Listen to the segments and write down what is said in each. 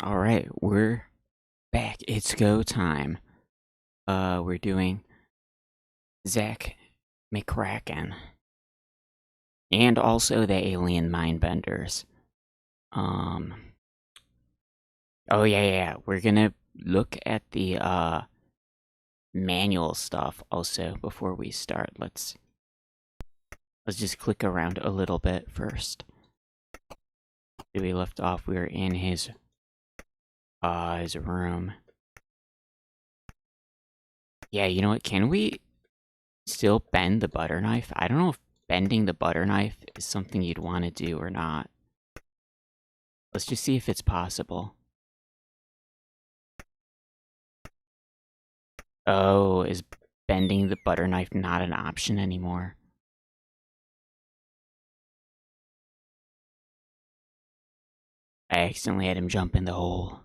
Alright, we're back. It's go time. We're doing Zak McKracken. And also the Alien Mindbenders. Um oh yeah. We're gonna look at the manual stuff also before we start. Let's just click around a little bit first. Where we left off, we were in his room. Yeah, you know what? Can we still bend the butter knife? I don't know if bending the butter knife is something you'd want to do or not. Let's just see if it's possible. Oh, is bending the butter knife not an option anymore? I accidentally had him jump in the hole.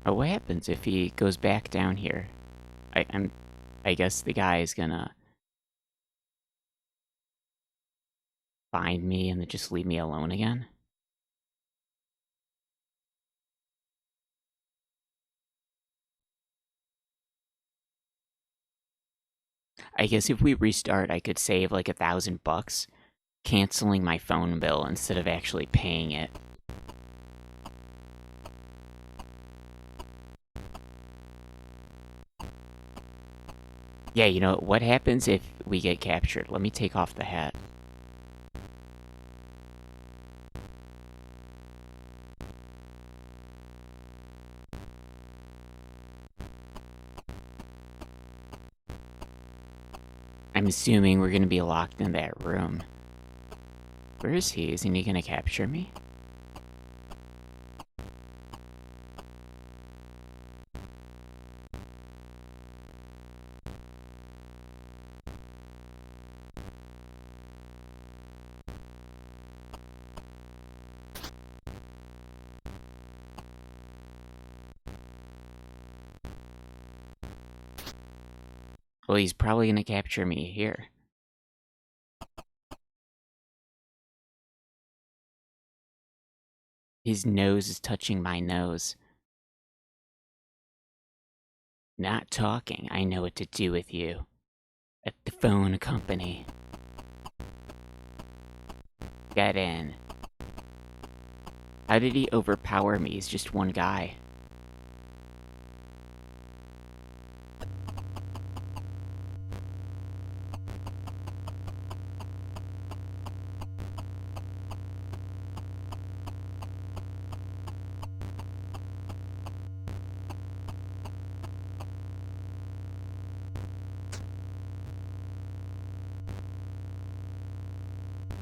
Oh, what happens if he goes back down here? I guess the guy is gonna find me and then just leave me alone again. I guess if we restart, I could save like $1,000, canceling my phone bill instead of actually paying it. Yeah, you know, what happens if we get captured? Let me take off the hat. I'm assuming we're gonna be locked in that room. Where is he? Isn't he gonna capture me? Well, he's probably gonna capture me here. His nose is touching my nose. Not talking. I know what to do with you. At the phone company. Get in. How did he overpower me? He's just one guy.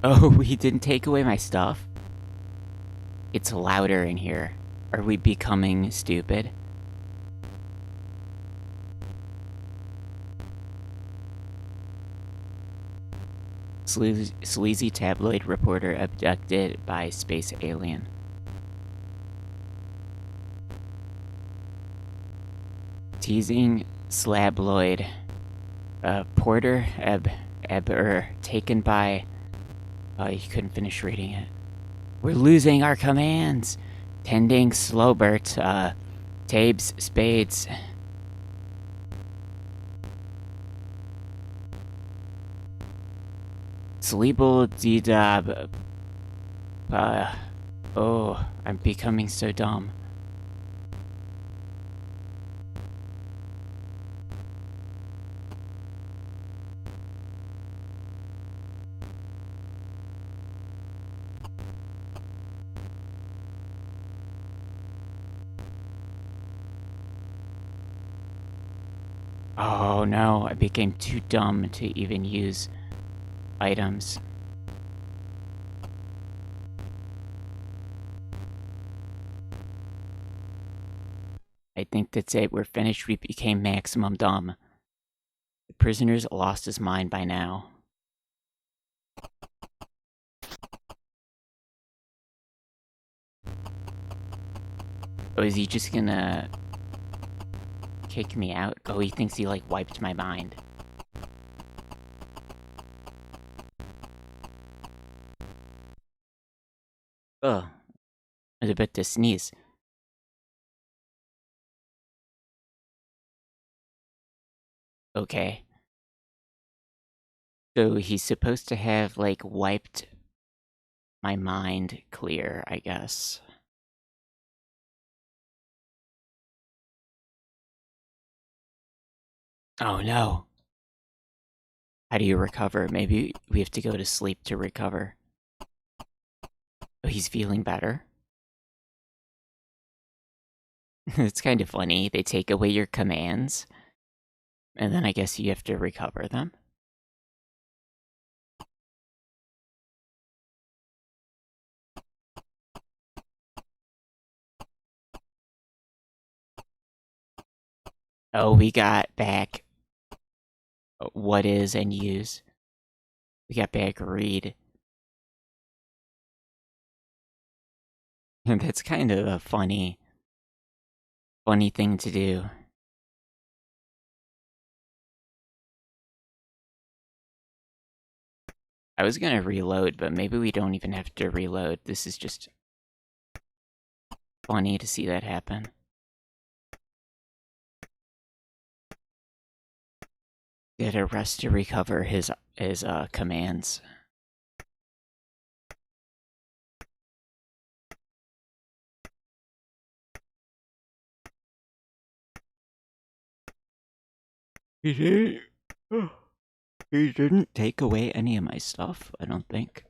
Oh, he didn't take away my stuff? It's louder in here. Are we becoming stupid? Sleazy tabloid reporter abducted by space alien. Teasing slabloid. Porter taken by... you couldn't finish reading it. We're losing our commands. Tending Slowbert, Tabes, Spades. Sleeble Didab. Oh, I'm becoming so dumb. Oh no, I became too dumb to even use items. I think that's it. We're finished. We became maximum dumb. The prisoner's lost his mind by now. Oh, is he just gonna kick me out? Oh, he thinks he like wiped my mind. Ugh. was about to sneeze. Okay. So he's supposed to have, like, wiped my mind clear, I guess. Oh no. How do you recover? Maybe we have to go to sleep to recover. Oh, he's feeling better. It's kind of funny. They take away your commands, and then I guess you have to recover them. Oh, we got back what is and use. We got back read. And that's kind of a funny thing to do. I was gonna reload, but maybe we don't even have to reload. This is just funny to see that happen. Get a rest to recover his commands. He didn't take away any of my stuff, I don't think.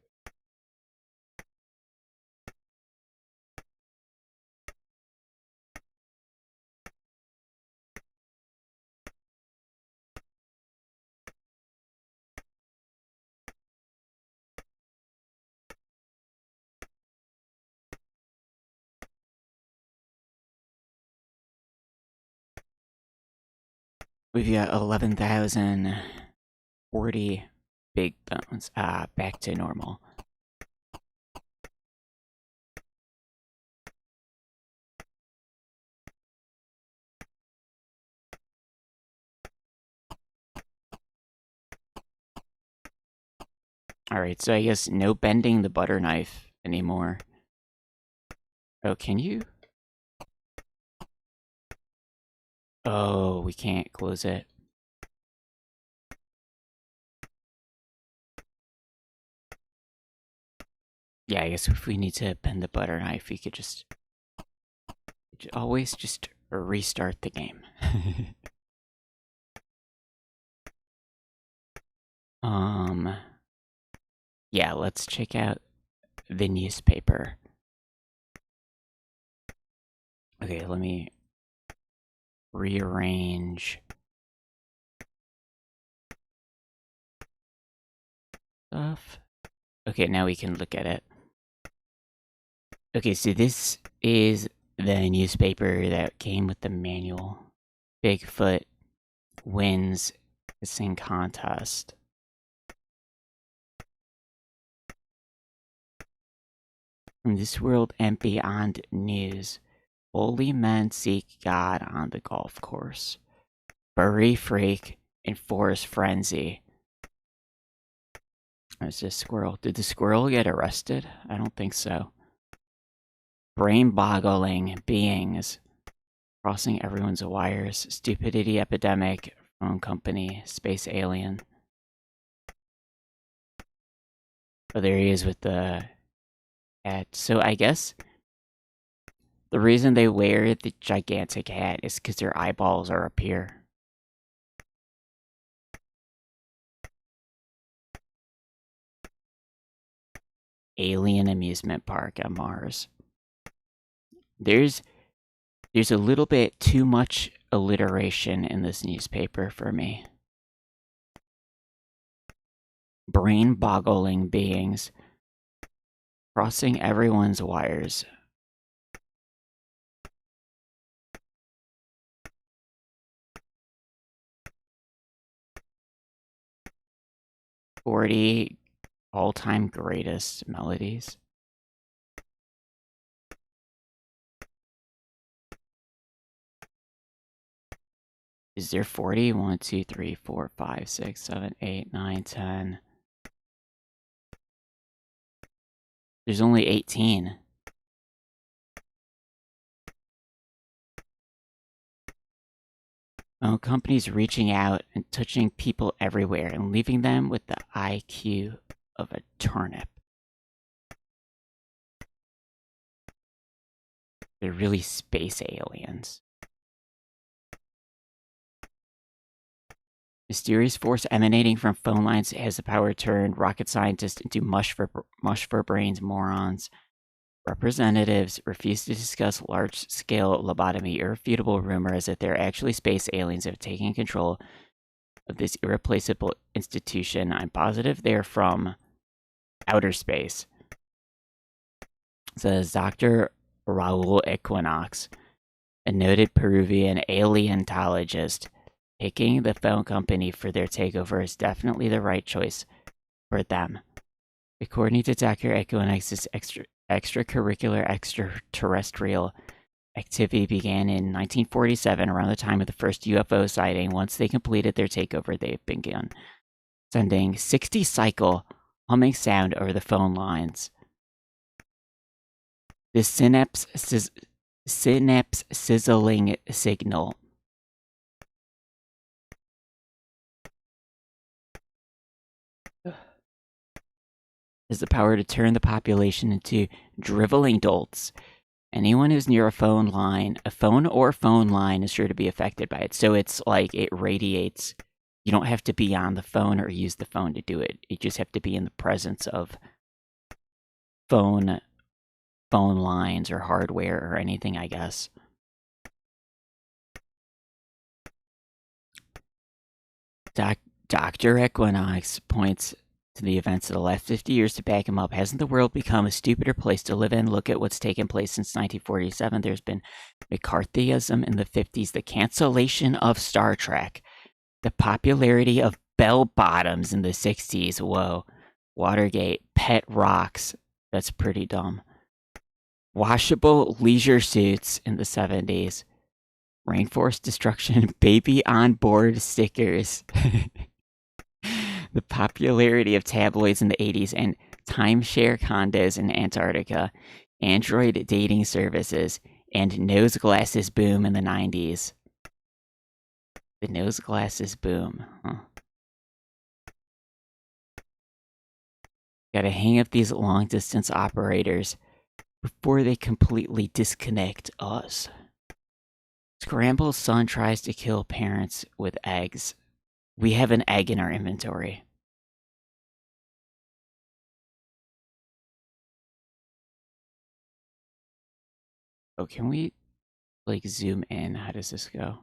We've got 11,040 big bones. Back to normal. Alright, so I guess no bending the butter knife anymore. Oh, can you? Oh, we can't close it. Yeah, I guess if we need to bend the butter knife, we could just always just restart the game. Yeah, let's check out the newspaper. Okay, let me rearrange stuff. Okay, now we can look at it. Okay, so this is the newspaper that came with the manual. Bigfoot wins the sing contest. From this world and beyond news, holy men seek God on the golf course. Furry freak in forest frenzy. There's a squirrel. Did the squirrel get arrested? I don't think so. Brain-boggling beings crossing everyone's wires. Stupidity epidemic. Phone company. Space alien. Oh, there he is with the hat. So I guess the reason they wear the gigantic hat is because their eyeballs are up here. Alien amusement park on Mars. There's a little bit too much alliteration in this newspaper for me. Brain-boggling beings crossing everyone's wires. "40 all-time greatest melodies." Is there 40? 1, 2, 3, 4, 5, 6, 7, 8, 9, 10. There's only 18. Companies reaching out and touching people everywhere and leaving them with the IQ of a turnip. They're really space aliens. Mysterious force emanating from phone lines has the power to turn rocket scientists into mush for brains morons. Representatives refuse to discuss large-scale lobotomy. Irrefutable rumors that they're actually space aliens have taken control of this irreplaceable institution. I'm positive they're from outer space. Says Dr. Raul Equinox, a noted Peruvian paleontologist. Picking the phone company for their takeover is definitely the right choice for them. According to Dr. Equinox's extracurricular extraterrestrial activity began in 1947, around the time of the first UFO sighting. Once they completed their takeover, they've begun sending 60-cycle humming sound over the phone lines. The synapse sizzling signal has the power to turn the population into driveling dolts. Anyone who's near a phone or phone line is sure to be affected by it. So it's like it radiates. You don't have to be on the phone or use the phone to do it. You just have to be in the presence of phone lines or hardware or anything, I guess. Dr. Equinox points to the events of the last 50 years to back him up. Hasn't the world become a stupider place to live in? Look at what's taken place since 1947. There's been McCarthyism in the 50s, the cancellation of Star Trek, the popularity of bell bottoms in the 60s. Whoa. Watergate, pet rocks. That's pretty dumb. Washable leisure suits in the 70s. Rainforest destruction, baby on board stickers. The popularity of tabloids in the 80s and timeshare condos in Antarctica, Android dating services, and nose glasses boom in the 90s. The nose glasses boom, huh? Gotta hang up these long distance operators before they completely disconnect us. Scramble's son tries to kill parents with eggs. We have an egg in our inventory. Oh, can we, like, zoom in? How does this go?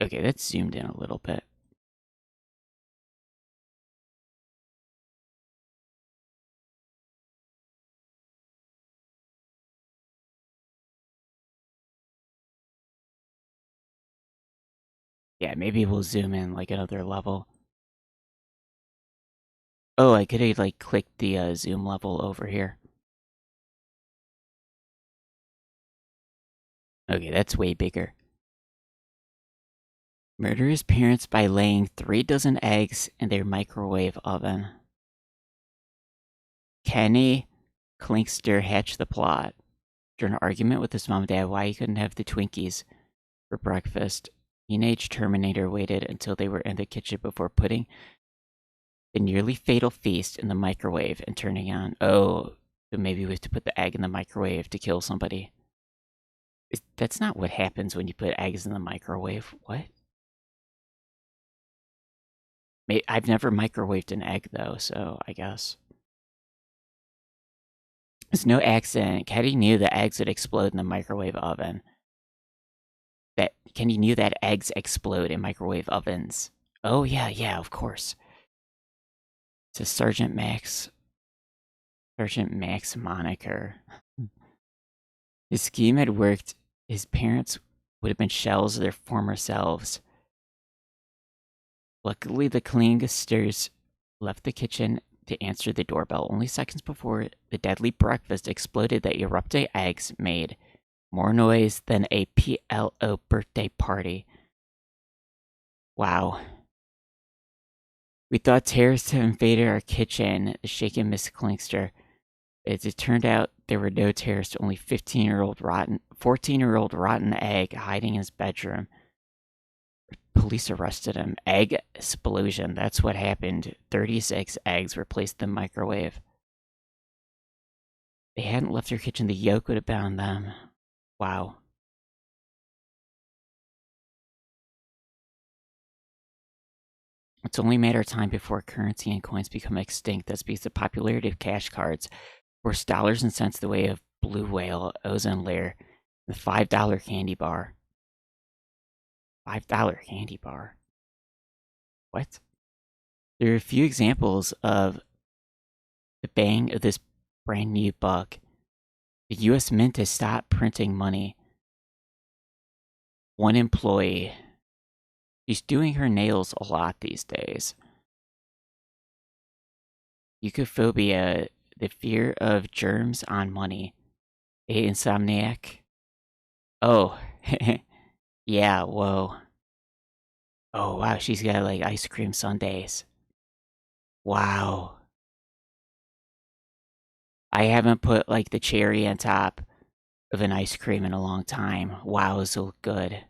Okay, that's zoomed in a little bit. Yeah, maybe we'll zoom in like another level. Oh, I could have like clicked the zoom level over here. Okay, that's way bigger. Murder his parents by laying 3 dozen eggs in their microwave oven. Kenny Klinkster hatched the plot. After an argument with his mom and dad why he couldn't have the Twinkies for breakfast, teenage Terminator waited until they were in the kitchen before putting the nearly fatal feast in the microwave and turning on. Oh, so maybe we have to put the egg in the microwave to kill somebody. That's not what happens when you put eggs in the microwave. What? I've never microwaved an egg, though, so I guess. It's no accident. Kenny knew the eggs would explode in the microwave oven. Kenny knew that eggs explode in microwave ovens. Oh, yeah, of course. It's a Sergeant Max moniker. His scheme had worked. His parents would have been shells of their former selves. Luckily, the Klingsters left the kitchen to answer the doorbell only seconds before the deadly breakfast exploded. The erupting eggs made more noise than a PLO birthday party. Wow. We thought terrorists had invaded our kitchen, the shaken Miss Klinkster. As it turned out, there were no terrorists, only 14-year-old rotten egg hiding in his bedroom. Police arrested him. Egg explosion. That's what happened. 36 eggs were placed in the microwave. They hadn't left their kitchen, the yolk would have bound them. Wow. It's only a matter of time before currency and coins become extinct. That's because the popularity of cash cards forced dollars and cents the way of blue whale, ozone layer, the $5 candy bar. $5 candy bar. What? There are a few examples of the bang of this brand new buck. The US Mint has stopped printing money. One employee. She's doing her nails a lot these days. Eucophobia, the fear of germs on money. A insomniac. Oh, yeah, whoa. Oh, wow, she's got like ice cream sundaes. Wow. I haven't put like the cherry on top of an ice cream in a long time. Wow, so good.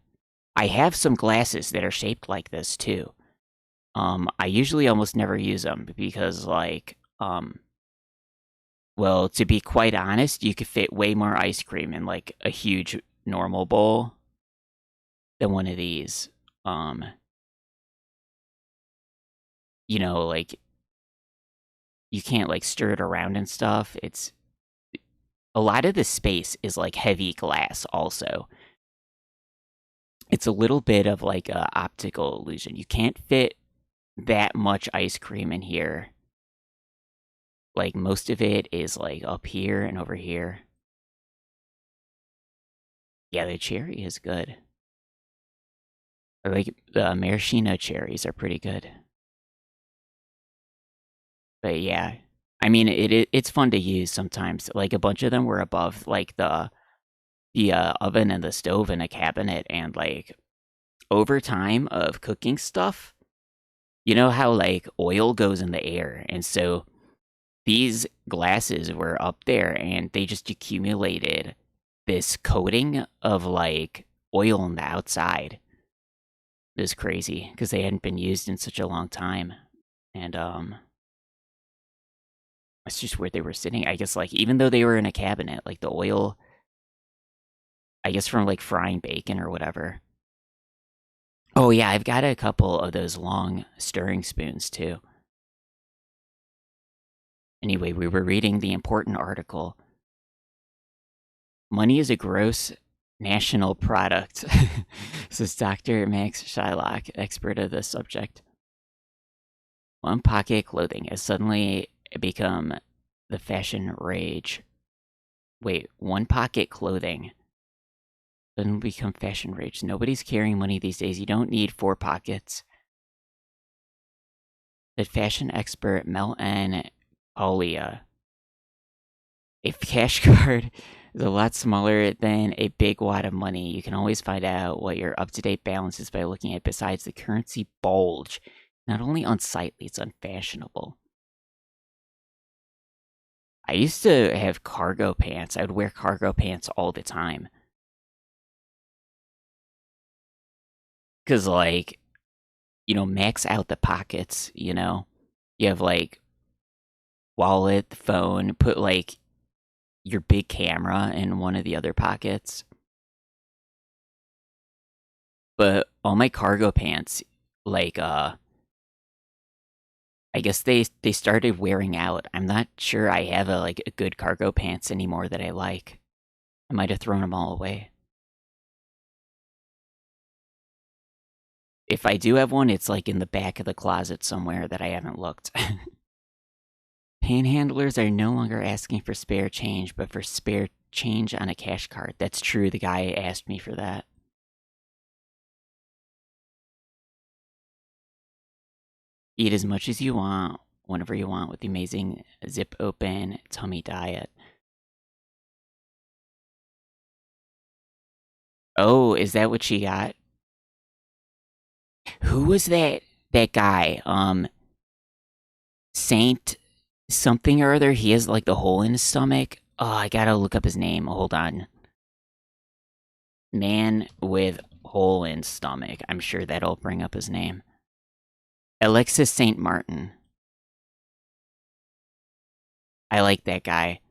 I have some glasses that are shaped like this too. I usually almost never use them because like, well, to be quite honest, you could fit way more ice cream in like a huge normal bowl than one of these. You know, like you can't like stir it around and stuff. It's a lot of the space is like heavy glass also. It's a little bit of like a optical illusion. You can't fit that much ice cream in here. Like most of it is like up here and over here. Yeah, the cherry is good. I like the maraschino cherries are pretty good. But yeah, I mean it's fun to use sometimes. Like a bunch of them were above like the oven and the stove in a cabinet, and like over time of cooking stuff, you know how like oil goes in the air, and so these glasses were up there and they just accumulated this coating of like oil on the outside. It was crazy because they hadn't been used in such a long time. And it's just where they were sitting. I guess like even though they were in a cabinet, like the oil, I guess from like frying bacon or whatever. Oh yeah, I've got a couple of those long stirring spoons too. Anyway, we were reading the important article. Money is a gross national product, says Dr. Max Shylock, expert of the subject. One pocket clothing has suddenly become the fashion rage. Wait, one pocket clothing suddenly become fashion rage. Nobody's carrying money these days. You don't need 4 pockets. The fashion expert Mel N. Aulia. A cash card is a lot smaller than a big wad of money. You can always find out what your up-to-date balance is by looking at besides the currency bulge. Not only unsightly, it's unfashionable. I used to have cargo pants. I would wear cargo pants all the time. Because, like, you know, max out the pockets, you know? You have, like, wallet, phone, put, like, your big camera in one of the other pockets. But all my cargo pants, like, I guess they started wearing out. I'm not sure I have a good cargo pants anymore that I like. I might have thrown them all away. If I do have one, it's like in the back of the closet somewhere that I haven't looked. Panhandlers are no longer asking for spare change, but for spare change on a cash card. That's true, the guy asked me for that. Eat as much as you want, whenever you want, with the amazing zip open tummy diet. Oh, is that what she got? Who was that guy? Saint something or other. He has like the hole in his stomach. Oh, I gotta look up his name. Hold on. Man with hole in stomach. I'm sure that'll bring up his name. Alexis Saint Martin. I like that guy.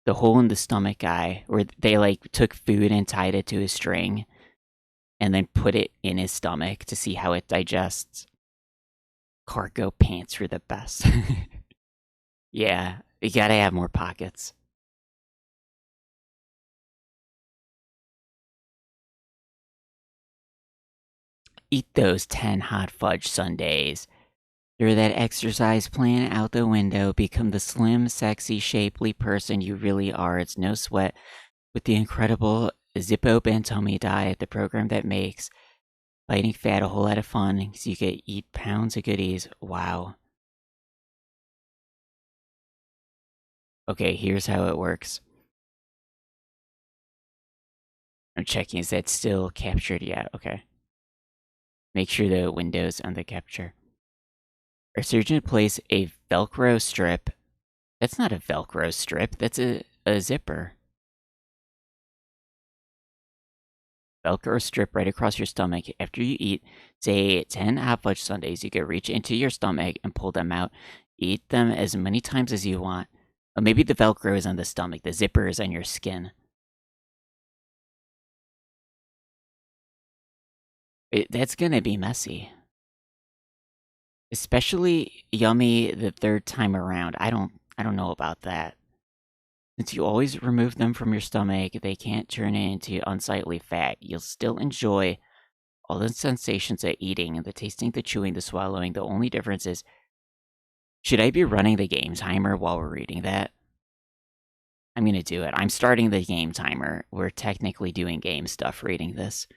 The hole in the stomach guy, where they like took food and tied it to a string and then put it in his stomach to see how it digests. Cargo pants are the best. Yeah, you gotta have more pockets. Eat those 10 hot fudge sundaes. Throw that exercise plan out the window. Become the slim, sexy, shapely person you really are. It's no sweat with the incredible Zippo Tummy diet, the program that makes fighting fat a whole lot of fun so you can eat pounds of goodies. Wow. Okay, here's how it works. I'm checking, is that still captured? Yeah, okay. Make sure the window's on the capture. Our surgeon placed a Velcro strip. That's not a Velcro strip, that's a zipper. Velcro strip right across your stomach. After you eat, say 10 hot fudge sundaes, you can reach into your stomach and pull them out. Eat them as many times as you want. Or maybe the Velcro is on the stomach, the zipper is on your skin. That's gonna be messy. Especially yummy the third time around. I don't know about that. Since you always remove them from your stomach, they can't turn into unsightly fat. You'll still enjoy all the sensations of eating, the tasting, the chewing, the swallowing. The only difference is, should I be running the game timer while we're reading that? I'm gonna do it. I'm starting the game timer. We're technically doing game stuff reading this.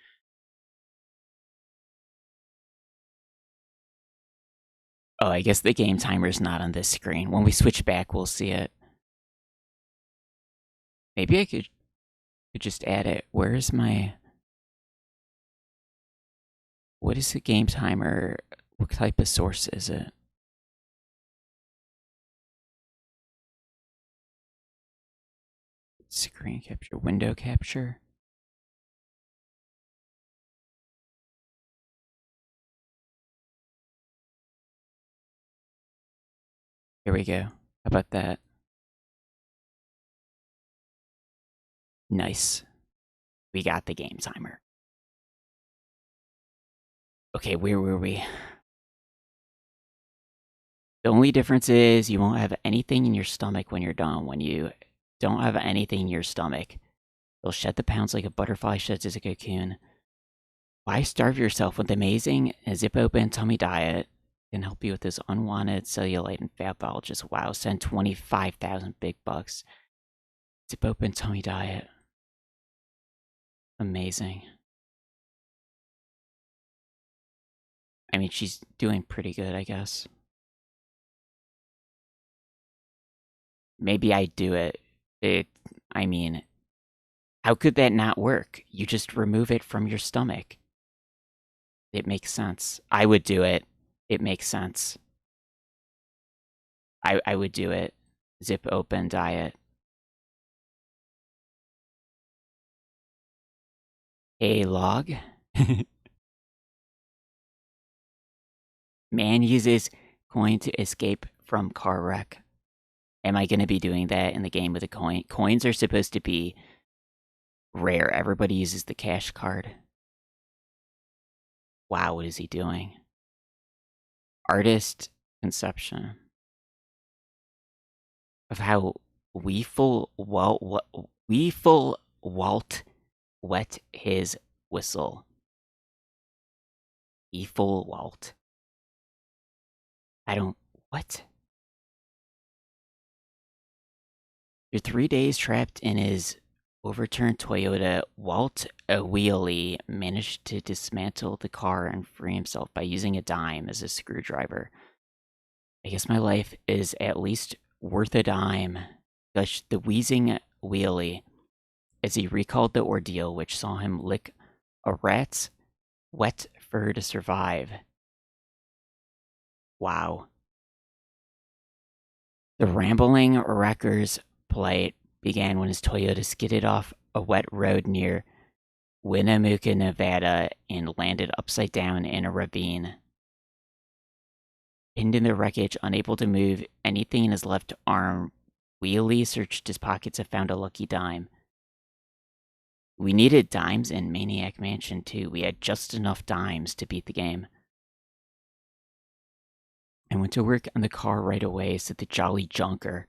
Oh, I guess the game timer's not on this screen. When we switch back, we'll see it. Maybe I could just add it. Where's my... What is the game timer? What type of source is it? Screen capture, window capture. Here we go. How about that? Nice. We got the game timer. Okay, where were we? The only difference is you won't have anything in your stomach when you're done. When you don't have anything in your stomach, you'll shed the pounds like a butterfly sheds its cocoon. Why starve yourself with amazing zip open tummy diet? Can help you with this unwanted cellulite and fat bulges. Wow, send 25,000 big bucks. Zip open tummy diet. Amazing. I mean, she's doing pretty good, I guess. Maybe I do it. I mean, how could that not work? You just remove it from your stomach. It makes sense. I would do it. It makes sense. I would do it. Zip open diet. A log? Man uses coin to escape from car wreck. Am I going to be doing that in the game with a coin? Coins are supposed to be rare. Everybody uses the cash card. Wow, what is he doing? Artist conception of how Weeful Walt wet his whistle. Weeful Walt. I don't... What? After 3 days trapped in his overturned Toyota, Walt Wheelie managed to dismantle the car and free himself by using a dime as a screwdriver. I guess my life is at least worth a dime, gushed the wheezing Wheelie as he recalled the ordeal which saw him lick a rat's wet fur to survive. Wow. The rambling wrecker's plight began when his Toyota skidded off a wet road near Winnemucca, Nevada, and landed upside down in a ravine. Pinned in the wreckage, unable to move anything in his left arm, Wheelie searched his pockets and found a lucky dime. We needed dimes in Maniac Mansion 2. We had just enough dimes to beat the game. I went to work on the car right away, said the jolly junker.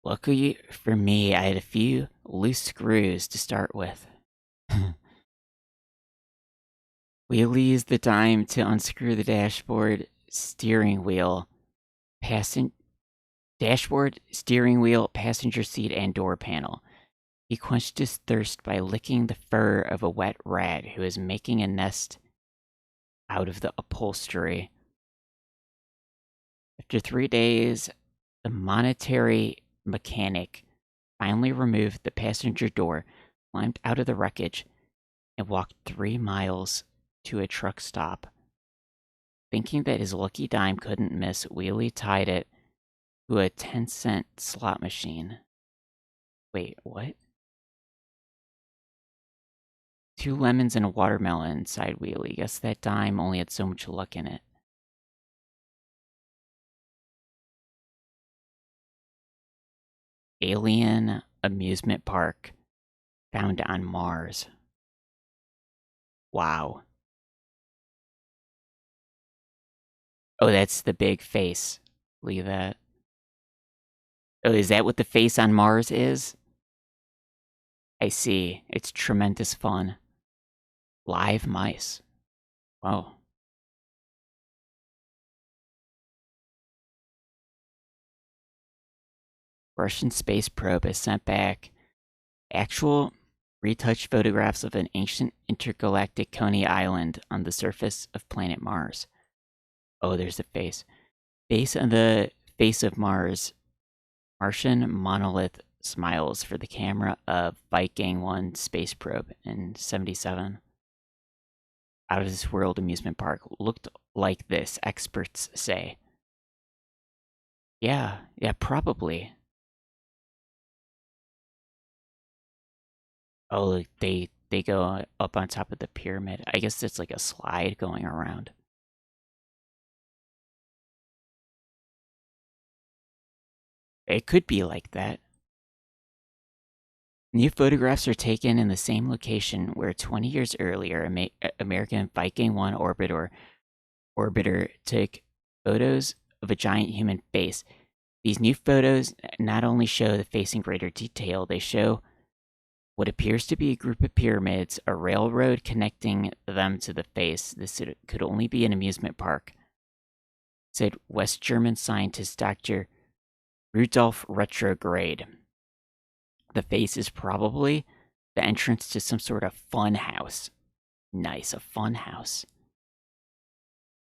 Luckily for me, I had a few loose screws to start with. Wheelie used the dime to unscrew the dashboard, steering wheel, passenger seat, and door panel. He quenched his thirst by licking the fur of a wet rat who was making a nest out of the upholstery. After 3 days, the monetary mechanic finally removed the passenger door, climbed out of the wreckage, and walked 3 miles to a truck stop. Thinking that his lucky dime couldn't miss, Wheelie tied it to a 10-cent slot machine. Wait, what? 2 lemons and a watermelon, sighed Wheelie. Guess that dime only had so much luck in it. Alien amusement park found on Mars. Wow. Oh, that's the big face. Look at that. Oh, is that what the face on Mars is? I see. It's tremendous fun. Live mice. Whoa. Russian space probe has sent back actual retouched photographs of an ancient intergalactic Coney Island on the surface of planet Mars. Oh, there's the face. Base on the face of Mars, Martian monolith smiles for the camera of Viking 1 space probe in 77. Out of this world amusement park looked like this, experts say. Yeah, probably. Oh, like they go up on top of the pyramid. I guess it's like a slide going around. It could be like that. New photographs are taken in the same location where 20 years earlier, American Viking 1 orbiter took photos of a giant human face. These new photos not only show the face in greater detail, they show what appears to be a group of pyramids, a railroad connecting them to the face. This could only be an amusement park, said West German scientist Dr. Rudolf Retrograde. The face is probably the entrance to some sort of fun house. Nice, a fun house.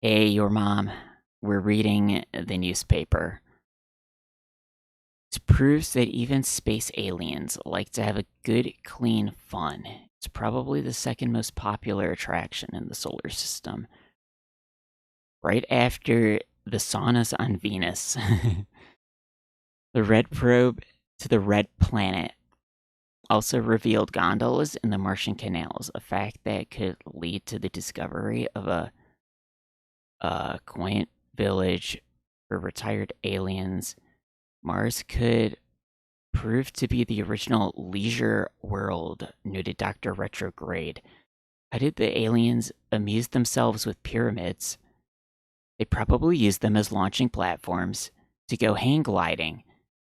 Hey, your mom. We're reading the newspaper. This proves that even space aliens like to have a good, clean fun. It's probably the second most popular attraction in the solar system. Right after the saunas on Venus. The red probe to the red planet also revealed gondolas in the Martian canals, a fact that could lead to the discovery of a quaint village for retired aliens. Mars could prove to be the original leisure world, noted Dr. Retrograde. How did the aliens amuse themselves with pyramids? They probably used them as launching platforms to go hang gliding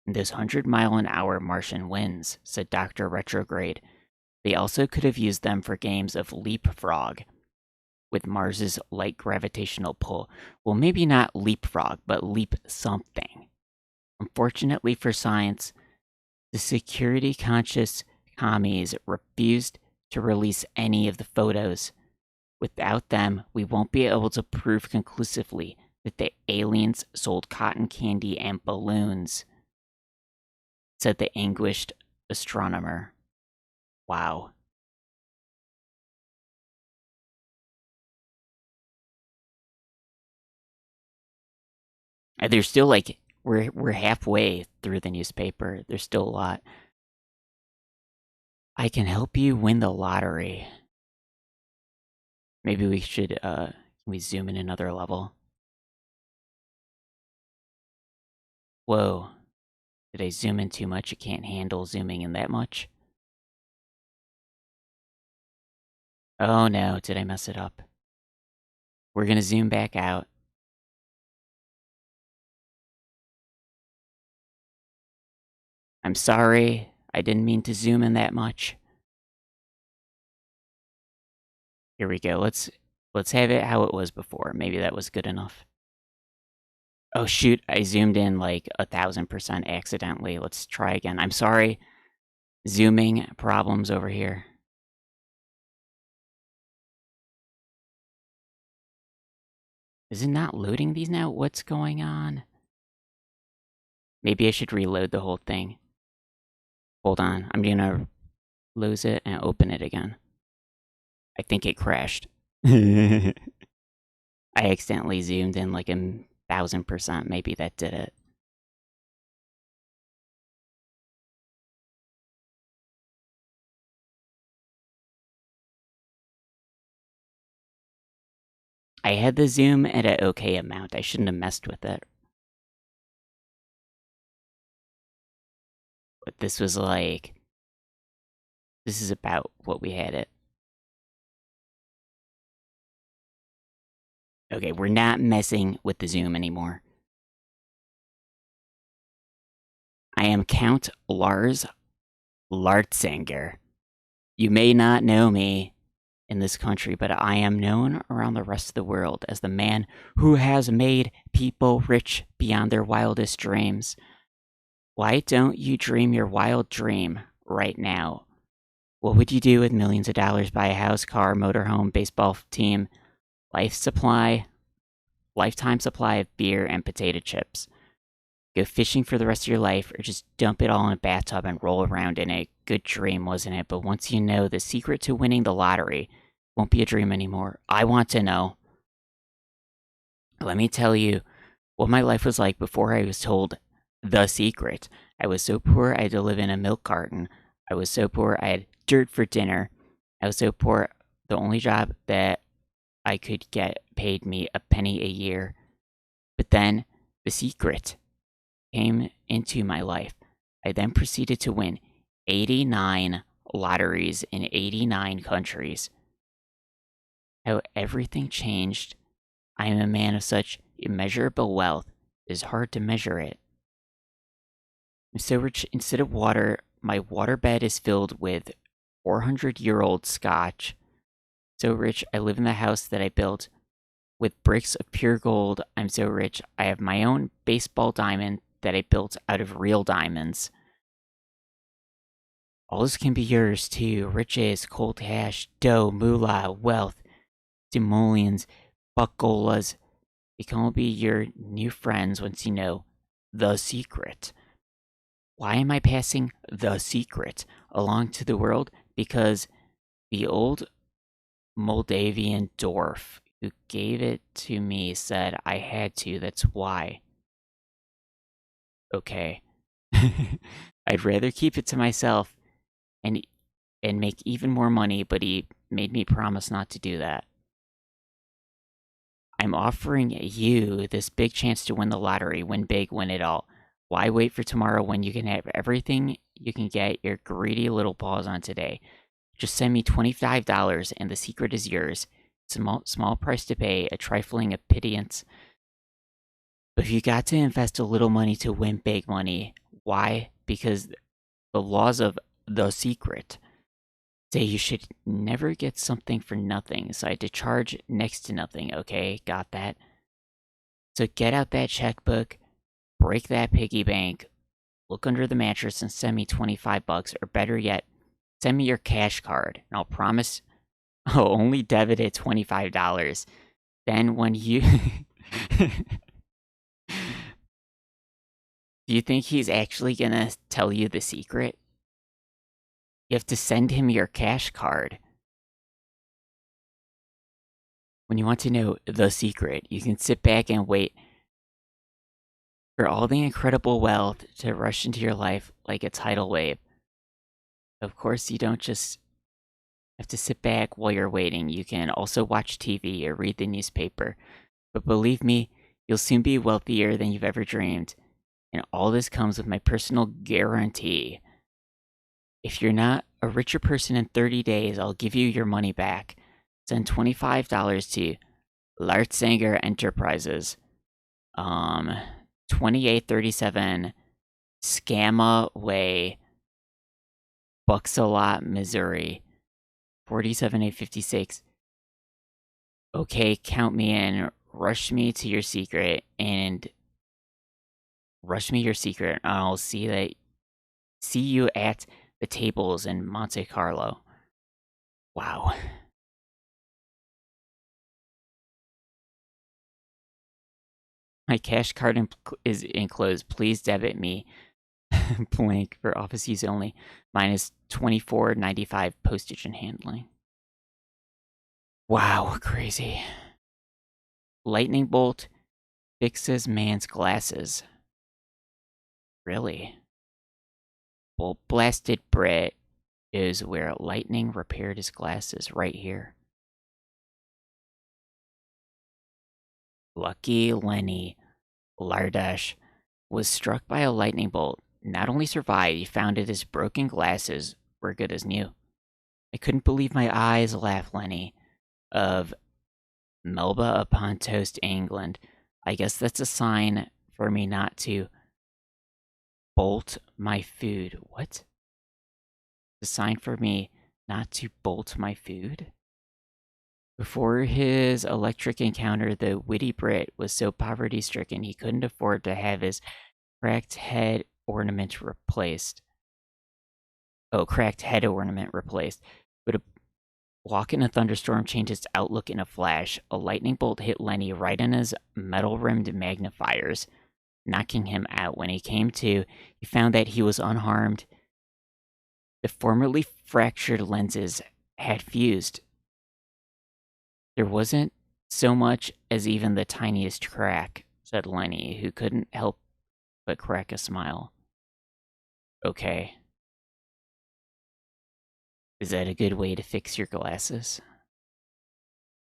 in those 100-mile-an-hour Martian winds, said Dr. Retrograde. They also could have used them for games of leapfrog with Mars's light gravitational pull. Well, maybe not leapfrog, but leap something. Unfortunately for science, the security-conscious commies refused to release any of the photos. Without them, we won't be able to prove conclusively that the aliens sold cotton candy and balloons, said the anguished astronomer. Wow. There's still like we're halfway through the newspaper. There's still a lot. I can help you win the lottery. Maybe we should can we zoom in another level? Whoa. Did I zoom in too much? It can't handle zooming in that much. Oh no, did I mess it up? We're gonna zoom back out. I'm sorry, I didn't mean to zoom in that much. Here we go, let's have it how it was before. Maybe that was good enough. Oh shoot, I zoomed in like 1000% accidentally. Let's try again. I'm sorry. Zooming problems over here. Is it not loading these now? What's going on? Maybe I should reload the whole thing. Hold on, I'm gonna lose it and open it again. I think it crashed. I accidentally zoomed in like 1000%. Maybe that did it. I had the zoom at an okay amount. I shouldn't have messed with it. But this was like... This is about what we had it. Okay, we're not messing with the zoom anymore. I am Count Lars Lartzinger. You may not know me in this country, but I am known around the rest of the world as the man who has made people rich beyond their wildest dreams. Why don't you dream your wild dream right now? What would you do with millions of dollars? Buy a house, car, motorhome, baseball team, lifetime supply of beer and potato chips. Go fishing for the rest of your life, or just dump it all in a bathtub and roll around in it. Good dream, wasn't it? But once you know the secret to winning the lottery, won't be a dream anymore. I want to know. Let me tell you what my life was like before I was told the secret. I was so poor I had to live in a milk carton. I was so poor I had dirt for dinner. I was so poor the only job that I could get paid me a penny a year. But then the secret came into my life. I then proceeded to win 89 lotteries in 89 countries. How everything changed. I am a man of such immeasurable wealth, it is hard to measure it. I'm so rich, instead of water, my waterbed is filled with 400-year-old scotch. So rich, I live in the house that I built with bricks of pure gold. I'm so rich, I have my own baseball diamond that I built out of real diamonds. All this can be yours too. Riches, cold cash, dough, moolah, wealth, simoleons, buckolas. They can all be your new friends once you know the secret. Why am I passing the secret along to the world? Because the old Moldavian dwarf who gave it to me said I had to, that's why. Okay. I'd rather keep it to myself and make even more money, but he made me promise not to do that. I'm offering you this big chance to win the lottery, win big, win it all. Why wait for tomorrow when you can have everything you can get your greedy little paws on today? Just send me $25 and the secret is yours. It's a small price to pay, a trifling pittance. But if you got to invest a little money to win big money, why? Because the laws of the secret say you should never get something for nothing, so I had to charge next to nothing, okay? Got that? So get out that checkbook, break that piggy bank, look under the mattress and send me 25 bucks, or better yet, send me your cash card, and I'll promise I'll only debit it $25. Then when you... Do you think he's actually gonna tell you the secret? You have to send him your cash card. When you want to know the secret, you can sit back and wait For all the incredible wealth to rush into your life like a tidal wave. Of course, you don't just have to sit back while you're waiting. You can also watch TV or read the newspaper. But believe me, you'll soon be wealthier than you've ever dreamed. And all this comes with my personal guarantee. If you're not a richer person in 30 days, I'll give you your money back. Send $25 to Lartsanger Enterprises. 2837 Scamma Way, Bucksalot, Missouri. 47856. Okay, count me in. Rush me your secret, and I'll see you at the tables in Monte Carlo. Wow. My cash card is enclosed. Please debit me. Blank for office use only. Minus $24.95 postage and handling. Wow, crazy. Lightning bolt fixes man's glasses. Really? Well, blasted Brit is where lightning repaired his glasses, right here. Lucky Lenny Lardash was struck by a lightning bolt. Not only survived, he found that his broken glasses were good as new. I couldn't believe my eyes, laughed Lenny, of Melba upon Toast, England. I guess that's a sign for me not to bolt my food. What? A sign for me not to bolt my food? Before his electric encounter, the witty Brit was so poverty-stricken he couldn't afford to have his cracked head ornament replaced. Cracked head ornament replaced. But a walk in a thunderstorm changed his outlook in a flash. A lightning bolt hit Lenny right in his metal-rimmed magnifiers, knocking him out. When he came to, he found that he was unharmed. The formerly fractured lenses had fused. There wasn't so much as even the tiniest crack, said Lenny, who couldn't help but crack a smile. Okay. Is that a good way to fix your glasses?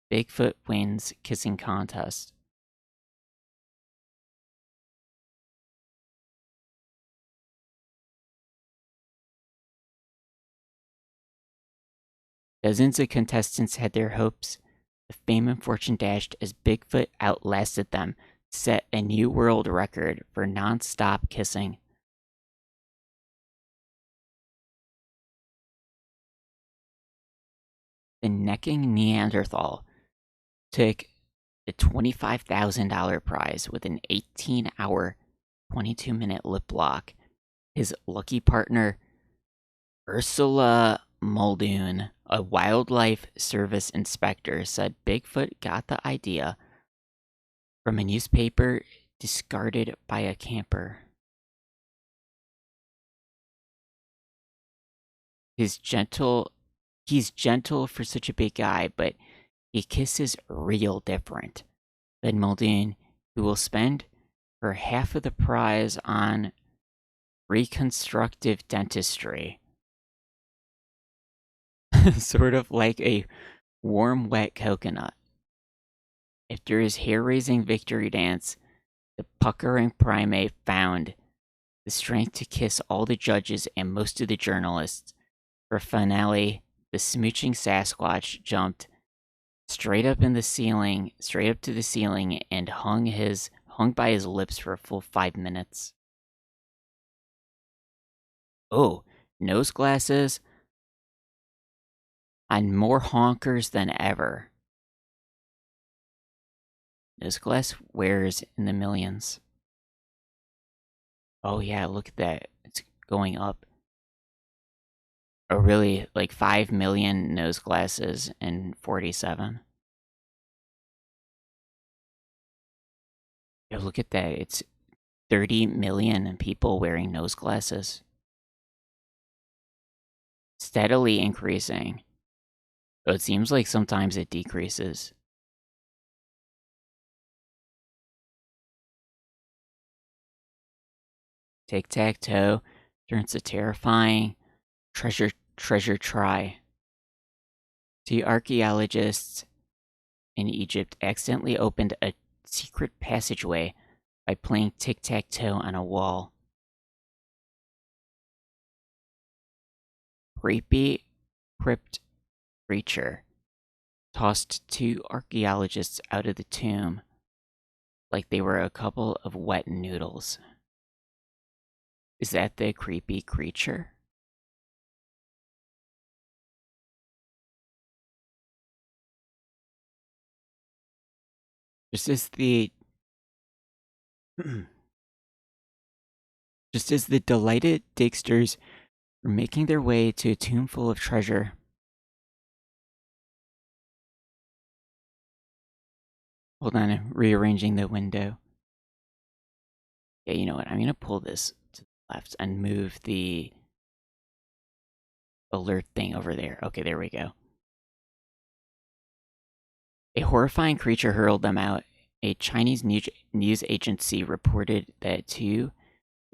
Bigfoot wins kissing contest. Dozens of contestants had their hopes of fame and fortune dashed as Bigfoot outlasted them, set a new world record for non-stop kissing. The necking Neanderthal took the $25,000 prize with an 18-hour, 22-minute lip lock. His lucky partner, Ursula Muldoon, a wildlife service inspector, said Bigfoot got the idea from a newspaper discarded by a camper. He's gentle for such a big guy, but he kisses real different, said Muldoon, who will spend her half of the prize on reconstructive dentistry. Sort of like a warm, wet coconut. After his hair-raising victory dance, the puckering primate found the strength to kiss all the judges and most of the journalists. For finale, the smooching Sasquatch jumped straight up to the ceiling, and hung by his lips for a full 5 minutes. Oh, nose glasses on more honkers than ever. Nose glass wears in the millions. Oh yeah, look at that. It's going up. Oh really, like 5 million nose glasses in 47. Yeah, look at that. It's 30 million people wearing nose glasses. Steadily increasing. But it seems like sometimes it decreases. Tic-tac-toe turns a terrifying treasure try. Two archaeologists in Egypt accidentally opened a secret passageway by playing tic-tac-toe on a wall. Creepy crypt creature tossed two archaeologists out of the tomb like they were a couple of wet noodles. Is that the creepy creature? Just as the just as the delighted digsters were making their way to a tomb full of treasure. Hold on, I'm rearranging the window. Yeah, you know what? I'm gonna pull this to the left and move the alert thing over there. Okay, there we go. A horrifying creature hurled them out. A Chinese news agency reported that two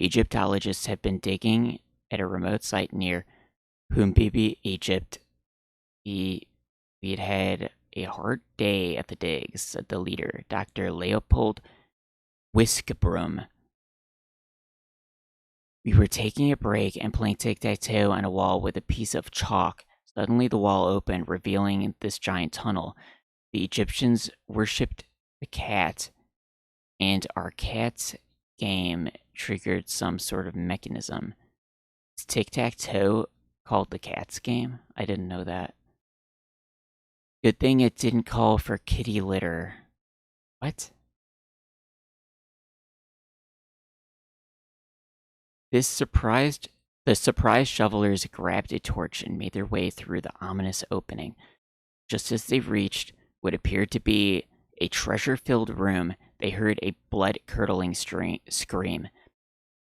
Egyptologists had been digging at a remote site near Humbibi, Egypt. We'd had a hard day at the digs, said the leader, Dr. Leopold Whiskebroom. We were taking a break and playing tic-tac-toe on a wall with a piece of chalk. Suddenly the wall opened, revealing this giant tunnel. The Egyptians worshipped the cat, and our cat's game triggered some sort of mechanism. Is tic-tac-toe called the cat's game? I didn't know that. Good thing it didn't call for kitty litter. What? The surprised shovelers grabbed a torch and made their way through the ominous opening. Just as they reached what appeared to be a treasure-filled room, they heard a blood-curdling scream.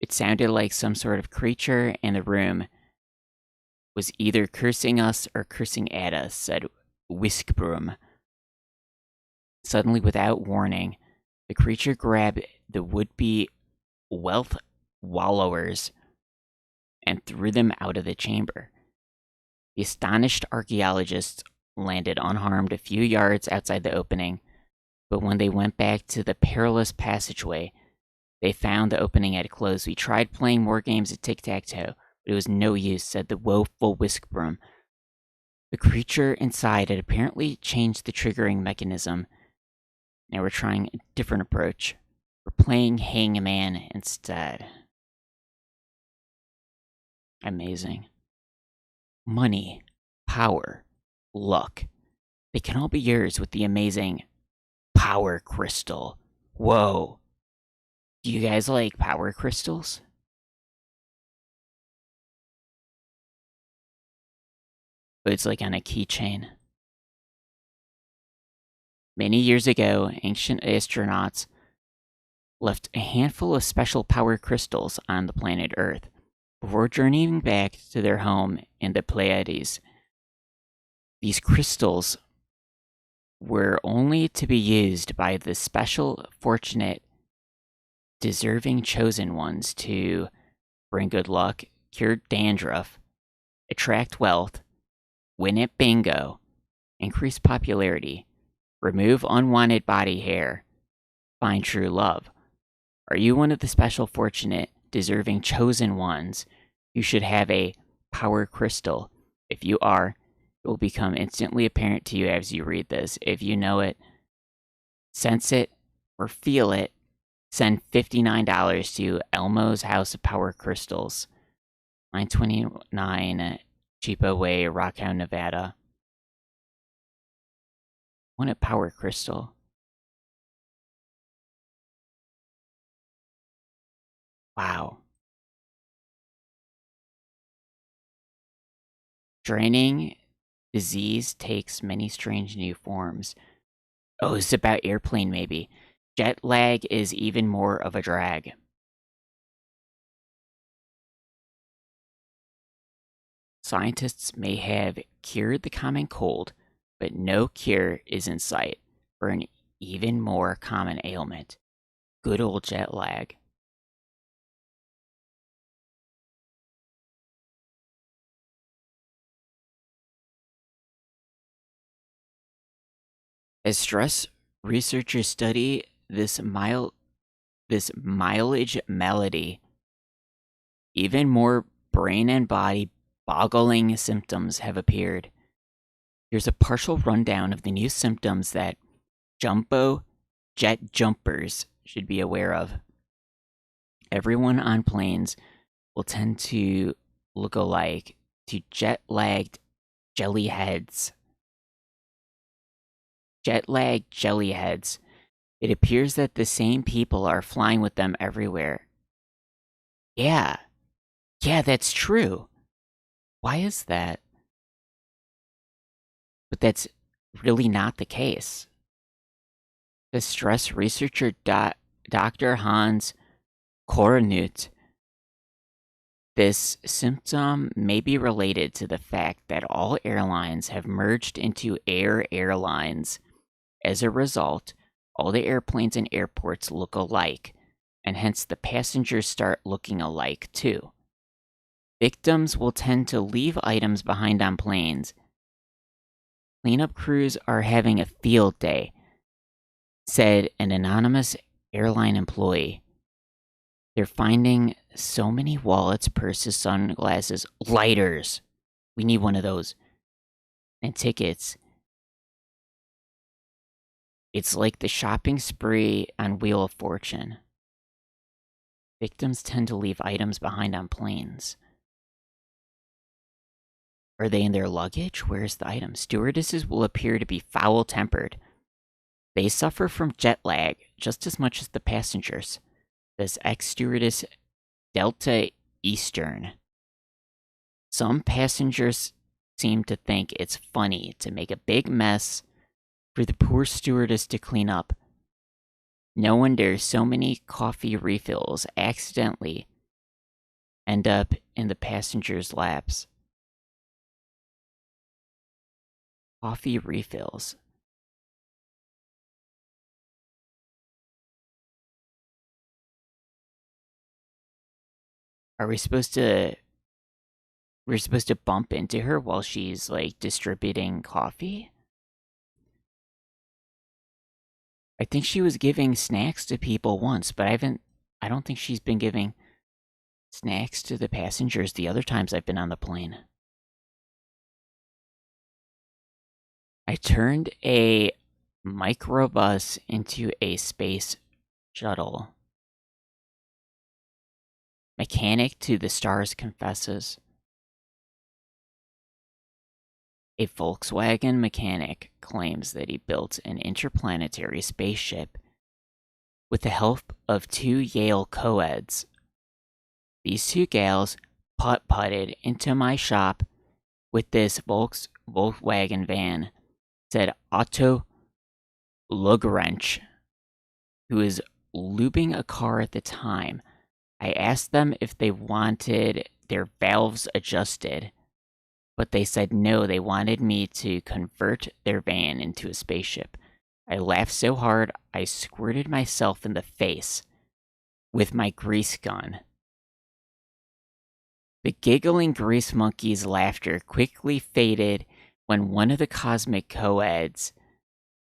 It sounded like some sort of creature in the room was either cursing us or cursing at us, said Whiskebroom. Suddenly, without warning, the creature grabbed the would-be wealth wallowers and threw them out of the chamber. The astonished archaeologists landed unharmed a few yards outside the opening, but when they went back to the perilous passageway, they found the opening had closed. We tried playing more games of tic-tac-toe, but it was no use, said the woeful Whiskebroom. The creature inside had apparently changed the triggering mechanism. Now we're trying a different approach. We're playing Hangman instead. Amazing. Money, power, luck. They can all be yours with the amazing Power Crystal. Whoa. Do you guys like power crystals? But it's like on a keychain. Many years ago, ancient astronauts left a handful of special power crystals on the planet Earth before journeying back to their home in the Pleiades. These crystals were only to be used by the special, fortunate, deserving chosen ones to bring good luck, cure dandruff, attract wealth, win at bingo, increase popularity, remove unwanted body hair, find true love. Are you one of the special, fortunate, deserving chosen ones? You should have a power crystal. If you are, it will become instantly apparent to you as you read this. If you know it, sense it, or feel it, send $59 to Elmo's House of Power Crystals, 929 Cheapo Way, Rockhound, Nevada. Want a power crystal? Wow. Draining disease takes many strange new forms. Oh, it's about airplane maybe. Jet lag is even more of a drag. Scientists may have cured the common cold, but no cure is in sight for an even more common ailment. Good old jet lag. As stress researchers study this mileage melody, even more brain and body boggling symptoms have appeared. Here's a partial rundown of the new symptoms that jumbo jet jumpers should be aware of. Everyone on planes will tend to look alike to jet-lagged jellyheads. Jet-lagged jellyheads. It appears that the same people are flying with them everywhere. Yeah, that's true. Why is that? But that's really not the case. The stress researcher Dr. Hans Koronut, this symptom may be related to the fact that all airlines have merged into Air Airlines. As a result, all the airplanes and airports look alike, and hence the passengers start looking alike too. Victims will tend to leave items behind on planes. Cleanup crews are having a field day, said an anonymous airline employee. They're finding so many wallets, purses, sunglasses, lighters. We need one of those. And tickets. It's like the shopping spree on Wheel of Fortune. Victims tend to leave items behind on planes. Are they in their luggage? Where's the item? Stewardesses will appear to be foul-tempered. They suffer from jet lag just as much as the passengers. This ex-stewardess Delta Eastern. Some passengers seem to think it's funny to make a big mess for the poor stewardess to clean up. No wonder so many coffee refills accidentally end up in the passengers' laps. Coffee refills. Are we supposed to... We're supposed to bump into her while she's, like, distributing coffee? I think she was giving snacks to people once, but I don't think she's been giving snacks to the passengers the other times I've been on the plane. I turned a microbus into a space shuttle. Mechanic to the stars confesses. A Volkswagen mechanic claims that he built an interplanetary spaceship with the help of 2 Yale co-eds. These 2 gals putt-putted into my shop with this Volkswagen van, said Otto Lugrench, who was lubing a car at the time. I asked them if they wanted their valves adjusted, but they said no, they wanted me to convert their van into a spaceship. I laughed so hard, I squirted myself in the face with my grease gun. The giggling grease monkey's laughter quickly faded when one of the cosmic co-eds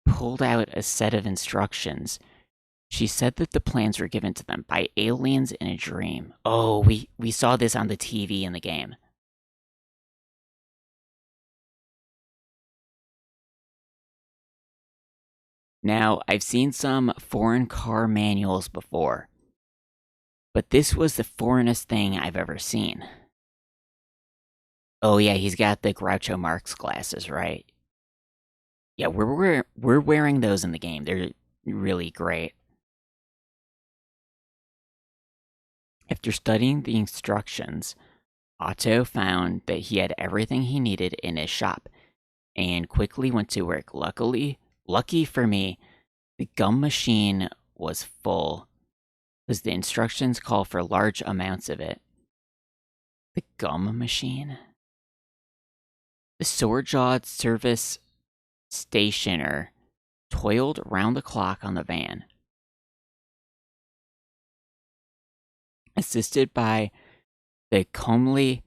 pulled out a set of instructions. She said that the plans were given to them by aliens in a dream. Oh, we saw this on the TV in the game. Now, I've seen some foreign car manuals before, but this was the foreignest thing I've ever seen. Oh yeah, he's got the Groucho Marx glasses, right? Yeah, we're wearing those in the game. They're really great. After studying the instructions, Otto found that he had everything he needed in his shop and quickly went to work. Lucky for me, the gum machine was full, because the instructions call for large amounts of it. The gum machine? The sword-jawed service stationer toiled round the clock on the van, assisted by the comely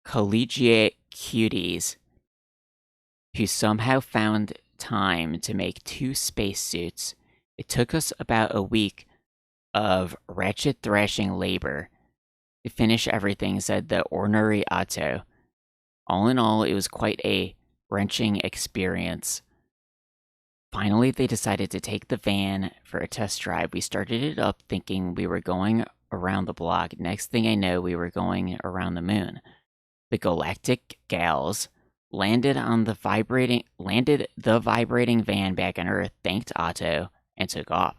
collegiate cuties who somehow found time to make 2 spacesuits. It took us about a week of ratchet thrashing labor to finish everything, said the ornery Otto. All in all, it was quite a wrenching experience. Finally, they decided to take the van for a test drive. We started it up thinking we were going around the block. Next thing I know, we were going around the moon. The galactic gals landed the vibrating van back on Earth, thanked Otto, and took off.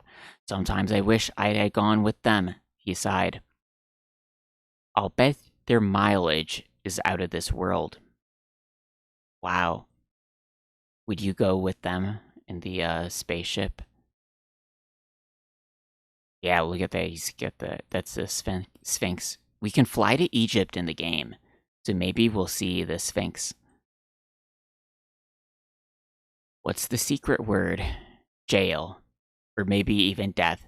Sometimes I wish I had gone with them, he sighed. I'll bet their mileage is out of this world. Wow. Would you go with them in the spaceship? Yeah, look at that. That's the Sphinx. We can fly to Egypt in the game, so maybe we'll see the Sphinx. What's the secret word? Jail. Or maybe even death.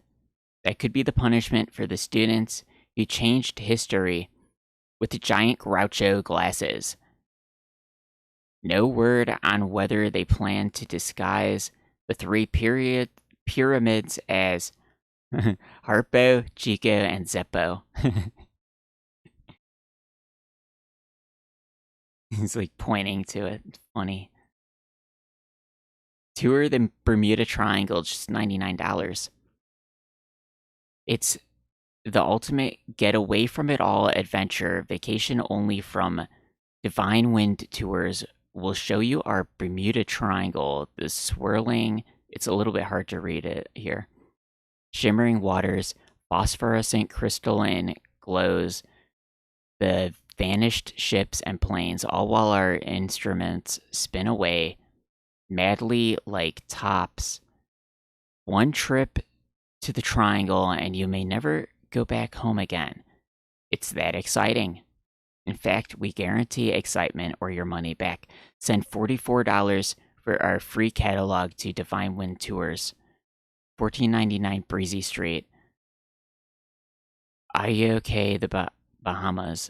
That could be the punishment for the students who changed history with the giant Groucho glasses. No word on whether they plan to disguise the 3 pyramids as Harpo, Chico, and Zeppo. He's like pointing to it. It's funny. Tour the Bermuda Triangle, just $99. It's the ultimate get away from it all adventure, vacation only from Divine Wind Tours. Will show you our Bermuda Triangle, the swirling, it's a little bit hard to read it here. Shimmering waters, phosphorescent crystalline glows, the vanished ships and planes, all while our instruments spin away madly like tops. One trip to the triangle and you may never go back home again. It's that exciting. In fact, we guarantee excitement or your money back. Send $44 for our free catalog to Divine Wind Tours. $14.99 Breezy Street. IOK, the Bahamas.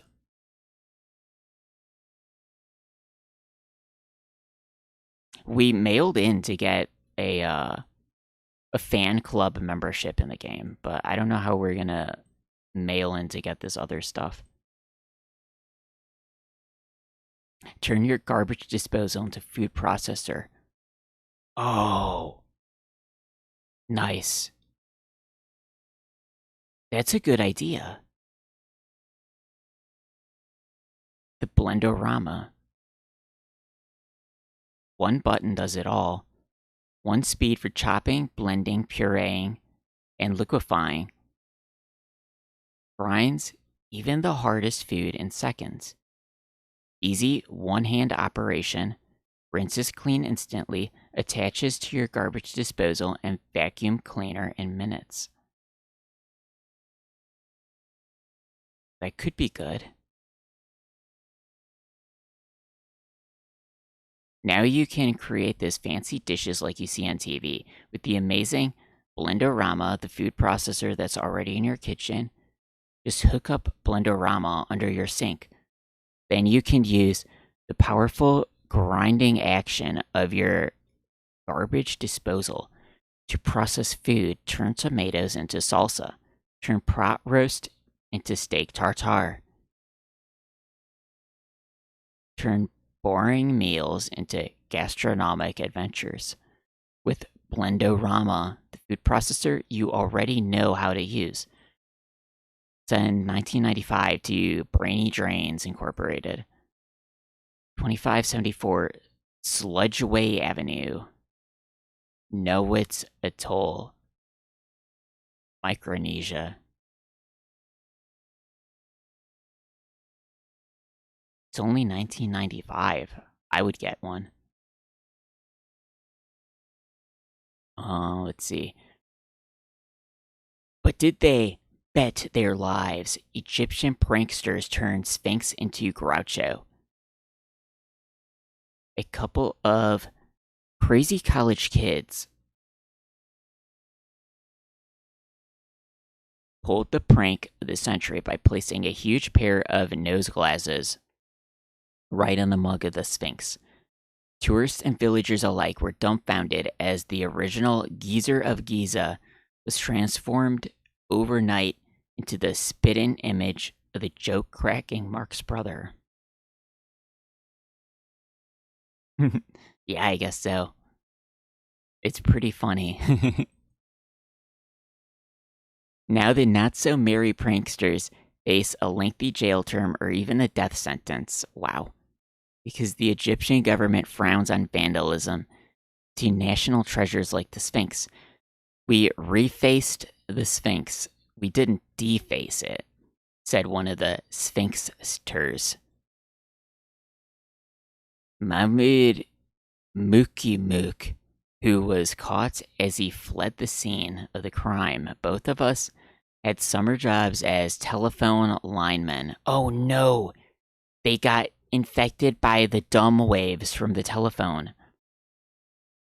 We mailed in to get a fan club membership in the game, but I don't know how we're gonna mail in to get this other stuff. Turn your garbage disposal into food processor. Oh. Nice. That's a good idea. The Blendorama. One button does it all. One speed for chopping, blending, pureeing, and liquefying. Grinds even the hardest food in seconds. Easy one-hand operation. Rinses clean instantly. Attaches to your garbage disposal and vacuum cleaner in minutes. That could be good. Now you can create those fancy dishes like you see on TV with the amazing Blendorama, the food processor that's already in your kitchen. Just hook up Blendorama under your sink. Then you can use the powerful grinding action of your garbage disposal to process food, turn tomatoes into salsa, turn pot roast into steak tartare, turn boring meals into gastronomic adventures. With Blendorama, the food processor you already know how to use. Send $19.95 to Brainy Drains Incorporated. 2574 Sludgeway Avenue, Nowitz Atoll, Micronesia. It's only $19.95. I would get one. Let's see. But did they bet their lives? Egyptian pranksters turned Sphinx into Groucho. A couple of crazy college kids pulled the prank of the century by placing a huge pair of nose glasses right on the mug of the Sphinx. Tourists and villagers alike were dumbfounded as the original Geezer of Giza was transformed overnight into the spit-in image of the joke-cracking Mark's brother. Yeah, I guess so. It's pretty funny. Now the not-so-merry pranksters face a lengthy jail term or even a death sentence. Wow. Because the Egyptian government frowns on vandalism to national treasures like the Sphinx. We refaced the Sphinx. We didn't deface it, said one of the Sphinxsters. Mahmoud Mukimuk, who was caught as he fled the scene of the crime. Both of us had summer jobs as telephone linemen. Oh no! They got infected by the dumb waves from the telephone.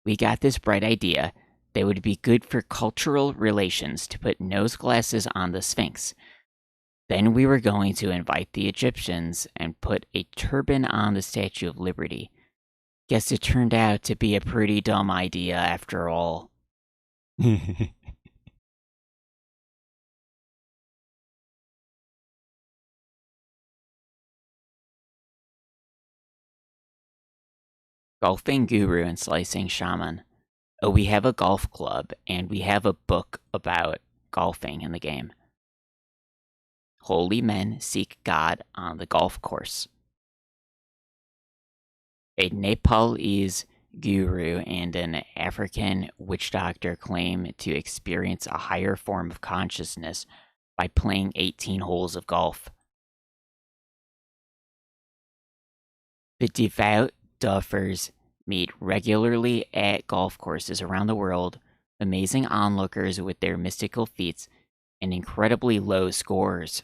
We got this bright idea that would be good for cultural relations to put nose glasses on the Sphinx. Then we were going to invite the Egyptians and put a turban on the Statue of Liberty. Guess it turned out to be a pretty dumb idea after all. Golfing guru and slicing shaman. Oh, we have a golf club, and we have a book about golfing in the game. Holy men seek God on the golf course. A Nepalese guru and an African witch doctor claim to experience a higher form of consciousness by playing 18 holes of golf. The devout duffers meet regularly at golf courses around the world, amazing onlookers with their mystical feats and incredibly low scores.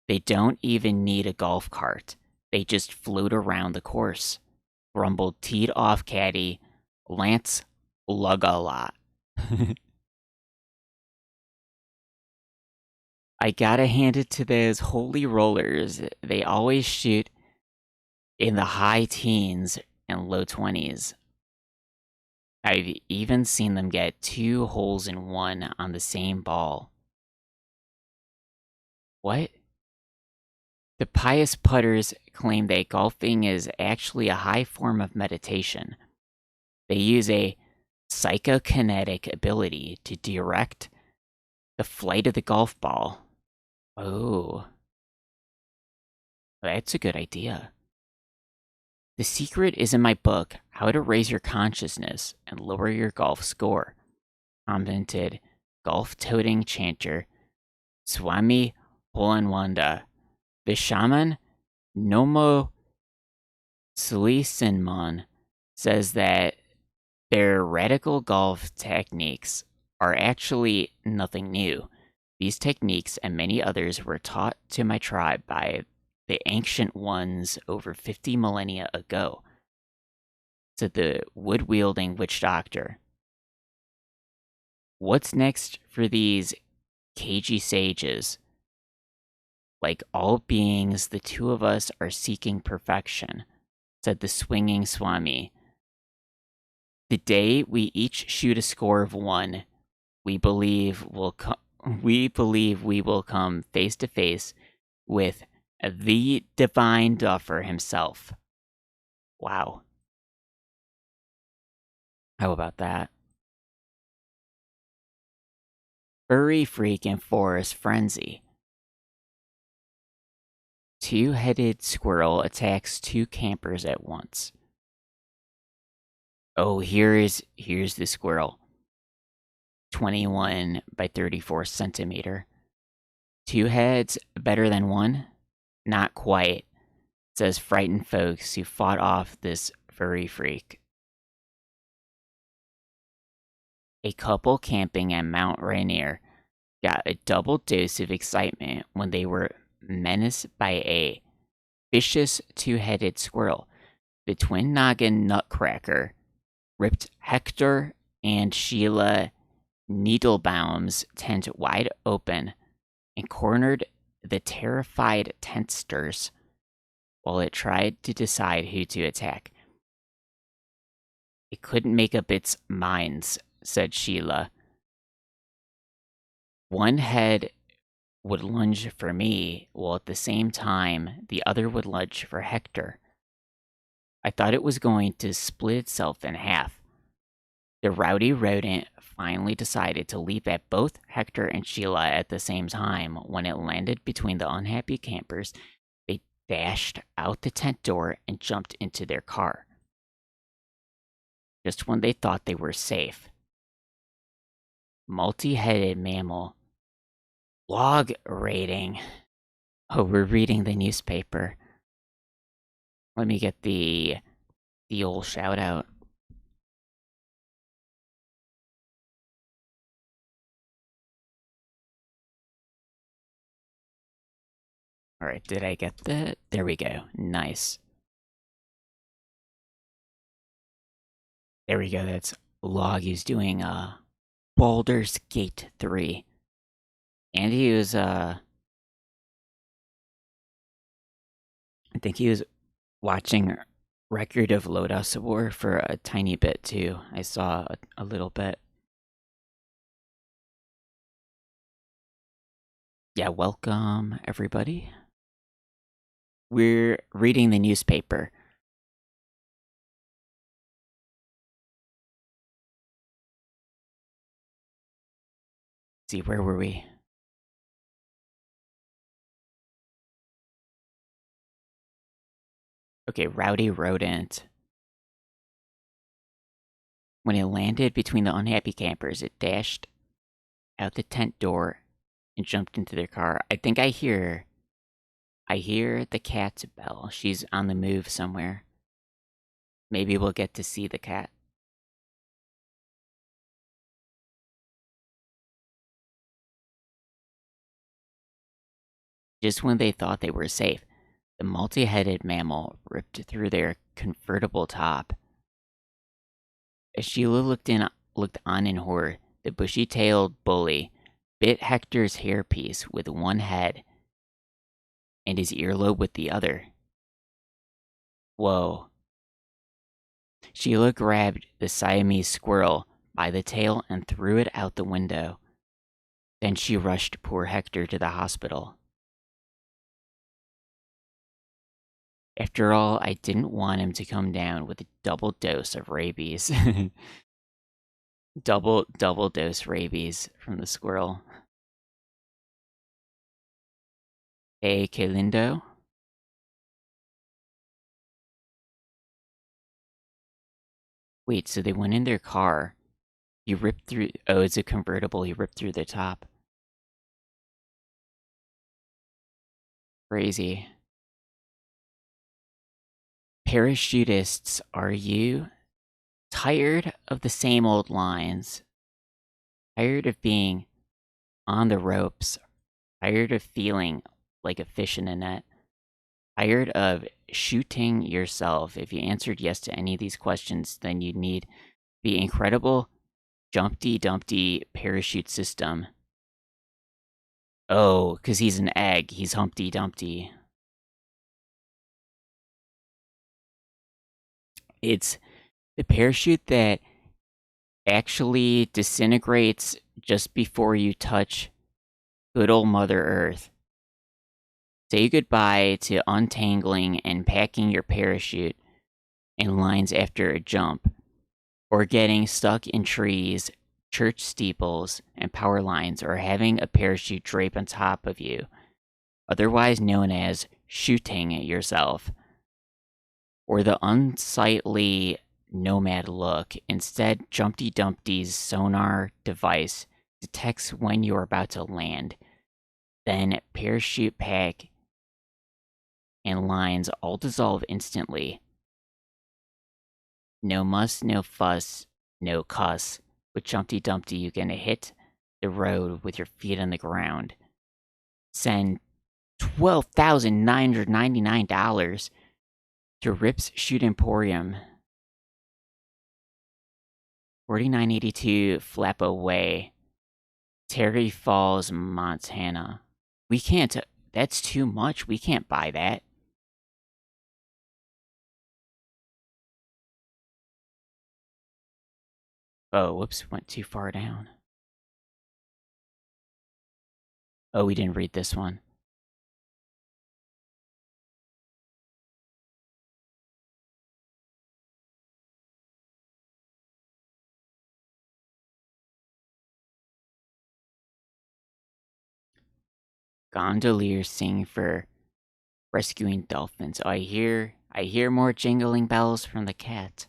They don't even need a golf cart. They just float around the course, grumbled teed-off caddy Lance Lugalot. I gotta hand it to those holy rollers. They always shoot in the high teens and low 20s. I've even seen them get 2 holes in 1 on the same ball. What? The pious putters claim that golfing is actually a high form of meditation. They use a psychokinetic ability to direct the flight of the golf ball. Oh, that's a good idea. The secret is in my book, How to Raise Your Consciousness and Lower Your Golf Score, commented golf-toting chanter Swami Holanwanda. The shaman, Nomo Slisenmon, says that their radical golf techniques are actually nothing new. These techniques and many others were taught to my tribe by the ancient ones over 50 millennia ago, said the wood-wielding witch doctor. What's next for these cagey sages? Like all beings, the two of us are seeking perfection, said the swinging Swami. The day we each shoot a score of 1, we believe we will come face to face with the divine duffer himself. Wow. How about that? Furry freak and forest frenzy. 2-headed squirrel attacks 2 campers at once. Oh, here's the squirrel. 21 by 34 centimeter. 2 heads better than 1? Not quite, says frightened folks who fought off this furry freak. A couple camping at Mount Rainier got a double dose of excitement when they were menaced by a vicious 2-headed squirrel. The twin noggin nutcracker ripped Hector and Sheila Needlebaum's tent wide open and cornered the terrified tentsters while it tried to decide who to attack. It couldn't make up its minds, said Sheila. One head would lunge for me, while at the same time, the other would lunge for Hector. I thought it was going to split itself in half. The rowdy rodent finally decided to leap at both Hector and Sheila at the same time. When it landed between the unhappy campers, they dashed out the tent door and jumped into their car. Just when they thought they were safe. Multi-headed mammal. Log rating. Oh, we're reading the newspaper. Let me get the old shout out. Alright, did I get that? There we go. Nice. There we go, that's Log. He's doing Baldur's Gate 3. And he was I think he was watching Record of Lodoss War for a tiny bit too. I saw a little bit. Yeah, welcome everybody. We're reading the newspaper. Let's see, where were we? Okay, rowdy rodent. When it landed between the unhappy campers, it dashed out the tent door and jumped into their car. I think I hear the cat's bell. She's on the move somewhere. Maybe we'll get to see the cat. Just when they thought they were safe, the multi-headed mammal ripped through their convertible top. As Sheila looked on in horror, the bushy-tailed bully bit Hector's hairpiece with one head and his earlobe with the other. Whoa. Sheila grabbed the Siamese squirrel by the tail and threw it out the window. Then she rushed poor Hector to the hospital. After all, I didn't want him to come down with a double dose of rabies. double dose rabies from the squirrel. Hey, Kalindo. Wait, so they went in their car. He ripped through. Oh, it's a convertible. He ripped through the top. Crazy. Parachutists, are you tired of the same old lines? Tired of being on the ropes? Tired of feeling like a fish in a net? Tired of shooting yourself? If you answered yes to any of these questions, then you'd need the incredible Jumpty Dumpty parachute system. Oh, because he's an egg. He's Humpty Dumpty. It's the parachute that actually disintegrates just before you touch good old Mother Earth. Say goodbye to untangling and packing your parachute in lines after a jump, or getting stuck in trees, church steeples, and power lines, or having a parachute drape on top of you, otherwise known as shooting yourself, or the unsightly nomad look. Instead, Jumpty Dumpty's sonar device detects when you're about to land. Then parachute pack and lines all dissolve instantly. No muss, no fuss, no cuss. With Jumpty Dumpty, you're gonna hit the road with your feet on the ground. Send $12,999 to Rip's Shoot Emporium, 4982 Flappo Way, Terry Falls, Montana. We can't. That's too much. We can't buy that. Oh, whoops, went too far down. Oh, we didn't read this one. Gondoliers sing for rescuing dolphins. Oh, I hear more jingling bells from the cat.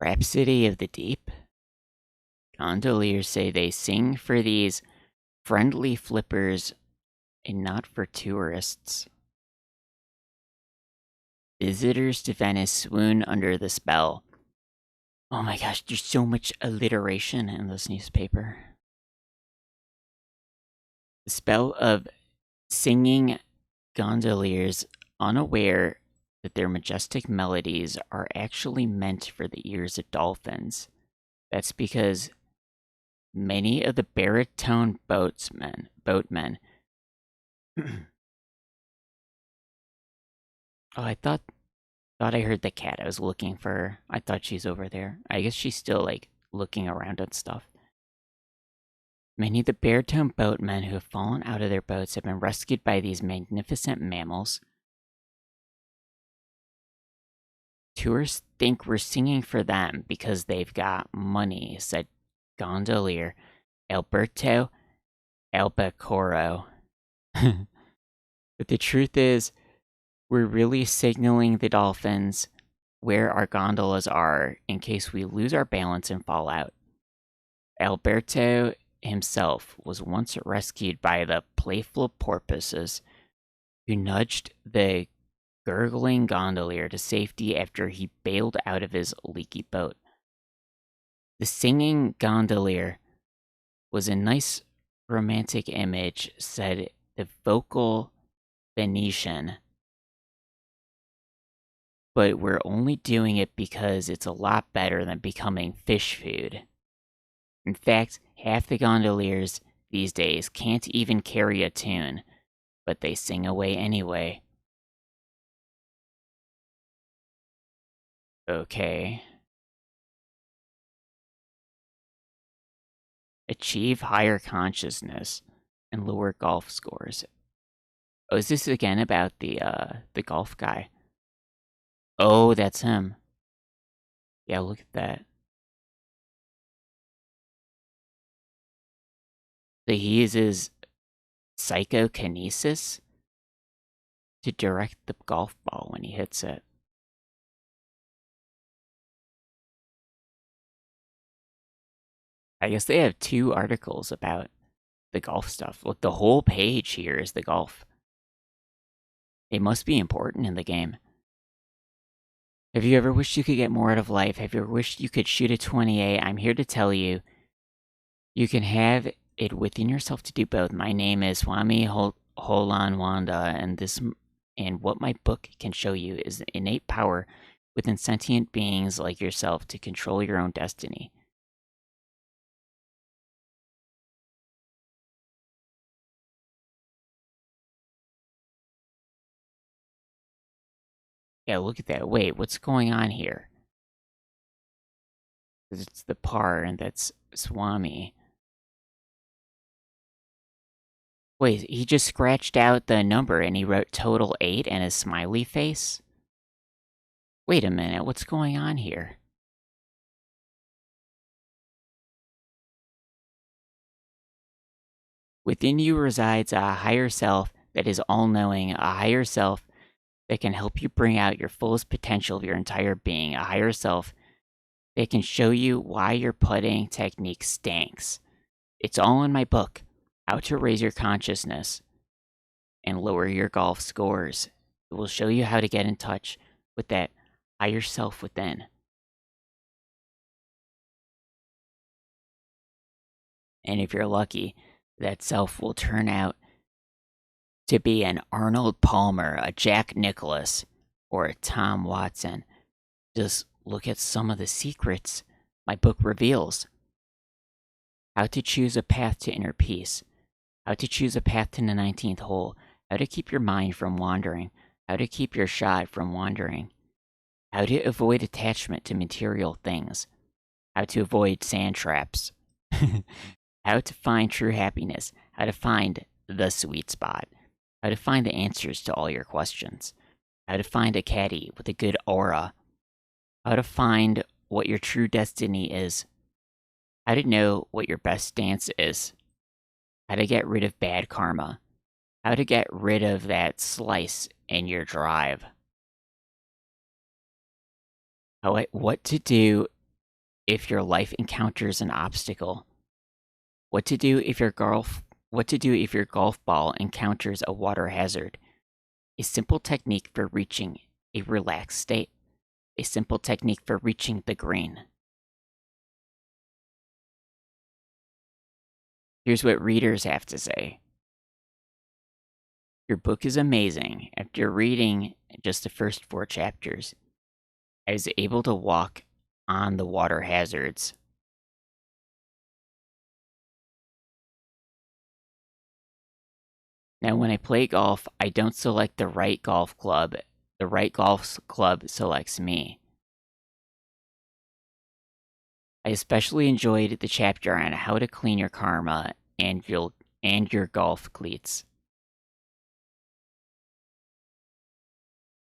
Rhapsody of the Deep? Gondoliers say they sing for these friendly flippers and not for tourists. Visitors to Venice swoon under the spell. Oh my gosh, there's so much alliteration in this newspaper. The spell of singing gondoliers, unaware that their majestic melodies are actually meant for the ears of dolphins. That's because many of the baritone boatmen oh, I thought I heard the cat. I was looking for her. I thought she's over there. I guess she's still like looking around at stuff. Many of the baritone boatmen who have fallen out of their boats have been rescued by these magnificent mammals. Tourists think we're singing for them because they've got money, said gondolier Alberto Albacoro. But the truth is, we're really signaling the dolphins where our gondolas are in case we lose our balance and fall out. Alberto himself was once rescued by the playful porpoises who nudged the gurgling gondolier to safety after he bailed out of his leaky boat. The singing gondolier was a nice romantic image, said the vocal Venetian, but we're only doing it because it's a lot better than becoming fish food. In fact, half the gondoliers these days can't even carry a tune, but they sing away anyway. Okay. Achieve higher consciousness and lower golf scores. Oh, is this again about the golf guy? Oh, that's him. Yeah, look at that. So he uses psychokinesis to direct the golf ball when he hits it. I guess they have 2 articles about the golf stuff. Look, the whole page here is the golf. It must be important in the game. Have you ever wished you could get more out of life? Have you ever wished you could shoot a 28? I'm here to tell you, you can have it within yourself to do both. My name is Swami Holanwanda, and what my book can show you is the innate power within sentient beings like yourself to control your own destiny. Yeah, look at that. Wait, what's going on here? It's the par, and that's Swami. Wait, he just scratched out the number and he wrote total 8 and a smiley face? Wait a minute, what's going on here? Within you resides a higher self that is all-knowing, a higher self that can help you bring out your fullest potential of your entire being, a higher self that can show you why your putting technique stinks. It's all in my book, How to Raise Your Consciousness and Lower Your Golf Scores. It will show you how to get in touch with that higher self within. And if you're lucky, that self will turn out to be an Arnold Palmer, a Jack Nicklaus, or a Tom Watson. Just look at some of the secrets my book reveals. How to choose a path to inner peace. how to choose a path to the 19th hole, how to keep your mind from wandering, how to keep your shot from wandering, how to avoid attachment to material things, how to avoid sand traps, how to find true happiness, how to find the sweet spot, how to find the answers to all your questions, how to find a caddy with a good aura, how to find what your true destiny is, how to know what your best stance is, how to get rid of bad karma, how to get rid of that slice in your drive, what to do if your life encounters an obstacle, what to do if your golf ball encounters a water hazard, a simple technique for reaching a relaxed state, a simple technique for reaching the green. Here's what readers have to say. Your book is amazing. After reading just the first 4 chapters, I was able to walk on the water hazards. Now, when I play golf, I don't select the right golf club. The right golf club selects me. I especially enjoyed the chapter on how to clean your karma and your golf cleats.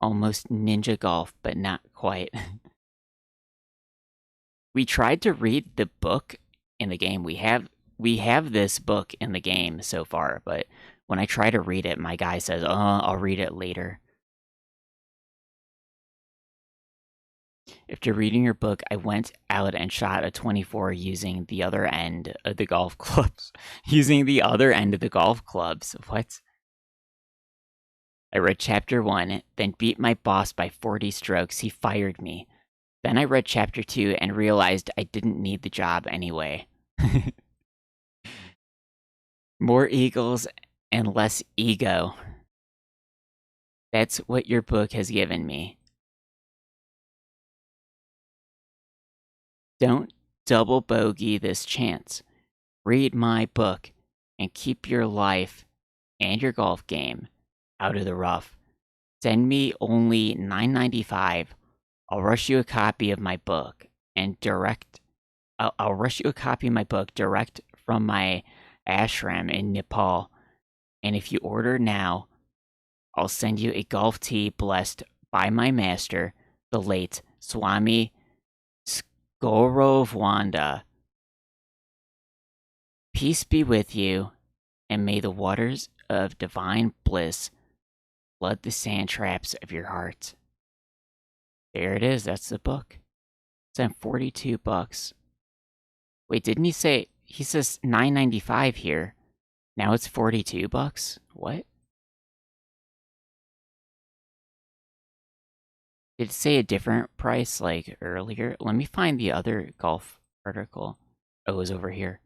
Almost ninja golf, but not quite. We tried to read the book in the game. We have this book in the game so far, but when I try to read it, my guy says, I'll read it later." After reading your book, I went out and shot a 24 using the other end of the golf clubs. Using the other end of the golf clubs. What? I read chapter 1, then beat my boss by 40 strokes. He fired me. Then I read chapter 2 and realized I didn't need the job anyway. More eagles and less ego. That's what your book has given me. Don't double bogey this chance. Read my book and keep your life and your golf game out of the rough. Send me only $9.95. I'll rush you a copy of my book and I'll rush you a copy of my book direct from my ashram in Nepal. And if you order now, I'll send you a golf tee blessed by my master, the late Swami Gorovwanda. Peace be with you, and may the waters of divine bliss flood the sand traps of your heart. There it is, that's the book. It's at $42. Wait, didn't he say, he says $9.95 here. Now it's $42? What? Did it say a different price like earlier? Let me find the other golf article. Oh, it was over here.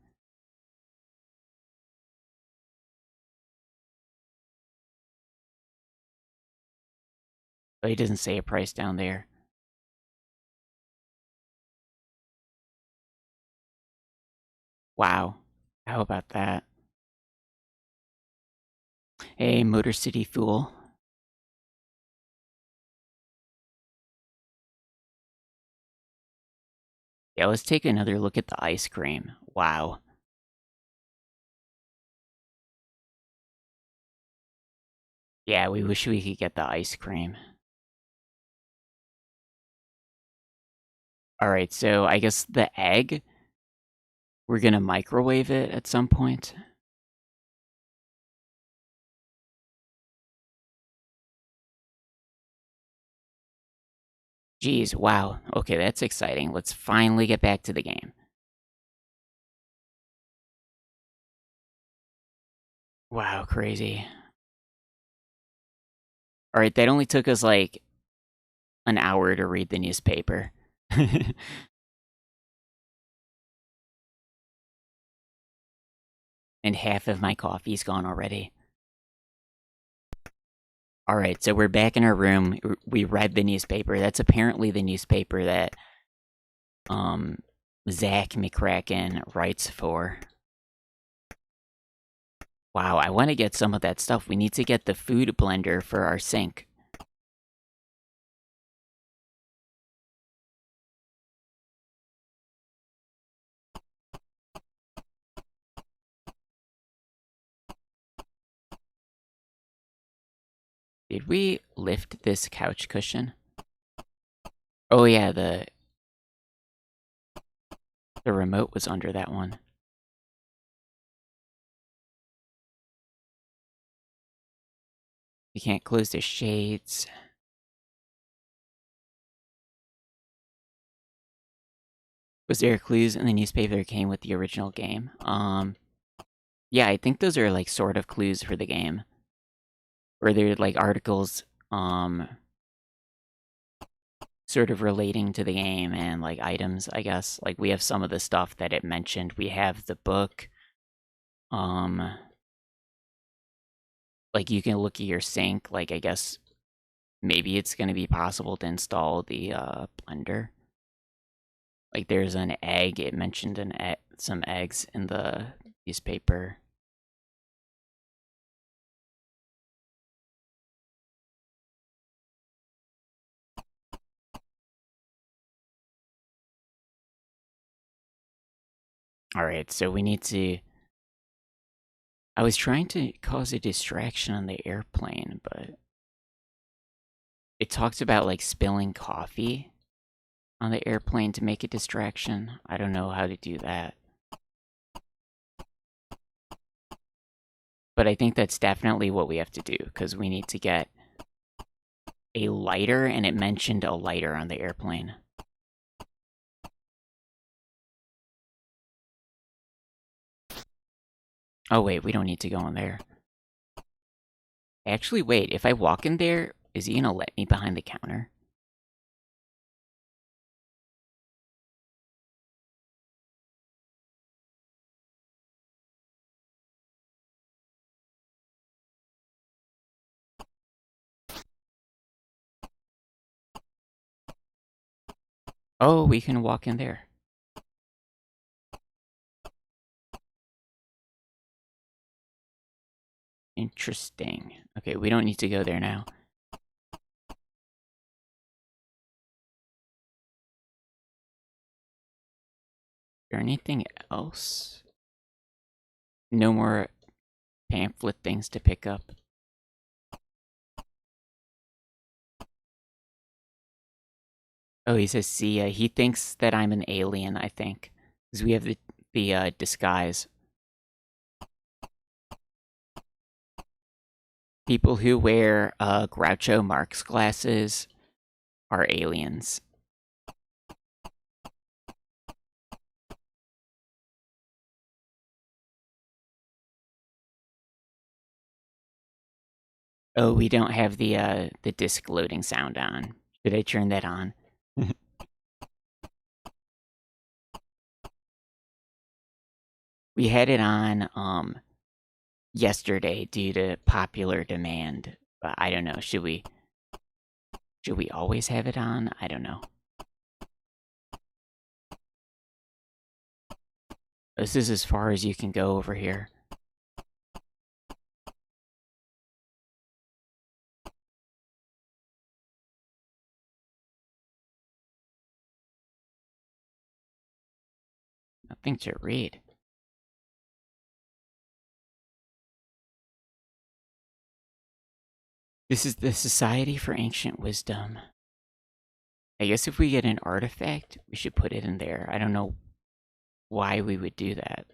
But it doesn't say a price down there. Wow. How about that? Hey, Motor City Fool. Yeah, let's take another look at the ice cream. Wow. Yeah, we wish we could get the ice cream. Alright, so I guess the egg, we're gonna microwave it at some point. Jeez, wow. Okay, that's exciting. Let's finally get back to the game. Wow, crazy. Alright, that only took us like an hour to read the newspaper. And half of my coffee's gone already. Alright, so we're back in our room. We read the newspaper. That's apparently the newspaper that Zak McKracken writes for. Wow, I want to get some of that stuff. We need to get the food blender for our sink. Did we lift this couch cushion? Oh yeah, the remote was under that one. We can't close the shades. Was there clues in the newspaper that came with the original game? Yeah, I think those are like sort of clues for the game. Or they're like articles, sort of relating to the game and like items, I guess. Like we have some of the stuff that it mentioned. We have the book. Like you can look at your sink. Like I guess maybe it's gonna be possible to install the blender. Like there's an egg. It mentioned some eggs in the newspaper. All right, so we need to. I was trying to cause a distraction on the airplane, but it talks about like spilling coffee on the airplane to make a distraction. I don't know how to do that. But I think that's definitely what we have to do, because we need to get a lighter, and it mentioned a lighter on the airplane. Oh wait, we don't need to go in there. Actually, wait, if I walk in there, is he gonna let me behind the counter? Oh, we can walk in there. Interesting. Okay, we don't need to go there now. Is there anything else? No more pamphlet things to pick up. Oh, he says, see, he thinks that I'm an alien, I think. Because we have the disguise. People who wear Groucho Marx glasses are aliens. Oh, we don't have the disc loading sound on. Did I turn that on? We had it on yesterday due to popular demand, but I don't know. Should we always have it on? I don't know. This is as far as you can go over here. Nothing to read. This is the Society for Ancient Wisdom. I guess if we get an artifact, we should put it in there. I don't know why we would do that.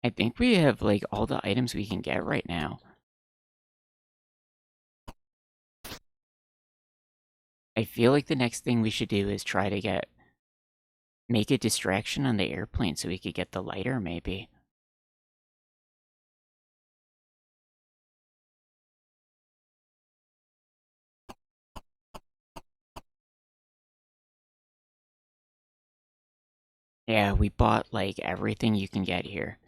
I think we have like all the items we can get right now. I feel like the next thing we should do is try to make a distraction on the airplane so we could get the lighter, maybe. Yeah, we bought like everything you can get here.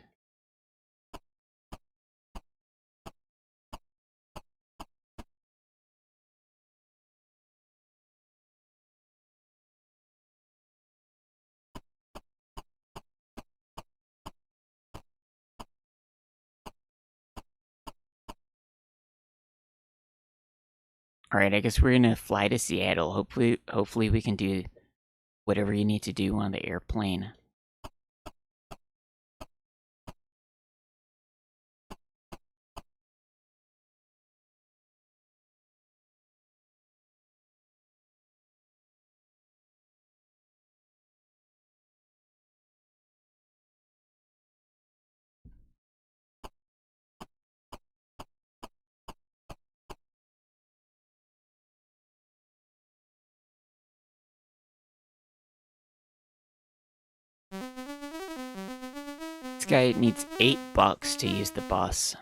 Alright, I guess we're gonna fly to Seattle. Hopefully we can do whatever you need to do on the airplane. This guy needs $8 to use the bus.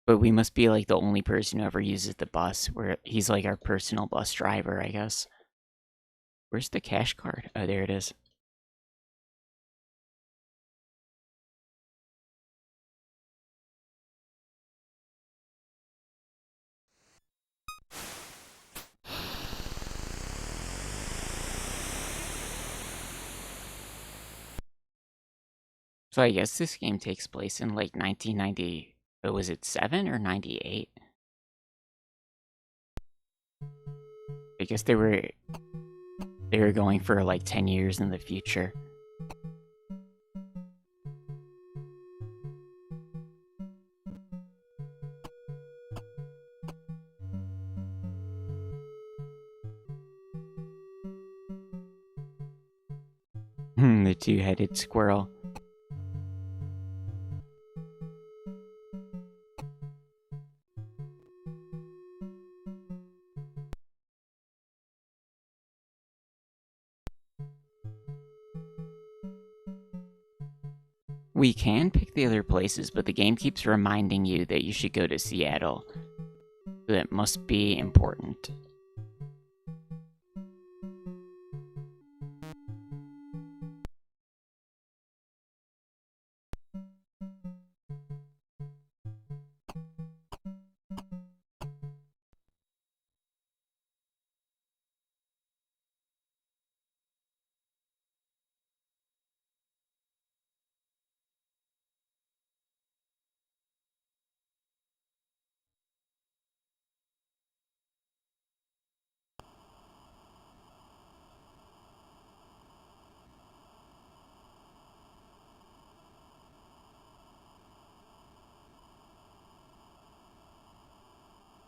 But we must be like the only person who ever uses the bus. Where he's like our personal bus driver, I guess. Where's the cash card? Oh, there it is. So I guess this game takes place in like 1990. Was it 7 or 98? I guess they were going for like 10 years in the future. The two-headed squirrel. We can pick the other places, but the game keeps reminding you that you should go to Seattle. That must be important.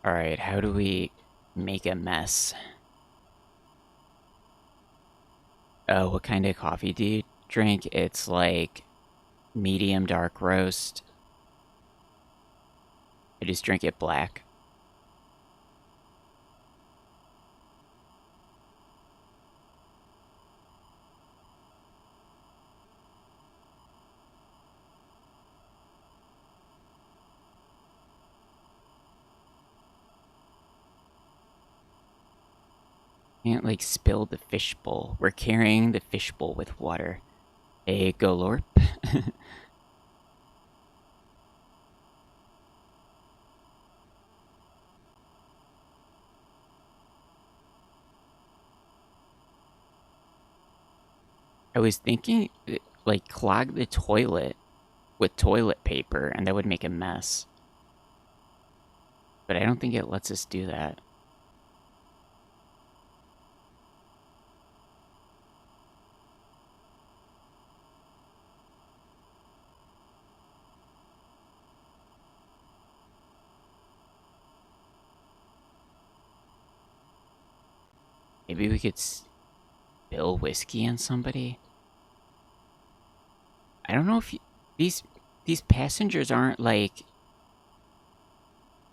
Alright, how do we make a mess? Oh, what kind of coffee do you drink? It's like medium dark roast. I just drink it black. Can't like spill the fishbowl. We're carrying the fishbowl with water. Hey, Golorp. I was thinking, like, clog the toilet with toilet paper, and that would make a mess. But I don't think it lets us do that. Maybe we could spill whiskey on somebody? I don't know if these passengers aren't like...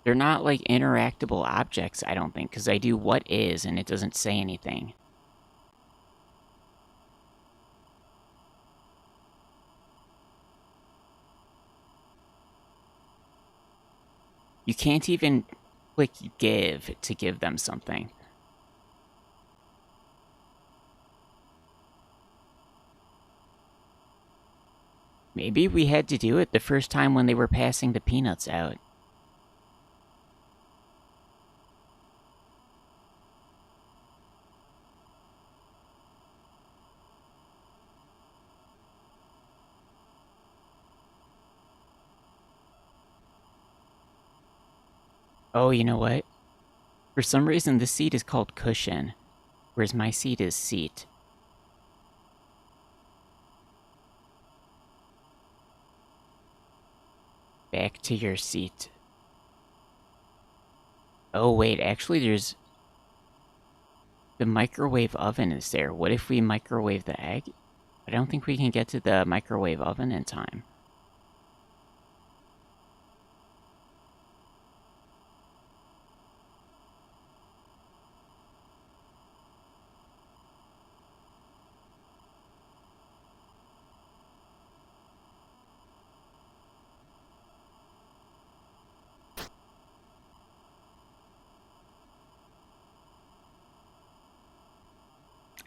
They're not like interactable objects, I don't think, because I do what is and it doesn't say anything. You can't even click give to give them something. Maybe we had to do it the first time when they were passing the peanuts out. Oh, you know what? For some reason, this seat is called cushion, whereas my seat is seat. Back to your seat. Oh, wait, actually, there's... The microwave oven is there. What if we microwave the egg? I don't think we can get to the microwave oven in time.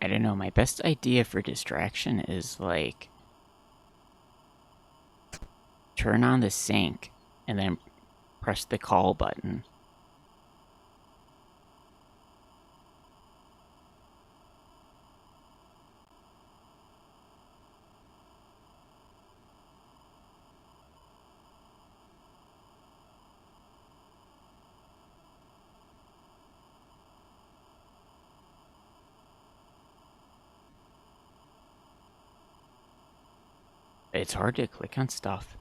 I don't know, my best idea for distraction is, like, turn on the sink and then press the call button. It's hard to click on stuff.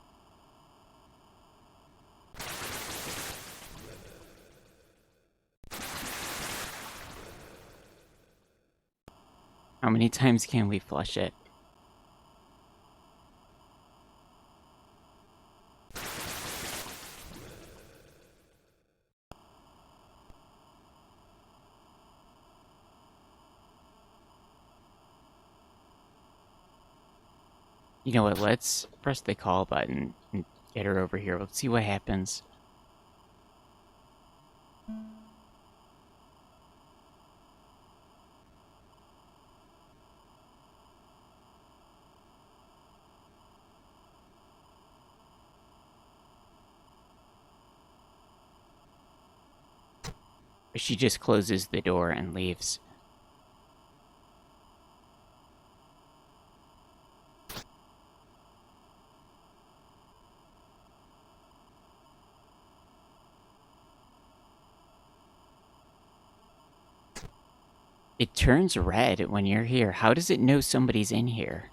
How many times can we flush it? You know what, let's press the call button and get her over here. Let's see what happens. She just closes the door and leaves. It turns red when you're here. How does it know somebody's in here?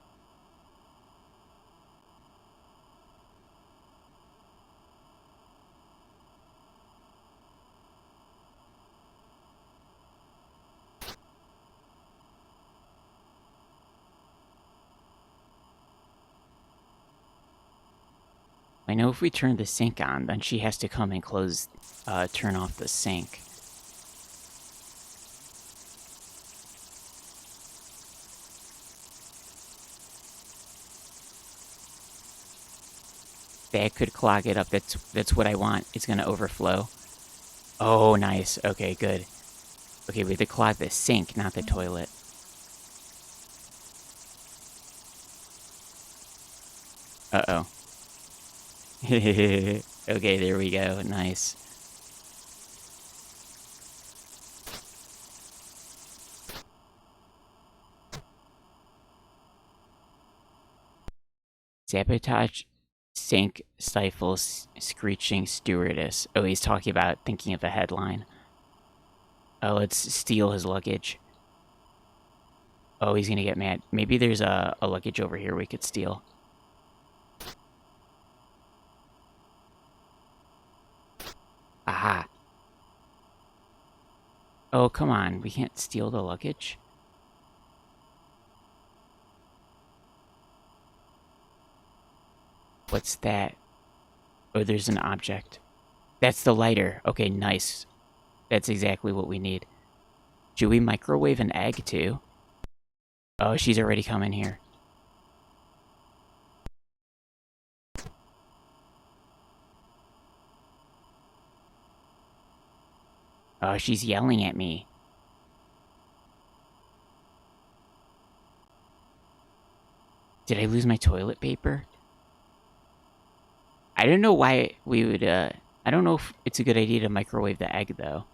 I know if we turn the sink on, then she has to come and turn off the sink. That could clog it up. That's what I want. It's gonna overflow. Oh, nice. Okay, good. Okay, we have to clog the sink, not the toilet. Uh-oh. Okay, there we go. Nice. Sabotage sink stifles screeching stewardess. Oh, he's talking about thinking of a headline. Oh, let's steal his luggage. Oh, he's gonna get mad. Maybe there's a luggage over here we could steal. Aha. Oh, come on. We can't steal the luggage? What's that? Oh, there's an object. That's the lighter. Okay, nice. That's exactly what we need. Should we microwave an egg, too? Oh, she's already coming here. Oh, she's yelling at me. Did I lose my toilet paper? I don't know why we would, I don't know if it's a good idea to microwave the egg, though.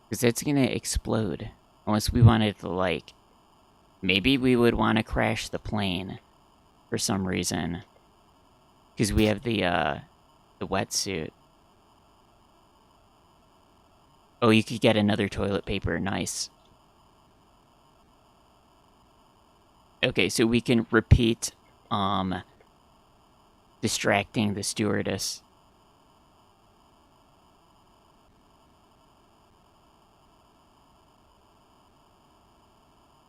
Because it's gonna explode. Unless we wanted to, like... Maybe we would want to crash the plane. For some reason. Because we have the wetsuit. Oh, you could get another toilet paper. Nice. Okay, so we can repeat, distracting the stewardess.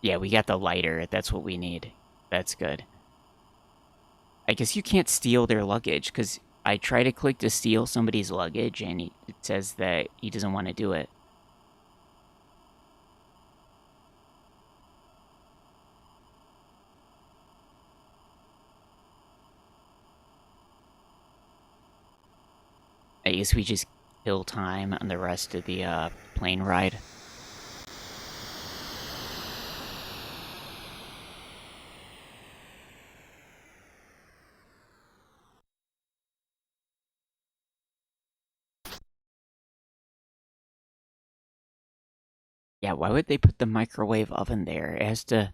Yeah, we got the lighter. That's what we need. That's good. I guess you can't steal their luggage, because I try to click to steal somebody's luggage, and it says that he doesn't want to do it. I guess we just kill time on the rest of the plane ride. Yeah, why would they put the microwave oven there? It has to...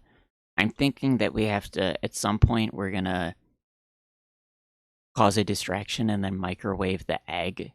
I'm thinking that we have to, at some point, we're gonna cause a distraction and then microwave the egg.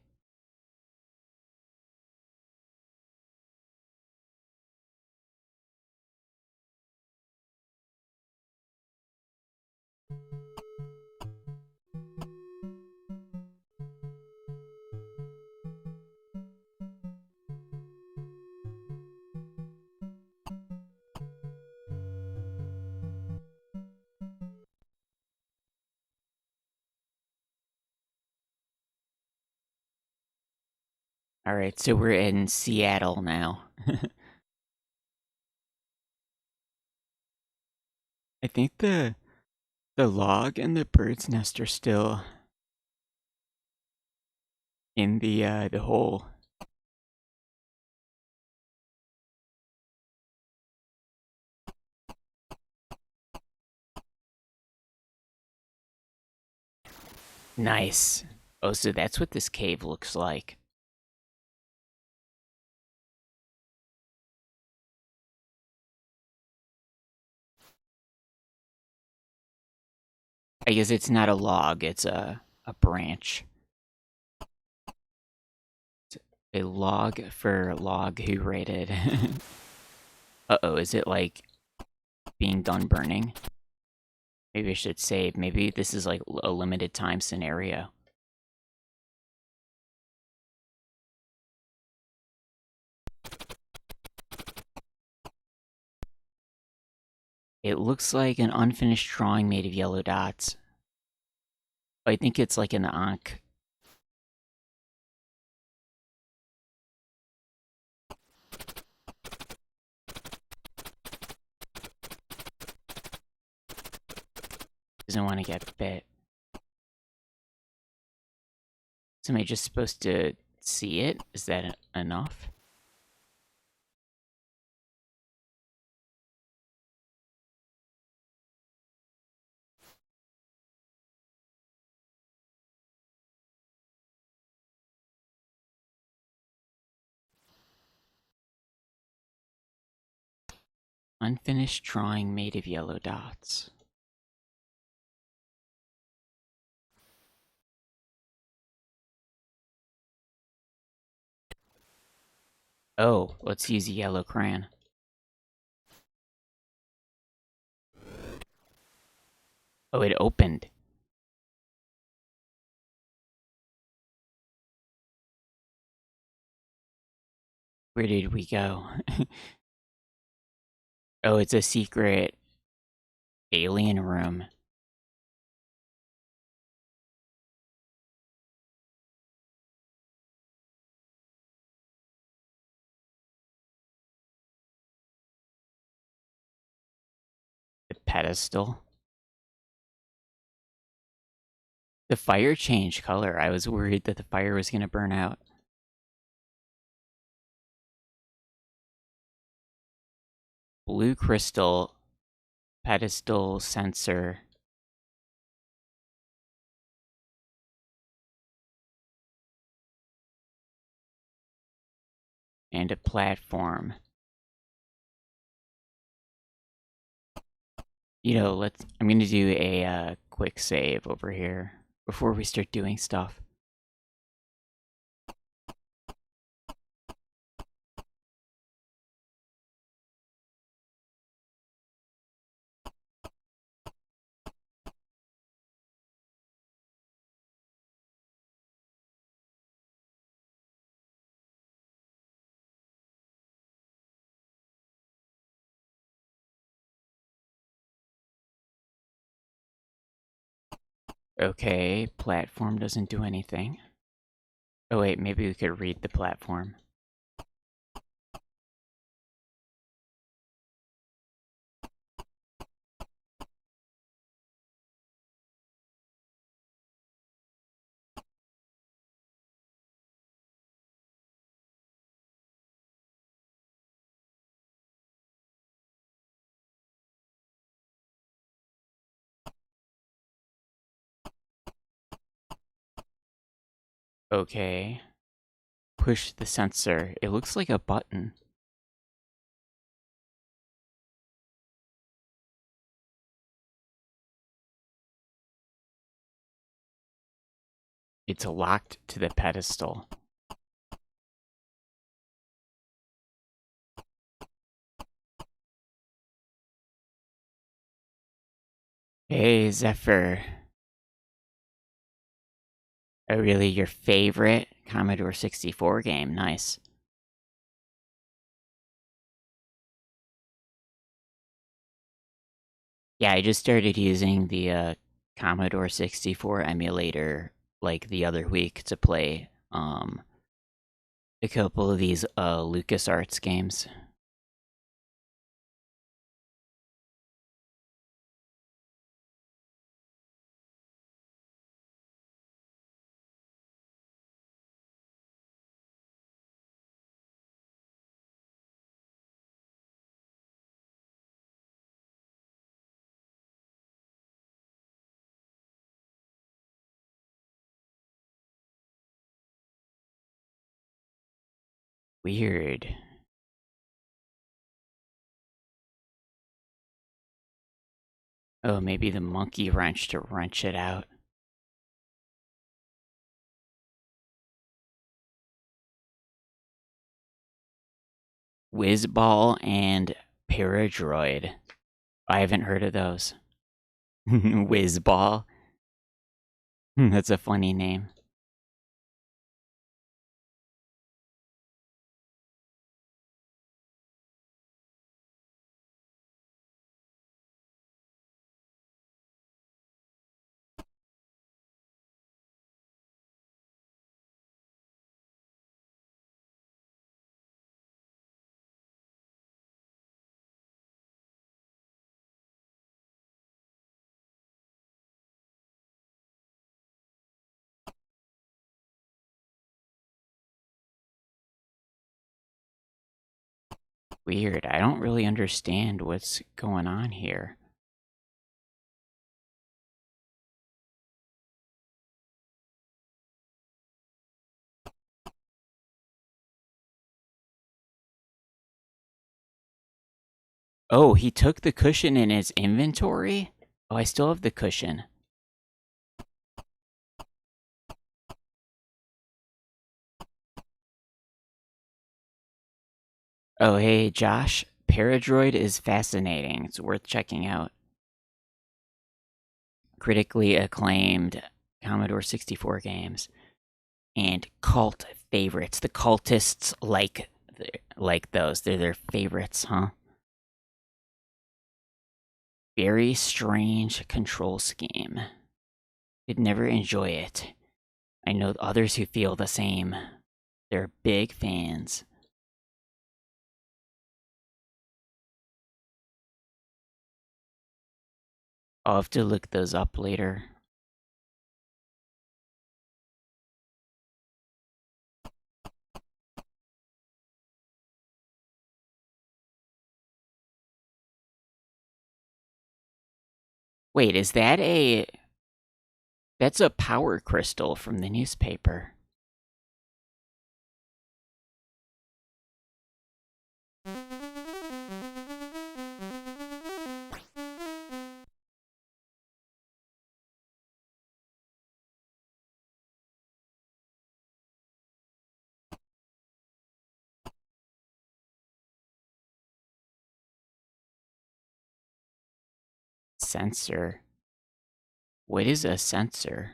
Alright, so we're in Seattle now. I think the log and the bird's nest are still in the hole. Nice. Oh, so that's what this cave looks like. I guess it's not a log, it's a branch. It's a log for log who rated. Uh-oh, is it like being done burning? Maybe I should save. Maybe this is like a limited time scenario. It looks like an unfinished drawing made of yellow dots. I think it's like an ankh. Doesn't want to get bit. So am I just supposed to see it? Is that enough? Unfinished drawing made of yellow dots. Oh, let's use a yellow crayon. Oh, it opened. Where did we go? Oh, it's a secret alien room. The pedestal. The fire changed color. I was worried that the fire was gonna burn out. Blue crystal. Pedestal sensor. And a platform. You know, I'm gonna do a quick save over here before we start doing stuff. Okay, platform doesn't do anything. Oh wait, maybe we could read the platform. Okay. Push the sensor. It looks like a button. It's locked to the pedestal. Hey, Zephyr. Oh, really? Your favorite Commodore 64 game? Nice. Yeah, I just started using the Commodore 64 emulator like the other week to play a couple of these LucasArts games. Weird. Oh, maybe the monkey wrench to wrench it out. Whizball and Paradroid. I haven't heard of those. Whizball. That's a funny name. Weird. I don't really understand what's going on here. Oh, he took the cushion in his inventory? Oh, I still have the cushion. Oh, hey, Josh. Paradroid is fascinating. It's worth checking out. Critically acclaimed Commodore 64 games and cult favorites. The cultists like those. They're their favorites, huh? Very strange control scheme. You'd never enjoy it. I know others who feel the same. They're big fans. I'll have to look those up later. Wait, is that a... That's a power crystal from the newspaper. Sensor. What is a sensor?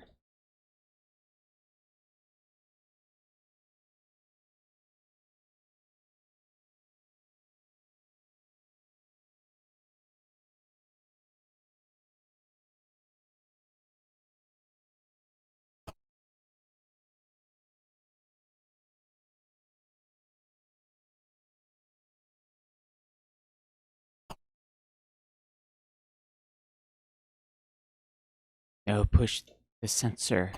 No, push the sensor.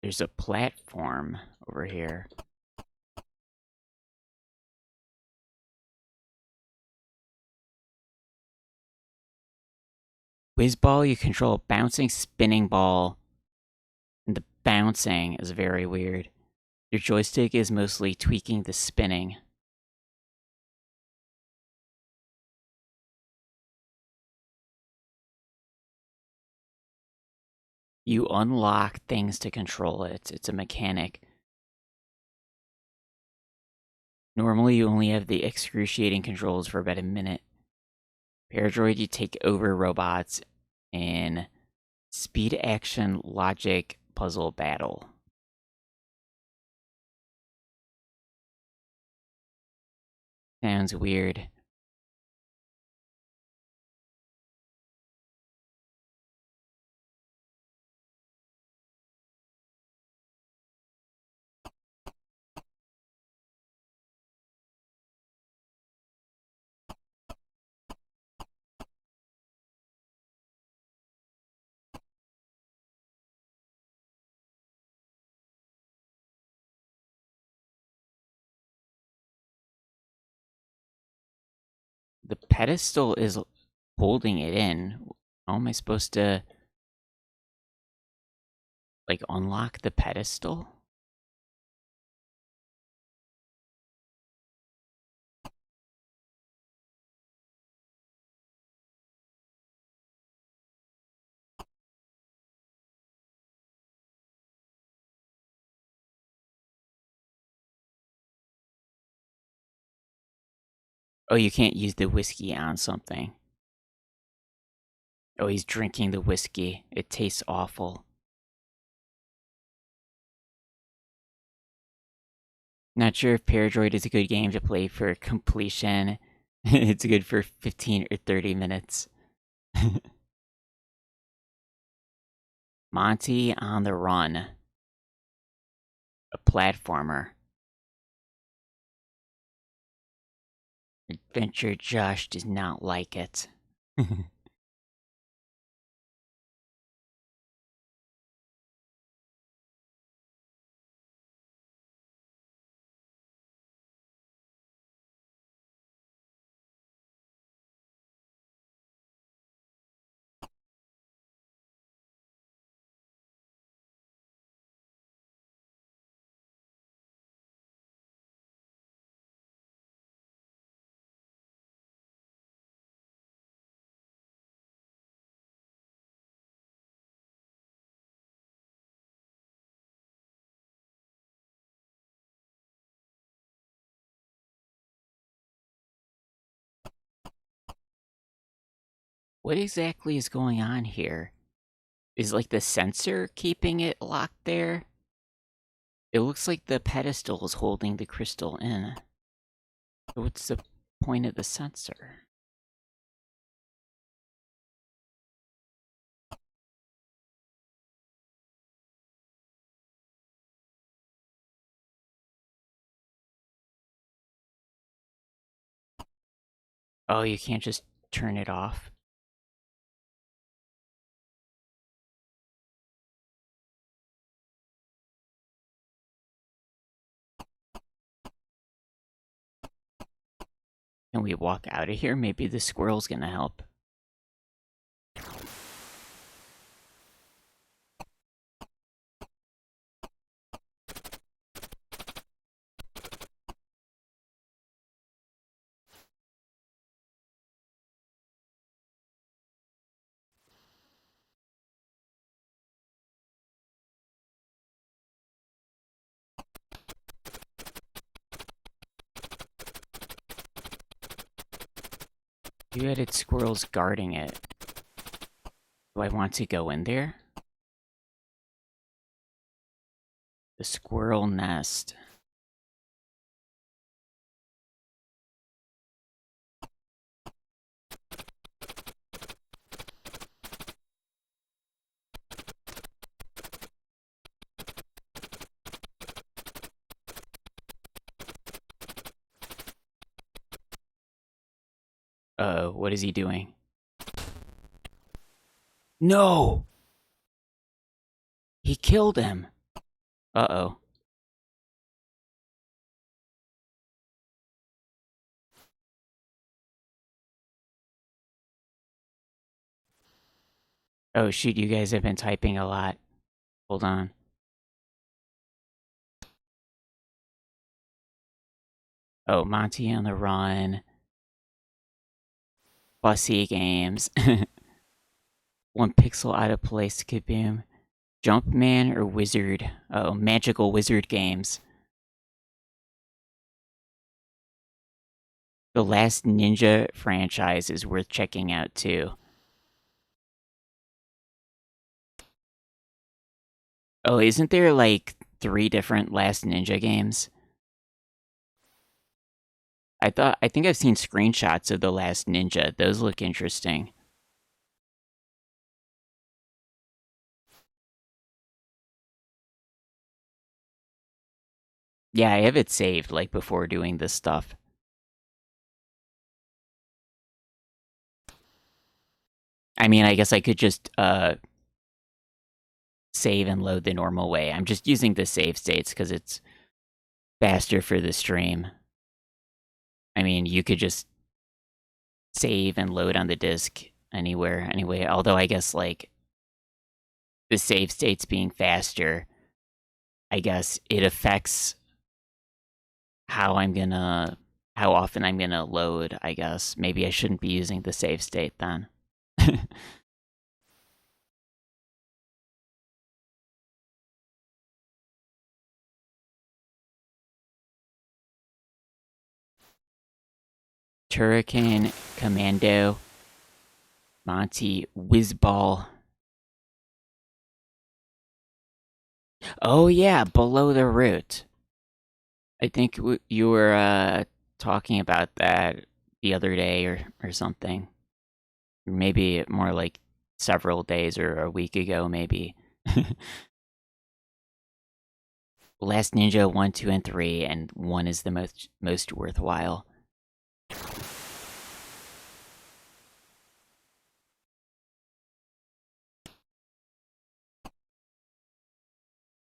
There's a platform over here. Whiz ball, you control a bouncing spinning ball. And the bouncing is very weird. Your joystick is mostly tweaking the spinning. You unlock things to control it. It's a mechanic. Normally, you only have the excruciating controls for about a minute. Paradroid, you take over robots in speed action logic puzzle battle. Sounds weird. The pedestal is holding it in. How am I supposed to, like, unlock the pedestal? Oh, you can't use the whiskey on something. Oh, he's drinking the whiskey. It tastes awful. Not sure if Paradroid is a good game to play for completion. It's good for 15 or 30 minutes. Monty on the Run. A platformer. Adventure Josh does not like it. What exactly is going on here? Is like the sensor keeping it locked there? It looks like the pedestal is holding the crystal in. So what's the point of the sensor? Oh, you can't just turn it off? Can we walk out of here? Maybe the squirrel's gonna help. You added squirrels guarding it. Do I want to go in there? The squirrel nest. What is he doing? No! He killed him! Uh-oh. Oh shoot, you guys have been typing a lot. Hold on. Oh, Monty on the Run. Bussy Games. One pixel out of place, Kaboom. Jumpman or Wizard? Oh, Magical Wizard Games. The Last Ninja franchise is worth checking out too. Oh, isn't there like 3 different Last Ninja games? I think I've seen screenshots of The Last Ninja. Those look interesting. Yeah, I have it saved, like, before doing this stuff. I mean, I guess I could just, save and load the normal way. I'm just using the save states because it's faster for the stream. I mean, you could just save and load on the disk anywhere, anyway. Although I guess, like, the save states being faster, I guess it affects how often I'm gonna load, I guess. Maybe I shouldn't be using the save state then. Turricane, Commando, Monty, Whizball. Oh yeah, Below the Root. I think you were talking about that the other day or something. Maybe more like several days or a week ago, maybe. Last Ninja 1, 2, and 3, and 1 is the most worthwhile.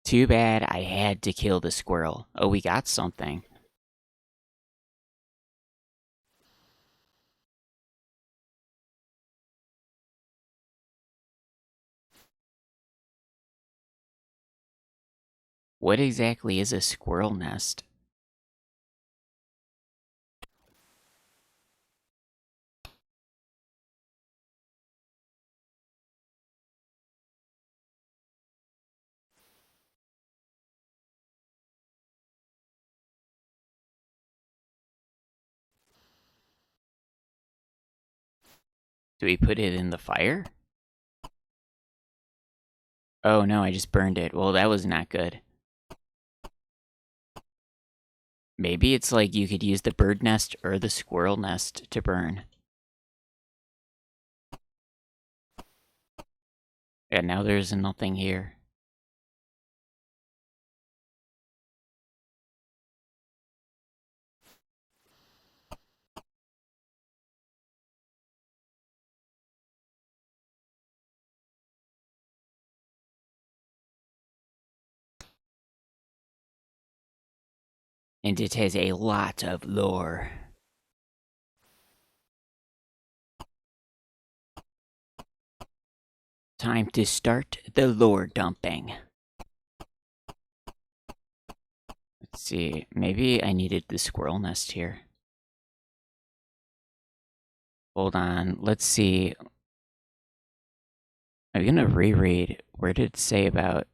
Too bad I had to kill the squirrel. Oh, we got something. What exactly is a squirrel nest? Do we put it in the fire? Oh no, I just burned it. Well, that was not good. Maybe it's like you could use the bird nest or the squirrel nest to burn. And now there's nothing here. And it has a lot of lore. Time to start the lore dumping. Let's see, maybe I needed the squirrel nest here. Hold on, let's see. I'm gonna reread. Where did it say about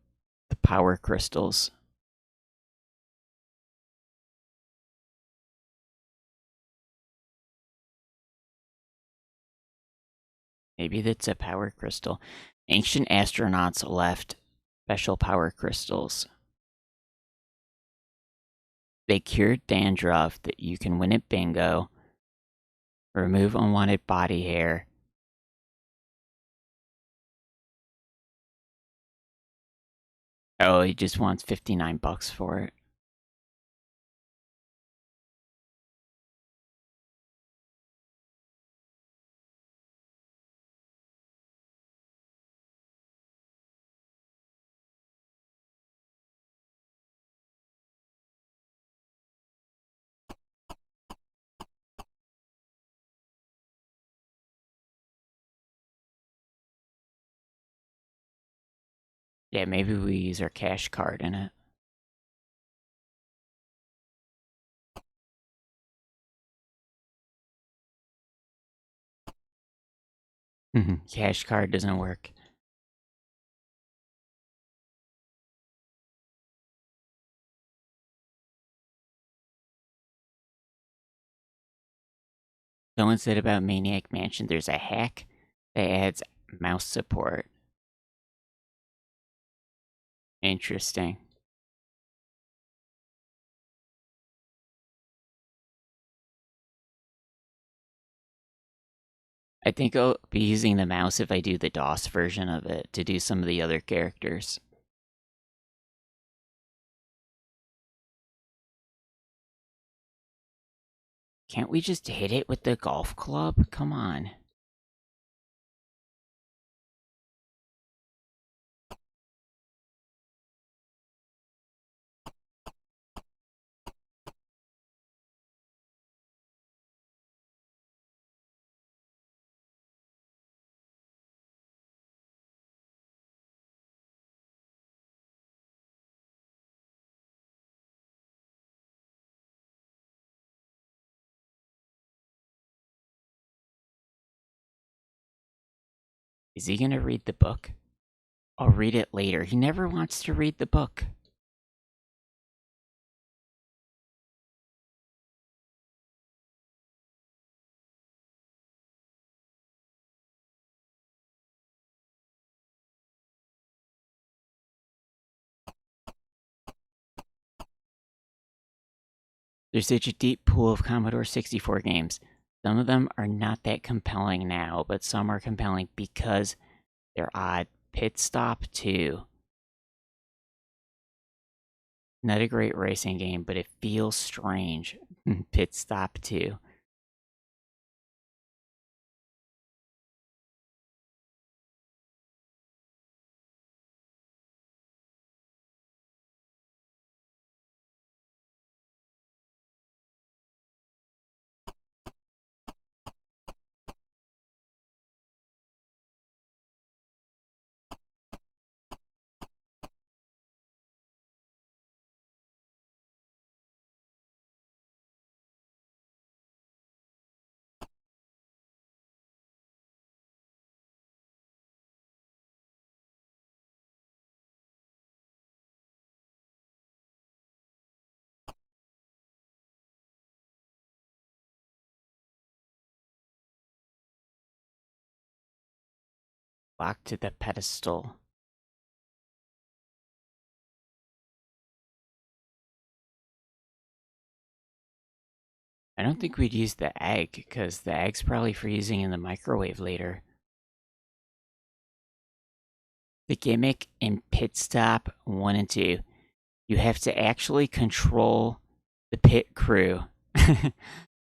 the power crystals? Maybe that's a power crystal. Ancient astronauts left special power crystals. They cured dandruff that you can win at bingo. Remove unwanted body hair. Oh, he just wants 59 bucks for it. Yeah, maybe we use our cash card in it. Cash card doesn't work. Someone said about Maniac Mansion there's a hack that adds mouse support. Interesting. I think I'll be using the mouse if I do the DOS version of it to do some of the other characters. Can't we just hit it with the golf club? Come on. Is he gonna read the book? I'll read it later. He never wants to read the book. There's such a deep pool of Commodore 64 games. Some of them are not that compelling now, but some are compelling because they're odd. Pit Stop 2. Not a great racing game, but it feels strange. Pit Stop 2. Locked to the pedestal. I don't think we'd use the egg, because the egg's probably for using in the microwave later. The gimmick in Pit Stop 1 and 2, you have to actually control the pit crew.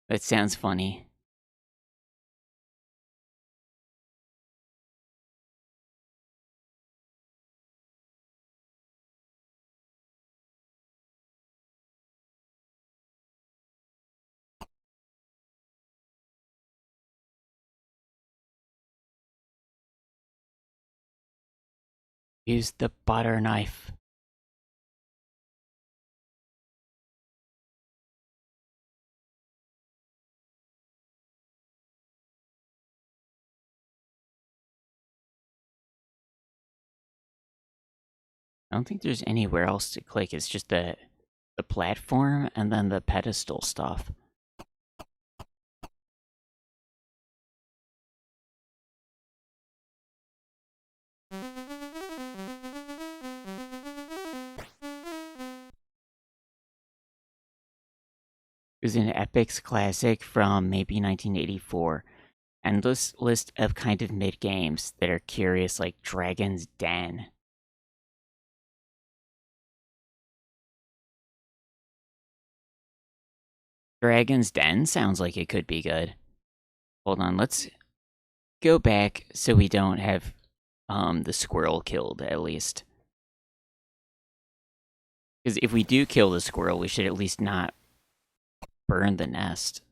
That sounds funny. Use the butter knife. I don't think there's anywhere else to click. It's just the platform and then the pedestal stuff. It was an Epix classic from maybe 1984. Endless list of kind of mid games that are curious, like Dragon's Den. Dragon's Den sounds like it could be good. Hold on, let's go back so we don't have the squirrel killed at least. Because if we do kill the squirrel, we should at least not burn the nest.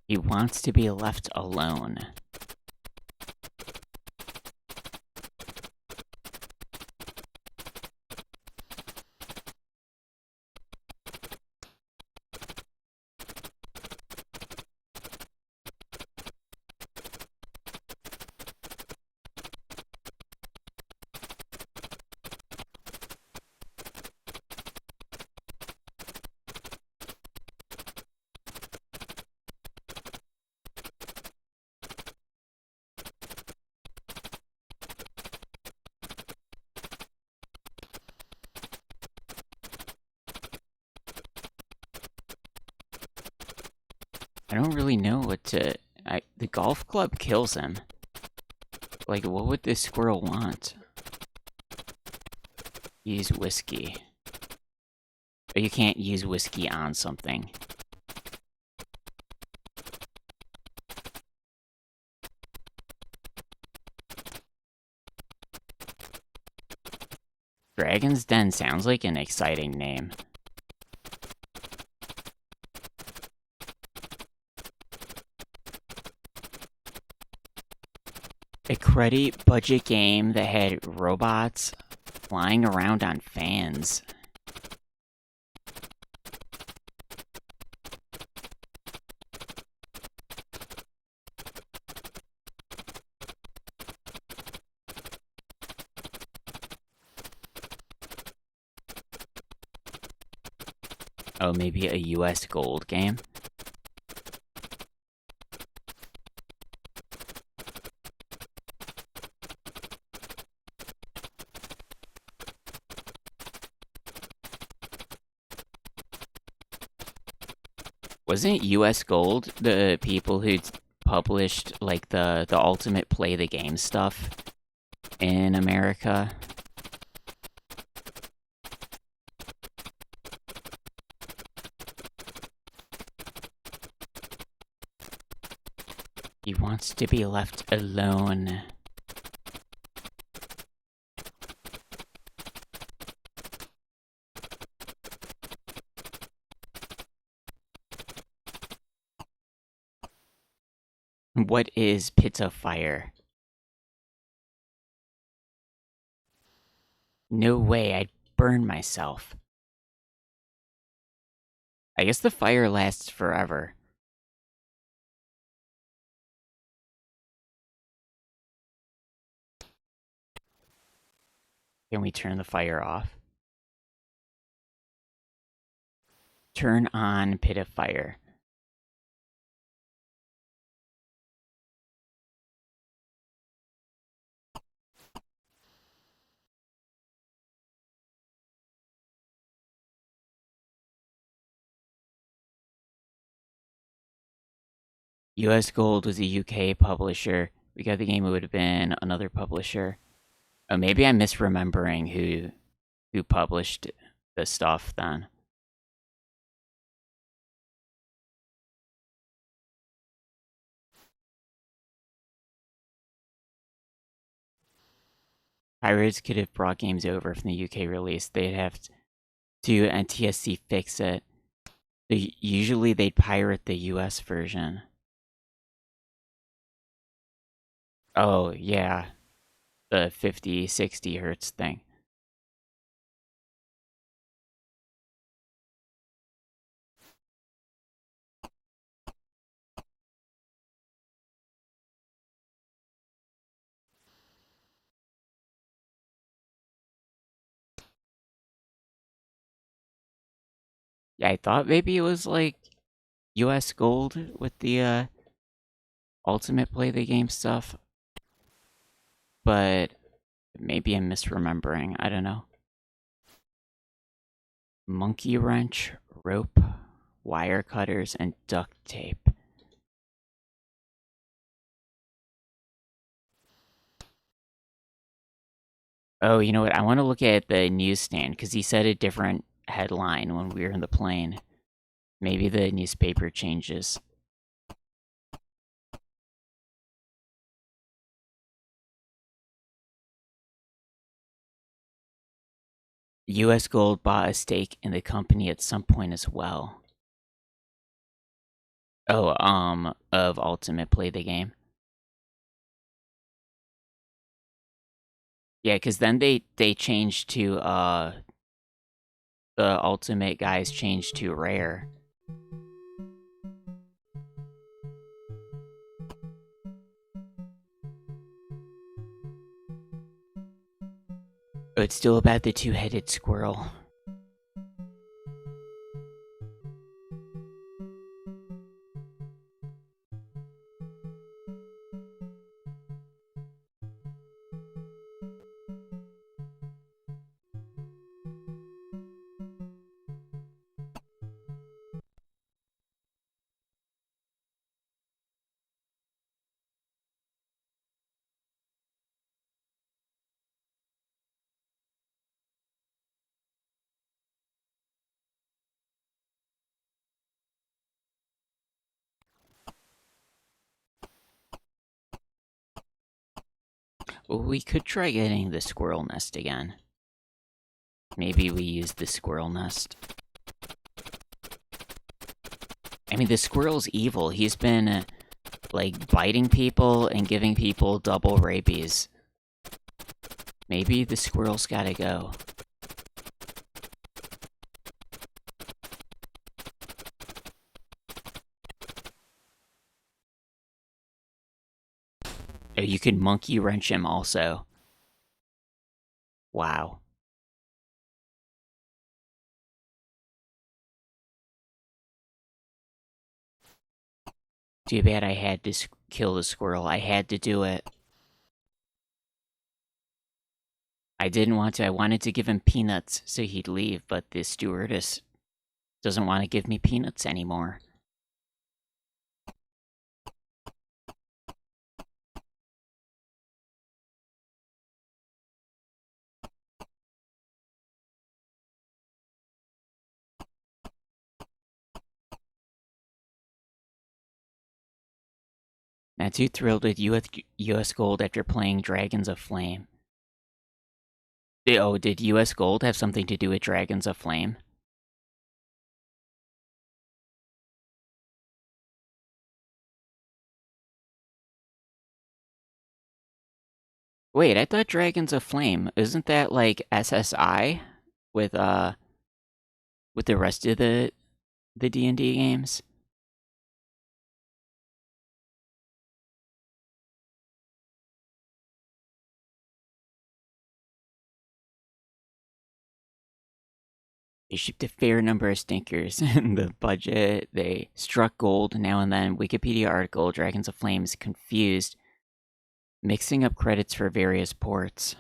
He wants to be left alone. I don't really know what to... the golf club kills him. Like, what would this squirrel want? Use whiskey. But you can't use whiskey on something. Dragon's Den sounds like an exciting name. A cruddy budget game that had robots flying around on fans. Oh, maybe a US Gold game? Wasn't US Gold the people who published, like, the ultimate play the game stuff in America? He wants to be left alone. What is Pizza Fire? No way, I'd burn myself. I guess the fire lasts forever. Can we turn the fire off? Turn on Pit of Fire. US Gold was a UK publisher. We got the game, it would have been another publisher. Oh, maybe I'm misremembering who published the stuff then. Pirates could have brought games over from the UK release. They'd have to NTSC fix it. Usually they'd pirate the US version. Oh, yeah. The 50, 60 hertz thing. Yeah, I thought maybe it was like US Gold with the Ultimate Play the Game stuff. But maybe I'm misremembering. I don't know. Monkey wrench, rope, wire cutters, and duct tape. Oh, you know what? I want to look at the newsstand because he said a different headline when we were in the plane. Maybe the newspaper changes. US Gold bought a stake in the company at some point as well. Oh, of Ultimate Play the game. Yeah, because then they changed to the Ultimate guys changed to Rare. But it's still about the two-headed squirrel. Well, we could try getting the squirrel nest again. Maybe we use the squirrel nest. I mean, the squirrel's evil. He's been, like, biting people and giving people double rabies. Maybe the squirrel's gotta go. Oh, you could monkey wrench him also. Wow. Too bad I had to kill the squirrel. I had to do it. I didn't want to. I wanted to give him peanuts so he'd leave, but the stewardess doesn't want to give me peanuts anymore. Not too thrilled with US Gold after playing Dragons of Flame. Oh, did US Gold have something to do with Dragons of Flame? Wait, I thought Dragons of Flame, isn't that like SSI with the rest of the D&D games? They shipped a fair number of stinkers in the budget. They struck gold now and then. Wikipedia article, Dragons of Flame is confused, mixing up credits for various ports.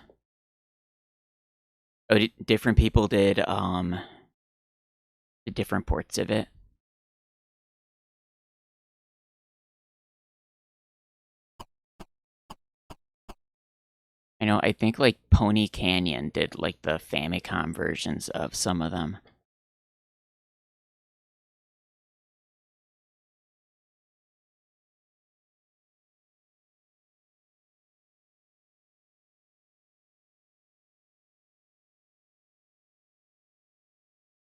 Oh, different people did the different ports of it. I know, I think like Pony Canyon did like the Famicom versions of some of them.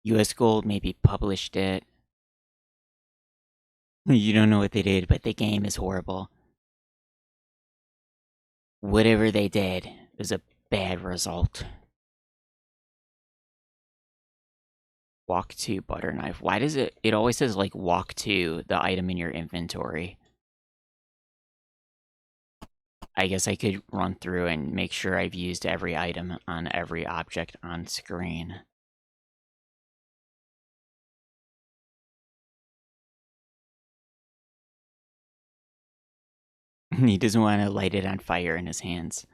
US Gold maybe published it. You don't know what they did, but the game is horrible. Whatever they did was a bad result. Walk to butter knife. Why does it always says like walk to the item in your inventory? I guess I could run through and make sure I've used every item on every object on screen. He doesn't want to light it on fire in his hands.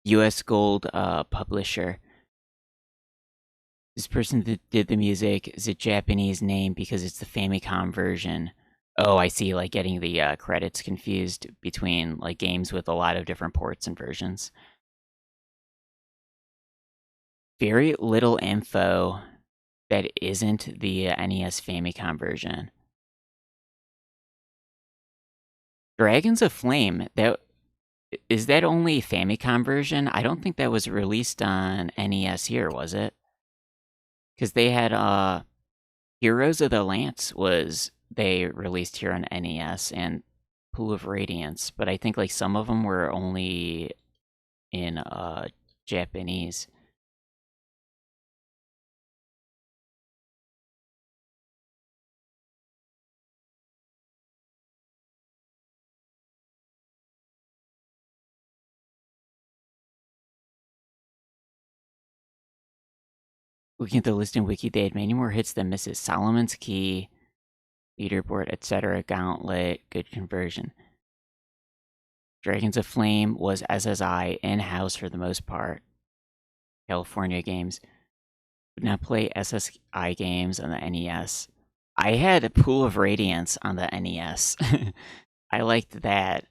US Gold publisher. This person that did the music is a Japanese name because it's the Famicom version. Oh, I see, like getting the credits confused between like games with a lot of different ports and versions. Very little info that isn't the NES Famicom version. Dragons of Flame, that is that only Famicom version? I don't think that was released on NES here, was it? Because they had Heroes of the Lance was they released here on NES and Pool of Radiance, but I think like some of them were only in Japanese. Looking at the list in Wiki, they had many more hits than misses. Solomon's Key, Leaderboard, etc. Gauntlet, good conversion. Dragons of Flame was SSI in-house for the most part. California games. Would not play SSI games on the NES. I had a Pool of Radiance on the NES. I liked that.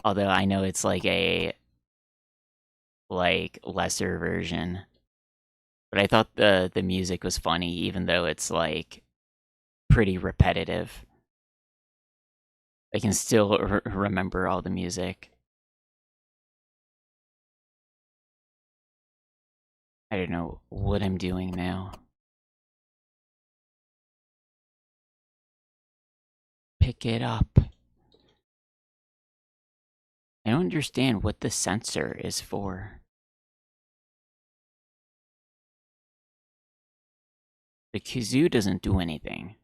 Although I know it's like a lesser version. But I thought the music was funny, even though it's like pretty repetitive. I can still remember all the music. I don't know what I'm doing now. Pick it up. I don't understand what the sensor is for. The kazoo doesn't do anything.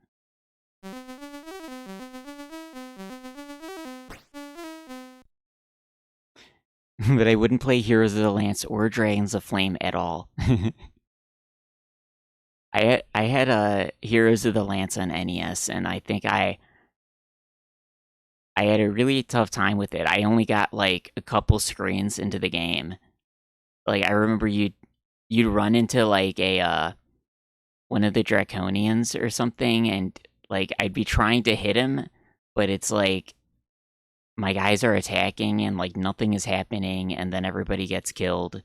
But I wouldn't play Heroes of the Lance or Dragons of Flame at all. I had Heroes of the Lance on NES, and I think I had a really tough time with it. I only got like a couple screens into the game. Like I remember you'd run into like a one of the Draconians or something, and like I'd be trying to hit him, but it's like my guys are attacking and like nothing is happening, and then everybody gets killed.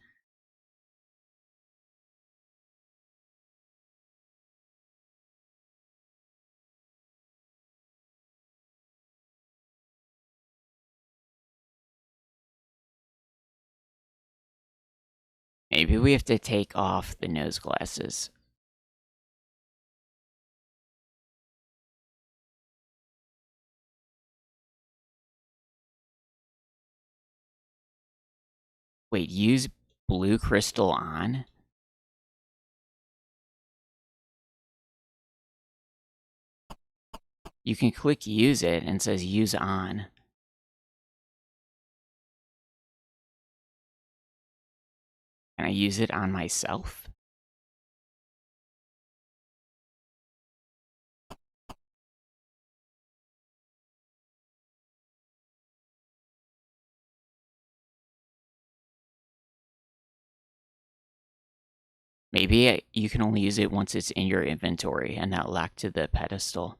Maybe we have to take off the nose glasses. Wait, use blue crystal on? You can click use it and it says use on. Can I use it on myself? Maybe you can only use it once it's in your inventory and not locked to the pedestal.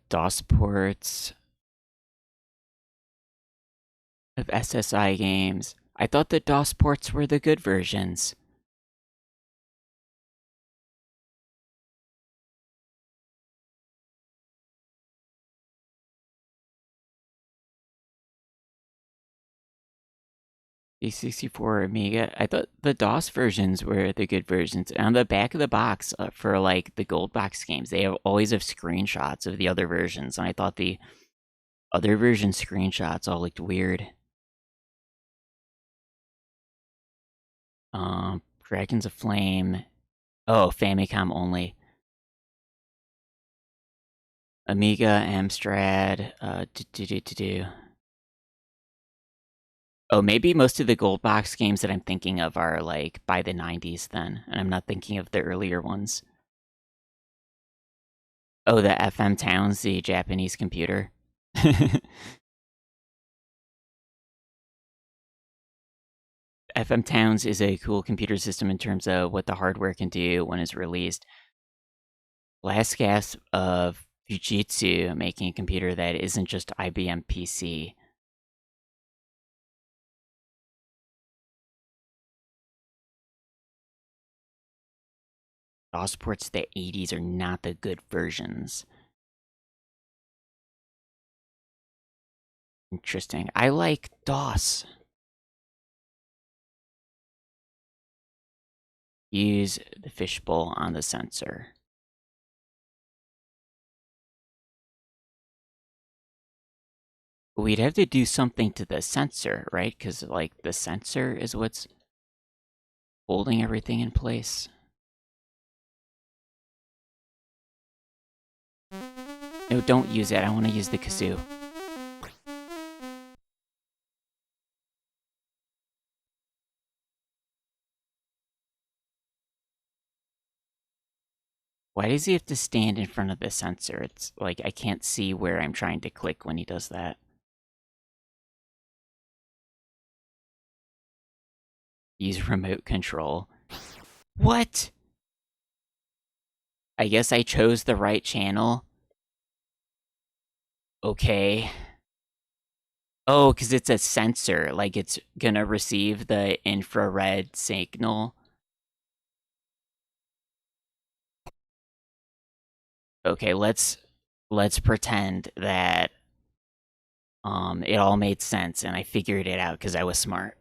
DOS ports of SSI games. I thought the DOS ports were the good versions. C64 Amiga. I thought the DOS versions were the good versions. And on the back of the box for like the gold box games, they always have screenshots of the other versions. And I thought the other version screenshots all looked weird. Dragons of Flame. Oh, Famicom only. Amiga, Amstrad, Oh, maybe most of the gold box games that I'm thinking of are like by the 90s then, and I'm not thinking of the earlier ones. Oh, the FM Towns, the Japanese computer. FM Towns is a cool computer system in terms of what the hardware can do when it's released. Last gasp of Fujitsu making a computer that isn't just IBM PC. DOS ports the 80s are not the good versions. Interesting. I like DOS. Use the fishbowl on the sensor. We'd have to do something to the sensor, right? Because, like, the sensor is what's holding everything in place. No, don't use it. I want to use the kazoo. Why does he have to stand in front of the sensor? It's like I can't see where I'm trying to click when he does that. Use remote control. What? I guess I chose the right channel. Okay. Oh, because it's a sensor. Like, it's gonna receive the infrared signal. Okay, let's pretend that it all made sense and I figured it out because I was smart.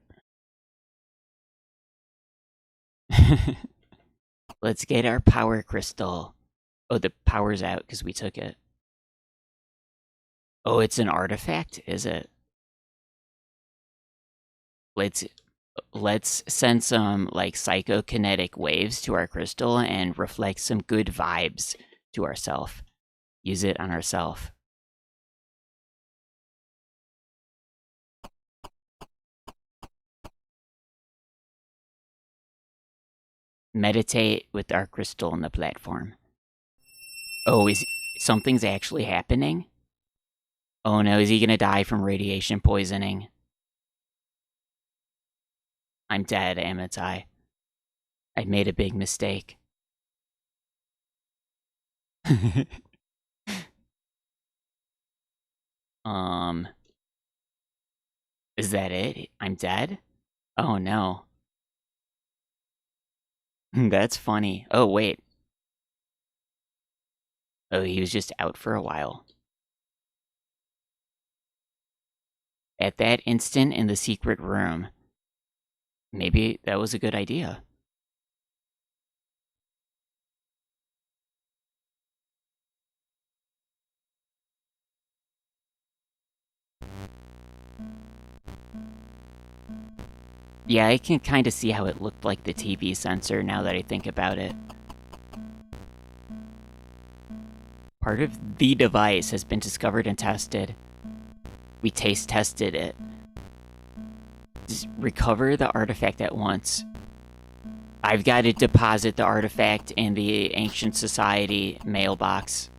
Let's get our power crystal. Oh, the power's out because we took it. Oh, it's an artifact, is it? Let's send some like psychokinetic waves to our crystal and reflect some good vibes to ourself. Use it on ourself. Meditate with our crystal on the platform. Oh, something's actually happening? Oh no, is he gonna die from radiation poisoning? I'm dead, Amitai. I made a big mistake. Is that it? I'm dead? Oh no. That's funny. Oh, wait. Oh, he was just out for a while. At that instant in the secret room. Maybe that was a good idea. Yeah, I can kind of see how it looked like the TV sensor now that I think about it. Part of the device has been discovered and tested. We taste tested it. Just recover the artifact at once. I've got to deposit the artifact in the Ancient Society mailbox.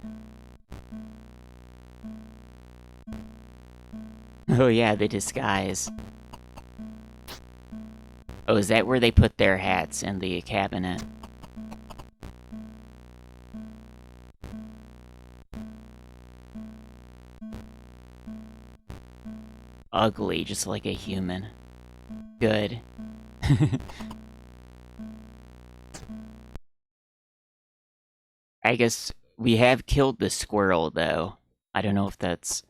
Oh yeah, the disguise. Oh, is that where they put their hats in the cabinet? Ugly, just like a human. Good. I guess we have killed the squirrel, though. I don't know if that's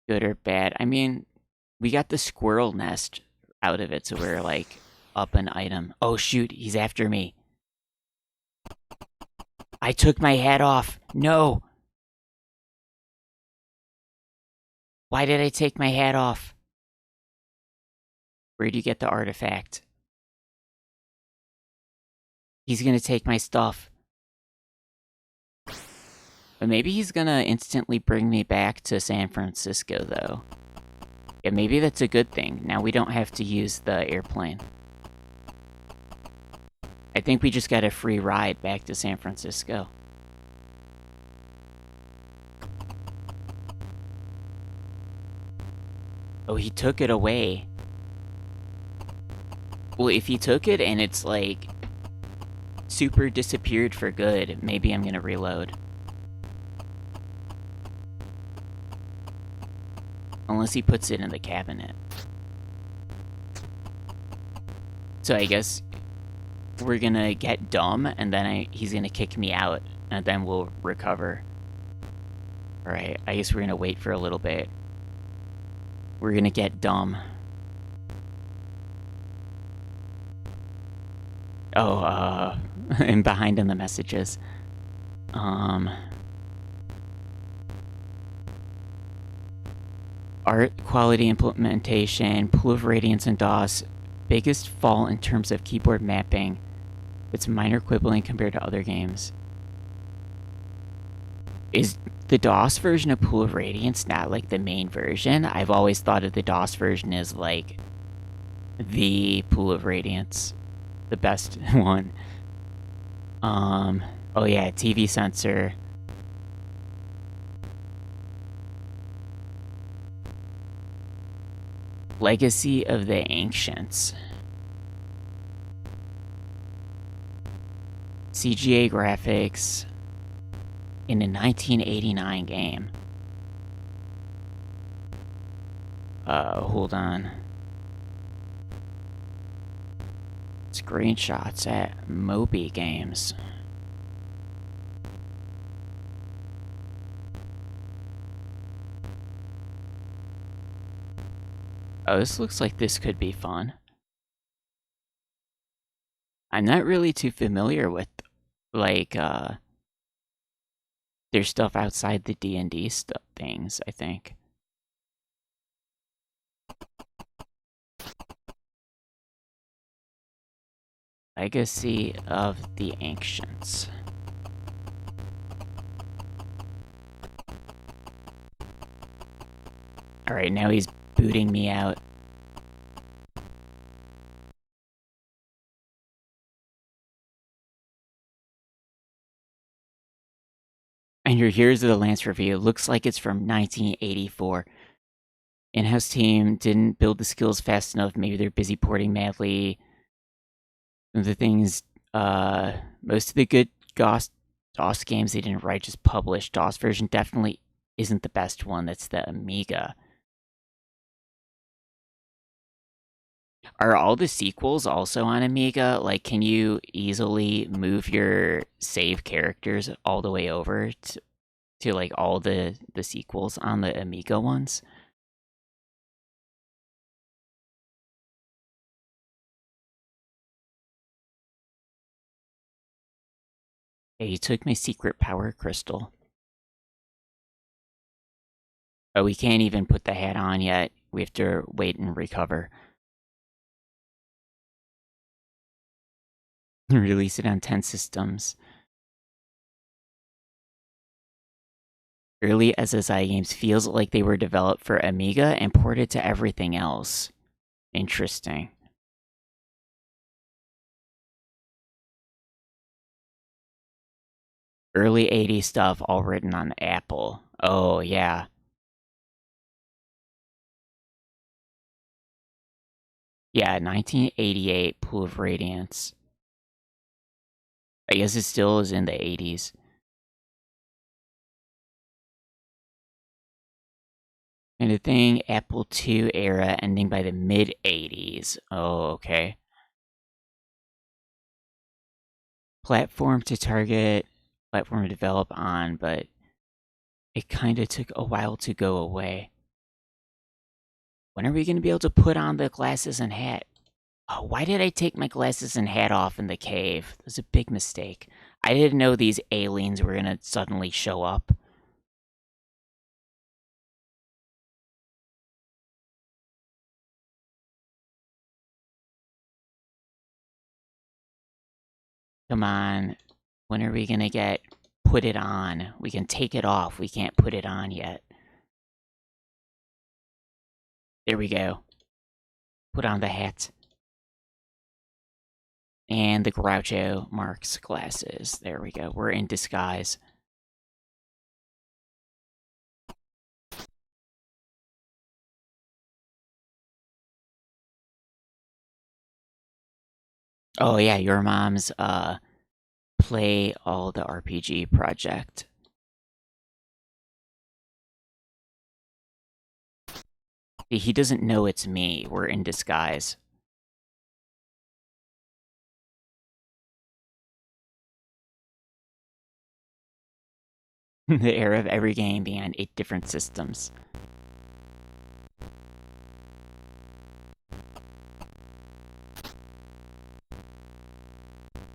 good or bad. I mean, we got the squirrel nest out of it, so we're, like, up an item. Oh, shoot, he's after me. I took my hat off. No! Why did I take my hat off? Where'd you get the artifact? He's gonna take my stuff. But maybe he's gonna instantly bring me back to San Francisco, though. Yeah, maybe that's a good thing. Now we don't have to use the airplane. I think we just got a free ride back to San Francisco. Oh, he took it away. Well, if he took it and it's like... super disappeared for good. Maybe I'm gonna reload. Unless he puts it in the cabinet. So I guess we're gonna get dumb, and then he's gonna kick me out, and then we'll recover. Alright, I guess we're gonna wait for a little bit. We're gonna get dumb. Oh, I'm behind on the messages. Art quality implementation, pool of radiance and DOS, biggest fall in terms of keyboard mapping. It's minor quibbling compared to other games. Is the DOS version of Pool of Radiance not like the main version? I've always thought of the DOS version as like the Pool of Radiance, the best one. Oh yeah, TV sensor. Legacy of the Ancients. CGA graphics in a 1989 game. Hold on. Screenshots at Moby Games. Oh, this looks like this could be fun. I'm not really too familiar with, like, there's stuff outside the D&D things, I think. Legacy of the Ancients. Alright, now he's booting me out. And here's the Lance review. Looks like it's from 1984. In-house team didn't build the skills fast enough. Maybe they're busy porting madly. The things, most of the good DOS games they didn't write, just published. DOS version definitely isn't the best one. That's the Amiga. Are all the sequels also on Amiga? Like, can you easily move your save characters all the way over to like all the sequels on the Amiga ones? Hey, you took my secret power crystal. Oh, we can't even put the hat on yet. We have to wait and recover. Release it on 10 systems. Early SSI games feels like they were developed for Amiga and ported to everything else. Interesting. Early 80s stuff all written on Apple. Oh, yeah. Yeah, 1988 Pool of Radiance. I guess it still is in the 80s. And the thing, Apple II era ending by the mid-80s. Oh, okay. Platform to target, platform to develop on, but it kind of took a while to go away. When are we going to be able to put on the glasses and hat? Oh, why did I take my glasses and hat off in the cave? That was a big mistake. I didn't know these aliens were going to suddenly show up. Come on. When are we going to get put it on? We can take it off. We can't put it on yet. There we go. Put on the hat. And the Groucho Marx glasses. There we go. We're in disguise. Oh yeah, your mom's play all the RPG project. He doesn't know it's me. We're in disguise. The era of every game being on 8 different systems.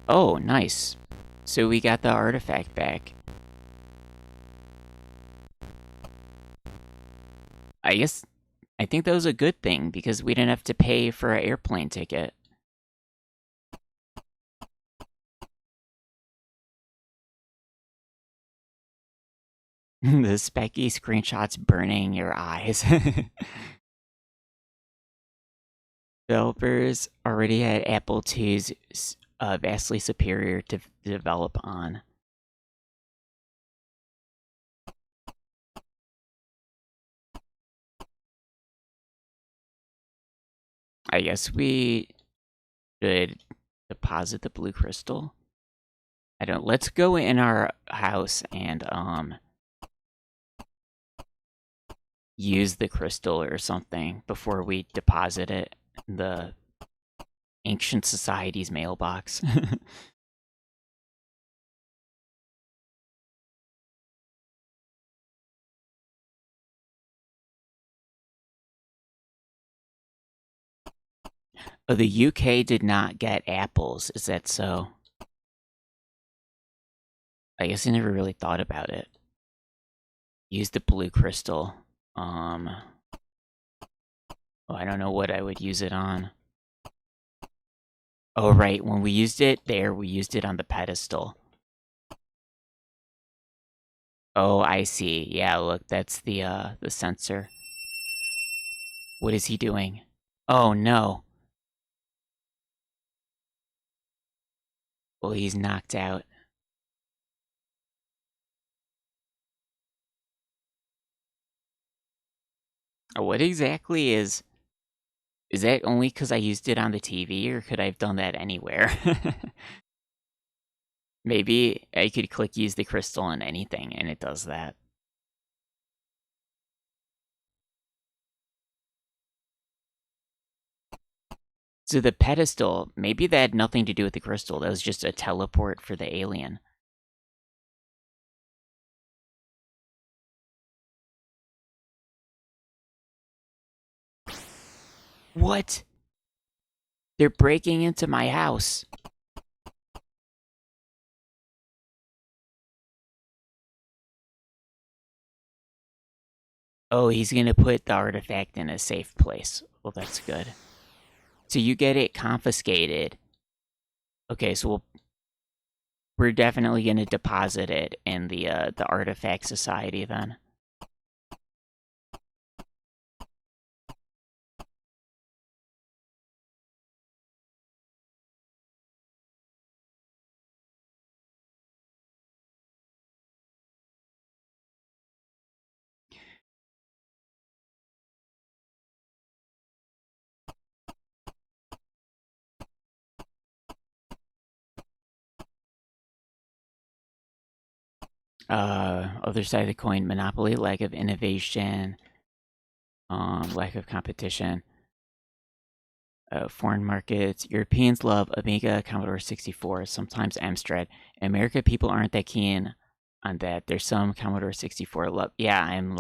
Oh, nice. So we got the artifact back. I think that was a good thing because we didn't have to pay for an airplane ticket. The specky screenshots burning your eyes. Developers already had Apple II's vastly superior to develop on. I guess we should deposit the blue crystal. Let's go in our house and use the crystal or something before we deposit it in the ancient society's mailbox. Oh, the UK did not get apples. Is that so? I guess I never really thought about it. Use the blue crystal. Oh, I don't know what I would use it on. Oh, right. When we used it there, we used it on the pedestal. Oh, I see. Yeah, look, that's the sensor. What is he doing? Oh, no. Well, he's knocked out. What exactly is that only because I used it on the TV, or could I have done that anywhere? Maybe I could click use the crystal on anything, and it does that. So the pedestal, maybe that had nothing to do with the crystal. That was just a teleport for the alien. What? They're breaking into my house. Oh, he's gonna put the artifact in a safe place. Well, that's good. So you get it confiscated. Okay, so we're definitely gonna deposit it in the artifact society then. Other side of the coin, monopoly, lack of innovation, lack of competition. Foreign markets, Europeans love Amiga, Commodore 64, sometimes Amstrad. In America, people aren't that keen on that. There's some Commodore 64 love. Yeah, I'm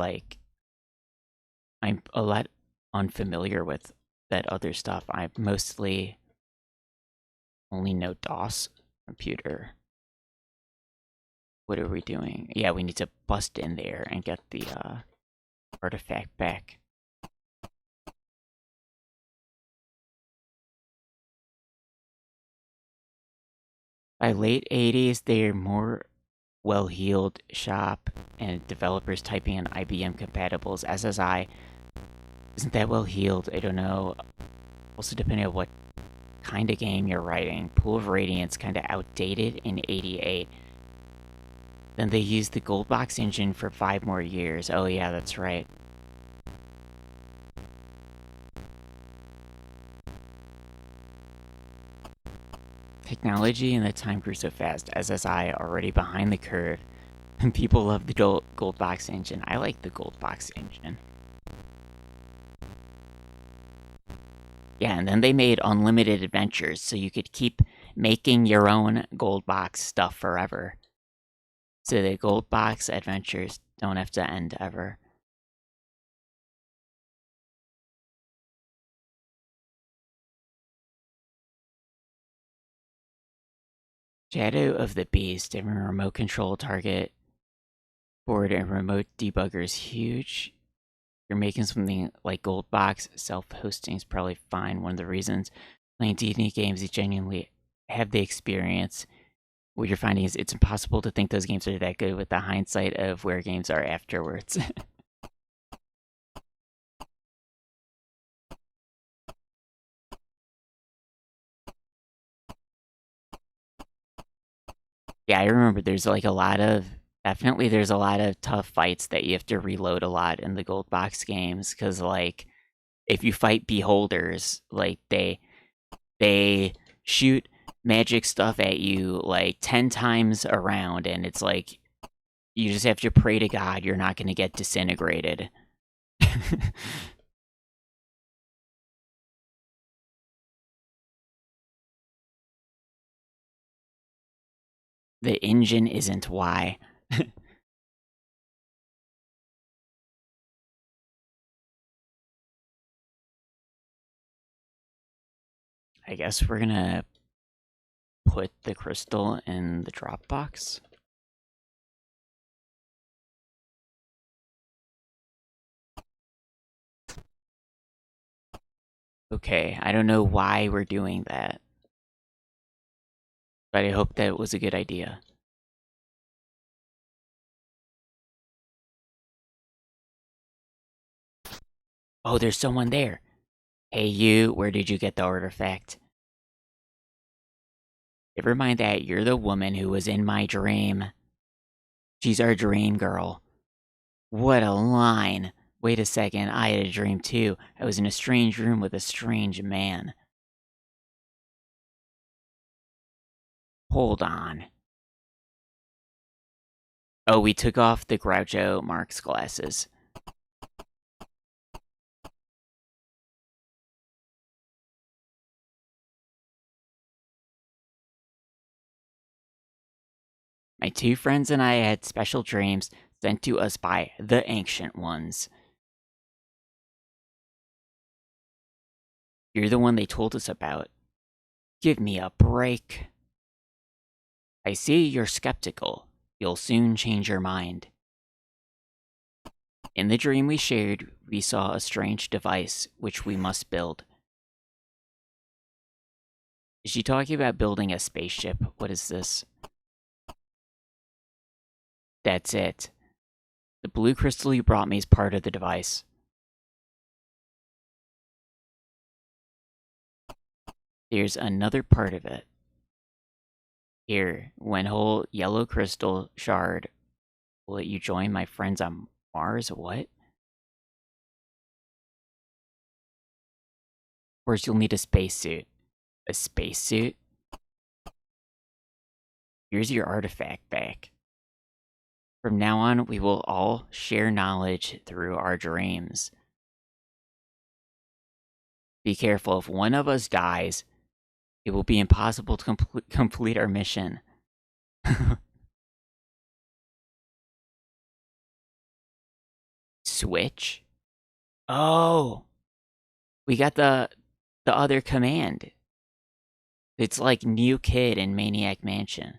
a lot unfamiliar with that other stuff. I mostly only know DOS computer. What are we doing? Yeah, we need to bust in there and get the artifact back. By late 80s, they're more well-heeled shop and developers typing in IBM compatibles. SSI isn't that well-heeled. I don't know. Also, depending on what kind of game you're writing. Pool of Radiance kind of outdated in 88. Then they used the Gold Box engine for 5 more years. Oh yeah, that's right. technology and the time grew so fast. SSI already behind the curve. And people love the gold box engine. I like the gold box engine. Yeah, and then they made unlimited adventures, so you could keep making your own gold box stuff forever. So the gold box adventures don't have to end ever. Shadow of the Beast, having a remote control target board and remote debugger is huge. You're making something like gold box, self-hosting is probably fine. One of the reasons playing D&D games, you genuinely have the experience. What you're finding is it's impossible to think those games are that good with the hindsight of where games are afterwards. Yeah, I remember there's like a lot of definitely there's a lot of tough fights that you have to reload a lot in the gold box games because like if you fight beholders, like they shoot magic stuff at you like 10 times around and it's like you just have to pray to God you're not going to get disintegrated. The engine isn't why. I guess we're gonna put the crystal in the drop box. Okay, I don't know why we're doing that, but I hope that it was a good idea. Oh, there's someone there. Hey you, where did you get the artifact? Never mind that, you're the woman who was in my dream. She's our dream girl. What a line. Wait a second, I had a dream too. I was in a strange room with a strange man. Hold on. Oh, we took off the Groucho Marx glasses. My two friends and I had special dreams sent to us by the Ancient Ones. You're the one they told us about. Give me a break. I see you're skeptical. You'll soon change your mind. In the dream we shared, we saw a strange device which we must build. Is she talking about building a spaceship? What is this? That's it. The blue crystal you brought me is part of the device. There's another part of it. Here, when whole yellow crystal shard, will let you join my friends on Mars? What? Of course, you'll need a spacesuit. A spacesuit? Here's your artifact back. From now on, we will all share knowledge through our dreams. Be careful, if one of us dies, it will be impossible to complete our mission. Switch? Oh! We got the other command. It's like New Kid in Maniac Mansion.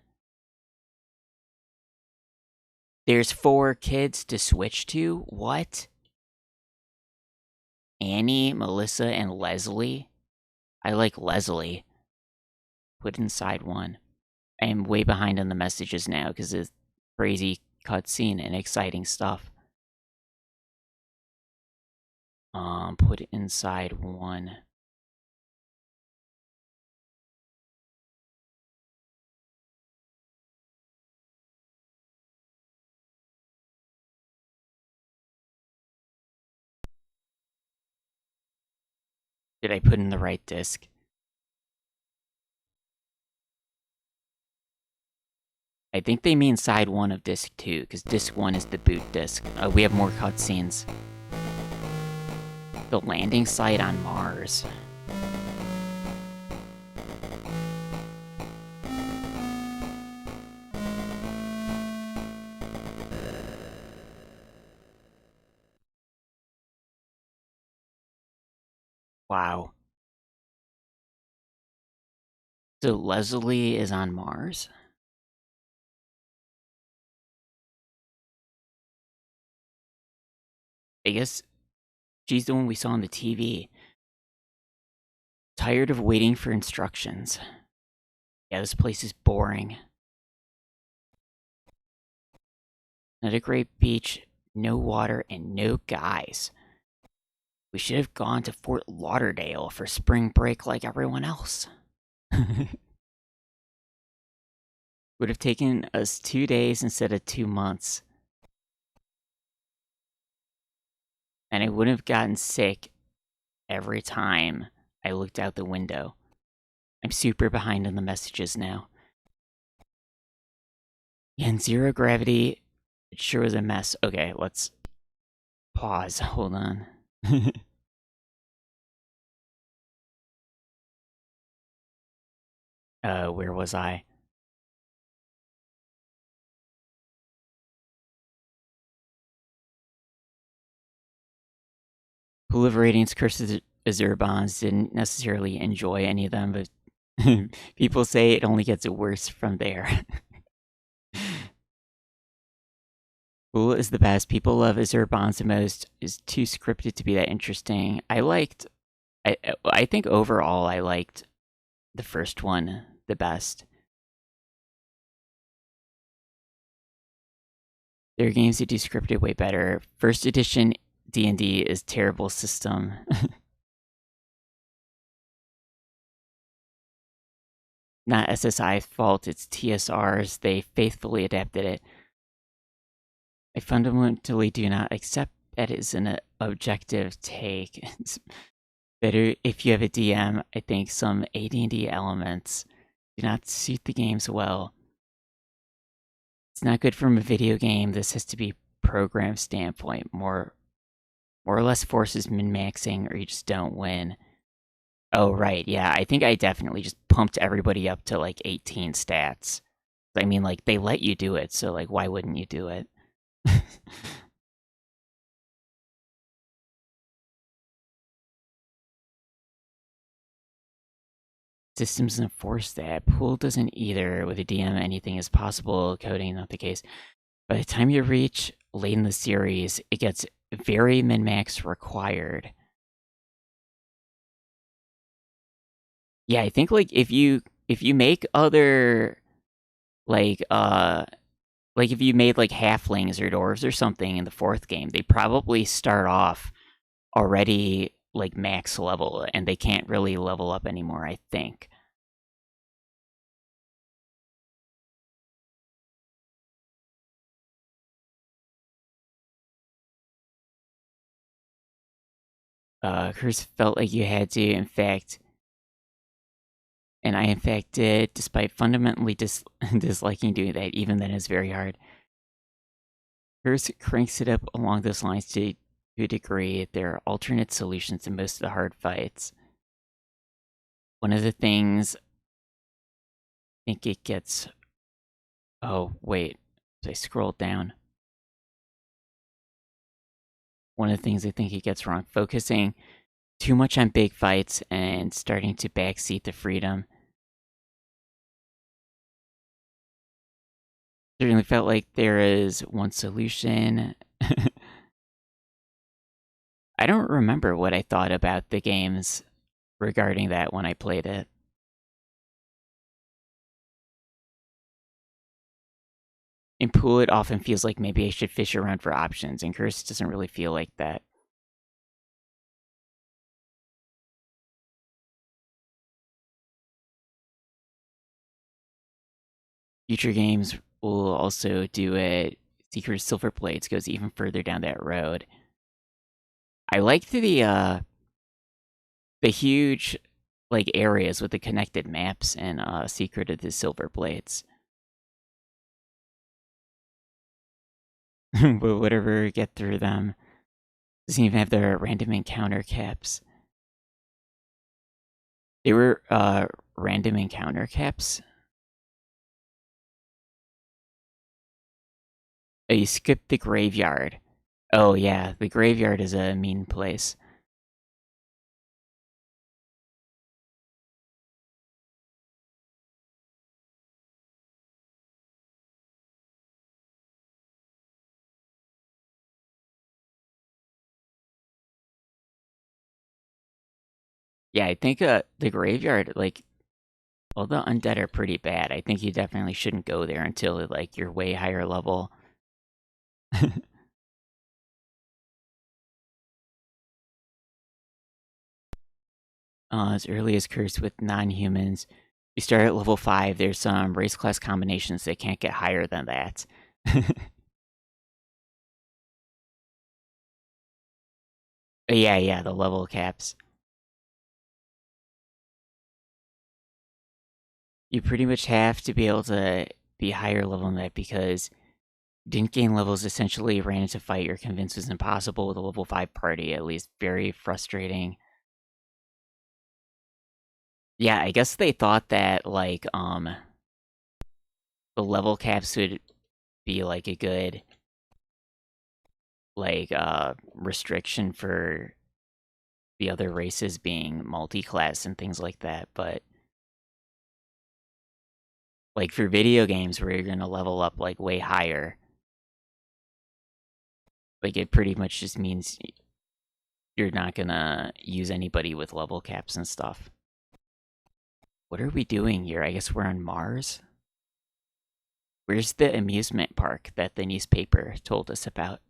There's 4 kids to switch to? What? Annie, Melissa, and Leslie? I like Leslie. Put inside one. I am way behind on the messages now because it's crazy cutscene and exciting stuff. Put inside one. Did I put in the right disc? I think they mean side 1 of disc 2, because disc 1 is the boot disc. We have more cutscenes. The landing site on Mars. Wow. So Leslie is on Mars? I guess she's the one we saw on the TV. Tired of waiting for instructions. Yeah, this place is boring. Not a great beach, no water, and no guys. We should have gone to Fort Lauderdale for spring break like everyone else. Would have taken us 2 days instead of 2 months. And I wouldn't have gotten sick every time I looked out the window. I'm super behind on the messages now. Yeah, in zero gravity, it sure was a mess. Okay, let's pause. Hold on. Where was I? Pool of Radiance Curses Azurbans didn't necessarily enjoy any of them, but people say it only gets worse from there. Pool is the best. People love Azurbans the most. Is too scripted to be that interesting. I think overall I liked the first one the best. There are games that do scripted way better. First edition D&D is terrible system. Not SSI's fault, it's TSR's. They faithfully adapted it. I fundamentally do not accept that as an objective take. It's better if you have a DM. I think some AD&D elements do not suit the games well. It's not good from a video game. This has to be program standpoint. More or less forces min-maxing or you just don't win. Oh, right, yeah, I think I definitely just pumped everybody up to, like, 18 stats. I mean, like, they let you do it, so, like, why wouldn't you do it? Systems enforce that. Pool doesn't either. With a DM, anything is possible. Coding, not the case. By the time you reach late in the series, it gets very min-max required. Yeah, I think, like, if you make other, like if you made, like, halflings or dwarves or something in the 4th game, they probably start off already, like, max level, and they can't really level up anymore, I think. Curse felt like you had to, in fact, and I, in fact, did, despite fundamentally disliking doing that, even then it's very hard. Curse cranks it up along those lines to a degree. There are alternate solutions to most of the hard fights. One of the things I think it gets... Oh, wait. I scrolled down. One of the things I think it gets wrong, focusing too much on big fights and starting to backseat the freedom. Certainly felt like there is one solution. I don't remember what I thought about the games regarding that when I played it. In Pool, it often feels like maybe I should fish around for options, and Curse doesn't really feel like that. Future games will also do it. Secret Silver Blades goes even further down that road. I liked the huge, like, areas with the connected maps and Secret of the Silver Blades. but whatever, get through them. Doesn't even have the random encounter caps. They were random encounter caps. Oh, you skipped the graveyard. Oh yeah, the graveyard is a mean place. Yeah, I think the graveyard, like, all the undead are pretty bad. I think you definitely shouldn't go there until like you're way higher level. As early as cursed with non-humans. You start at level 5, there's some race class combinations that can't get higher than that. Yeah, yeah, the level caps. You pretty much have to be able to be higher level than that because didn't gain levels essentially ran into fight you're convinced was impossible with a level 5 party, at least very frustrating. Yeah, I guess they thought that like the level caps would be like a good like restriction for the other races being multi-class and things like that, but like for video games where you're gonna level up like way higher, like it pretty much just means you're not gonna use anybody with level caps and stuff. What are we doing here? I guess we're on Mars? Where's the amusement park that the newspaper told us about?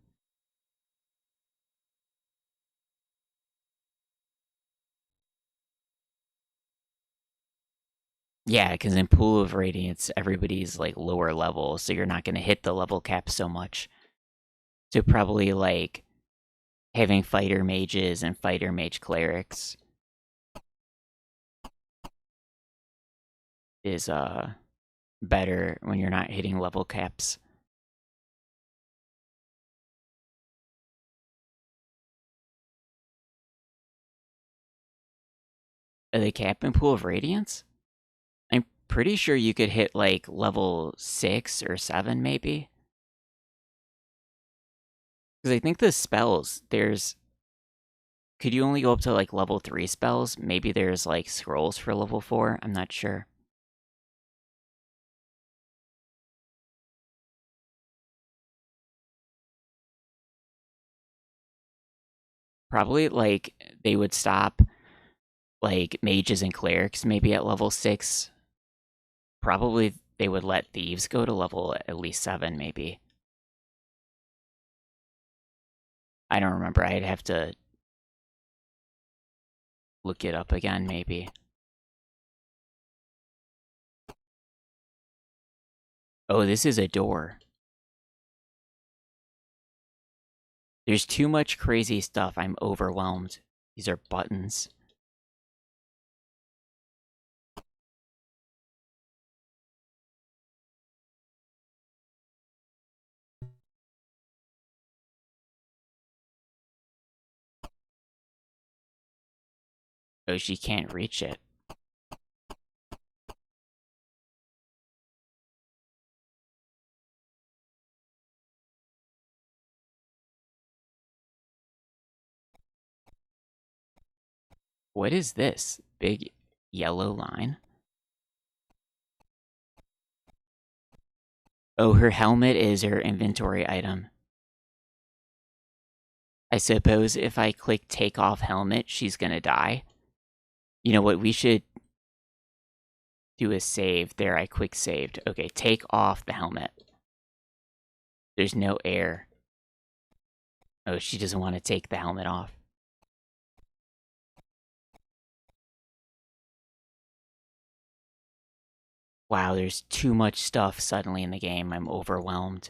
Yeah, because in Pool of Radiance, everybody's like lower level, so you're not gonna hit the level cap so much. So probably like having fighter mages and fighter mage clerics is better when you're not hitting level caps. Are they cap in Pool of Radiance? I'm pretty sure you could hit like level 6 or 7 maybe. Because I think the spells, there's could you only go up to like level 3 spells? Maybe there's like scrolls for level 4. I'm not sure. Probably like they would stop like mages and clerics maybe at level 6. Probably they would let thieves go to level at least 7 maybe. I don't remember. I'd have to look it up again maybe. Oh, this is a door. There's too much crazy stuff. I'm overwhelmed. These are buttons. Oh, she can't reach it. What is this? Big yellow line? Oh, her helmet is her inventory item. I suppose if I click take off helmet, she's gonna die. You know what? We should do a save. There, I quick saved. Okay, take off the helmet. There's no air. Oh, she doesn't want to take the helmet off. Wow, there's too much stuff suddenly in the game. I'm overwhelmed.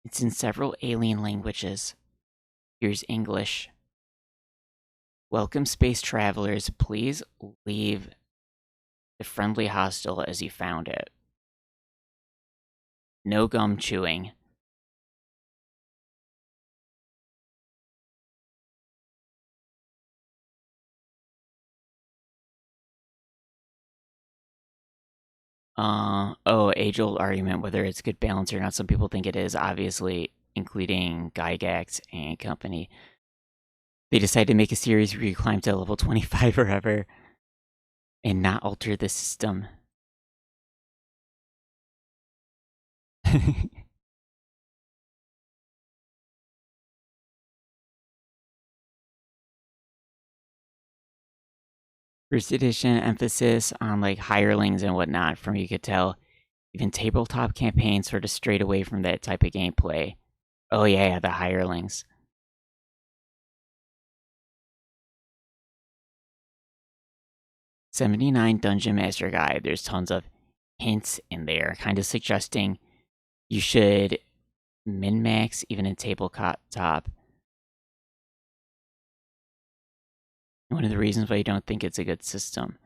It's in several alien languages. Here's English. Welcome, space travelers. Please leave the friendly hostel as you found it. No gum chewing. Oh, age-old argument whether it's good balance or not. Some people think it is, obviously, including Gygax and company. They decided to make a series where you climb to level 25 forever and not alter the system. First edition emphasis on like hirelings and whatnot, from you could tell. Even tabletop campaigns sort of strayed away from that type of gameplay. Oh yeah, the hirelings. '79 Dungeon Master Guide. There's tons of hints in there, kind of suggesting you should min-max even in tabletop. One of the reasons why you don't think it's a good system.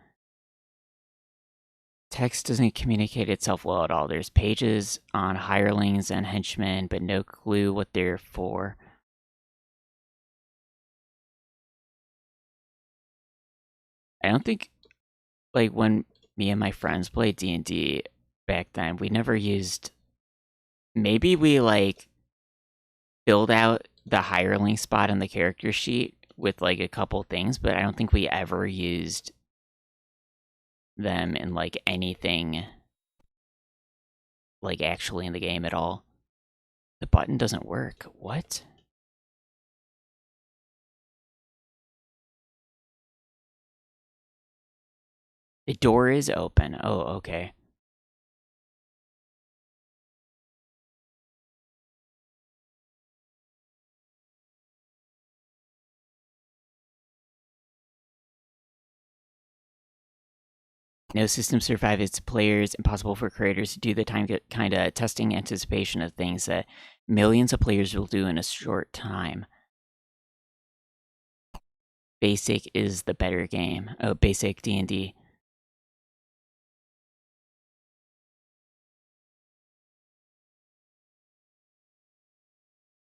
Text doesn't communicate itself well at all. There's pages on hirelings and henchmen, but no clue what they're for. I don't think, like, when me and my friends played D&D back then, we never used... Maybe we, like, filled out the hireling spot on the character sheet with, like, a couple things, but I don't think we ever used them in, like, anything, like, actually in the game at all. The button doesn't work. What? The door is open. Oh, okay. No system survive its players. Impossible for creators to do the time kind of testing anticipation of things that millions of players will do in a short time. Basic is the better game. Oh, basic D&D.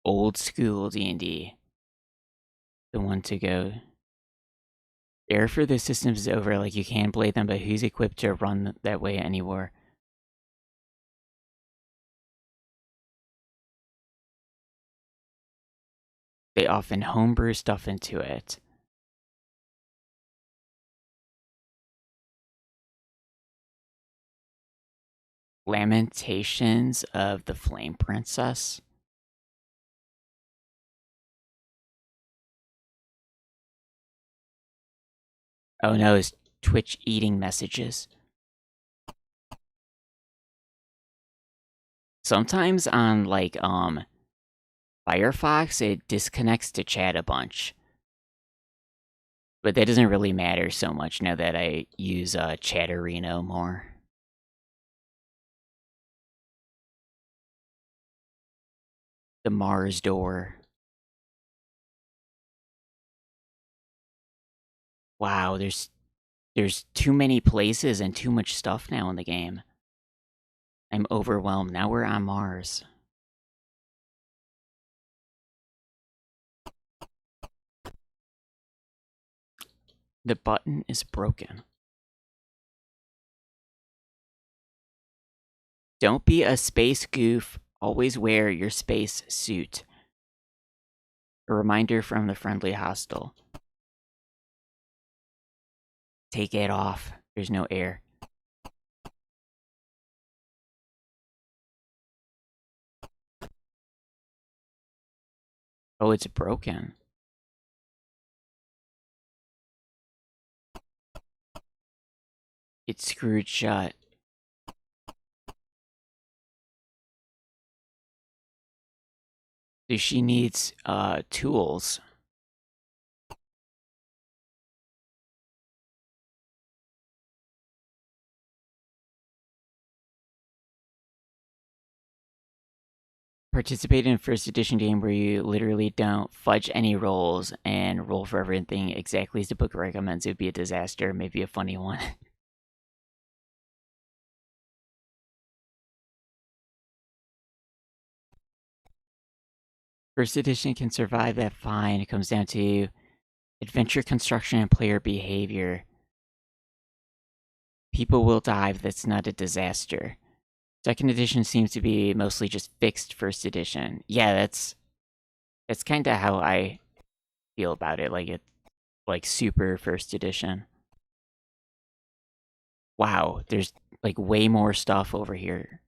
Old school D&D. The one to go. Air for the systems is over. Like, you can play them, but who's equipped to run that way anymore? They often homebrew stuff into it. Lamentations of the Flame Princess. Oh no, it's Twitch eating messages. Sometimes on, like, Firefox, it disconnects to chat a bunch. But that doesn't really matter so much now that I use Chatterino more. The Mars door. Wow, there's too many places and too much stuff now in the game. I'm overwhelmed. Now we're on Mars. The button is broken. Don't be a space goof. Always wear your space suit. A reminder from the friendly hostel. Take it off. There's no air. Oh, it's broken. It's screwed shut. So she needs tools. Participate in a first edition game where you literally don't fudge any rolls and roll for everything exactly as the book recommends. It would be a disaster, maybe a funny one. First edition can survive that fine. It comes down to adventure construction and player behavior. People will die, but that's not a disaster. Second edition seems to be mostly just fixed first edition. Yeah, that's kind of how I feel about it. Like super first edition. Wow, there's like way more stuff over here.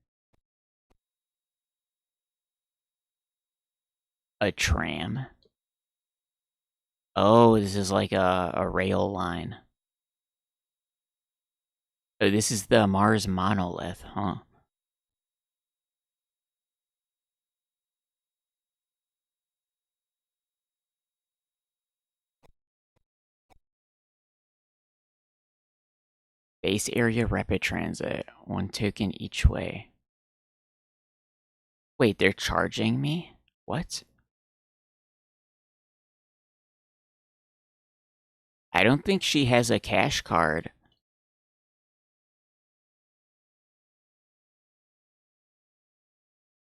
A tram. Oh, this is like a rail line. Oh, this is the Mars monolith, huh? Base area rapid transit. 1 token each way. Wait, they're charging me? What? I don't think she has a cash card.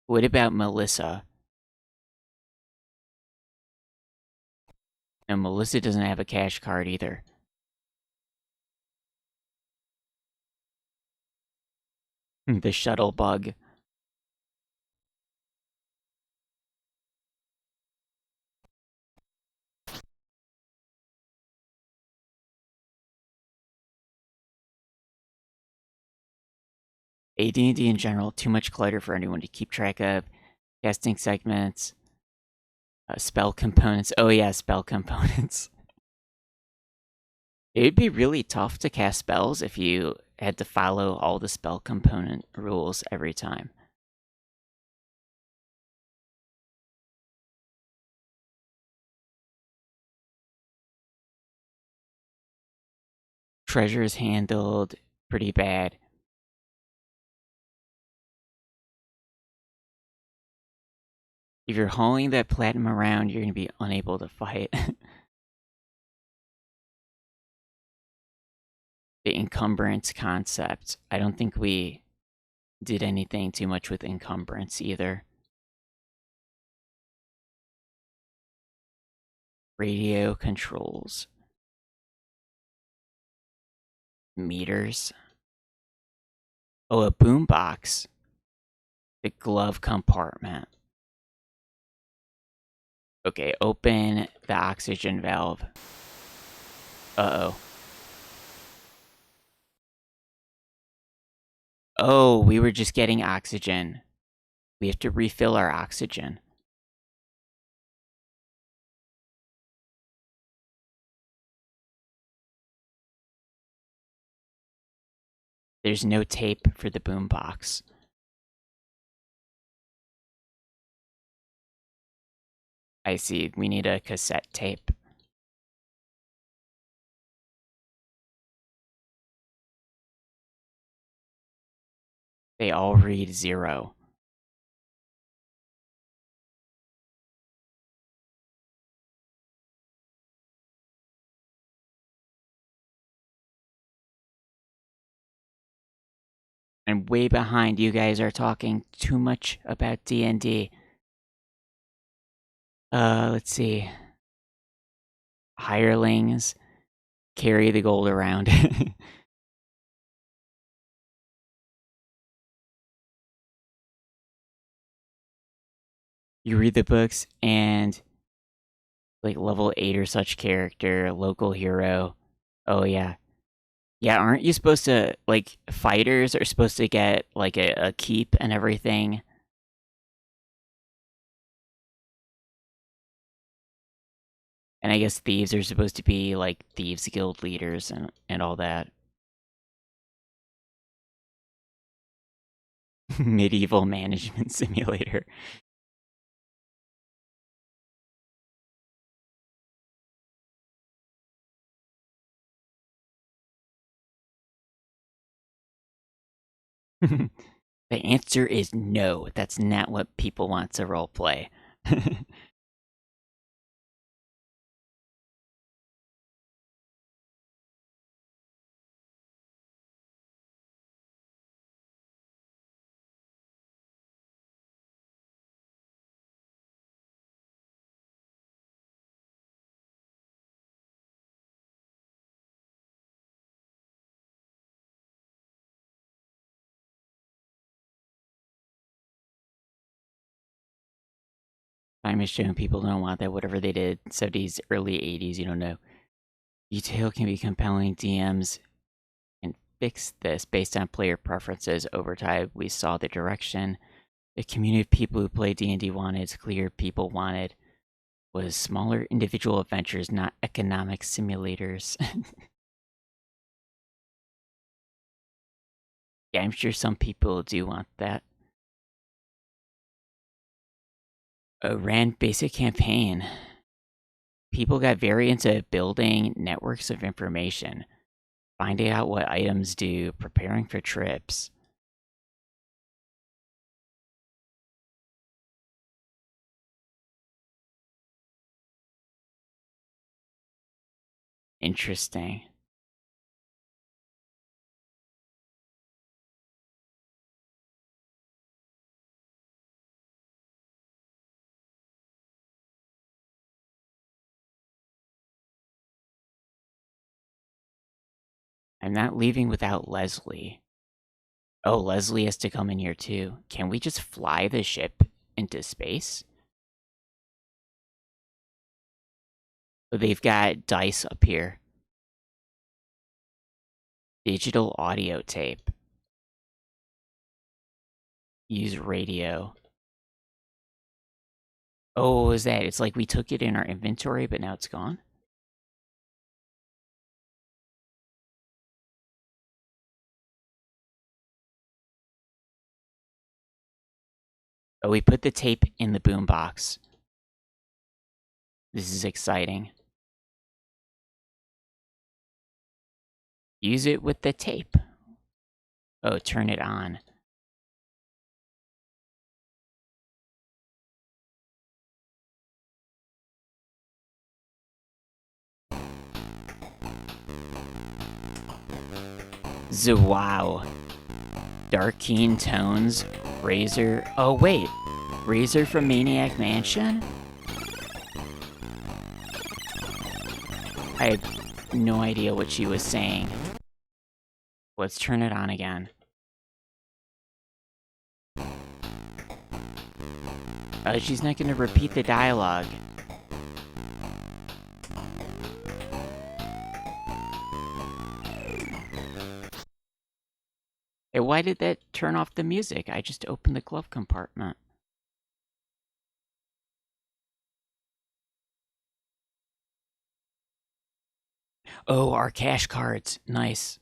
What about Melissa? No, Melissa doesn't have a cash card either. The shuttle bug. AD&D in general, too much clutter for anyone to keep track of. Casting segments. Spell components. Oh yeah, spell components. It would be really tough to cast spells if you had to follow all the spell component rules every time. Treasure is handled pretty bad. If you're hauling that platinum around, you're going to be unable to fight. The encumbrance concept. I don't think we did anything too much with encumbrance either. Radio controls. Meters. Oh, a boombox. The glove compartment. Okay, open the oxygen valve. Uh-oh. Oh, we were just getting oxygen. We have to refill our oxygen. There's no tape for the boombox. I see. We need a cassette tape. They all read 0. I'm way behind. You guys are talking too much about D&D. Let's see. Hirelings carry the gold around. You read the books and like level 8 or such character, local hero. Oh yeah. Yeah, aren't you supposed to like fighters are supposed to get like a keep and everything? And I guess thieves are supposed to be like thieves guild leaders and all that. Medieval management simulator. The answer is no. That's not what people want to roleplay. Time is showing people don't want that. Whatever they did, 70s, early 80s, you don't know. Detail can be compelling. DMs and fix this based on player preferences. Over time, we saw the direction the community of people who play D&D wanted. It's clear people wanted was smaller individual adventures, not economic simulators. Yeah, I'm sure some people do want that. A ran basic campaign. People got very into building networks of information, finding out what items do, preparing for trips. Interesting. I'm not leaving without Leslie. Oh, Leslie has to come in here too. Can we just fly the ship into space? Oh, they've got dice up here. Digital audio tape. Use radio. Oh, what was that? It's like we took it in our inventory, but now it's gone? Oh, we put the tape in the boombox. This is exciting. Use it with the tape. Oh, turn it on. Wow. Dark keen tones. Razor. Oh, wait. Razor from Maniac Mansion? I have no idea what she was saying. Let's turn it on again. She's not going to repeat the dialogue. Hey, why did that turn off the music? I just opened the glove compartment. Oh, our cash cards. Nice.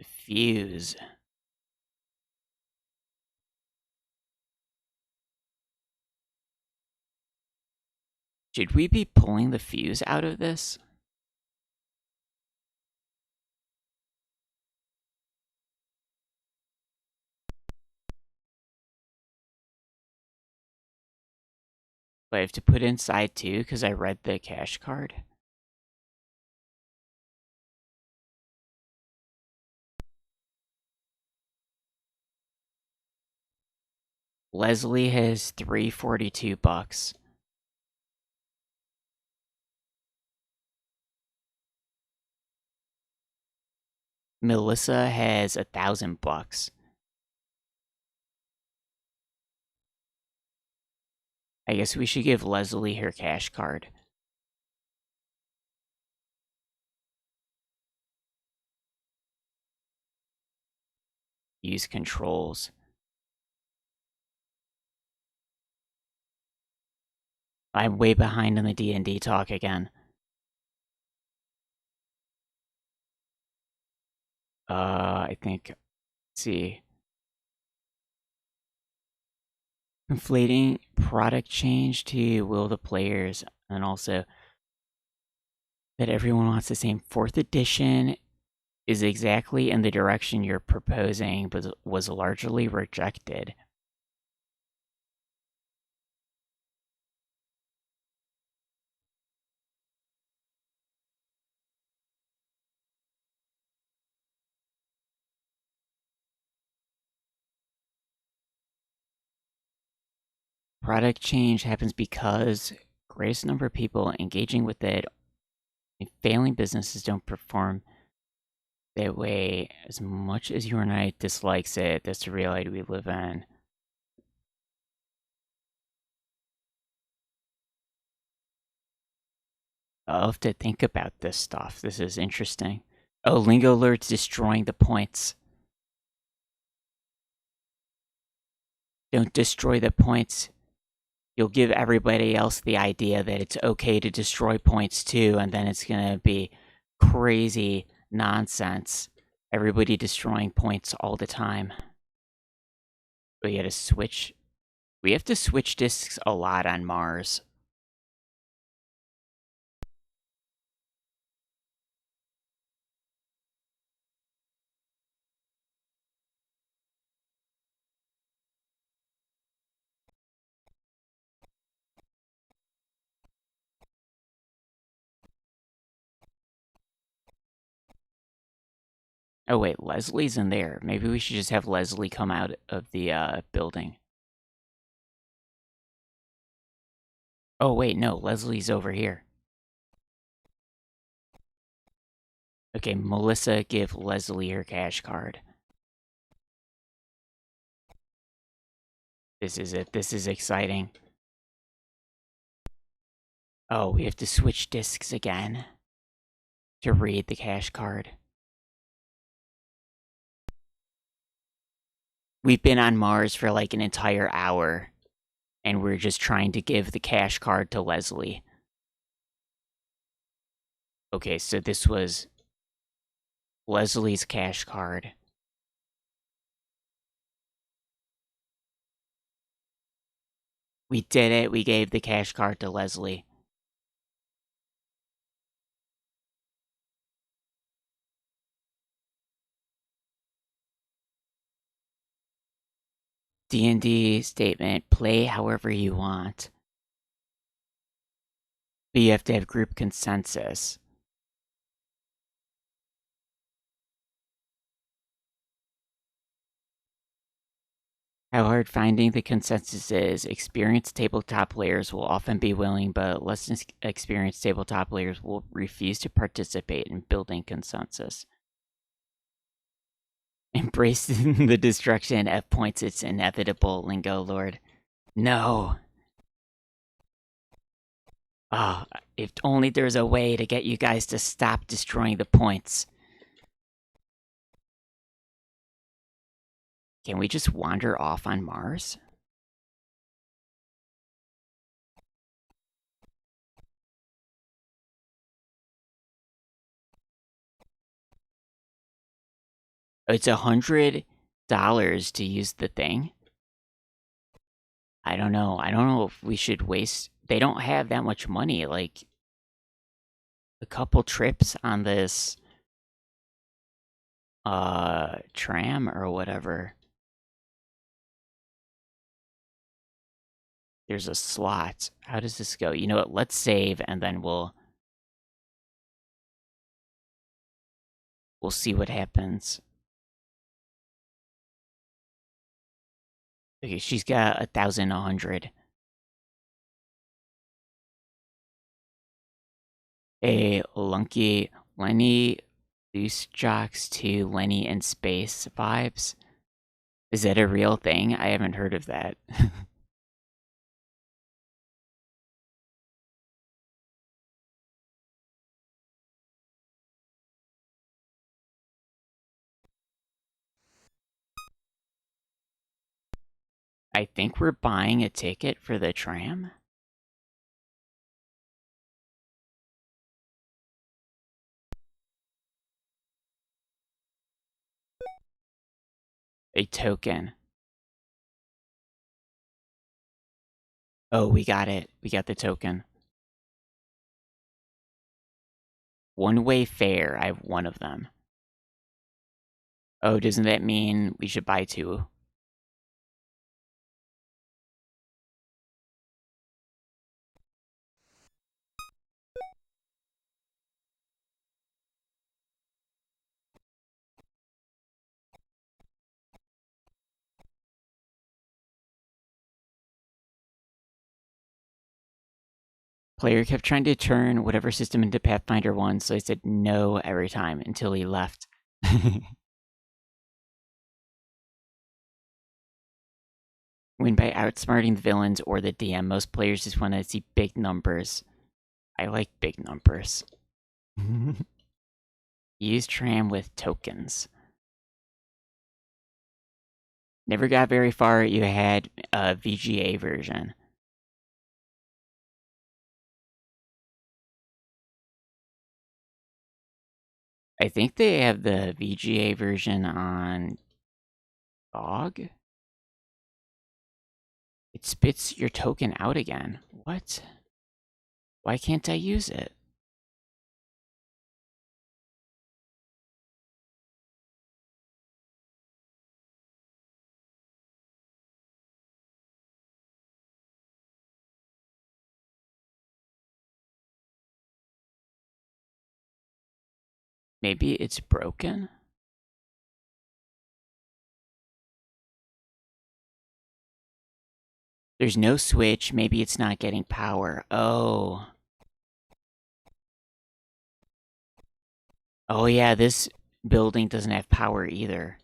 Fuse. Should we be pulling the fuse out of this? Do I have to put inside too because I read the cash card? Leslie has $342. Melissa has $1,000. I guess we should give Leslie her cash card. Use controls. I'm way behind on the D&D talk again. I think, let's see. Conflating product change to will the players, and also that everyone wants the same. 4th edition is exactly in the direction you're proposing, but was largely rejected. Product change happens because greatest number of people engaging with it. Failing businesses don't perform that way as much as you and I dislikes it. That's the reality we live in. I'll have to think about this stuff. This is interesting. Oh, Lingo Alert's destroying the points. Don't destroy the points. You'll give everybody else the idea that it's okay to destroy points too, and then it's gonna be crazy nonsense. Everybody destroying points all the time. We gotta switch. We have to switch disks a lot on Mars. Oh wait, Leslie's in there. Maybe we should just have Leslie come out of the building. Oh wait, no, Leslie's over here. Okay, Melissa, give Leslie her cash card. This is it. This is exciting. Oh, we have to switch disks again to read the cash card. We've been on Mars for like an entire hour, and we're just trying to give the cash card to Leslie. Okay, so this was Leslie's cash card. We did it. We gave the cash card to Leslie. D&D statement, play however you want. But you have to have group consensus. How hard finding the consensus is. Experienced tabletop players will often be willing, but less experienced tabletop players will refuse to participate in building consensus. Embrace the destruction of points, it's inevitable, Lingo Lord. No. Ah, oh, if only there's a way to get you guys to stop destroying the points. Can we just wander off on Mars? It's $100 to use the thing. I don't know. I don't know if we should waste. They don't have that much money. Like a couple trips on this tram or whatever. There's a slot. How does this go? You know what? Let's save and then we'll see what happens. Okay, she's got 1,100. A lunky Lenny Loose Jocks to Lenny in Space vibes. Is that a real thing? I haven't heard of that. I think we're buying a ticket for the tram. A token. Oh, we got it. We got the token. One-way fare. I have one of them. Oh, doesn't that mean we should buy two? Player kept trying to turn whatever system into Pathfinder 1, so I said no every time until he left. Win by outsmarting the villains or the DM. Most players just want to see big numbers. I like big numbers. Use tram with tokens. Never got very far. You had a VGA version. I think they have the VGA version on GOG. It spits your token out again. What? Why can't I use it? Maybe it's broken? There's no switch. Maybe it's not getting power. Oh. Oh yeah, this building doesn't have power either.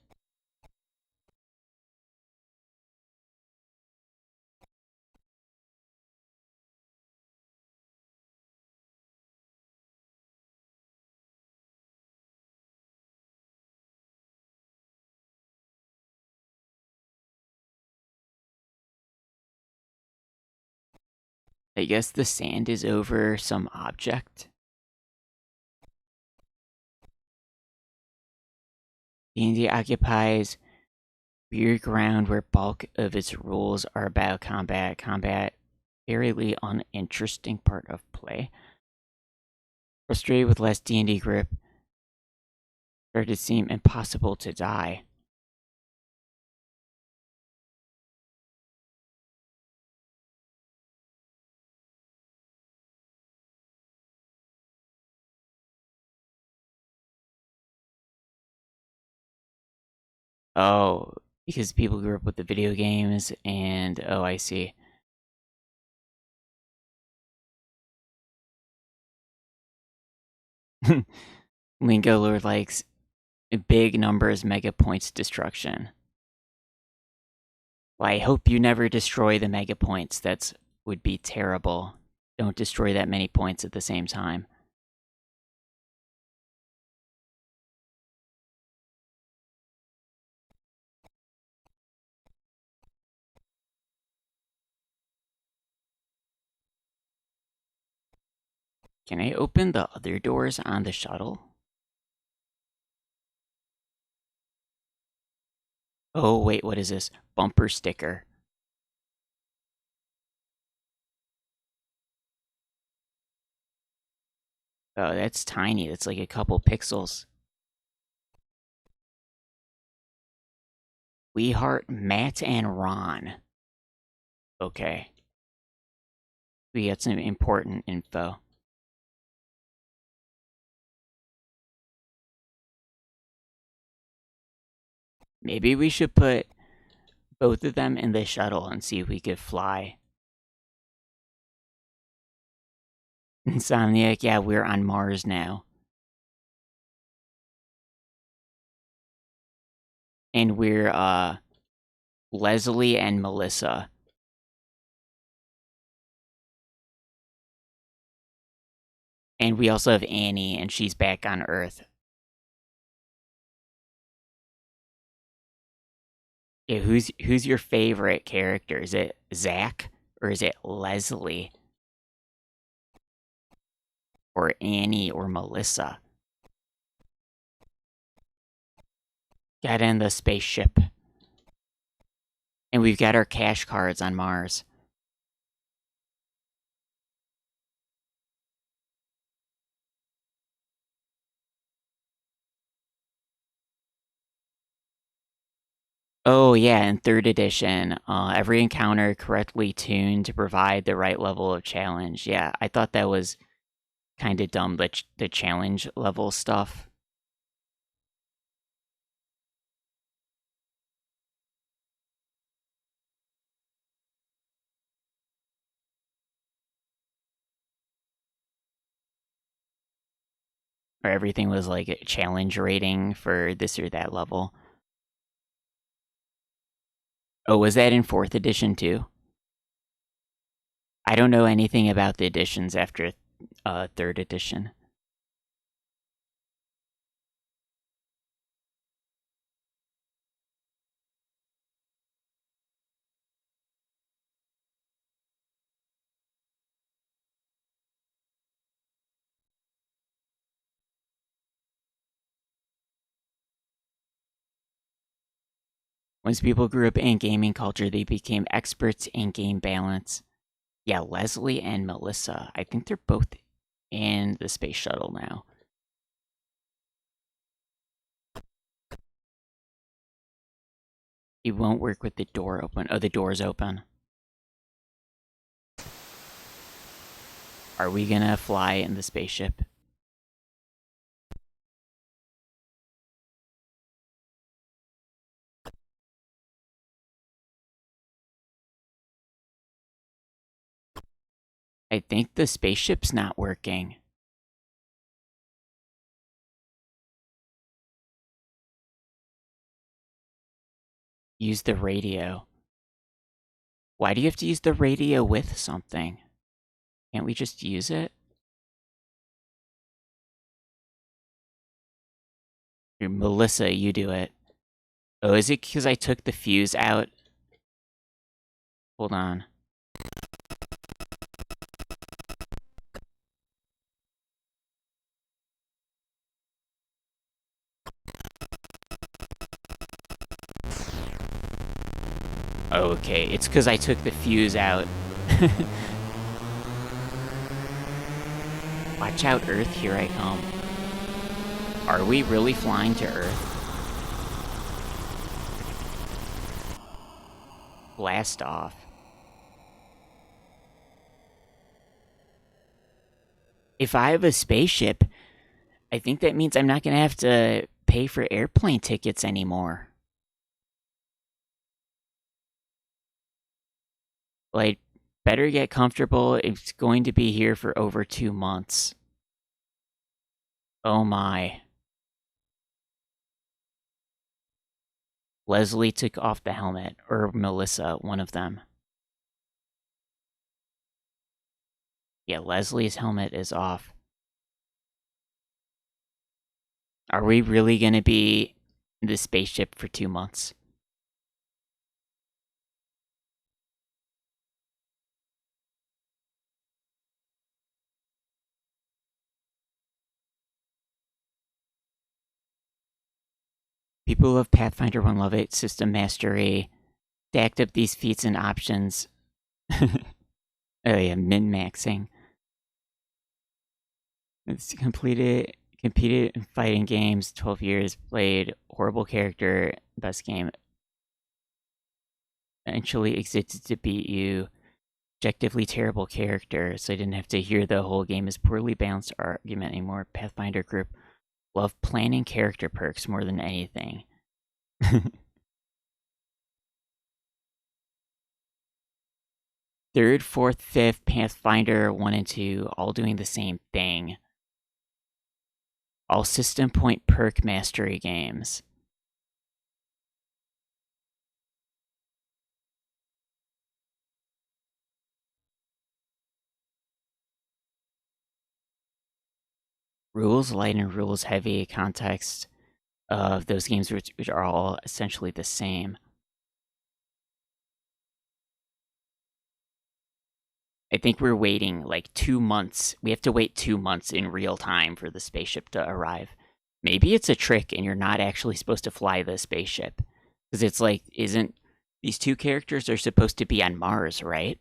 I guess the sand is over some object. D&D occupies weird ground where bulk of its rules are about combat. Combat, very uninteresting part of play. Frustrated with less D&D grip, started to seem impossible to die. Oh, because people grew up with the video games, and oh, I see. Lingo Lord likes big numbers, mega points destruction. Well, I hope you never destroy the mega points. That's would be terrible. Don't destroy that many points at the same time. Can I open the other doors on the shuttle? Oh, wait, what is this? Bumper sticker. Oh, that's tiny. That's like a couple pixels. We heart Matt and Ron. Okay. We got some important info. Maybe we should put both of them in the shuttle and see if we could fly. Insomniac, yeah, we're on Mars now. And we're, Leslie and Melissa. And we also have Annie, and she's back on Earth. Yeah, who's your favorite character? Is it Zach or is it Leslie or Annie or Melissa? Get in the spaceship. And we've got our cash cards on Mars. Oh yeah, in third edition, every encounter correctly tuned to provide the right level of challenge. Yeah, I thought that was kind of dumb, the challenge level stuff. Or everything was like a challenge rating for this or that level. Oh, was that in fourth edition too? I don't know anything about the editions after third edition. Once people grew up in gaming culture, they became experts in game balance. Yeah, Leslie and Melissa. I think they're both in the space shuttle now. It won't work with the door open. Oh, the door's open. Are we gonna fly in the spaceship? I think the spaceship's not working. Use the radio. Why do you have to use the radio with something? Can't we just use it? Here, Melissa, you do it. Oh, is it because I took the fuse out? Hold on. Okay, it's because I took the fuse out. Watch out, Earth, here I come. Are we really flying to Earth? Blast off. If I have a spaceship, I think that means I'm not gonna have to pay for airplane tickets anymore. Like, better get comfortable. It's going to be here for over 2 months. Oh my. Leslie took off the helmet, or Melissa, one of them. Yeah, Leslie's helmet is off. Are we really gonna be in the spaceship for 2 months? People who have Pathfinder 1 love it, system mastery, stacked up these feats and options. Oh yeah, min-maxing. It's competed in fighting games, 12 years, played horrible character, best game. Eventually existed to beat you. Objectively terrible character, so I didn't have to hear the whole game is poorly balanced argument anymore. Pathfinder group love planning character perks more than anything. Third, fourth, fifth, Pathfinder 1 and 2, all doing the same thing. All system point perk mastery games. Rules light and rules heavy context of those games, which are all essentially the same. I think we're waiting like 2 months. We have to wait 2 months in real time for the spaceship to arrive. Maybe it's a trick and you're not actually supposed to fly the spaceship. Because it's like, isn't these two characters are supposed to be on Mars, right?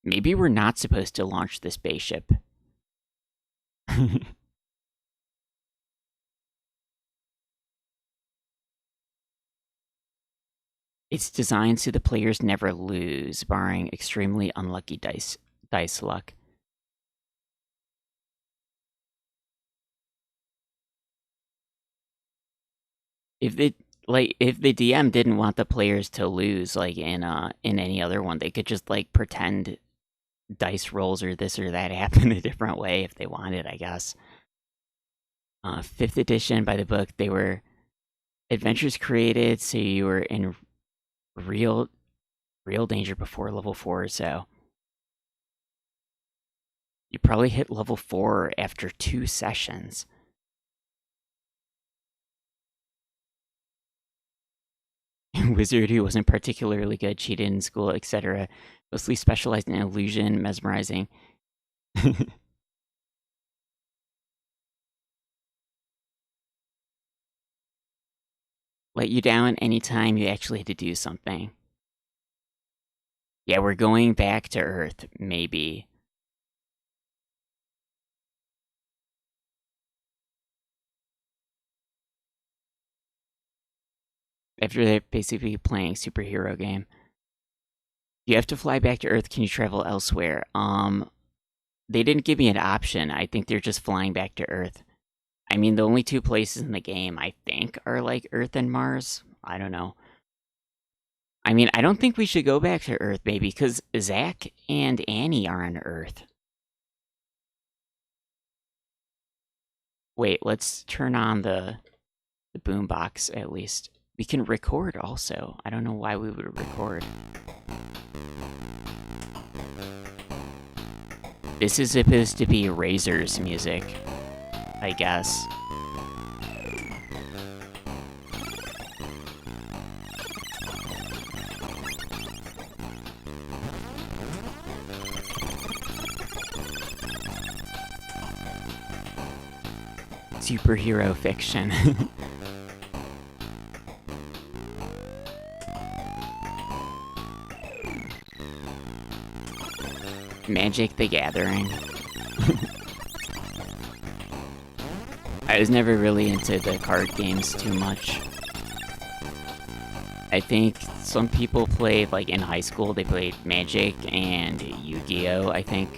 Maybe we're not supposed to launch the spaceship. It's designed so the players never lose, barring extremely unlucky dice luck. If the DM didn't want the players to lose, like in any other one, they could just like pretend dice rolls or this or that happen a different way if they wanted, I guess. 5th edition by the book, they were adventures created so you were in real danger before level 4 or so. You probably hit level 4 after 2 sessions. Wizard who wasn't particularly good, cheated in school, etc. Mostly specialized in illusion, mesmerizing. Let you down anytime you actually had to do something. Yeah, we're going back to Earth, maybe. After they're basically playing superhero game. You have to fly back to Earth, can you travel elsewhere? They didn't give me an option. I think they're just flying back to Earth. I mean, the only 2 places in the game, I think, are like Earth and Mars. I don't know. I mean, I don't think we should go back to Earth, maybe, because Zak and Annie are on Earth. Wait, let's turn on the boombox at least. We can record also. I don't know why we would record. This is supposed to be Razor's music, I guess. Superhero fiction. Magic the Gathering. I was never really into the card games too much. I think some people played, like in high school, they played Magic and Yu-Gi-Oh, I think.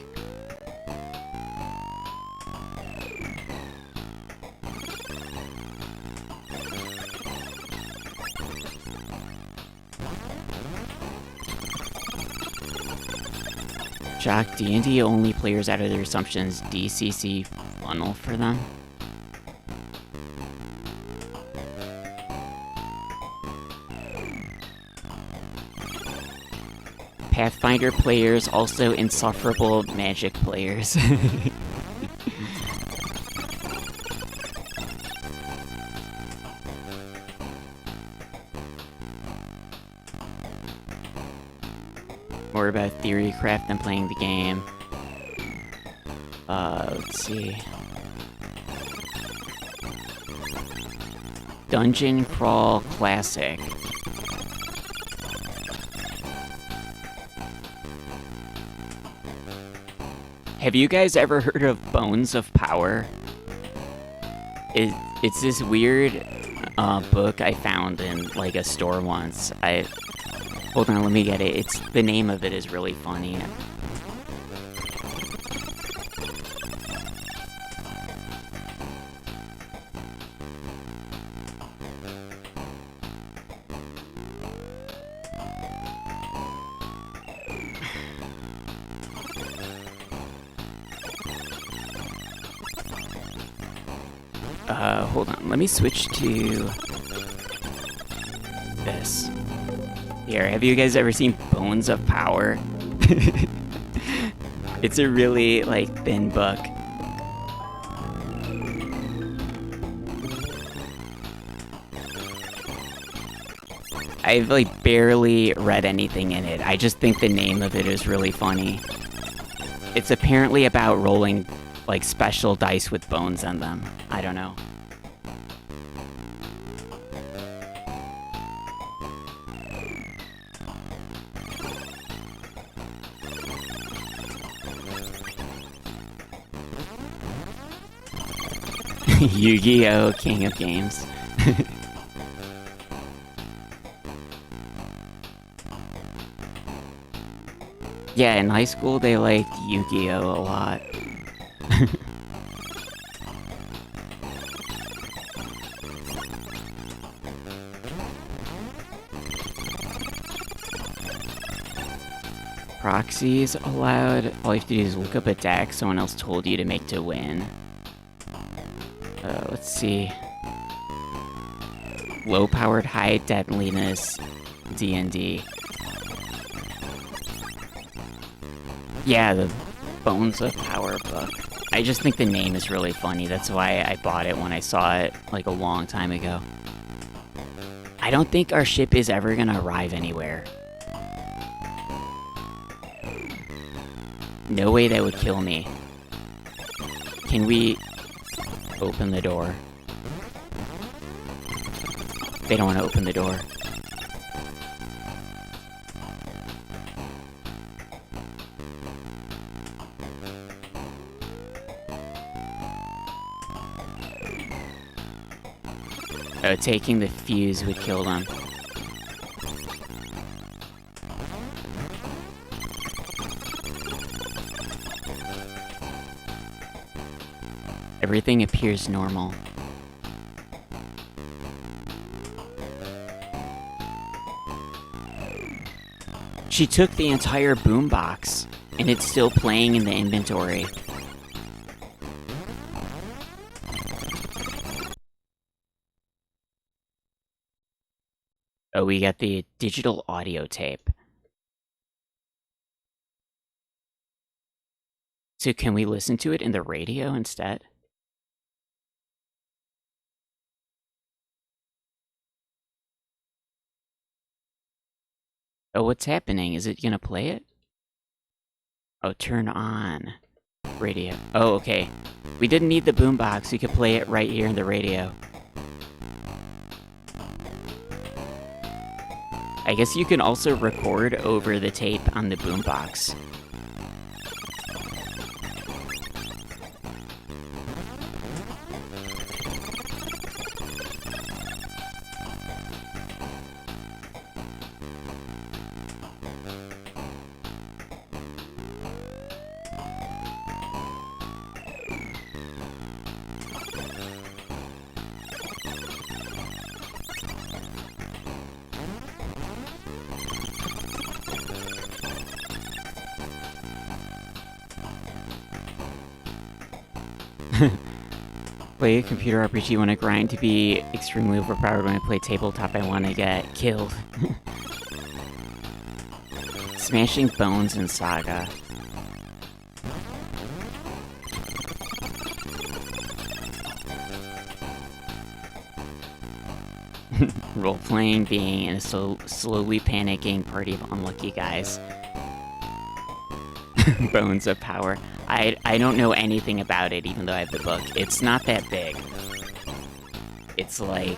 Shock, D&D only players out of their assumptions DCC funnel for them. Pathfinder players, also insufferable Magic players. More about theorycraft than playing the game. Let's see. Dungeon Crawl Classic. Have you guys ever heard of Bones of Power? It's this weird book I found in like a store once. Hold on, let me get it. The name of it is really funny. Hold on, let me switch to this. Here, have you guys ever seen Bones of Power? It's a really, like, thin book. I've, like, barely read anything in it. I just think the name of it is really funny. It's apparently about rolling, like, special dice with bones on them. I don't know. Yu-Gi-Oh! King of Games. Yeah, in high school they liked Yu-Gi-Oh! A lot. Proxies allowed. All you have to do is look up a deck someone else told you to make to win. Let's see. Low-powered, high deadliness D&D. Yeah, the Bones of Power book. I just think the name is really funny. That's why I bought it when I saw it, like, a long time ago. I don't think our ship is ever gonna arrive anywhere. No way that would kill me. Can we open the door? They don't want to open the door. Oh, taking the fuse would kill them. Everything appears normal. She took the entire boombox, and it's still playing in the inventory. Oh, we got the digital audio tape. So can we listen to it in the radio instead? Oh, what's happening? Is it gonna play it? Oh, turn on radio. Oh, okay. We didn't need the boombox. We could play it right here in the radio. I guess you can also record over the tape on the boombox. Play a computer RPG when I grind to be extremely overpowered. When I play tabletop, I want to get killed. Smashing Bones in Saga. Role-playing being in a slowly panicking party of unlucky guys. Bones of Power. I don't know anything about it, even though I have the book. It's not that big. It's like...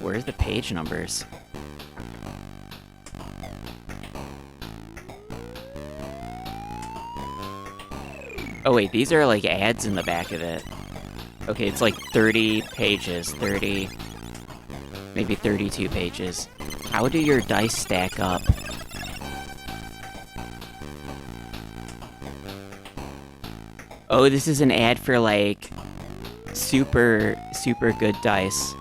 where's the page numbers? Oh wait, these are like ads in the back of it. Okay, it's like 30 pages, 30... maybe 32 pages. How do your dice stack up? Oh, this is an ad for, like, super good dice.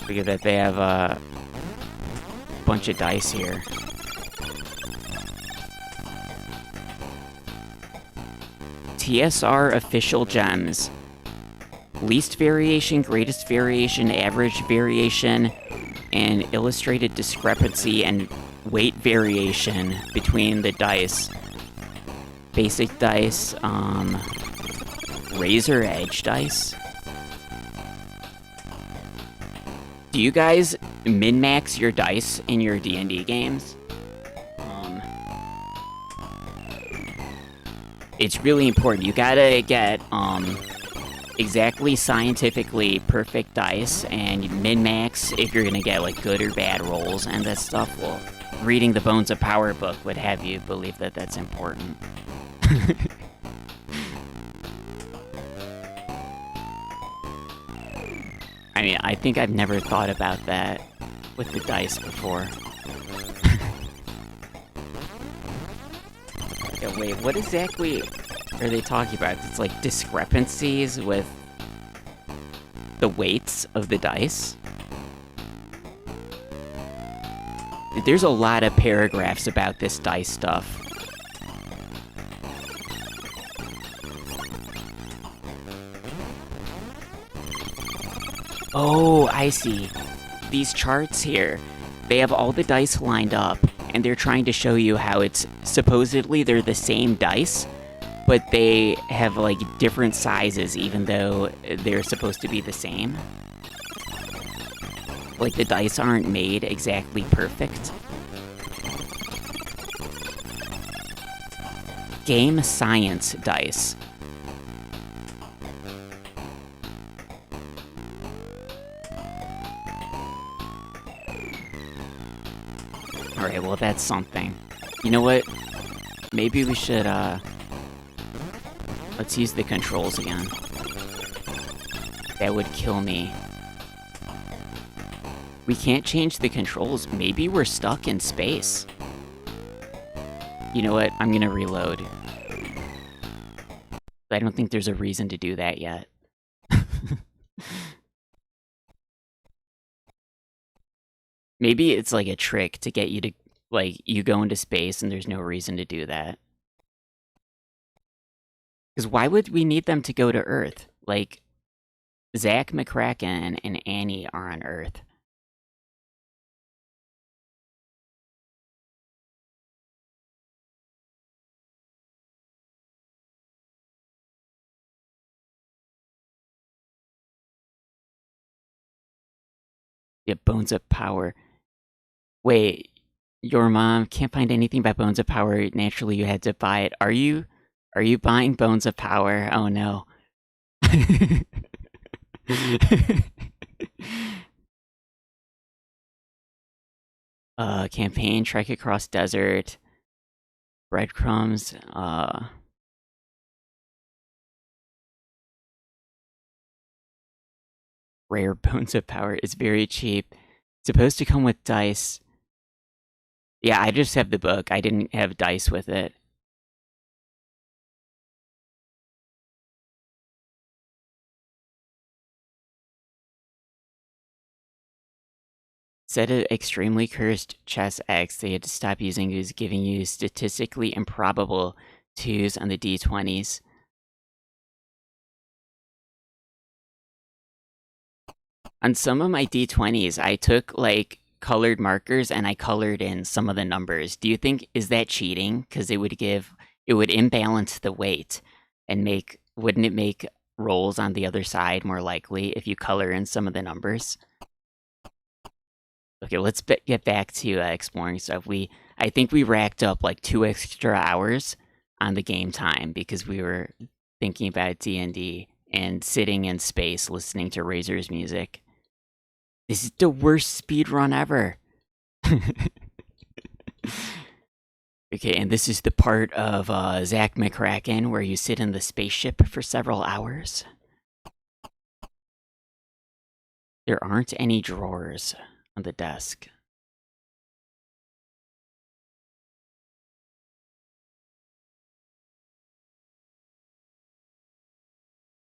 Look at that, they have a bunch of dice here. TSR official gems. Least variation, greatest variation, average variation, and illustrated discrepancy and weight variation between the dice. Basic dice, razor edge dice. Do you guys min-max your dice in your D&D games? It's really important. You gotta get, exactly scientifically perfect dice and min-max if you're gonna get like good or bad rolls and that stuff. Well, reading the Bones of Power book would have you believe that that's important. I mean, I think I've never thought about that with the dice before. Yeah, wait, what exactly are they talking about? It's like discrepancies with the weights of the dice? There's a lot of paragraphs about this dice stuff. Oh, I see. These charts here, they have all the dice lined up, and they're trying to show you how it's supposedly they're the same dice, but they have like different sizes even though they're supposed to be the same. Like the dice aren't made exactly perfect. Game science dice. Alright, well that's something. You know what? Maybe we should, let's use the controls again. That would kill me. We can't change the controls. Maybe we're stuck in space. You know what? I'm gonna reload. I don't think there's a reason to do that yet. Maybe it's like a trick to get you to, like, you go into space and there's no reason to do that. Because why would we need them to go to Earth? Like, Zak McKracken and Annie are on Earth. Yeah, Bones of Power. Wait, your mom can't find anything about Bones of Power. Naturally, you had to buy it. Are you buying Bones of Power? Oh no. Campaign, trek across desert, breadcrumbs, rare Bones of Power is very cheap. Supposed to come with dice. Yeah, I just have the book. I didn't have dice with it. Set of extremely cursed chess X they had to stop using is giving you statistically improbable 2s on the d20s. On some of my d20s, I took like colored markers and I colored in some of the numbers. Do you think is that cheating? Because it would imbalance the weight and wouldn't it make rolls on the other side more likely if you color in some of the numbers? Okay, let's get back to exploring stuff. I think we racked up like 2 extra hours on the game time because we were thinking about D&D and sitting in space listening to Razor's music. This is the worst speedrun ever. Okay, and this is the part of Zak McKracken where you sit in the spaceship for several hours. There aren't any drawers on the desk.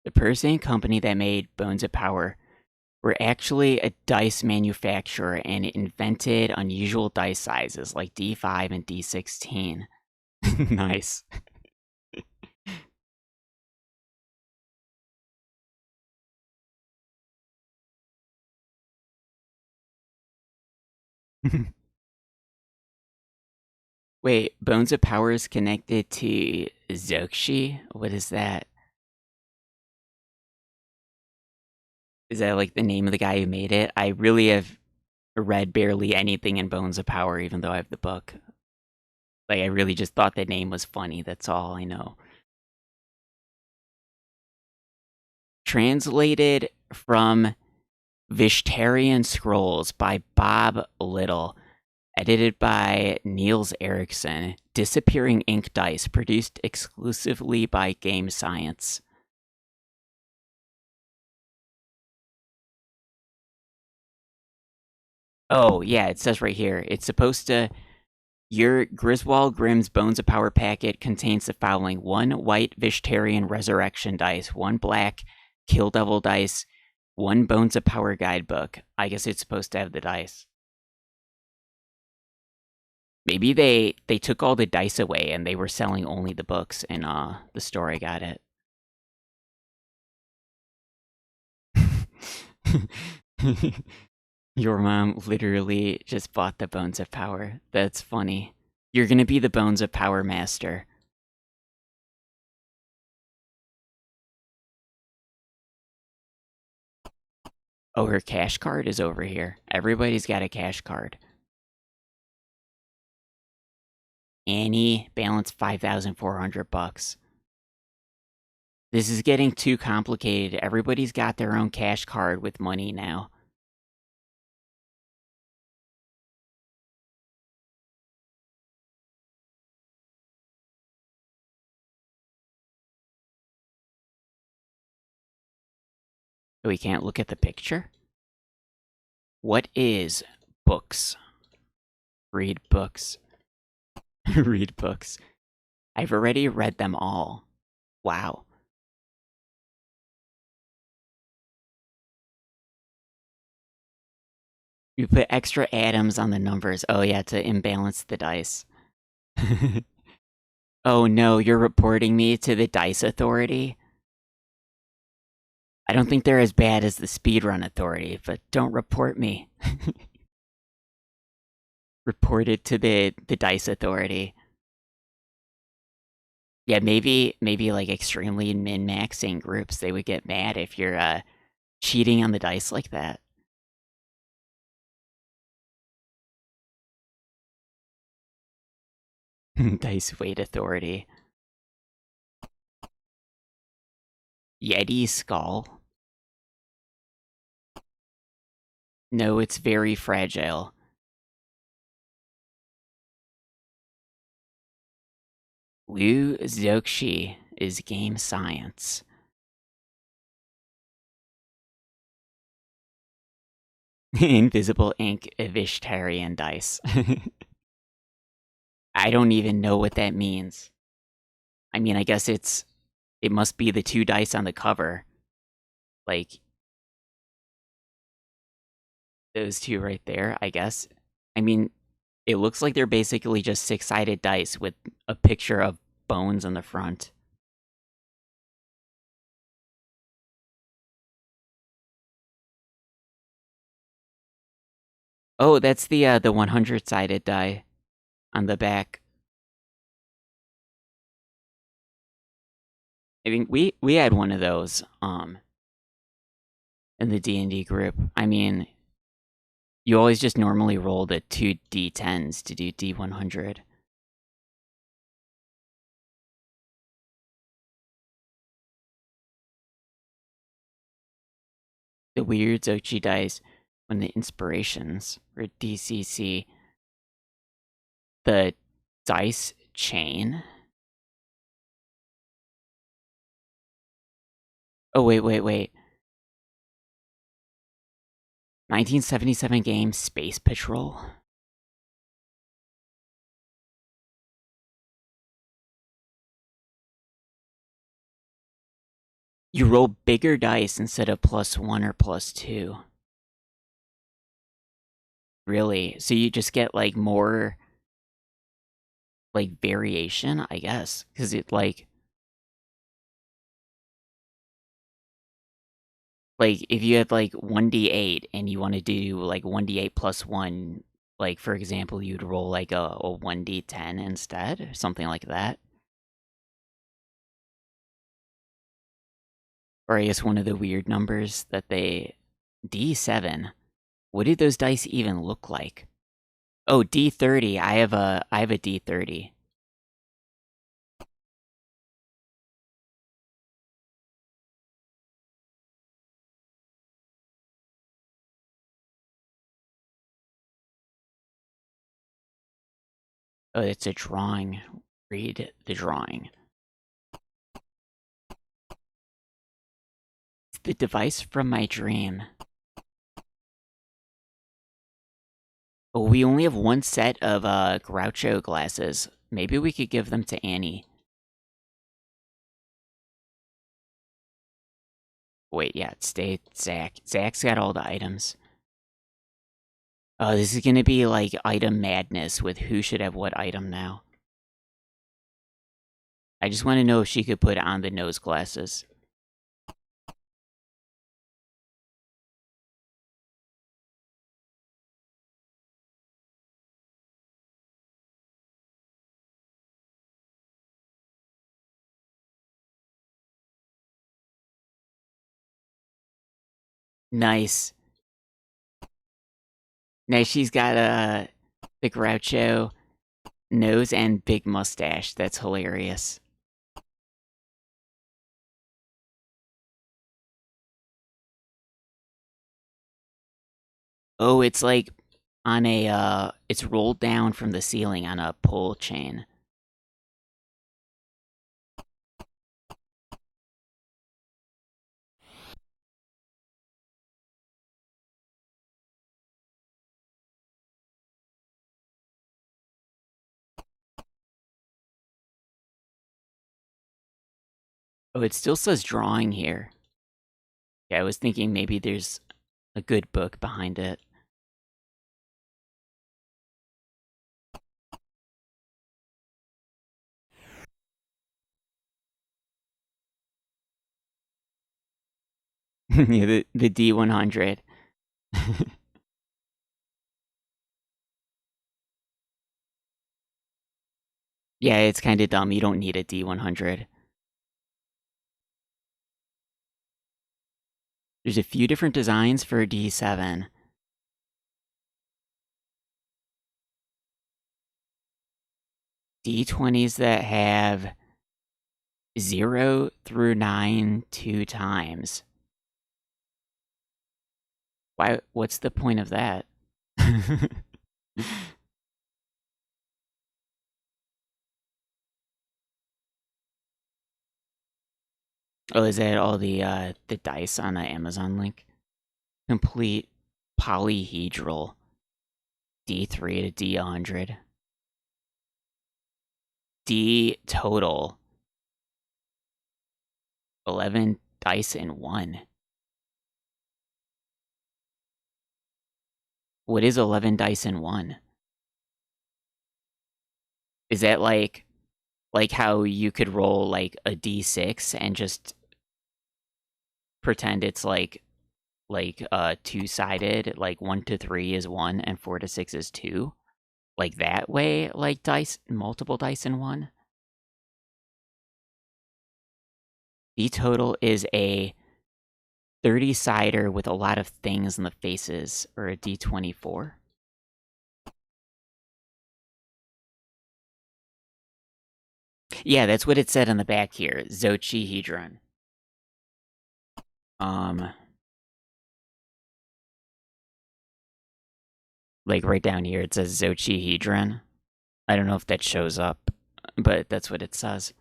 The person and company that made Bones of Power were actually a dice manufacturer and invented unusual dice sizes like D5 and D16. Nice. Wait, Bones of Power is connected to Zokshi? What is that? Is that like the name of the guy who made it? I really have read barely anything in Bones of Power, even though I have the book. Like, I really just thought the name was funny, that's all I know. Translated from Vishtarian Scrolls by Bob Little. Edited by Niels Erikson. Disappearing Ink Dice, produced exclusively by Game Science. Oh, yeah, it says right here. It's supposed to... Your Griswold Grimm's Bones of Power packet contains the following: 1 white Vishtarian Resurrection dice, 1 black Kill Devil dice, 1 Bones of Power guidebook. I guess it's supposed to have the dice. Maybe they took all the dice away and they were selling only the books in the store I got it. Your mom literally just bought the Bones of Power. That's funny. You're gonna be the Bones of Power master. Oh, her cash card is over here. Everybody's got a cash card. Annie, balance 5,400 bucks. This is getting too complicated. Everybody's got their own cash card with money now. We can't look at the picture? What is books? Read books. Read books. I've already read them all. Wow. You put extra atoms on the numbers. Oh yeah, to imbalance the dice. Oh no, you're reporting me to the Dice Authority? I don't think they're as bad as the Speedrun Authority, but don't report me. Report it to the Dice Authority. Yeah, maybe like extremely min-maxing groups, they would get mad if you're cheating on the dice like that. Dice Weight Authority. Yeti Skull. No, it's very fragile. Liu Zokshi is game science. Invisible ink Vishtarian dice. I don't even know what that means. I mean, I guess it must be the 2 dice on the cover. Like, those 2 right there, I guess. I mean, it looks like they're basically just 6-sided dice with a picture of bones on the front. Oh, that's the 100-sided die on the back. I think we had one of those in the D&D group. I mean, you always just normally roll the 2 D10s to do D100. The weird Zochi dice when the inspirations or DCC. The dice chain. Oh wait. 1977 game Space Patrol. You roll bigger dice instead of +1 or +2. Really? So you just get like more like variation, I guess, because it like if you had like 1d8 and you want to do like 1d8 plus 1, like for example, you'd roll like a 1d10 instead, or something like that. Or I guess one of the weird numbers that they... D7. What do those dice even look like? Oh, D30. I have a D30. Oh, it's a drawing. Read the drawing. It's the device from my dream. Oh, we only have one set of Groucho glasses. Maybe we could give them to Annie. Wait, yeah, stay Zach. Zach's got all the items. Oh, this is gonna be like item madness with who should have what item now. I just want to know if she could put on the nose glasses. Nice. Now she's got the Groucho nose and big mustache. That's hilarious. Oh, it's like on a it's rolled down from the ceiling on a pull chain. Oh, it still says drawing here. Yeah, I was thinking maybe there's a good book behind it. Yeah, the D100. Yeah, it's kind of dumb. You don't need a D100. There's a few different designs for a D7. D20s that have 0 through 9 2 times. Why? What's the point of that? Oh, is that all the dice on the Amazon link? Complete polyhedral D3 to D100. D total 11 dice in one. What is 11 dice in one? Is that like how you could roll like a D6 and just pretend it's like two-sided, like 1 to 3 is 1 and 4 to 6 is 2? Like that way, like dice, multiple dice in one? D total is a 30-sider with a lot of things in the faces, or a D24. Yeah, that's what it said on the back here. Zochihedron. Like right down here, it says Zochihedron. I don't know if that shows up, but that's what it says.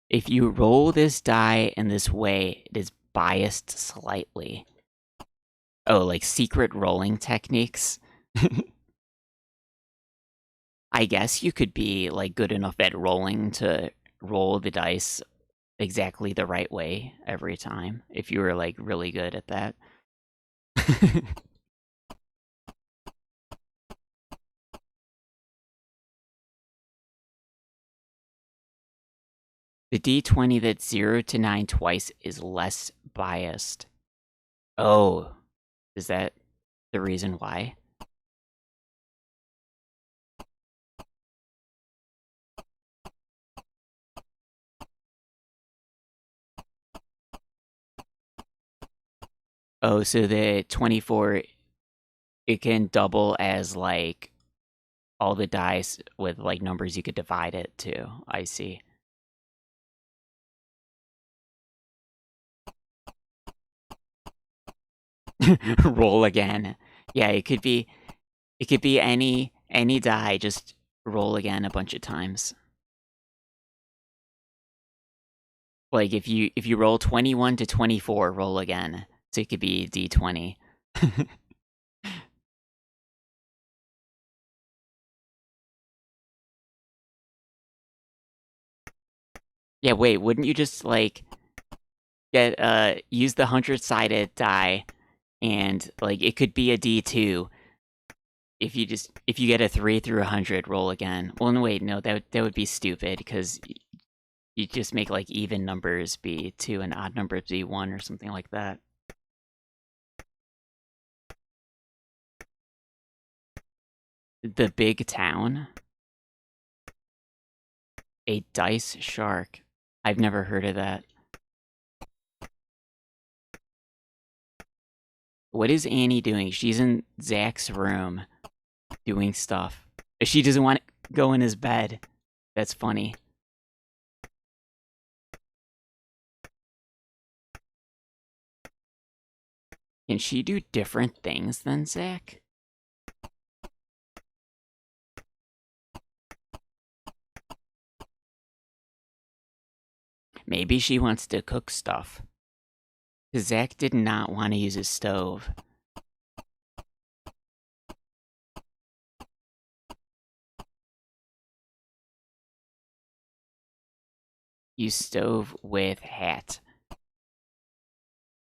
If you roll this die in this way, it is biased slightly. Oh, like secret rolling techniques? I guess you could be like good enough at rolling to roll the dice exactly the right way every time if you were like really good at that. The D20 that's 0 to 9 twice is less biased. Oh, is that the reason why? Oh, so the 24, it can double as like all the dice with like numbers you could divide it to. I see. Roll again. Yeah, it could be any die, just roll again a bunch of times. Like if you roll 21 to 24, roll again. So it could be D20. Yeah, wait, wouldn't you just like get use the 100-sided die and like it could be a D2 if you get a 3 through 100, roll again. Well, no, wait, no, that would be stupid because you just make like even numbers be 2 and odd numbers be 1 or something like that. The big town? A dice shark. I've never heard of that. What is Annie doing? She's in Zach's room doing stuff. She doesn't want to go in his bed. That's funny. Can she do different things than Zach? Maybe she wants to cook stuff. Because Zach did not want to use his stove. Use stove with hat.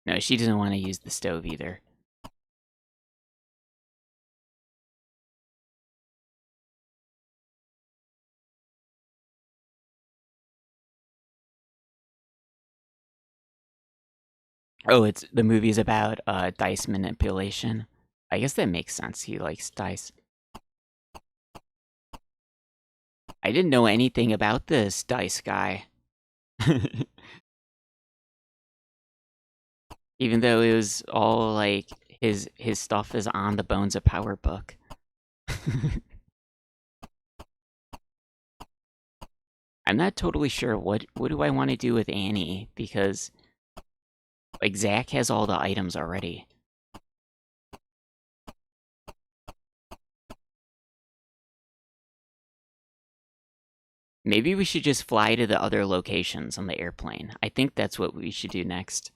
No, she doesn't want to use the stove either. Oh, it's the movie's about dice manipulation. I guess that makes sense. He likes dice. I didn't know anything about this dice guy. Even though it was all like his stuff is on the Bones of Power book. I'm not totally sure what do I want to do with Annie because like Zach has all the items already. Maybe we should just fly to the other locations on the airplane. I think that's what we should do next.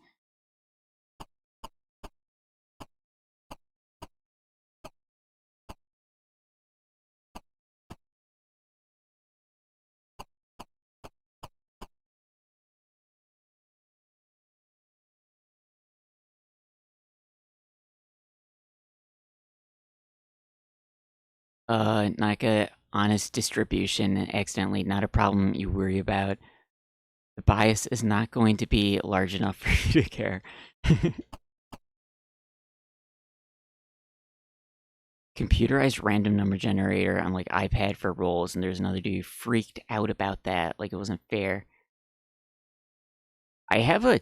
Like a honest distribution, accidentally, not a problem you worry about. The bias is not going to be large enough for you to care. Computerized random number generator on like iPad for rolls, and there's another dude freaked out about that, like it wasn't fair. I have a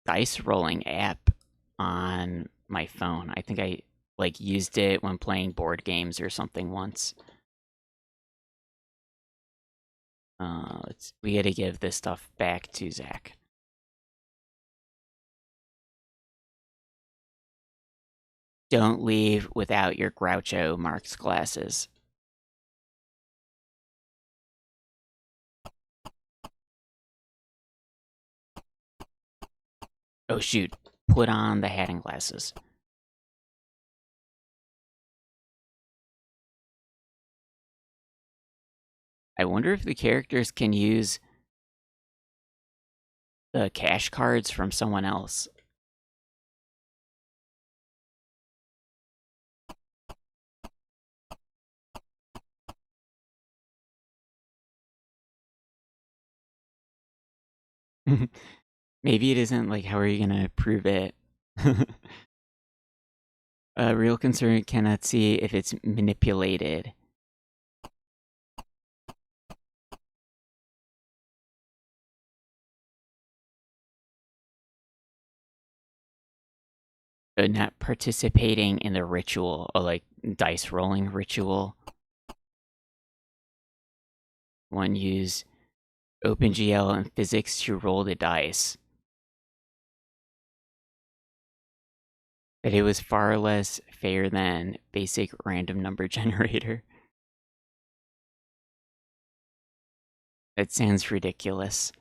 dice rolling app on my phone. I think I like used it when playing board games or something once. We gotta give this stuff back to Zach. Don't leave without your Groucho Marx glasses. Oh shoot, put on the hat and glasses. I wonder if the characters can use the cash cards from someone else. Maybe it isn't, like, how are you gonna prove it? A real concern cannot see if it's manipulated. Not participating in the ritual, or like dice rolling ritual. One use OpenGL and physics to roll the dice. That it was far less fair than basic random number generator. That sounds ridiculous.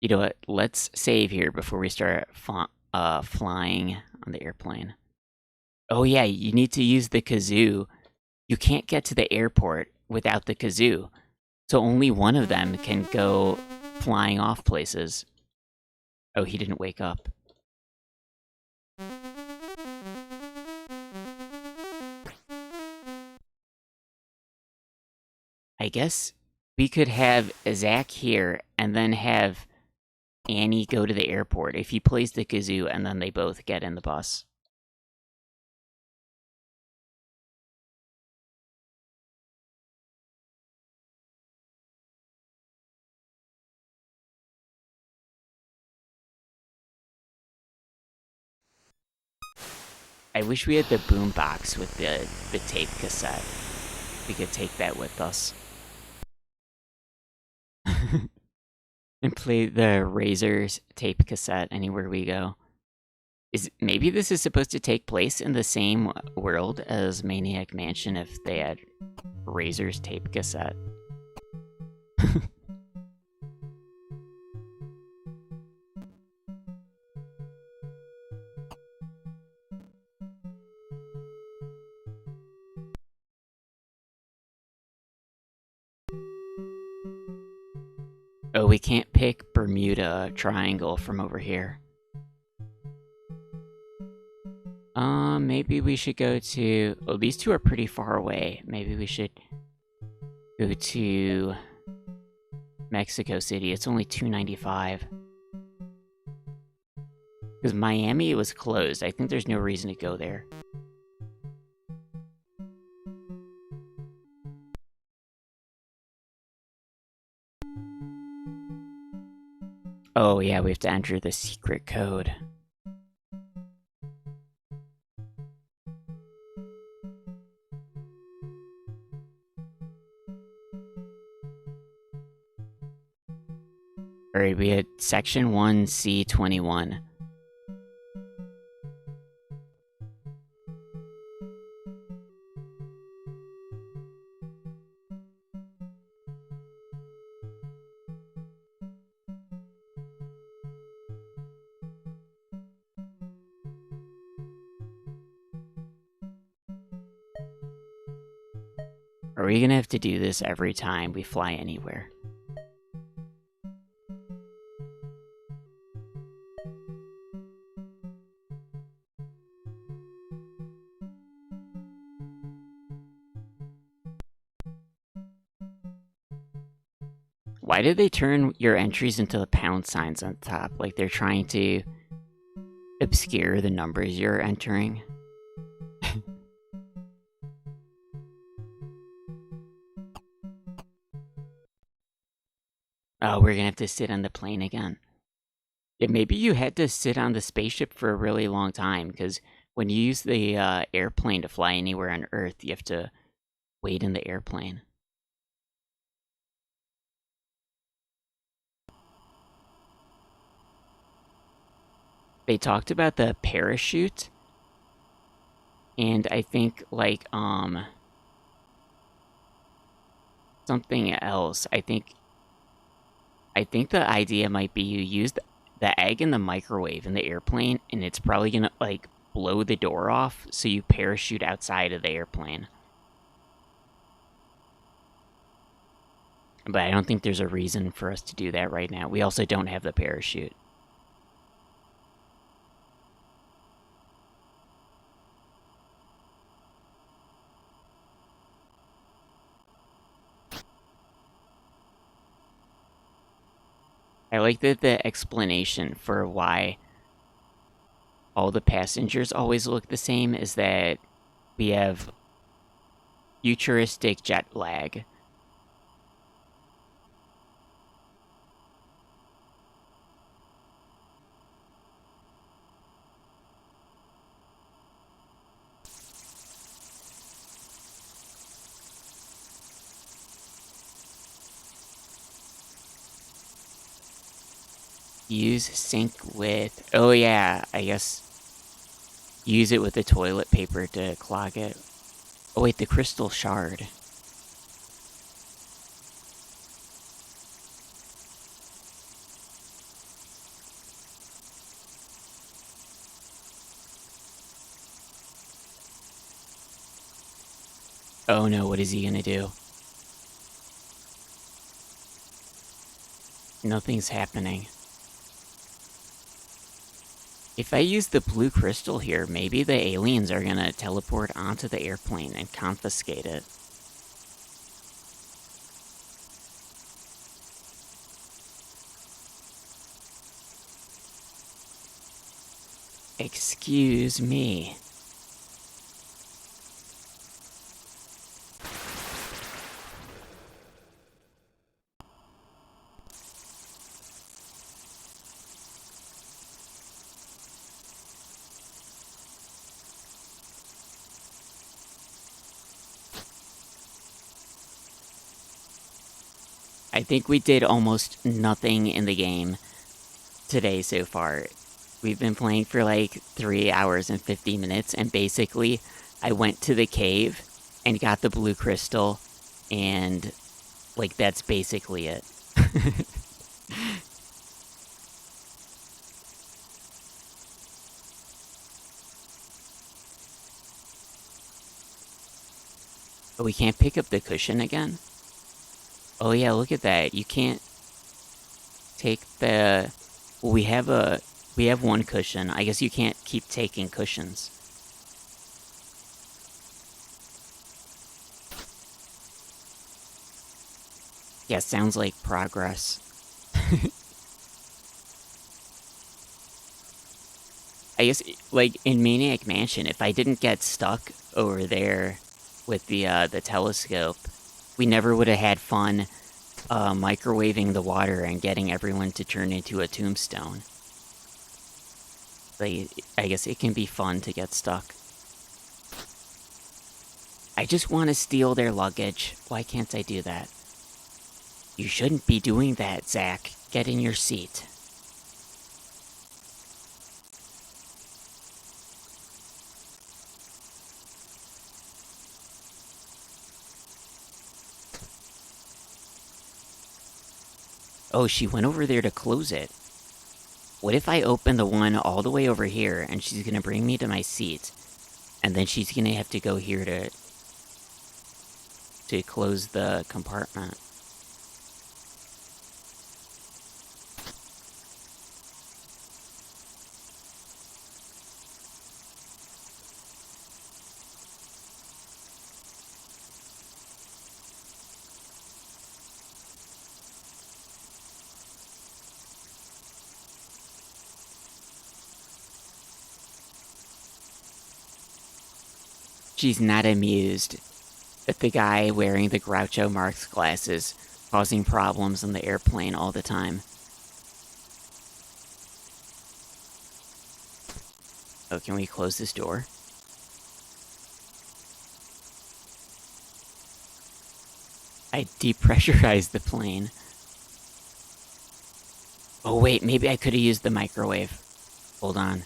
You know what? Let's save here before we start flying on the airplane. Oh yeah, you need to use the kazoo. You can't get to the airport without the kazoo. So only one of them can go flying off places. Oh, he didn't wake up. I guess we could have Zak here and then have Annie go to the airport if he plays the kazoo and then they both get in the bus. I wish we had the boombox with the tape cassette. We could take that with us. And play the Razor's tape cassette anywhere we go. Maybe this is supposed to take place in the same world as Maniac Mansion if they had Razor's tape cassette. Oh, we can't pick Bermuda Triangle from over here. Maybe we should go to... Oh, these two are pretty far away. Maybe we should go to Mexico City. It's only $2.95. Because Miami was closed. I think there's no reason to go there. Oh yeah, we have to enter the secret code. Alright, we had section 1C21. Are we gonna have to do this every time we fly anywhere? Why did they turn your entries into the pound signs on top? Like they're trying to obscure the numbers you're entering? Oh, we're gonna have to sit on the plane again. Yeah, maybe you had to sit on the spaceship for a really long time, because when you use the airplane to fly anywhere on Earth, you have to wait in the airplane. They talked about the parachute, and I think, like, something else. I think the idea might be you use the egg in the microwave in the airplane, and it's probably gonna, like, blow the door off, so you parachute outside of the airplane. But I don't think there's a reason for us to do that right now. We also don't have the parachute. I like that the explanation for why all the passengers always look the same is that we have futuristic jet lag. Use sync with... Oh yeah, I guess use it with the toilet paper to clog it. Oh wait, the crystal shard. Oh no, what is he gonna do? Nothing's happening. If I use the blue crystal here, maybe the aliens are gonna teleport onto the airplane and confiscate it. Excuse me. I think we did almost nothing in the game today so far. We've been playing for like 3 hours and 50 minutes, and basically, I went to the cave and got the blue crystal, and like that's basically it. But we can't pick up the cushion again? Oh yeah, look at that. You can't take the... Well, we have one cushion. I guess you can't keep taking cushions. Yeah, sounds like progress. I guess, like, in Maniac Mansion, if I didn't get stuck over there with the telescope, we never would have had fun microwaving the water and getting everyone to turn into a tombstone. Like, I guess it can be fun to get stuck. I just want to steal their luggage. Why can't I do that? You shouldn't be doing that, Zach. Get in your seat. Oh, she went over there to close it. What if I open the one all the way over here and she's gonna bring me to my seat, and then she's gonna have to go here to close the compartment? She's not amused at the guy wearing the Groucho Marx glasses causing problems in the airplane all the time. Oh, can we close this door? I depressurized the plane. Oh wait, maybe I could have used the microwave. Hold on.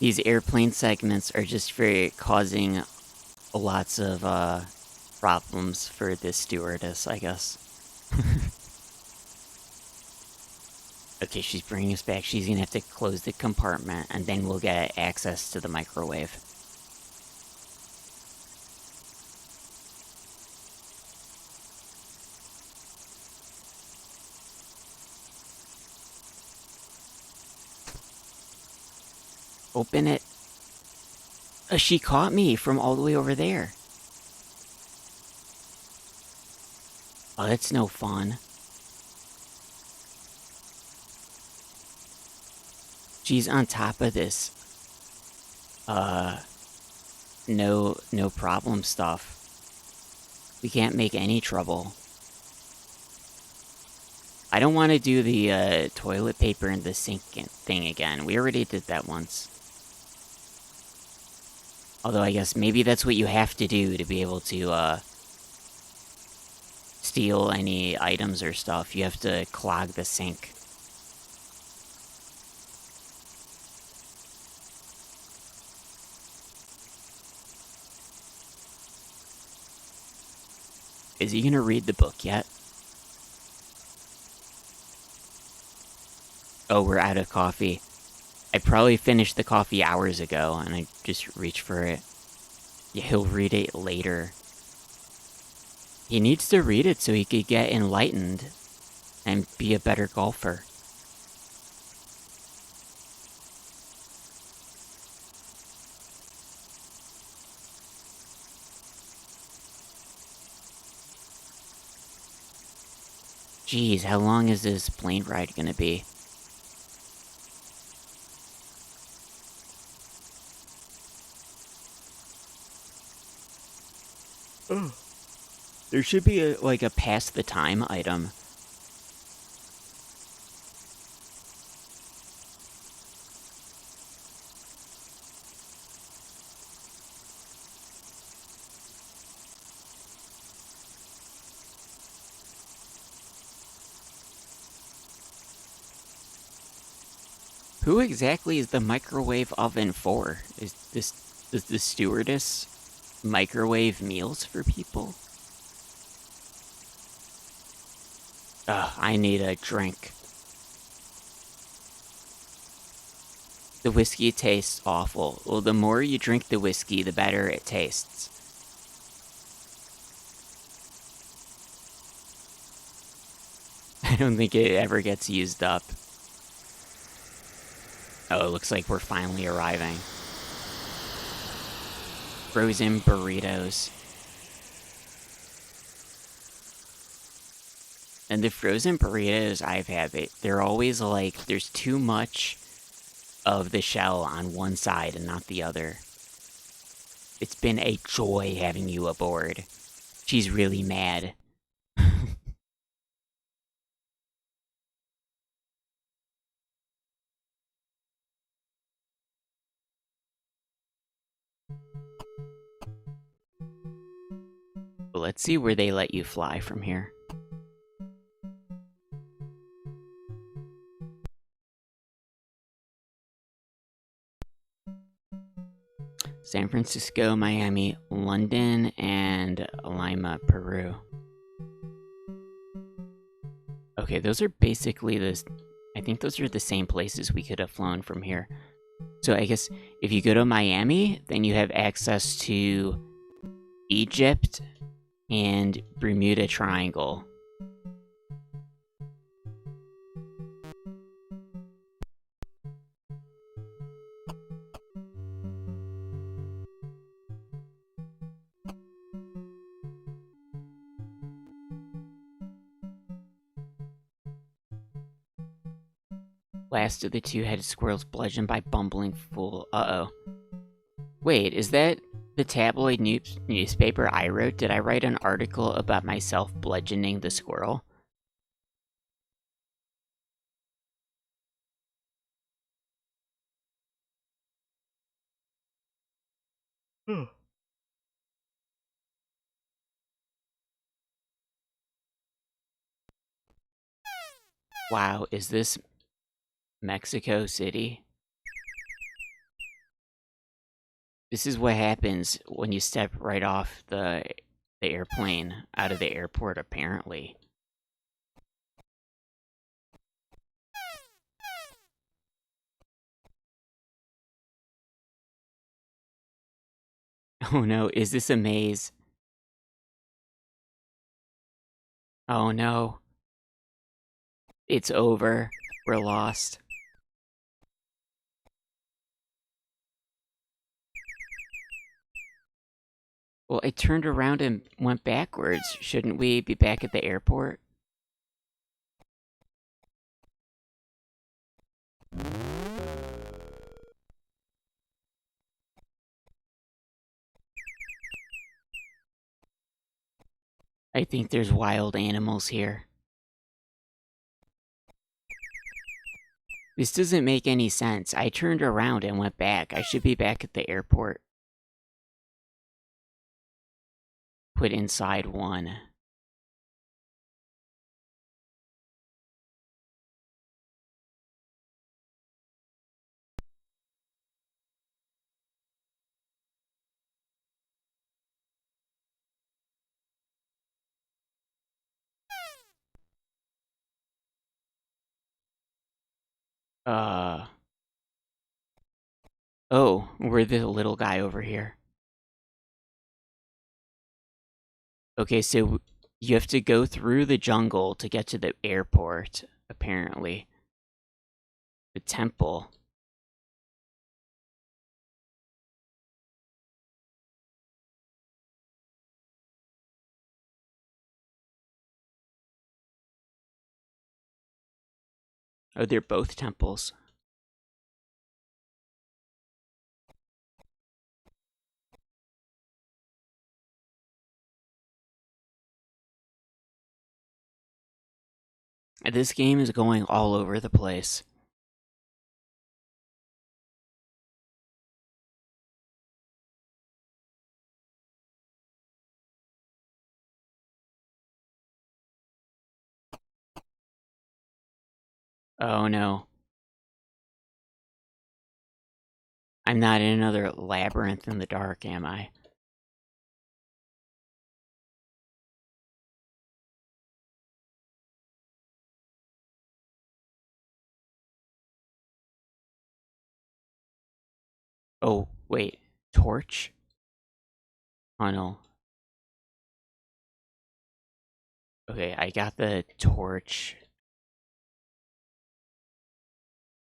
These airplane segments are just for causing lots of problems for this stewardess, I guess. Okay, she's bringing us back. She's gonna have to close the compartment, and then we'll get access to the microwave. Open it. She caught me from all the way over there. Oh, that's no fun. She's on top of this. No problem stuff. We can't make any trouble. I don't want to do the toilet paper in the sink thing again. We already did that once. Although I guess maybe that's what you have to do to be able to steal any items or stuff. You have to clog the sink. Is he gonna read the book yet? Oh, we're out of coffee. I probably finished the coffee hours ago, and I just reached for it. Yeah, he'll read it later. He needs to read it so he could get enlightened and be a better golfer. Jeez, how long is this plane ride gonna be? There should be like a pass the time item. Who exactly is the microwave oven for? Does the stewardess microwave meals for people? Ugh, I need a drink. The whiskey tastes awful. Well, the more you drink the whiskey, the better it tastes. I don't think it ever gets used up. Oh, it looks like we're finally arriving. Frozen burritos. And the frozen burritos I've had, they're always like, there's too much of the shell on one side and not the other. It's been a joy having you aboard. She's really mad. But let's see where they let you fly from here. San Francisco, Miami, London, and Lima, Peru. Okay, those are basically I think those are the same places we could have flown from here. So I guess if you go to Miami, then you have access to Egypt and Bermuda Triangle. Last of the two-headed squirrels bludgeoned by bumbling fool. Uh-oh. Wait, is that the tabloid newspaper I wrote? Did I write an article about myself bludgeoning the squirrel? Wow, is this Mexico City? This is what happens when you step right off the airplane out of the airport, apparently. Oh no, is this a maze? Oh no. It's over. We're lost. Well, I turned around and went backwards. Shouldn't we be back at the airport? I think there's wild animals here. This doesn't make any sense. I turned around and went back. I should be back at the airport. Put inside one. Oh, we're the little guy over here. Okay, so you have to go through the jungle to get to the airport, apparently. The temple. Oh, they're both temples. This game is going all over the place. Oh no. I'm not in another labyrinth in the dark, am I? Oh, wait. Torch? Oh no. Okay, I got the torch.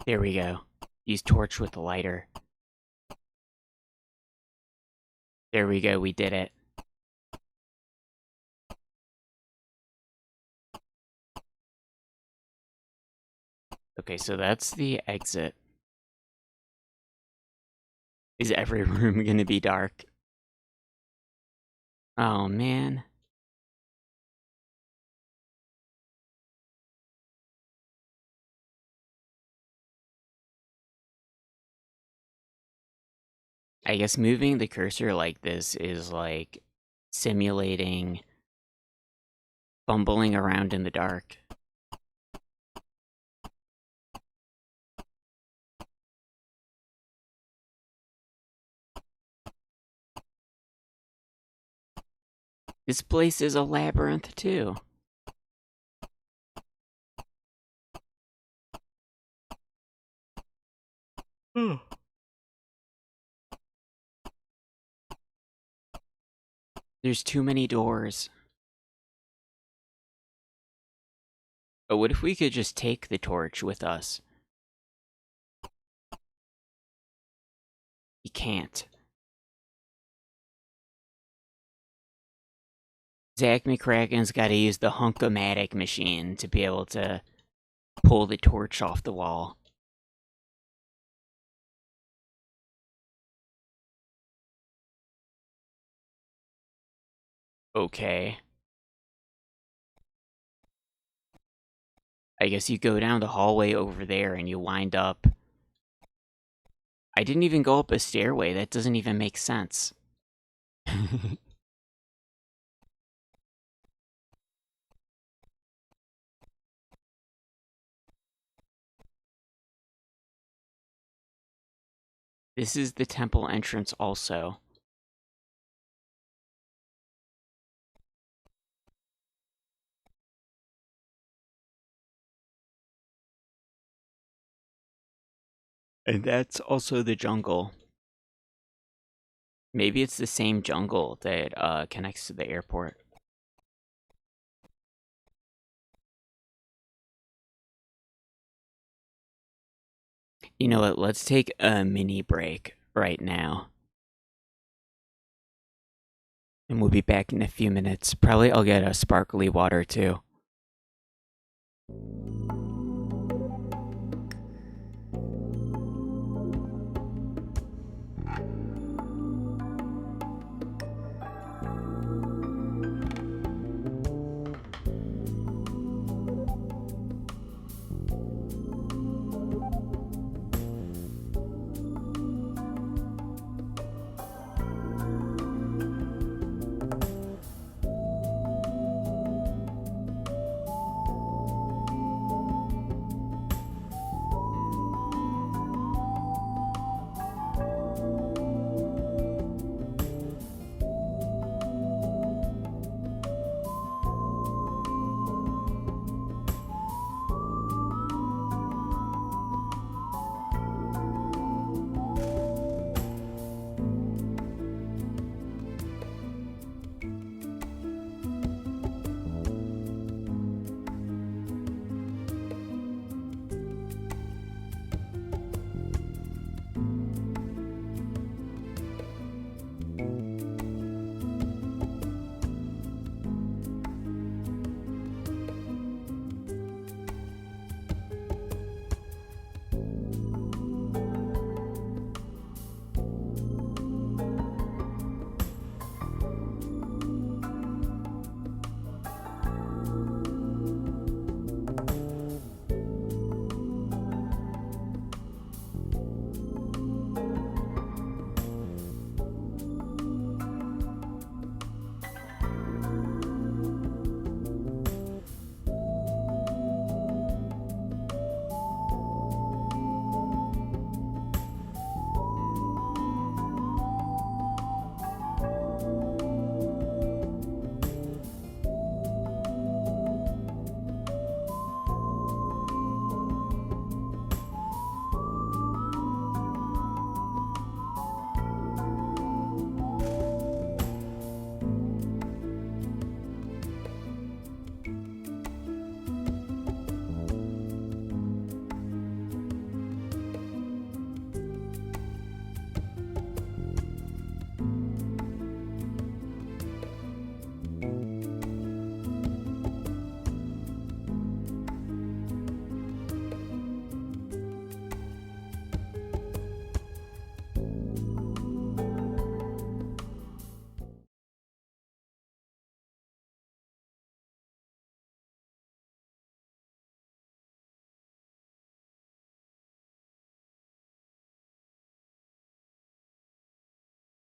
There we go. Use torch with the lighter. There we go, we did it. Okay, so that's the exit. Is every room gonna be dark? Oh man. I guess moving the cursor like this is like simulating bumbling around in the dark. This place is a labyrinth too. There's too many doors. But what if we could just take the torch with us? You can't. Zak McKracken's gotta use the Hunk-O-Matic machine to be able to pull the torch off the wall. Okay. I guess you go down the hallway over there and you wind up. I didn't even go up a stairway, that doesn't even make sense. This is the temple entrance also. And that's also the jungle. Maybe it's the same jungle that connects to the airport. You know what, let's take a mini break right now. And we'll be back in a few minutes. Probably I'll get a sparkly water too.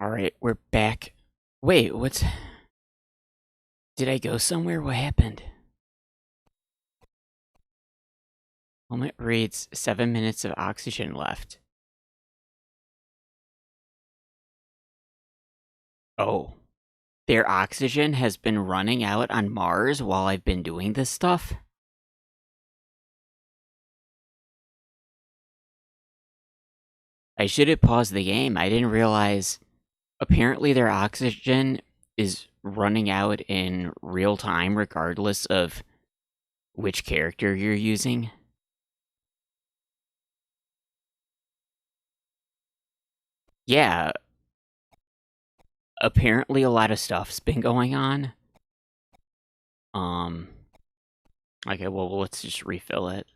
Alright, we're back. Wait, what's... Did I go somewhere? What happened? Moment reads 7 minutes of oxygen left. Oh. Their oxygen has been running out on Mars while I've been doing this stuff? I should have paused the game. I didn't realize... Apparently their oxygen is running out in real time regardless of which character you're using. Yeah. Apparently a lot of stuff's been going on. Okay, well, let's just refill it.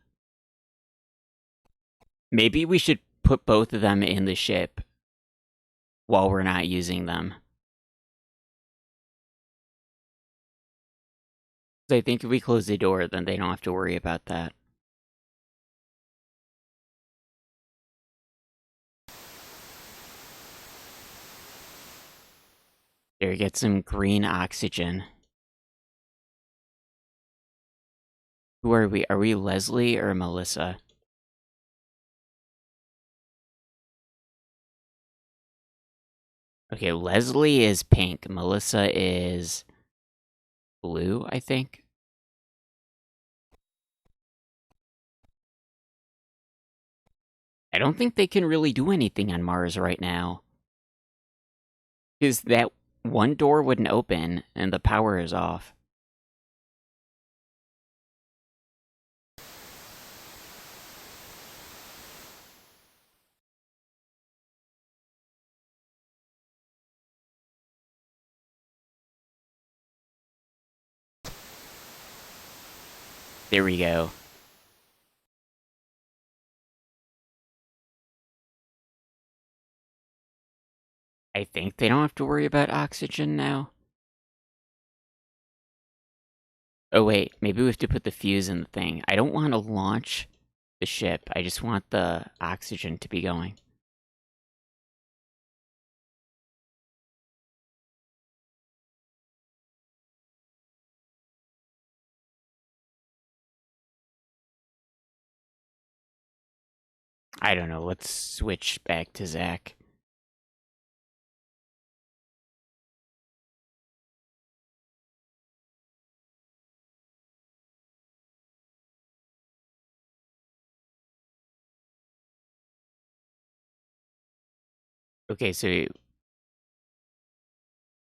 Maybe we should put both of them in the ship while we're not using them. I think if we close the door, then they don't have to worry about that. There, get some green oxygen. Who are we? Are we Leslie or Melissa? Okay, Leslie is pink. Melissa is blue, I think. I don't think they can really do anything on Mars right now. Because that one door wouldn't open, and the power is off. There we go. I think they don't have to worry about oxygen now. Oh wait, maybe we have to put the fuse in the thing. I don't want to launch the ship. I just want the oxygen to be going. I don't know, let's switch back to Zach. Okay, so...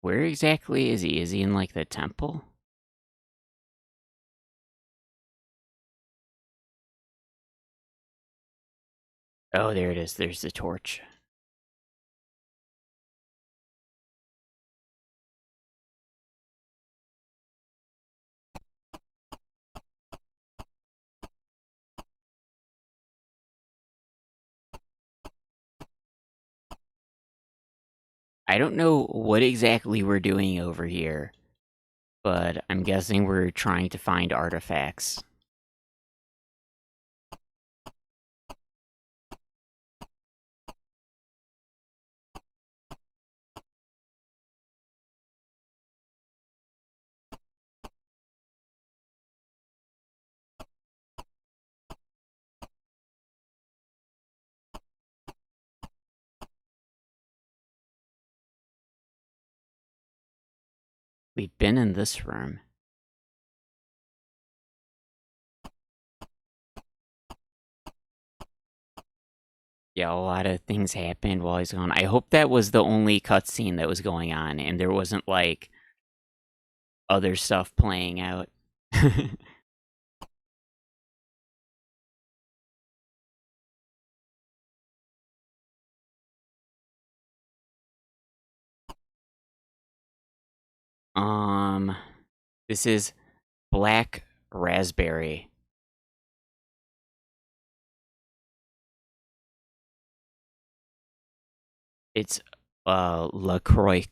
Where exactly is he? Is he in, like, the temple? Oh, there it is. There's the torch. I don't know what exactly we're doing over here, but I'm guessing we're trying to find artifacts. We've been in this room. Yeah, a lot of things happened while he's gone. I hope that was the only cutscene that was going on, and there wasn't, like, other stuff playing out. This is black raspberry. It's, LaCroix.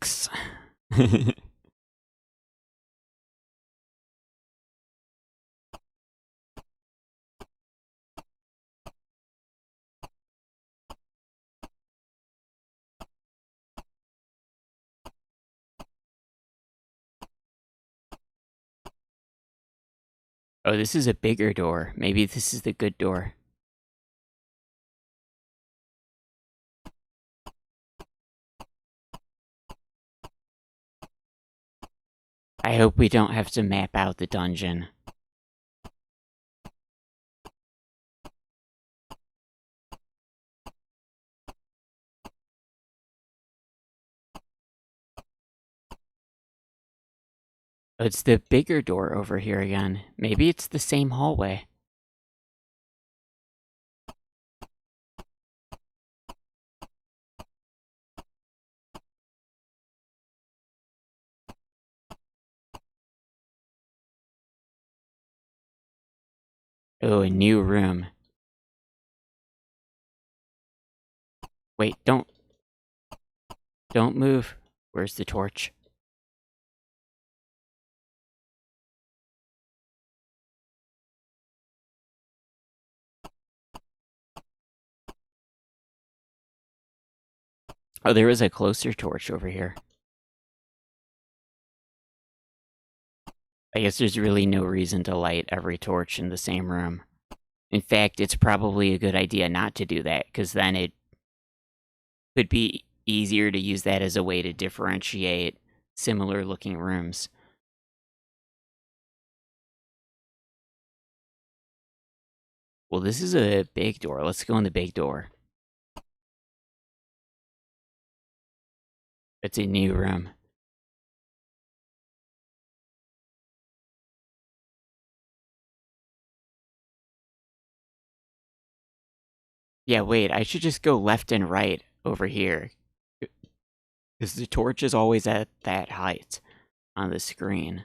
Oh, this is a bigger door. Maybe this is the good door. I hope we don't have to map out the dungeon. Oh, it's the bigger door over here again. Maybe it's the same hallway. Oh, a new room. Wait, don't move. Where's the torch? Oh, there is a closer torch over here. I guess there's really no reason to light every torch in the same room. In fact, it's probably a good idea not to do that, because then it could be easier to use that as a way to differentiate similar looking rooms. Well, this is a big door. Let's go in the big door. It's a new room. Yeah, wait, I should just go left and right over here. Because the torch is always at that height on the screen.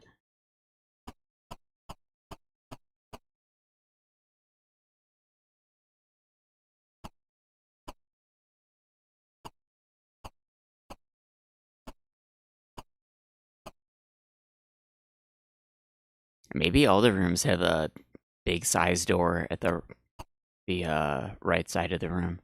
Maybe all the rooms have a big size door at the right side of the room.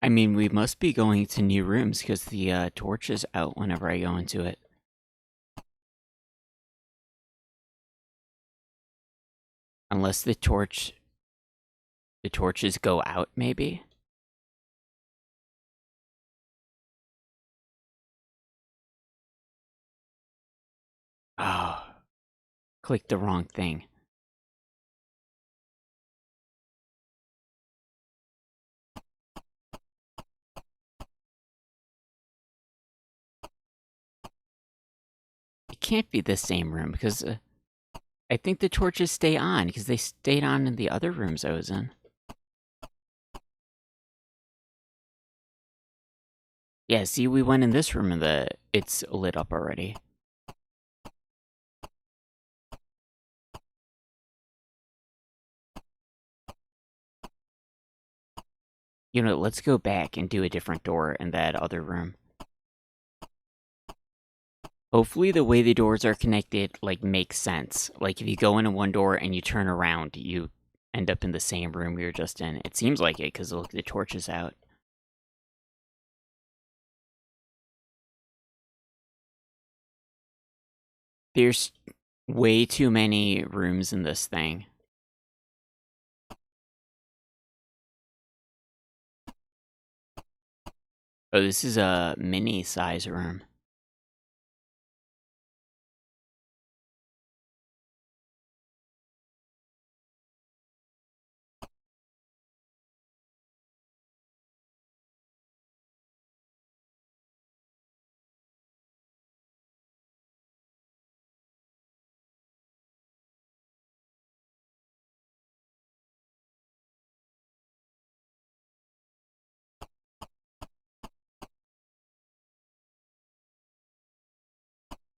I mean, we must be going to new rooms because the torch is out whenever I go into it. Unless the torches go out, maybe? Oh, clicked the wrong thing. It can't be the same room because I think the torches stay on because they stayed on in the other rooms I was in. Yeah, see, we went in this room and it's lit up already. You know, let's go back and do a different door in that other room. Hopefully the way the doors are connected, like, makes sense. Like, if you go into one door and you turn around, you end up in the same room you were just in. It seems like it, because look, the torch is out. There's way too many rooms in this thing. Oh, this is a mini-size room.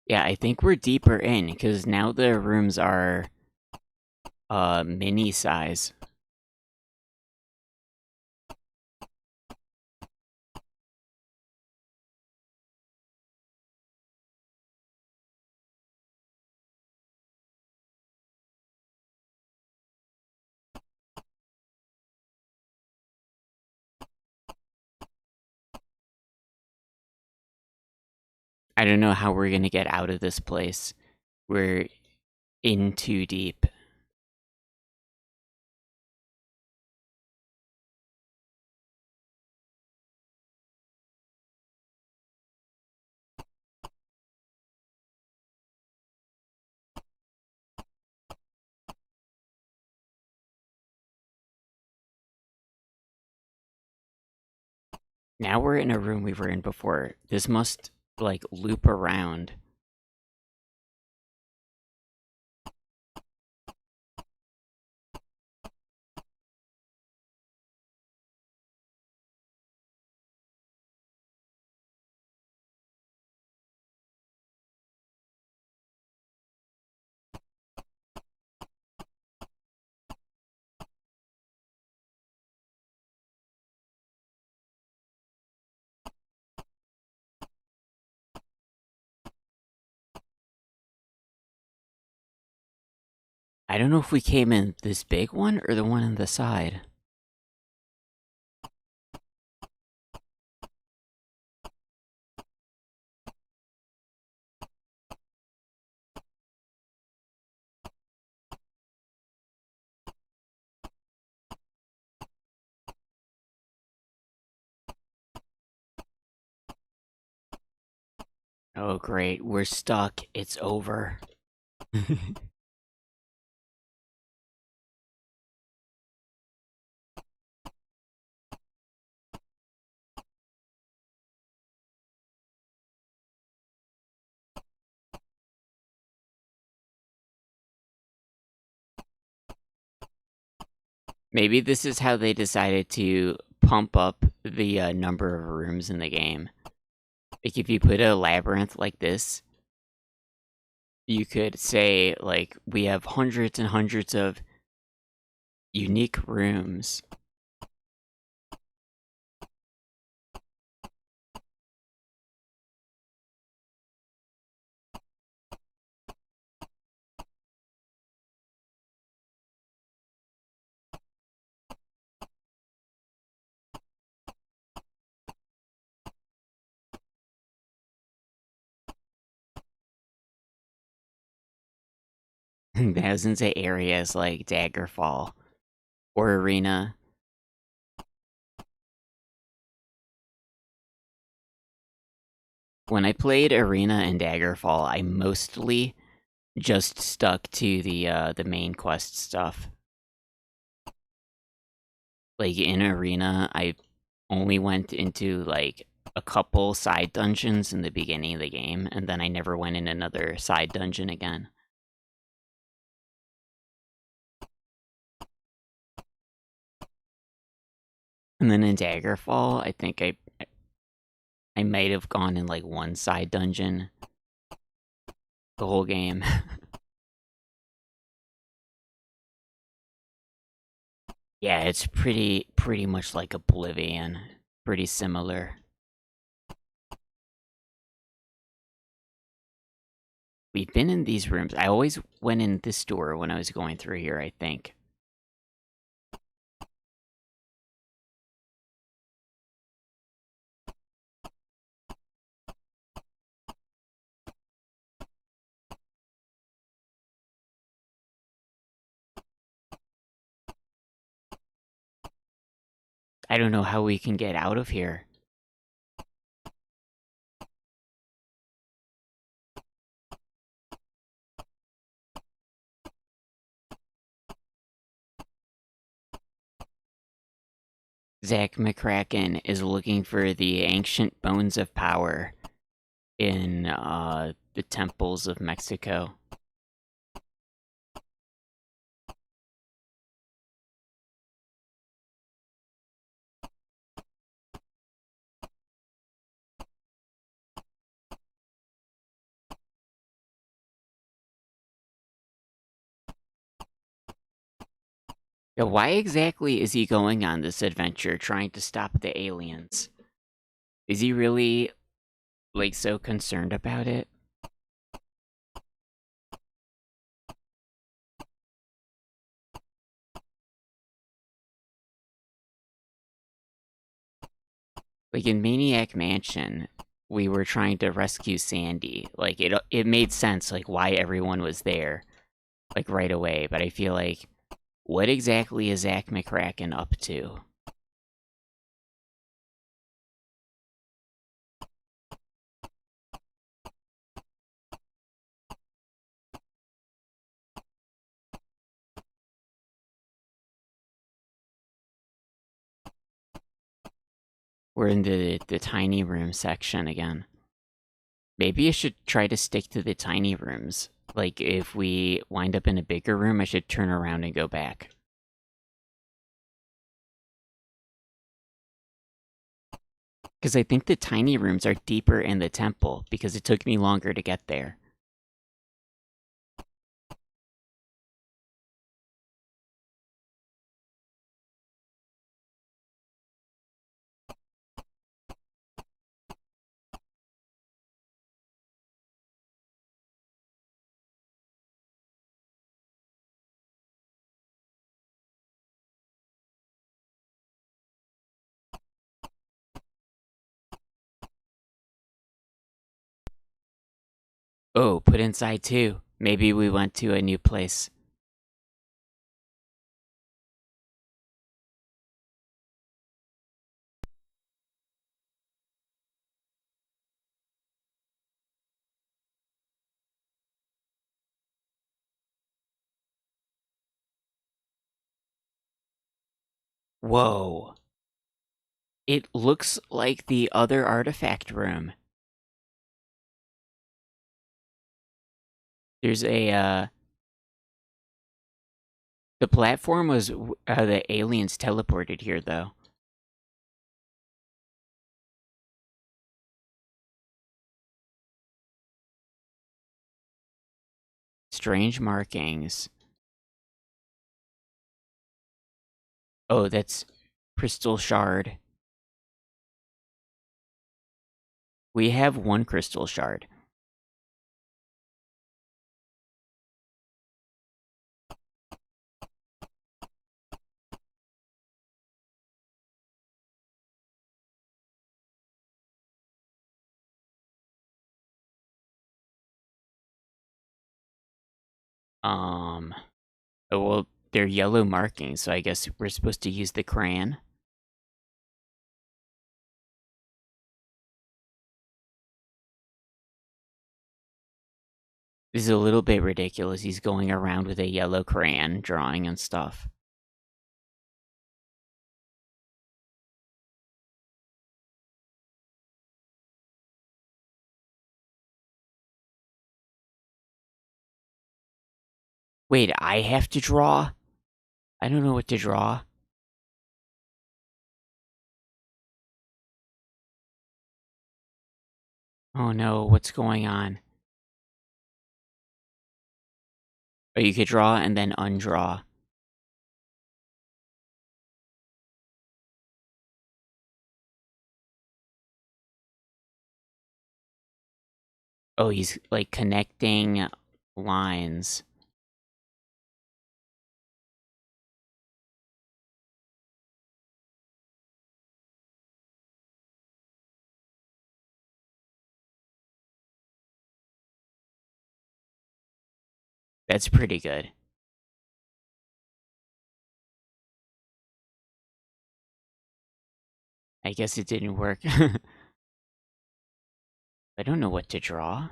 Yeah, I think we're deeper in, because now the rooms are mini-size. I don't know how we're gonna get out of this place. We're in too deep. Now we're in a room we were in before. This must, like, loop around. I don't know if we came in this big one or the one on the side. Oh, great. We're stuck. It's over. Maybe this is how they decided to pump up the number of rooms in the game. Like, if you put a labyrinth like this, you could say, like, we have hundreds and hundreds of unique rooms. Thousands of areas like Daggerfall or Arena. When I played Arena and Daggerfall, I mostly just stuck to the main quest stuff. Like, in Arena, I only went into, like, a couple side dungeons in the beginning of the game, and then I never went in another side dungeon again. And then in Daggerfall, I think I might have gone in, like, one side dungeon the whole game. Yeah, it's pretty much like Oblivion. Pretty similar. We've been in these rooms. I always went in this door when I was going through here, I think. I don't know how we can get out of here. Zak McKracken is looking for the ancient bones of power in the temples of Mexico. Yeah, why exactly is he going on this adventure trying to stop the aliens? Is he really, like, so concerned about it? Like, in Maniac Mansion, we were trying to rescue Sandy. Like, it made sense, like, why everyone was there, like, right away. But I feel like, what exactly is Zak McKracken up to? We're in the tiny room section again. Maybe I should try to stick to the tiny rooms. Like, if we wind up in a bigger room, I should turn around and go back. Because I think the tiny rooms are deeper in the temple, because it took me longer to get there. Oh, put inside too. Maybe we went to a new place. Whoa. It looks like the other artifact room. There's the platform was, the aliens teleported here, though. Strange markings. Oh, that's crystal shard. We have one crystal shard. Oh, well, they're yellow markings, so I guess we're supposed to use the crayon. This is a little bit ridiculous. He's going around with a yellow crayon, drawing and stuff. Wait, I have to draw? I don't know what to draw. Oh no, what's going on? Oh, you could draw and then undraw. Oh, he's like connecting lines. That's pretty good. I guess it didn't work. I don't know what to draw.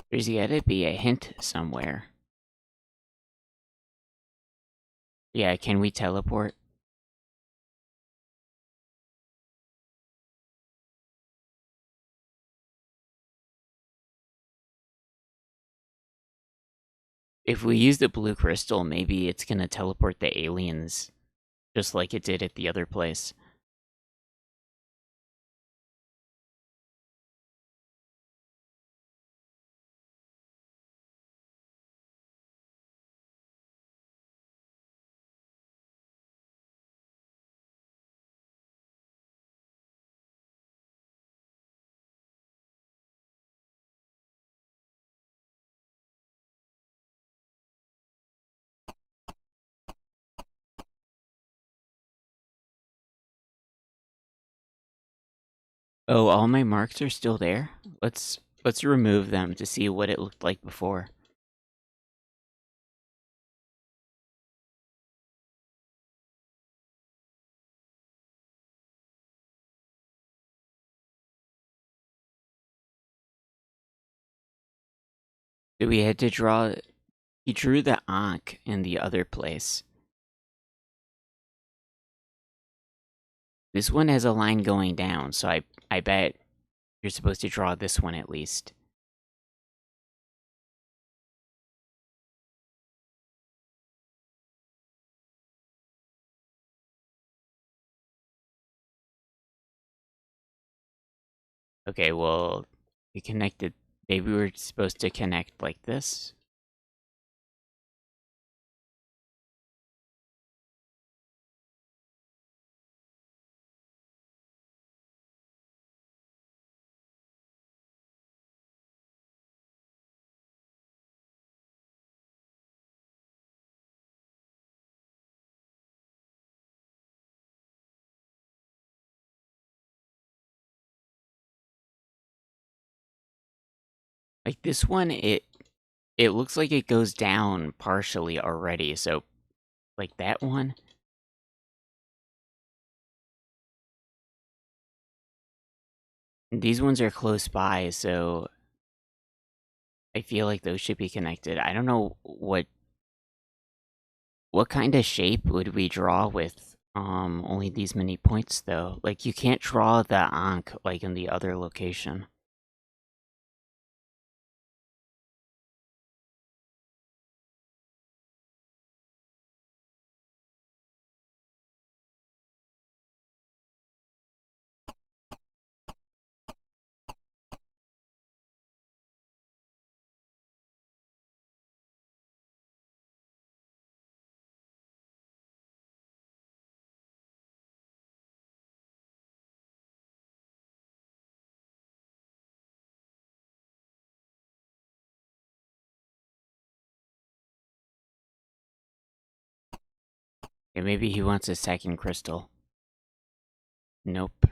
There's gotta be a hint somewhere. Yeah, can we teleport? If we use the blue crystal, maybe it's gonna teleport the aliens, just like it did at the other place. Oh, all my marks are still there? Let's remove them to see what it looked like before. So we had to draw... He drew the ankh in the other place. This one has a line going down, so I bet you're supposed to draw this one at least. Okay, well, we connected... Maybe we were supposed to connect like this? Like this one, it looks like it goes down partially already, so like that one. These ones are close by, so I feel like those should be connected. I don't know what kind of shape would we draw with only these many points though. Like you can't draw the ankh like in the other location. Okay, maybe he wants a second crystal. Nope.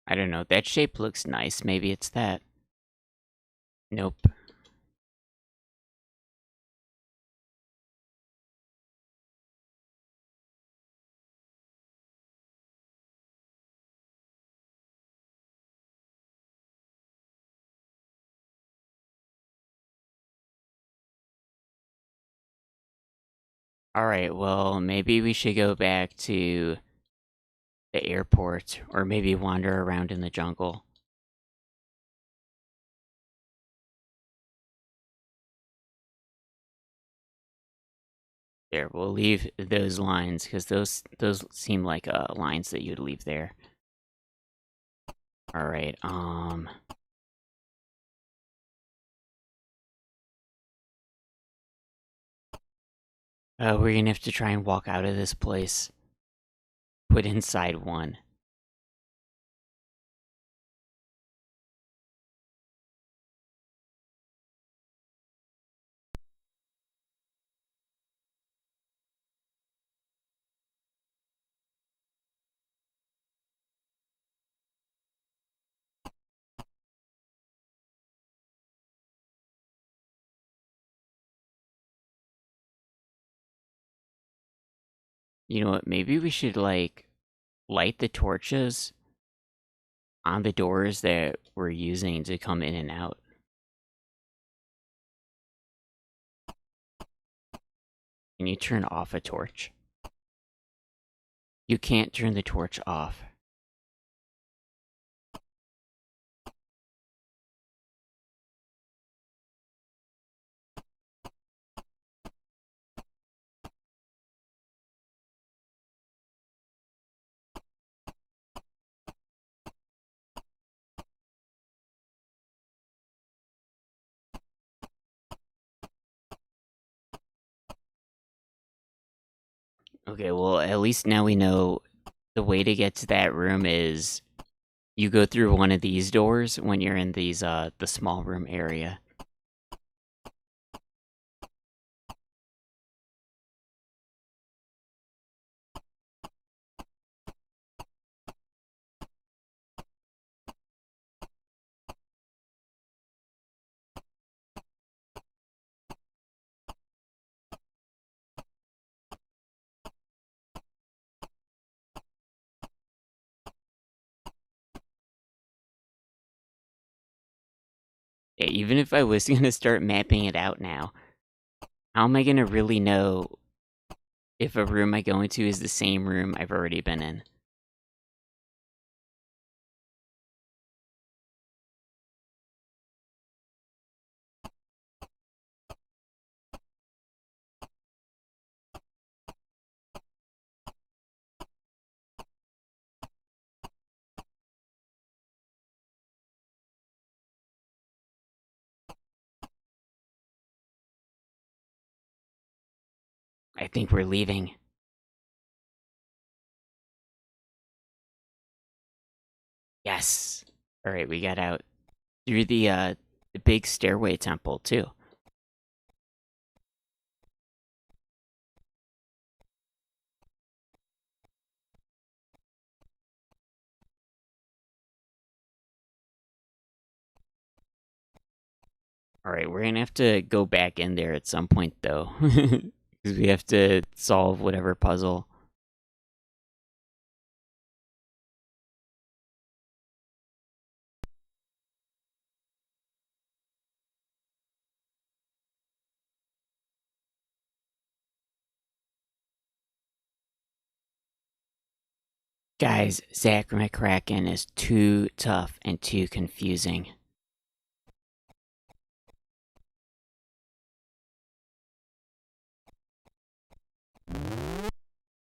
I don't know. That shape looks nice. Maybe it's that. Nope. Alright, well, maybe we should go back to the airport, or maybe wander around in the jungle. There, we'll leave those lines, because those seem like lines that you'd leave there. Alright, we're gonna have to try and walk out of this place. Put inside one. You know what, maybe we should, like, light the torches on the doors that we're using to come in and out. Can you turn off a torch? You can't turn the torch off. Okay, well, at least now we know the way to get to that room is you go through one of these doors when you're in these, the small room area. Yeah, even if I was gonna start mapping it out now, how am I gonna really know if a room I go into is the same room I've already been in? I think we're leaving. Yes! Alright, we got out through the big stairway temple, too. Alright, we're gonna have to go back in there at some point, though. Because we have to solve whatever puzzle. Guys, Zak McKracken is too tough and too confusing.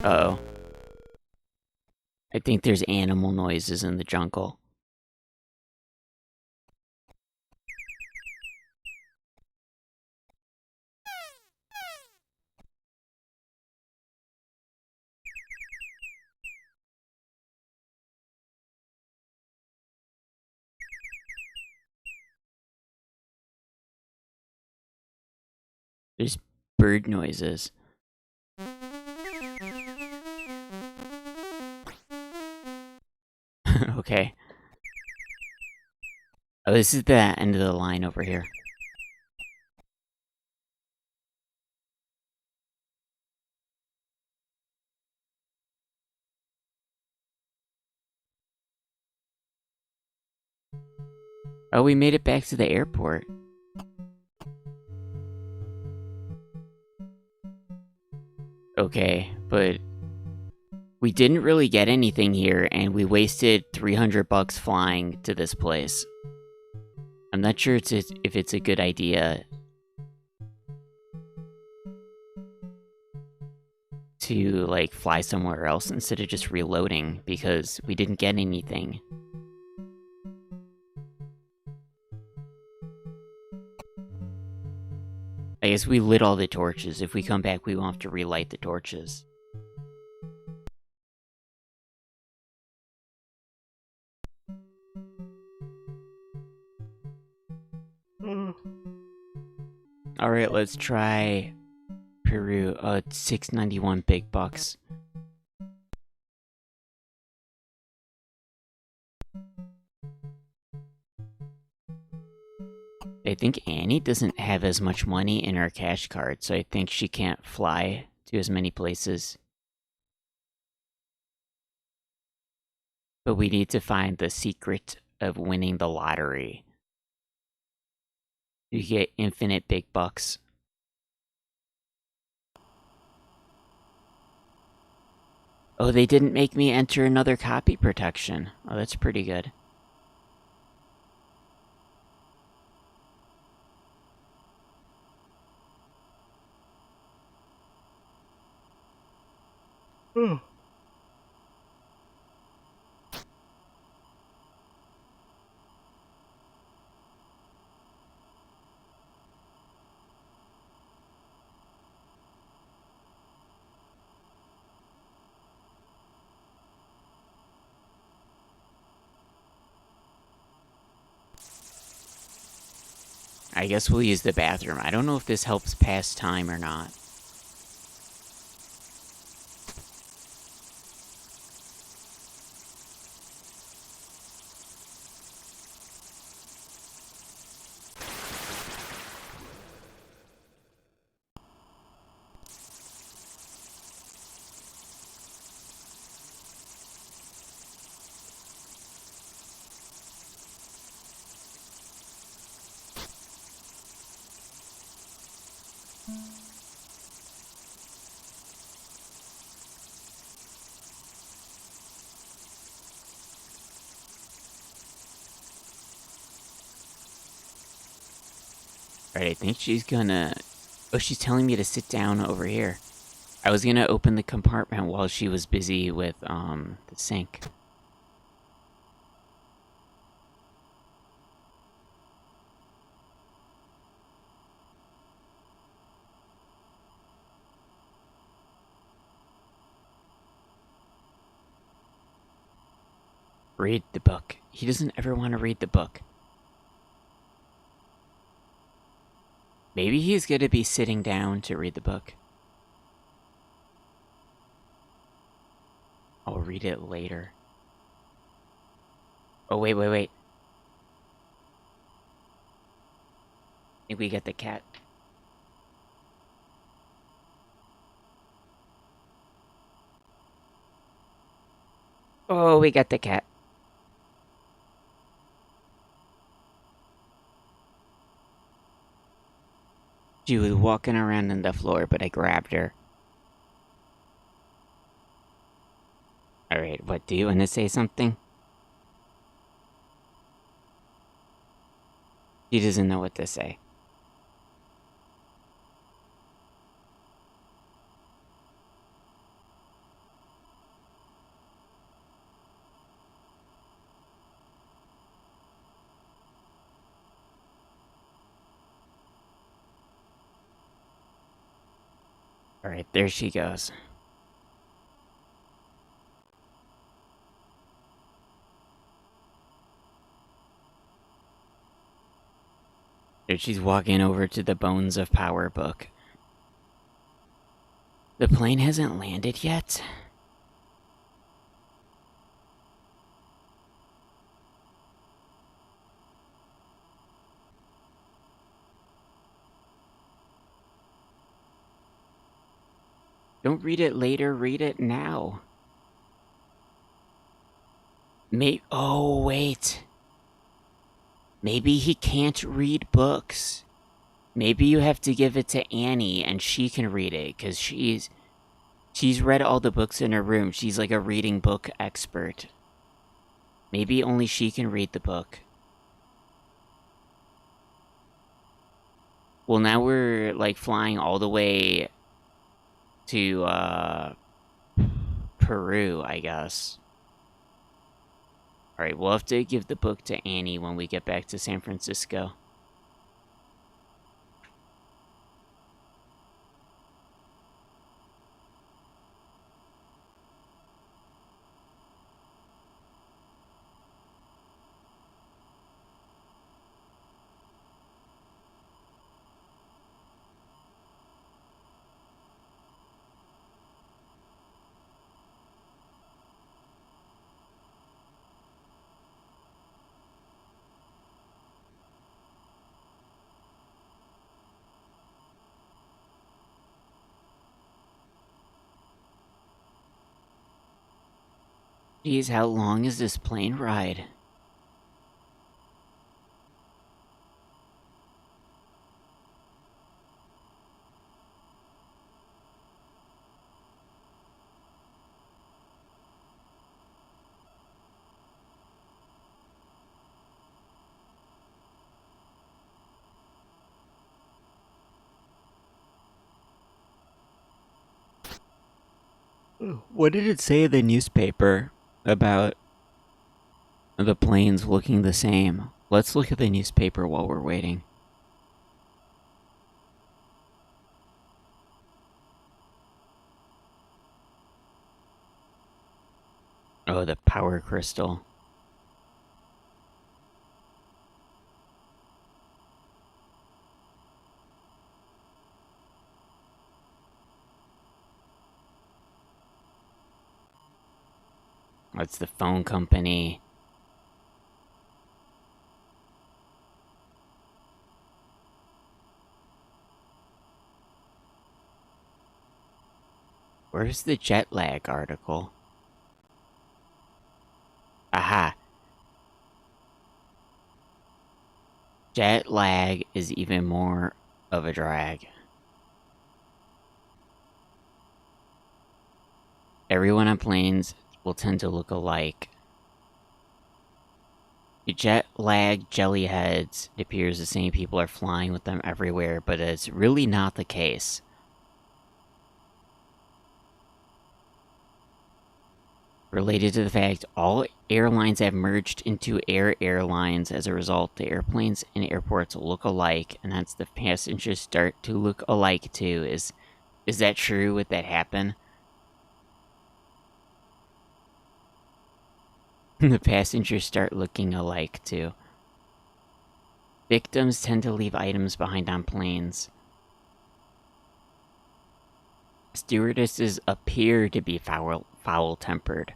Uh-oh. I think there's animal noises in the jungle. There's bird noises. Okay. Oh, this is the end of the line over here. Oh, we made it back to the airport. Okay, but we didn't really get anything here, and we wasted 300 bucks flying to this place. I'm not sure if it's a good idea to, like, fly somewhere else instead of just reloading, because we didn't get anything. I guess we lit all the torches. If we come back, we won't have to relight the torches. Alright, let's try Peru. It's 691 big bucks. I think Annie doesn't have as much money in her cash card, so I think she can't fly to as many places. But we need to find the secret of winning the lottery. You get infinite big bucks. Oh, they didn't make me enter another copy protection. Oh, that's pretty good. I guess we'll use the bathroom. I don't know if this helps pass time or not. Alright, I think she's gonna... Oh, she's telling me to sit down over here. I was gonna open the compartment while she was busy with, the sink. Read the book. He doesn't ever want to read the book. Maybe he's gonna be sitting down to read the book. I'll read it later. Oh, wait. I think we get the cat. Oh, we got the cat. She was walking around on the floor, but I grabbed her. Alright, what, do you want to say something? She doesn't know what to say. Alright, there she goes. There she's walking over to the Bones of Power book. The plane hasn't landed yet? Don't read it later, read it now. Oh, wait. Maybe he can't read books. Maybe you have to give it to Annie and she can read it, because she's read all the books in her room. She's like a reading book expert. Maybe only she can read the book. Well, now we're like flying all the way to Peru, I guess. Alright, we'll have to give the book to Annie when we get back to San Francisco. Geez, how long is this plane ride? What did it say in the newspaper about the planes looking the same? Let's look at the newspaper while we're waiting. Oh, the power crystal. That's the phone company. Where's the jet lag article? Aha. Jet lag is even more of a drag. Everyone on planes will tend to look alike. Jet lag jellyheads, it appears the same people are flying with them everywhere, but it's really not the case. Related to the fact all airlines have merged into air airlines. As a result, the airplanes and airports look alike, and hence the passengers start to look alike too. Is that true? Would that happen? The passengers start looking alike too. Victims tend to leave items behind on planes. Stewardesses appear to be foul-tempered.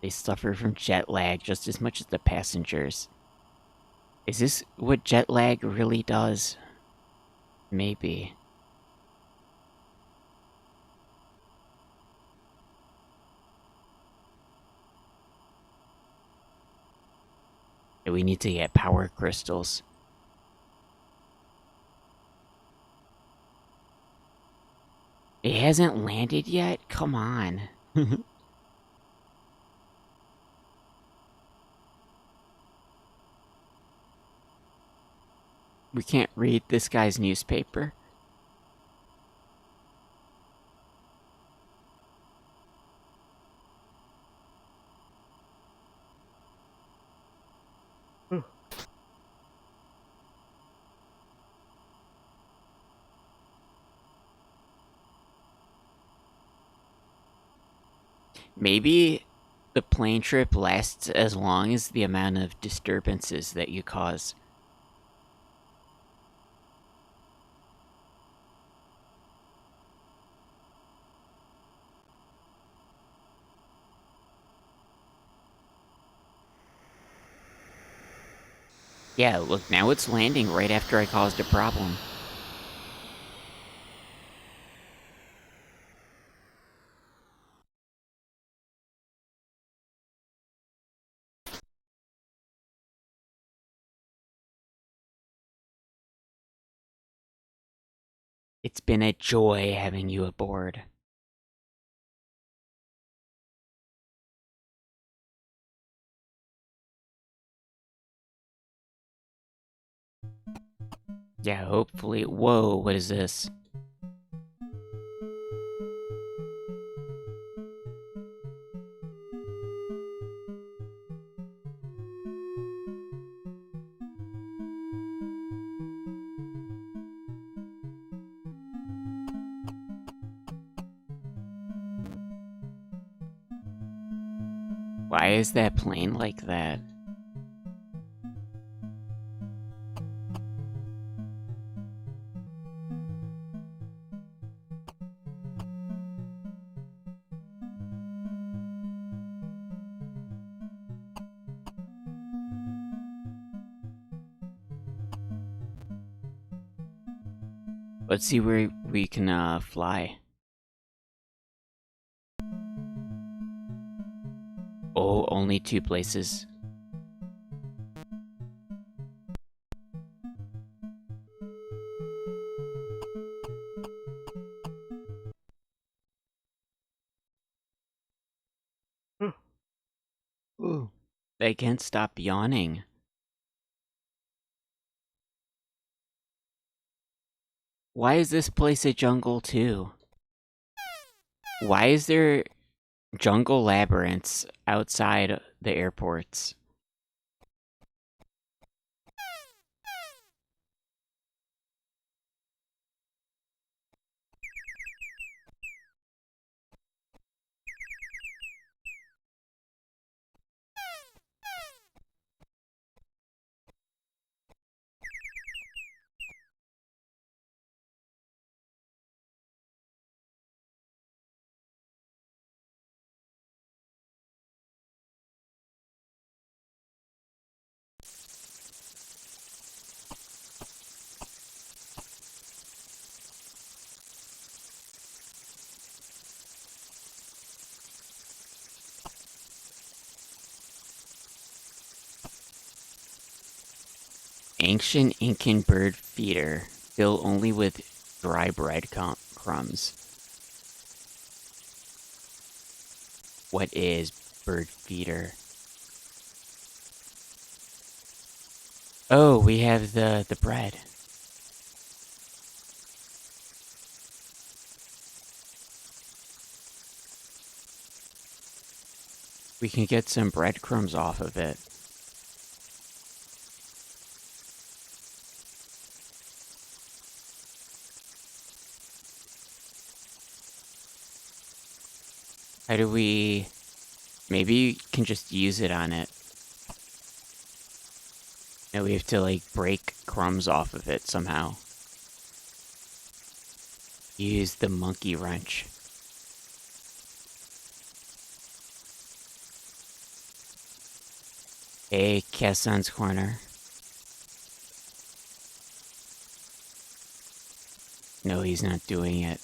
They suffer from jet lag just as much as the passengers. Is this what jet lag really does? Maybe. We need to get power crystals. It hasn't landed yet? Come on. We can't read this guy's newspaper. Maybe the plane trip lasts as long as the amount of disturbances that you cause. Yeah, look, now it's landing right after I caused a problem. It's been a joy having you aboard. Yeah, hopefully. Whoa, what is this? Why is that plane like that? Let's see where we can fly. Oh, only 2 places. Ooh. They can't stop yawning. Why is this place a jungle too? Why is there jungle labyrinths outside the airports? Ancient Incan bird feeder, filled only with dry bread crumbs. What is bird feeder? Oh, we have the bread. We can get some breadcrumbs off of it. How do we... Maybe you can just use it on it. No, we have to, like, break crumbs off of it somehow. Use the monkey wrench. Hey, Cassan's Corner. No, he's not doing it.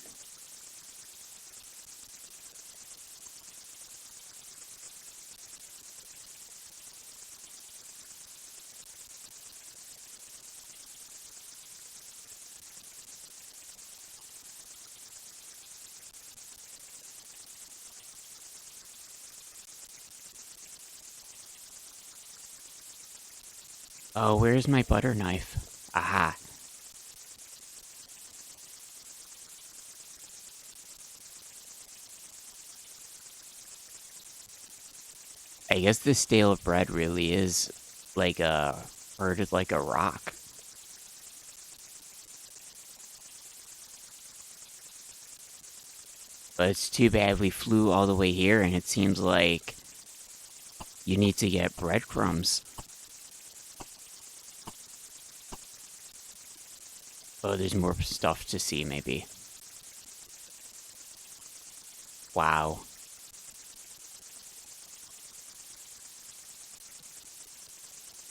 Oh, where's my butter knife? Aha. I guess this stale bread really is like hard like a rock. But it's too bad we flew all the way here and it seems like you need to get breadcrumbs. Oh, there's more stuff to see maybe. Wow.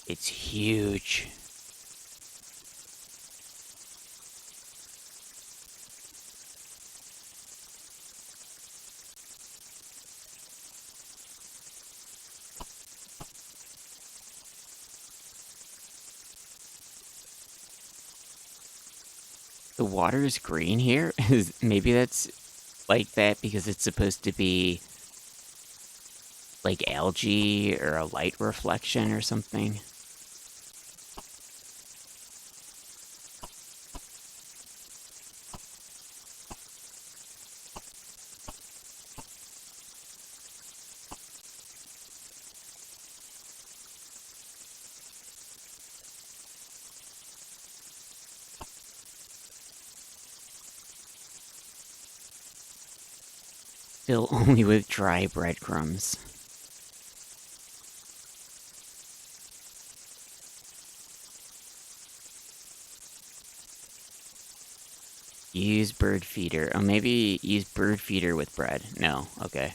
It's huge. The water is green here? Maybe that's like that because it's supposed to be like algae or a light reflection or something. Still only with dry breadcrumbs. Use bird feeder. Oh, maybe use bird feeder with bread. No, okay.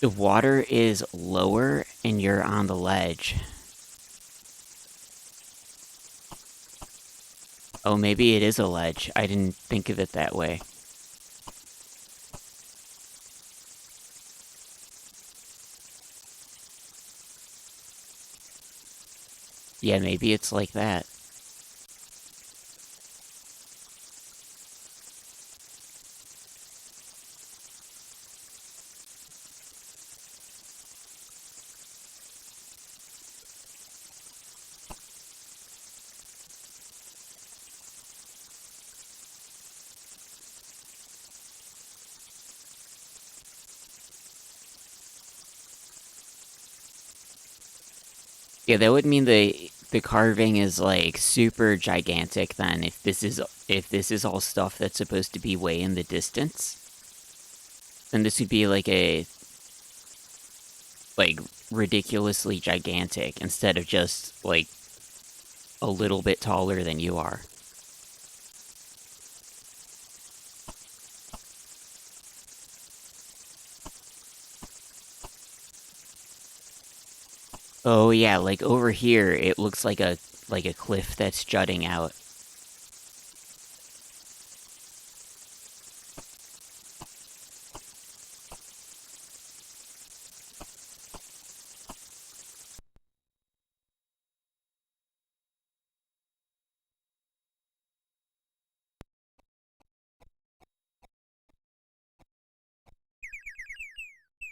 The water is lower and you're on the ledge. Oh, maybe it is a ledge. I didn't think of it that way. Yeah, maybe it's like that. Yeah, that would mean the carving is like super gigantic then if this is all stuff that's supposed to be way in the distance. Then this would be like ridiculously gigantic instead of just like a little bit taller than you are. Oh yeah, like over here it looks like a cliff that's jutting out.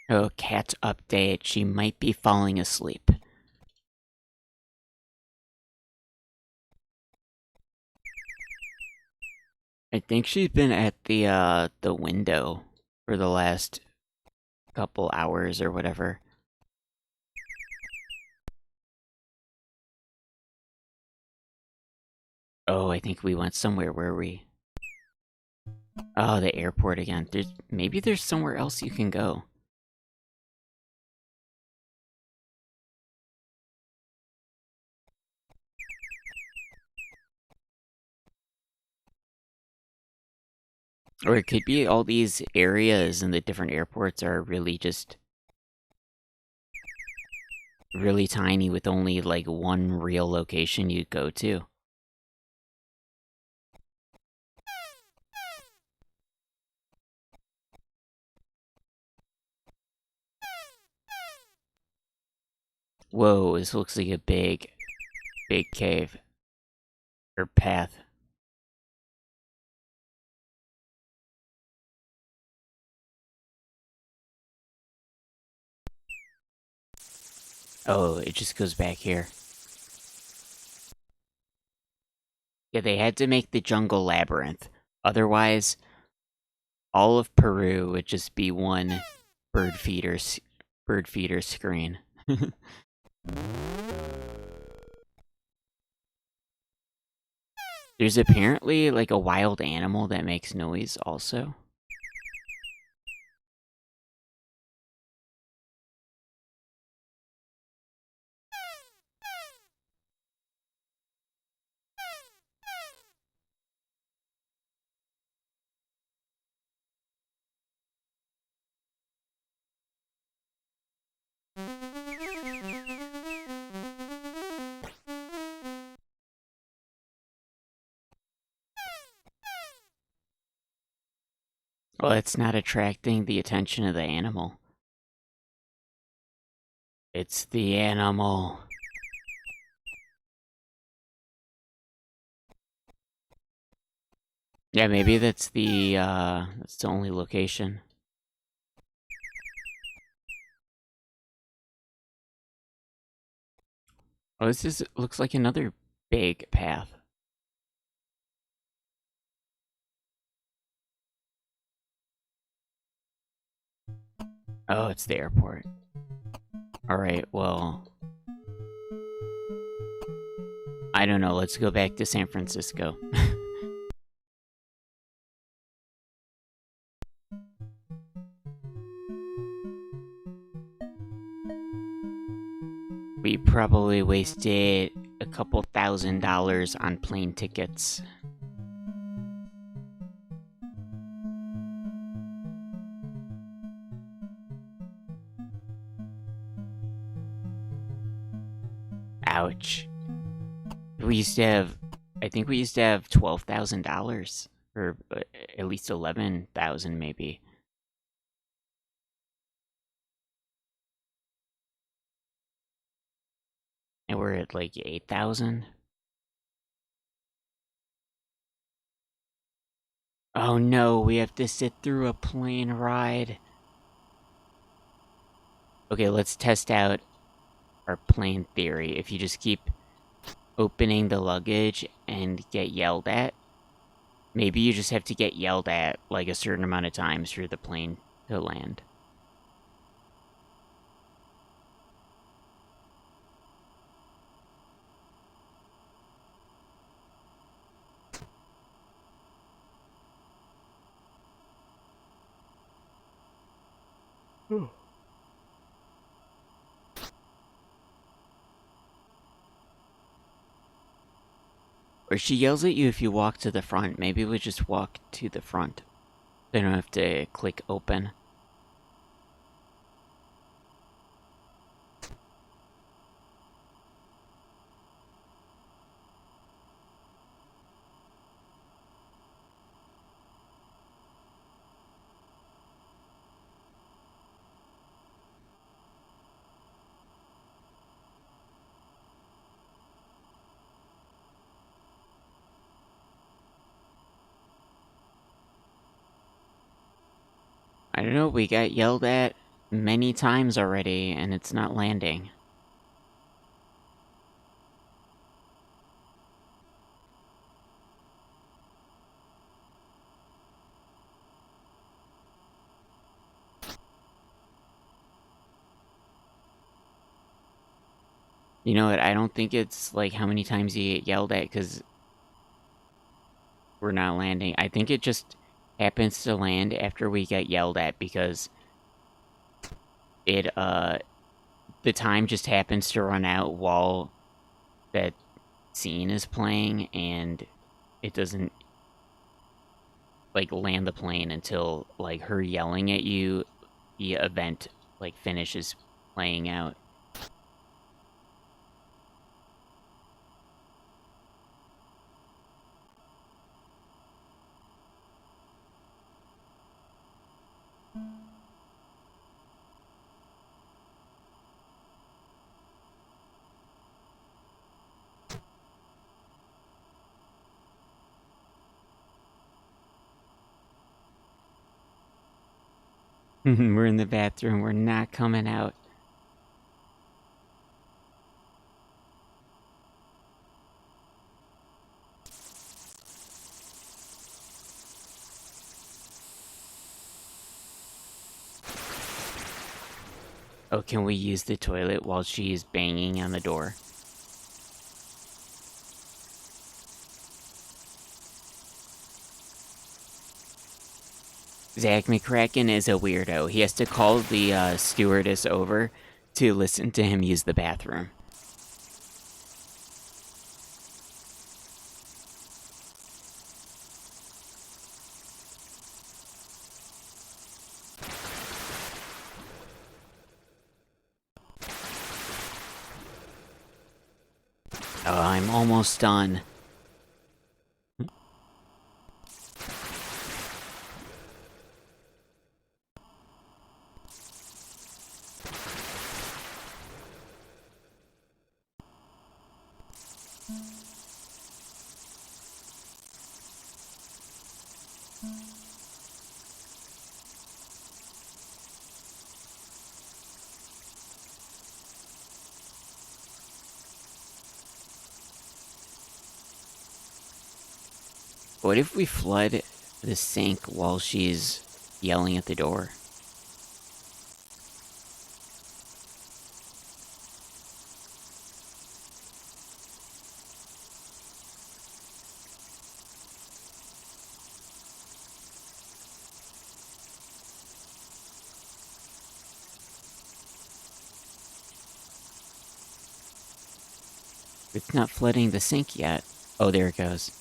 Oh, cat update. She might be falling asleep. I think she's been at the window for the last couple hours or whatever. Oh, I think we went somewhere, were we? Oh, the airport again. Maybe there's somewhere else you can go. Or it could be all these areas and the different airports are really just really tiny with only like one real location you'd go to. Whoa, this looks like a big cave. Or path. Oh, it just goes back here. Yeah, they had to make the jungle labyrinth. Otherwise, all of Peru would just be one bird feeder screen. There's apparently like a wild animal that makes noise also. Well, it's not attracting the attention of the animal. It's the animal. Yeah, maybe that's the only location. Oh, looks like another big path. Oh, it's the airport. Alright, well, I don't know, let's go back to San Francisco. We probably wasted a couple $1,000 on plane tickets. Ouch. We used to have, I think we used to have $12,000, or at least 11,000 maybe. And we're at like 8,000. Oh no, we have to sit through a plane ride. Okay, let's test out our plane theory. If you just keep opening the luggage and get yelled at, maybe you just have to get yelled at like a certain amount of times for the plane to land. Or she yells at you if you walk to the front. Maybe we just walk to the front. They don't have to click open. I don't know, we got yelled at many times already, and it's not landing. You know what, I don't think it's like how many times you get yelled at because we're not landing. I think it just happens to land after we get yelled at because the time just happens to run out while that scene is playing, and it doesn't like land the plane until like her yelling at you, the event like finishes playing out. We're in the bathroom, we're not coming out. Oh, can we use the toilet while she's banging on the door? Zak McKracken is a weirdo. He has to call the stewardess over to listen to him use the bathroom. Oh, I'm almost done. What if we flood the sink while she's yelling at the door? It's not flooding the sink yet. Oh, there it goes.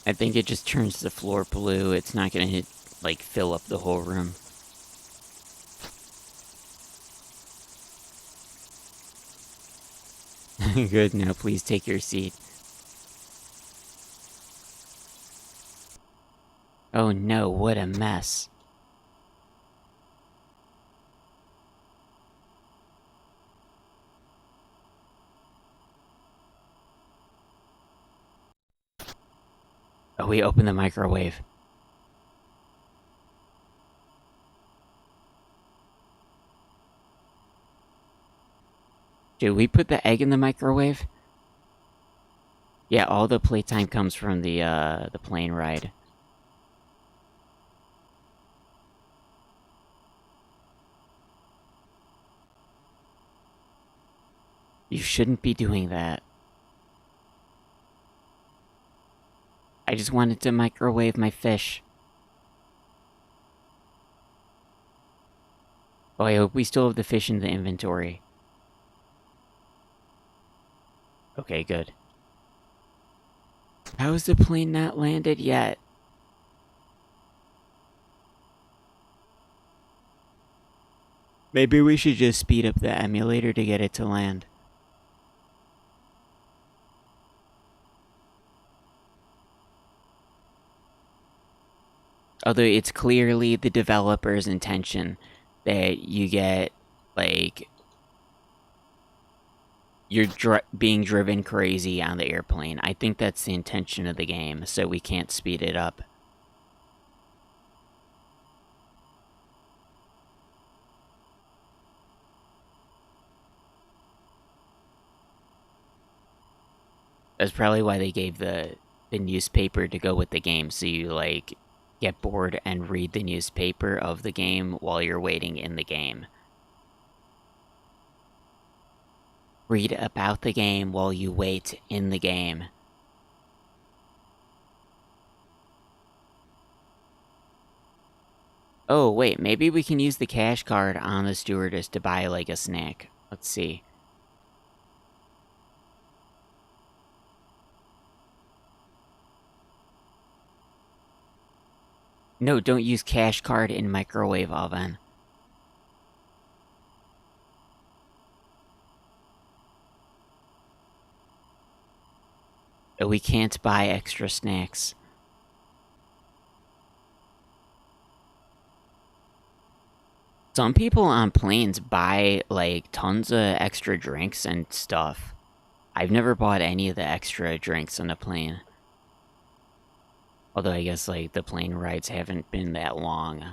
I think it just turns the floor blue. It's not gonna like fill up the whole room. Good, now please take your seat. Oh no, what a mess. Oh, we opened the microwave. Did we put the egg in the microwave? Yeah, all the playtime comes from the plane ride. You shouldn't be doing that. I just wanted to microwave my fish. Oh, I hope we still have the fish in the inventory. Okay, good. How is the plane not landed yet? Maybe we should just speed up the emulator to get it to land. Although it's clearly the developer's intention that you get, like, you're being driven crazy on the airplane. I think that's the intention of the game, so we can't speed it up. That's probably why they gave the newspaper to go with the game, so you, like, get bored and read the newspaper of the game while you're waiting in the game. Read about the game while you wait in the game. Oh, wait, maybe we can use the cash card on the stewardess to buy, like, a snack. Let's see. No, don't use cash card in microwave oven. We can't buy extra snacks. Some people on planes buy, like, tons of extra drinks and stuff. I've never bought any of the extra drinks on a plane. Although I guess, like, the plane rides haven't been that long.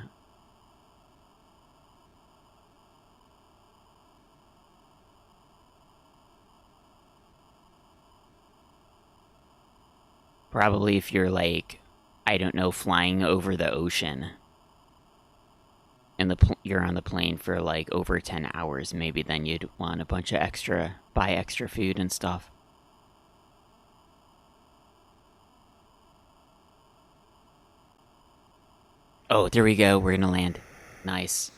Probably if you're, like, I don't know, flying over the ocean. And you're on the plane for, like, over 10 hours, maybe then you'd want a bunch of buy extra food and stuff. Oh, there we go, we're gonna land. Nice.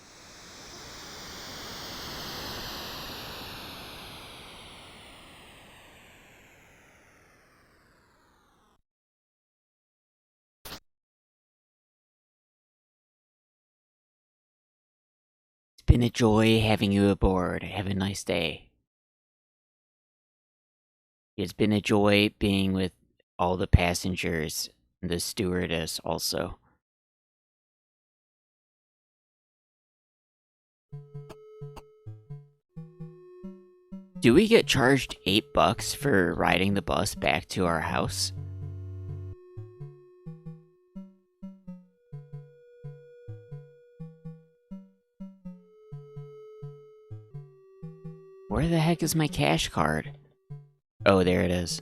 It's been a joy having you aboard. Have a nice day. It's been a joy being with all the passengers and the stewardess also. Do we get charged $8 for riding the bus back to our house? Where the heck is my cash card? Oh, there it is.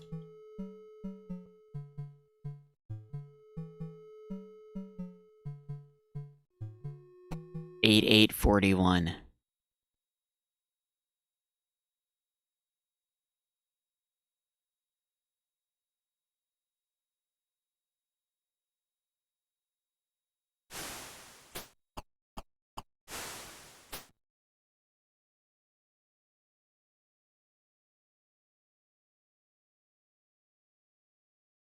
8841.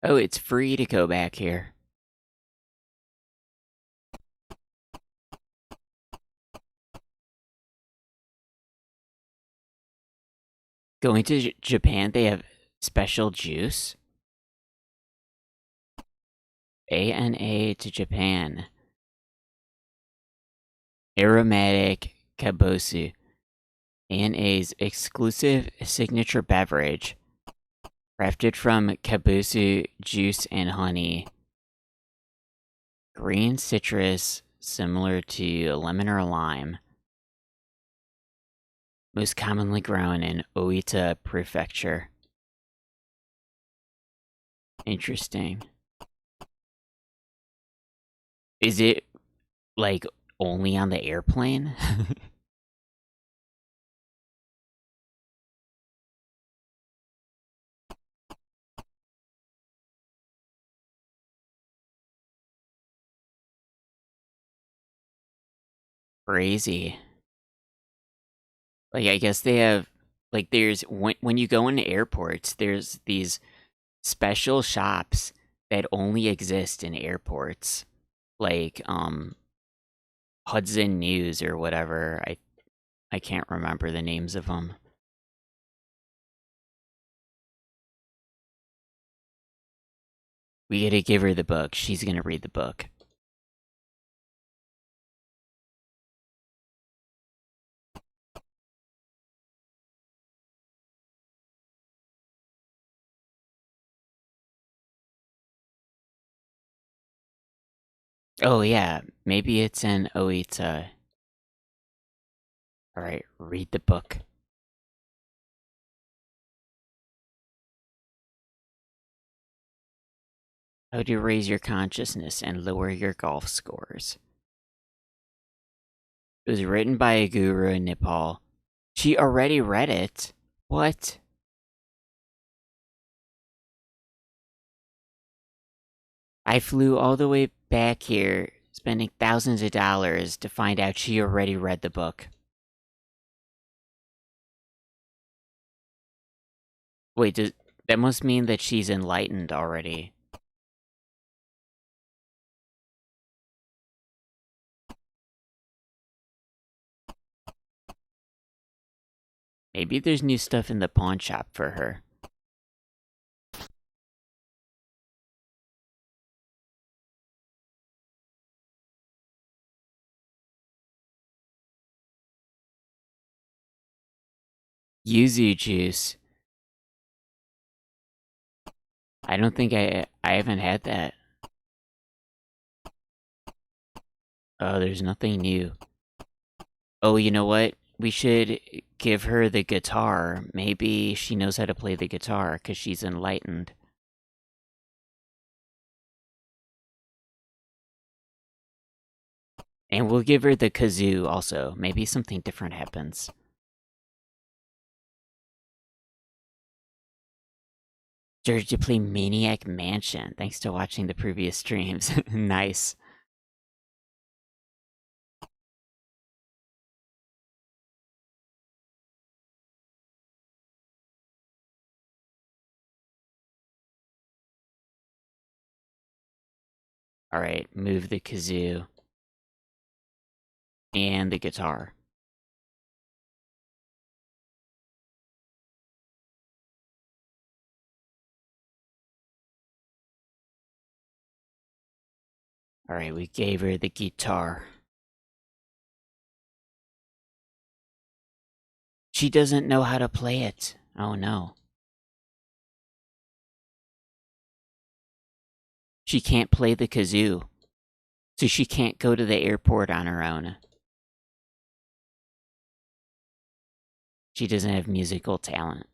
Oh, it's free to go back here. Going to Japan, they have special juice. ANA to Japan. Aromatic Kabosu. ANA's exclusive signature beverage. Crafted from Kabosu juice and honey. Green citrus, similar to lemon or lime. Most commonly grown in Oita Prefecture. Interesting. Is it, like, only on the airplane? Crazy. Like, I guess they have, like, there's, when you go into airports, there's these special shops that only exist in airports. Like, Hudson News or whatever. I can't remember the names of them. We gotta give her the book. She's gonna read the book. Oh yeah, maybe it's an Oita. Alright, read the book. How to raise your consciousness and lower your golf scores. It was written by a guru in Nepal. She already read it? What? I flew all the way back here, spending thousands of dollars to find out she already read the book. Wait, that must mean that she's enlightened already. Maybe there's new stuff in the pawn shop for her. Yuzu juice. I don't think I haven't had that. Oh, there's nothing new. Oh, you know what? We should give her the guitar. Maybe she knows how to play the guitar because she's enlightened. And we'll give her the kazoo also. Maybe something different happens. George to play Maniac Mansion. Thanks to watching the previous streams. Nice. Alright, move the kazoo. And the guitar. Alright, we gave her the guitar. She doesn't know how to play it. Oh no. She can't play the kazoo. So she can't go to the airport on her own. She doesn't have musical talent.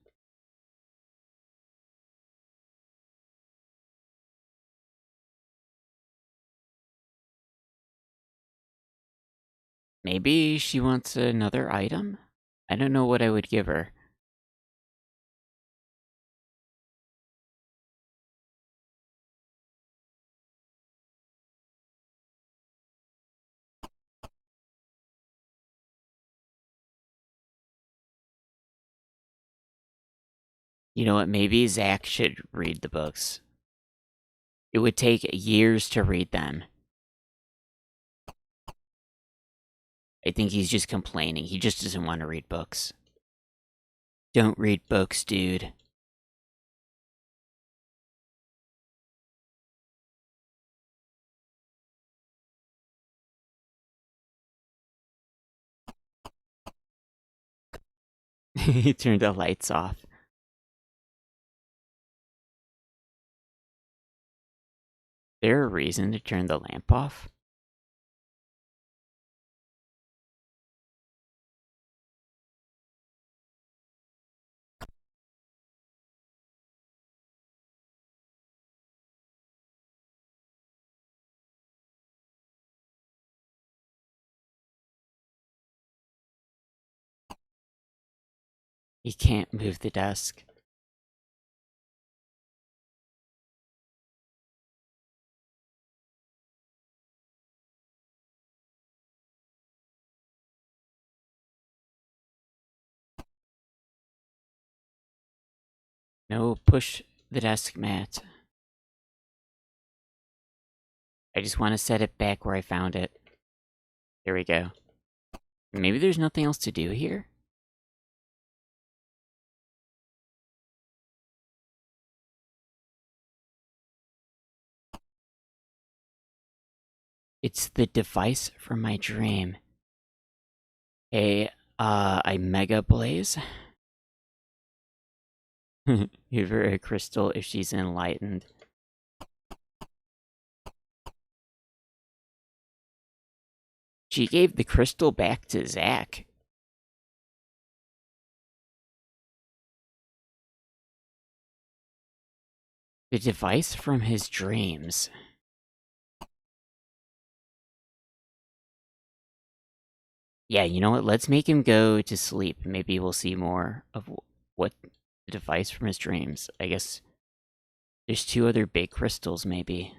Maybe she wants another item? I don't know what I would give her. You know what, maybe Zach should read the books. It would take years to read them. I think he's just complaining. He just doesn't want to read books. Don't read books, dude. He turned the lights off. There a reason to turn the lamp off? He can't move the desk. No, push the desk mat. I just want to set it back where I found it. There we go. Maybe there's nothing else to do here? It's the device from my dream. A mega blaze? Give her a crystal if she's enlightened. She gave the crystal back to Zak. The device from his dreams. Yeah, you know what? Let's make him go to sleep. Maybe we'll see more of what the device from his dreams. I guess there's 2 other big crystals, maybe.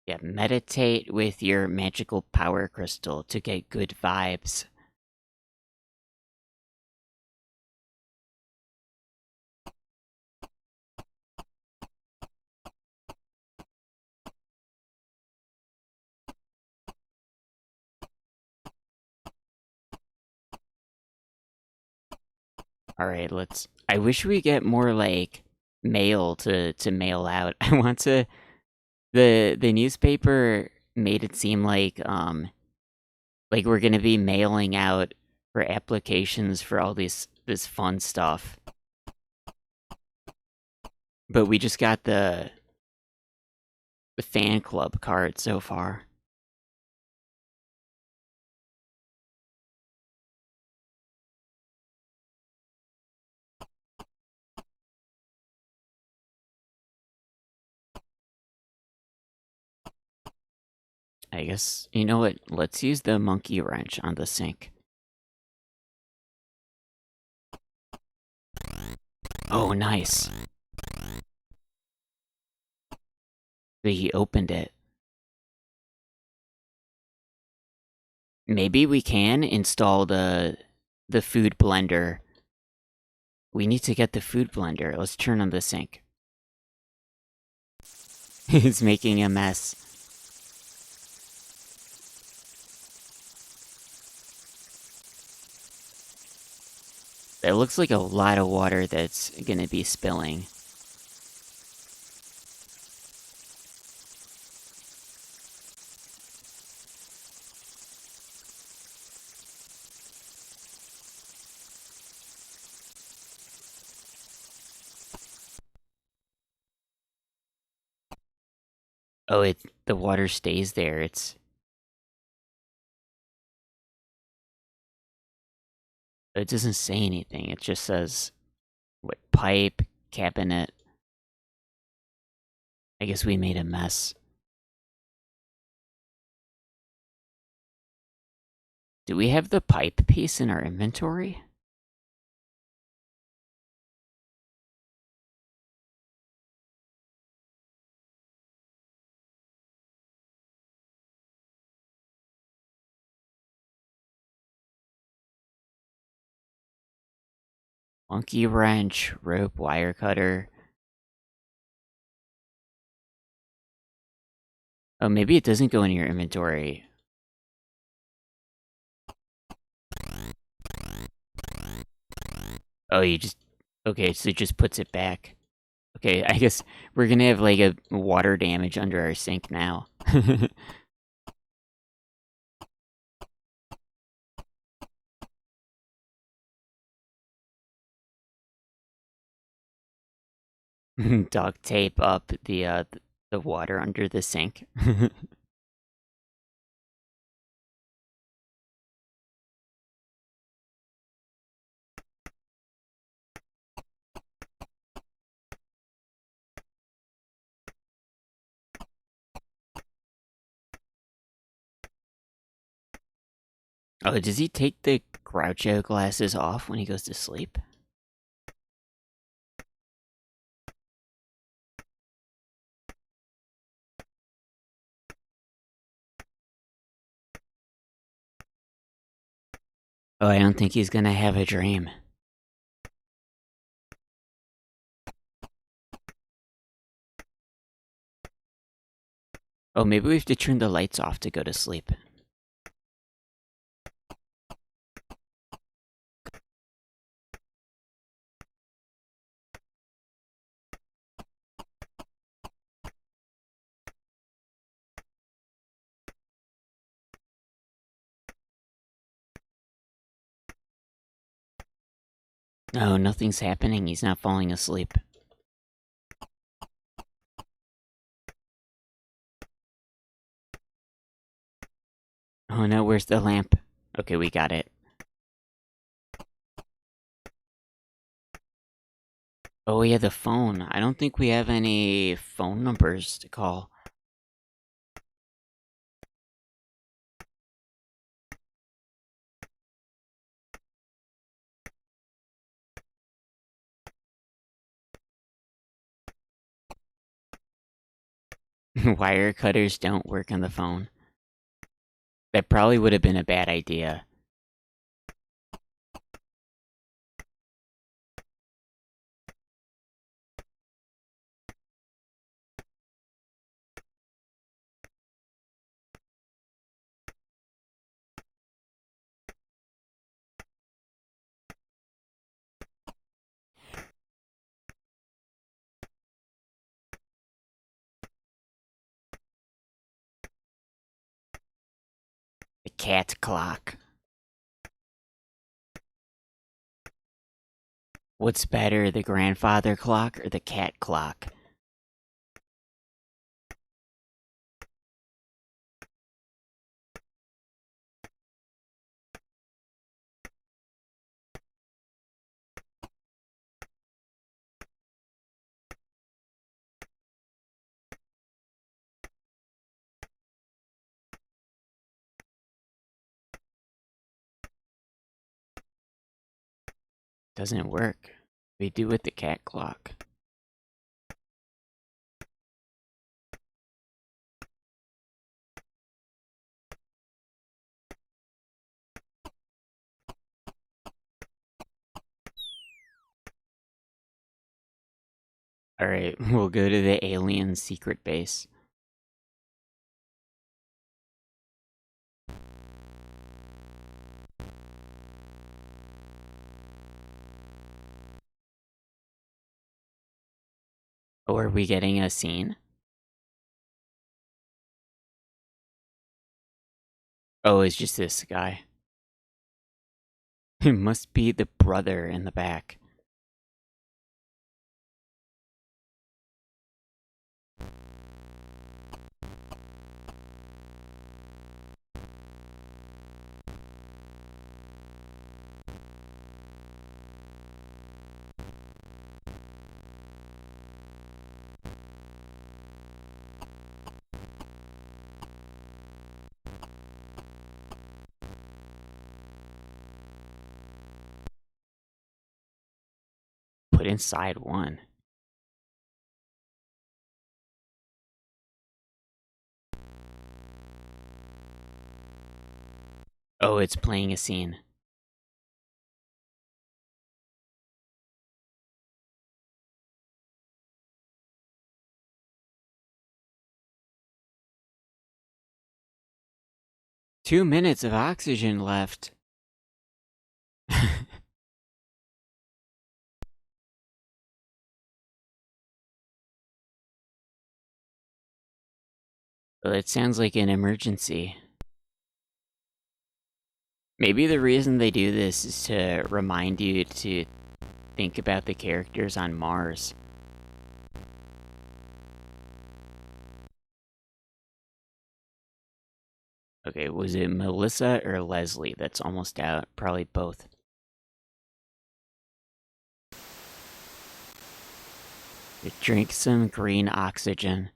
Yeah, meditate with your magical power crystal to get good vibes. Alright, let's... I wish we get more, like, mail to mail out. I want to... The newspaper made it seem like we're gonna be mailing out for applications for all this fun stuff. But we just got the fan club card so far. I guess, you know what? Let's use the monkey wrench on the sink. Oh, nice. He opened it. Maybe we can install the food blender. We need to get the food blender. Let's turn on the sink. It's making a mess. It looks like a lot of water that's gonna be spilling. Oh, the water stays there. It doesn't say anything. It just says, what, pipe, cabinet. I guess we made a mess. Do we have the pipe piece in our inventory? Monkey wrench, rope, wire cutter. Oh, maybe it doesn't go in your inventory. Oh, you just... Okay, so it just puts it back. Okay, I guess we're gonna have, like, a water damage under our sink now. Duct tape up the water under the sink. Oh, does he take the Groucho glasses off when he goes to sleep? Oh, I don't think he's gonna have a dream. Oh, maybe we have to turn the lights off to go to sleep. No, nothing's happening. He's not falling asleep. Oh no, where's the lamp? Okay, we got it. Oh yeah, the phone. I don't think we have any phone numbers to call. Wire cutters don't work on the phone. That probably would have been a bad idea. The cat clock. What's better, the grandfather clock or the cat clock? Doesn't work. We do with the cat clock. Alright, we'll go to the alien secret base. Oh, are we getting a scene? Oh, it's just this guy. It must be the brother in the back. Put inside one. Oh, it's playing a scene. "2 minutes of oxygen left." Well, it sounds like an emergency. Maybe the reason they do this is to remind you to think about the characters on Mars. Okay, was it Melissa or Leslie that's almost out? Probably both. Drink some green oxygen.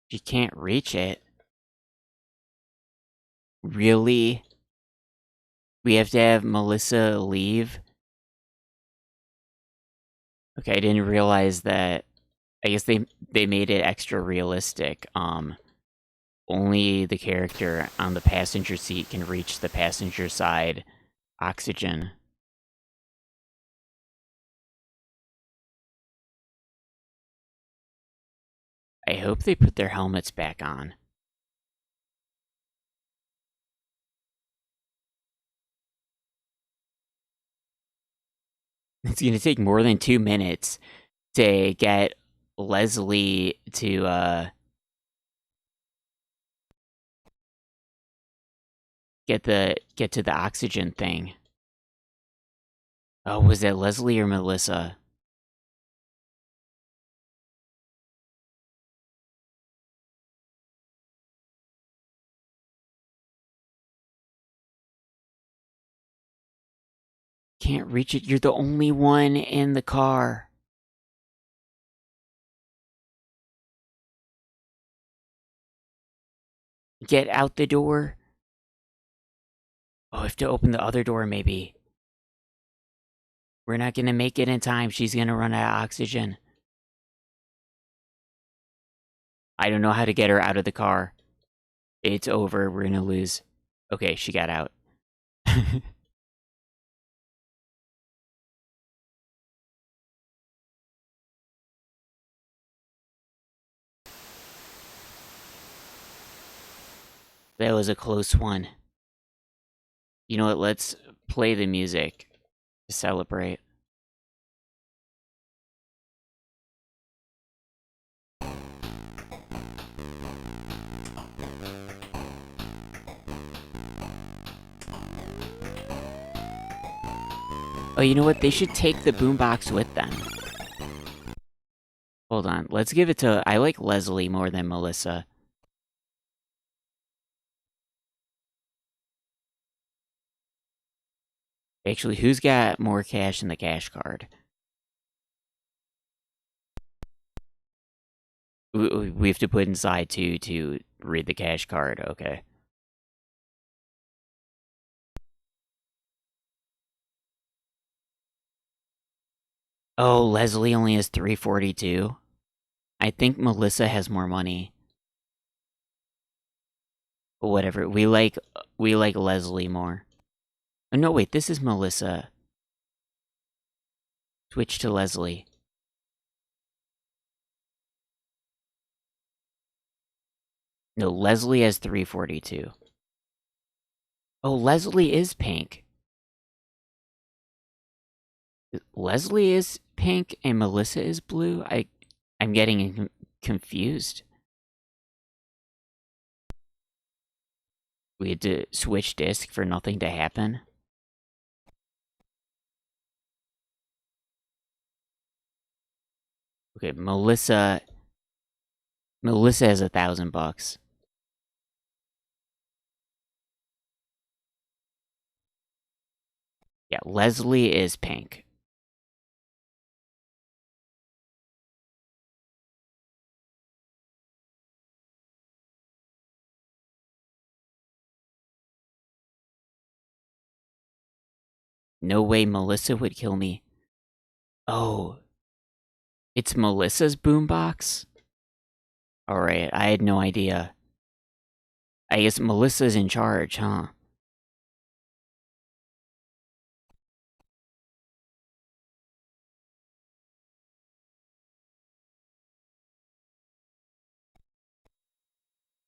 She can't reach it. Really? We have to have Melissa leave? Okay, I didn't realize that. I guess they made it extra realistic. Only the character on the passenger seat can reach the passenger side oxygen. I hope they put their helmets back on. It's gonna take more than 2 minutes to get Leslie to get to the oxygen thing. Oh, was that Leslie or Melissa? Can't reach it. You're the only one in the car. Get out the door. Oh, I have to open the other door, maybe. We're not gonna make it in time. She's gonna run out of oxygen. I don't know how to get her out of the car. It's over. We're gonna lose. Okay, she got out. That was a close one. You know what? Let's play the music to celebrate. Oh, you know what? They should take the boombox with them. Hold on. Let's give it to... I like Leslie more than Melissa. Actually, who's got more cash in the cash card? We have to put inside to read the cash card. Okay. Oh, Leslie only has 342. I think Melissa has more money. But whatever. We like Leslie more. Oh, no, wait. This is Melissa. Switch to Leslie. No, Leslie has 342. Oh, Leslie is pink. Leslie is pink and Melissa is blue? I'm getting confused. We had to switch disc for nothing to happen. Okay, Melissa has $1,000. Yeah, Leslie is pink. No way Melissa would kill me. Oh, it's Melissa's boombox? Alright, I had no idea. I guess Melissa's in charge, huh?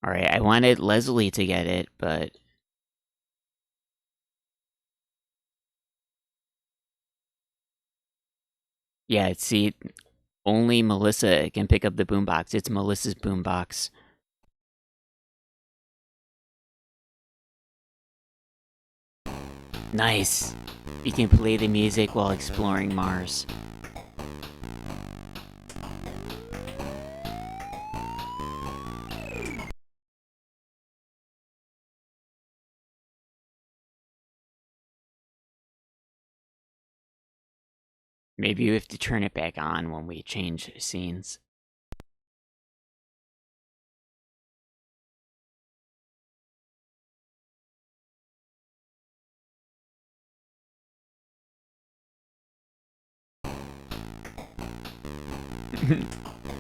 Alright, I wanted Leslie to get it, but... Yeah, see, only Melissa can pick up the boombox. It's Melissa's boombox. Nice. You can play the music while exploring Mars. Maybe you have to turn it back on when we change scenes.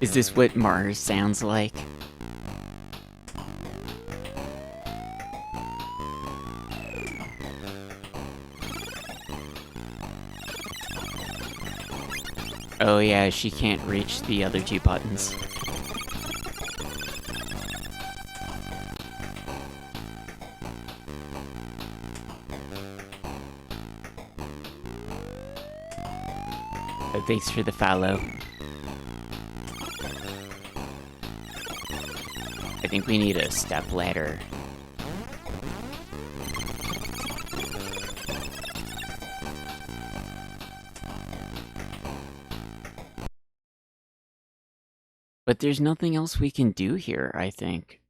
Is this what Mars sounds like? Oh yeah, she can't reach the other two buttons. Oh, thanks for the follow. I think we need a step ladder. But there's nothing else we can do here, I think.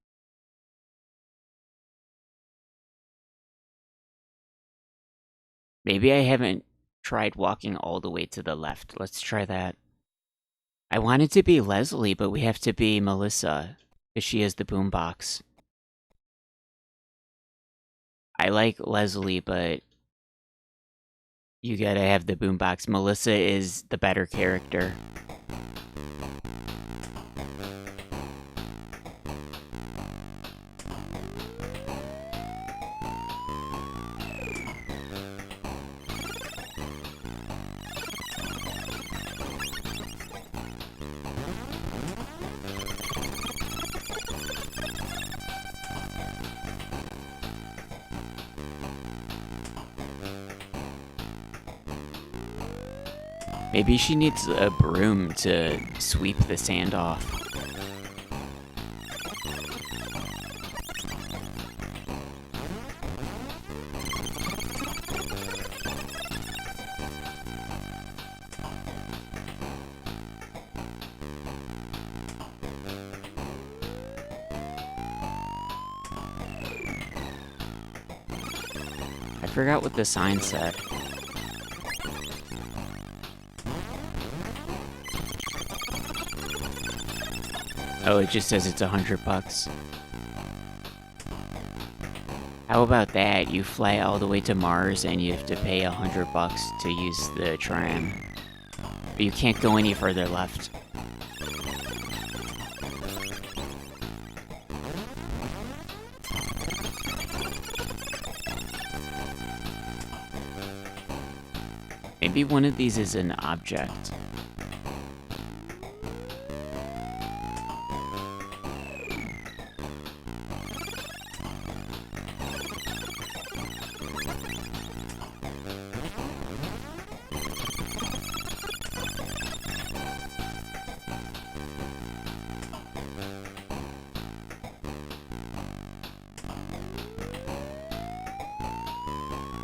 Maybe I haven't tried walking all the way to the left. Let's try that. I wanted to be Leslie, but we have to be Melissa, because she has the boombox. I like Leslie, but you gotta have the boombox. Melissa is the better character. Maybe she needs a broom to sweep the sand off. I forgot what the sign said. Oh, it just says it's $100. How about that? You fly all the way to Mars and you have to pay $100 to use the tram. But you can't go any further left. Maybe one of these is an object.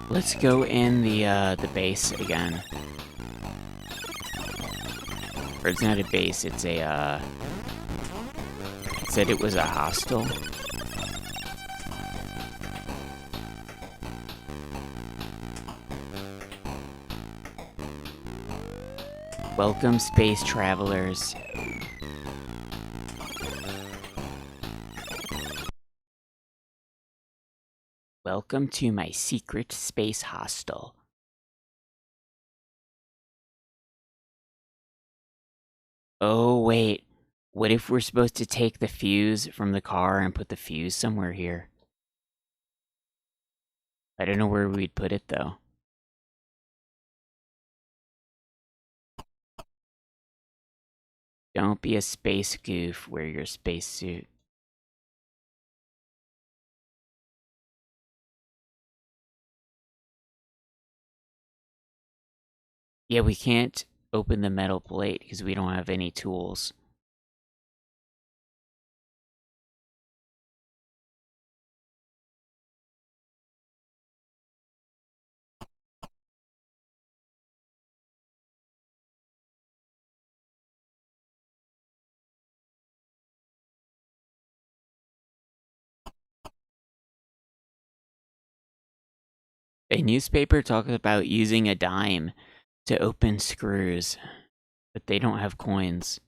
Let's go in the base again. Or it's not a base, it's a, it said it was a hostel. Welcome, space travelers. Welcome to my secret space hostel. Oh, wait. What if we're supposed to take the fuse from the car and put the fuse somewhere here? I don't know where we'd put it, though. Don't be a space goof, wear your spacesuit. Yeah, we can't open the metal plate because we don't have any tools. A newspaper talks about using a dime to open screws, but they don't have coins.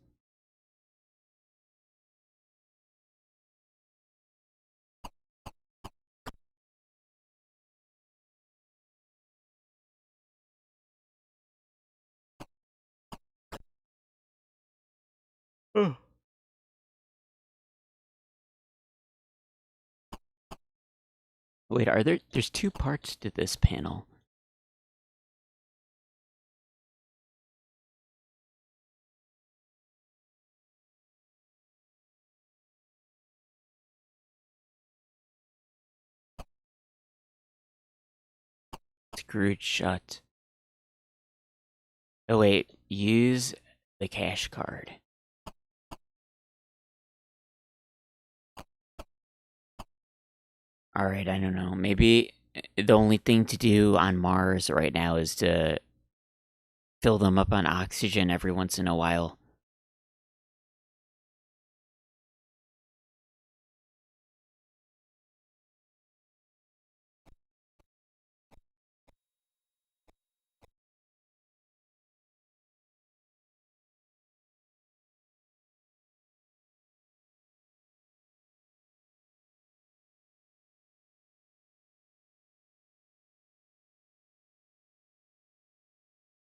Oh. Wait, there's two parts to this panel. Screwed shut. Oh wait, use the cash card. Alright, I don't know. Maybe the only thing to do on Mars right now is to fill them up on oxygen every once in a while.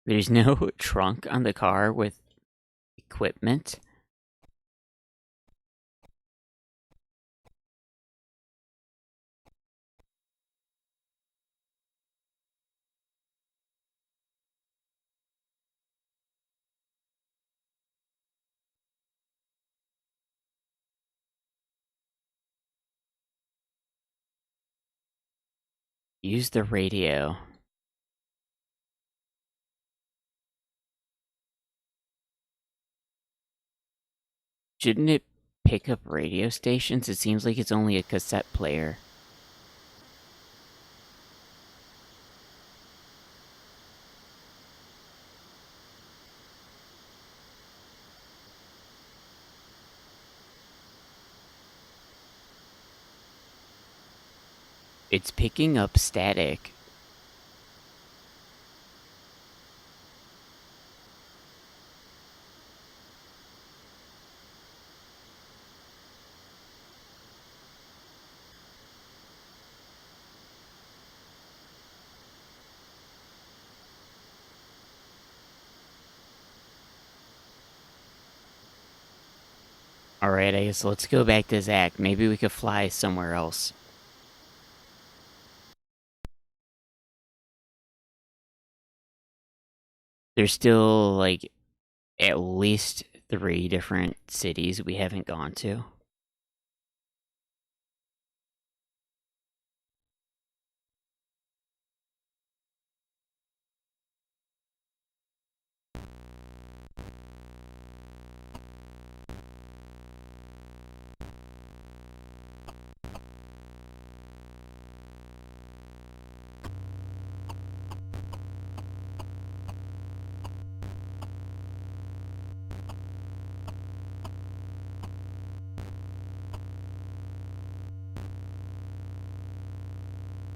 There's no trunk on the car with equipment. Use the radio. Shouldn't it pick up radio stations? It seems like it's only a cassette player. It's picking up static. Alright, I guess let's go back to Zach. Maybe we could fly somewhere else. There's still, like, at least 3 different cities we haven't gone to.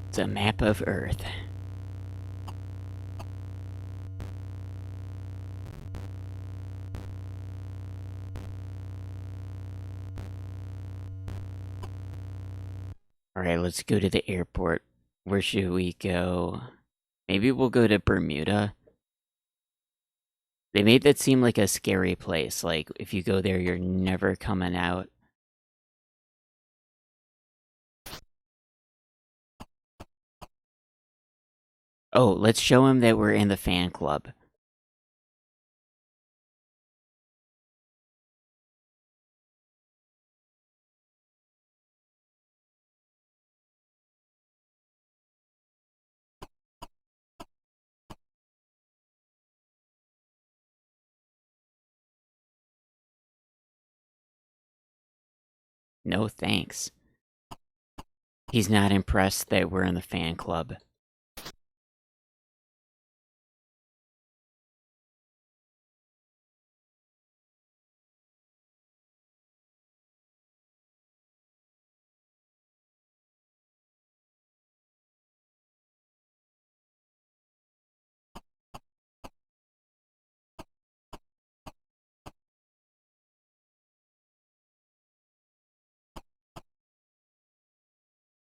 It's a map of Earth. Alright, let's go to the airport. Where should we go? Maybe we'll go to Bermuda. They made that seem like a scary place. Like, if you go there, you're never coming out. Oh, let's show him that we're in the fan club. No thanks. He's not impressed that we're in the fan club.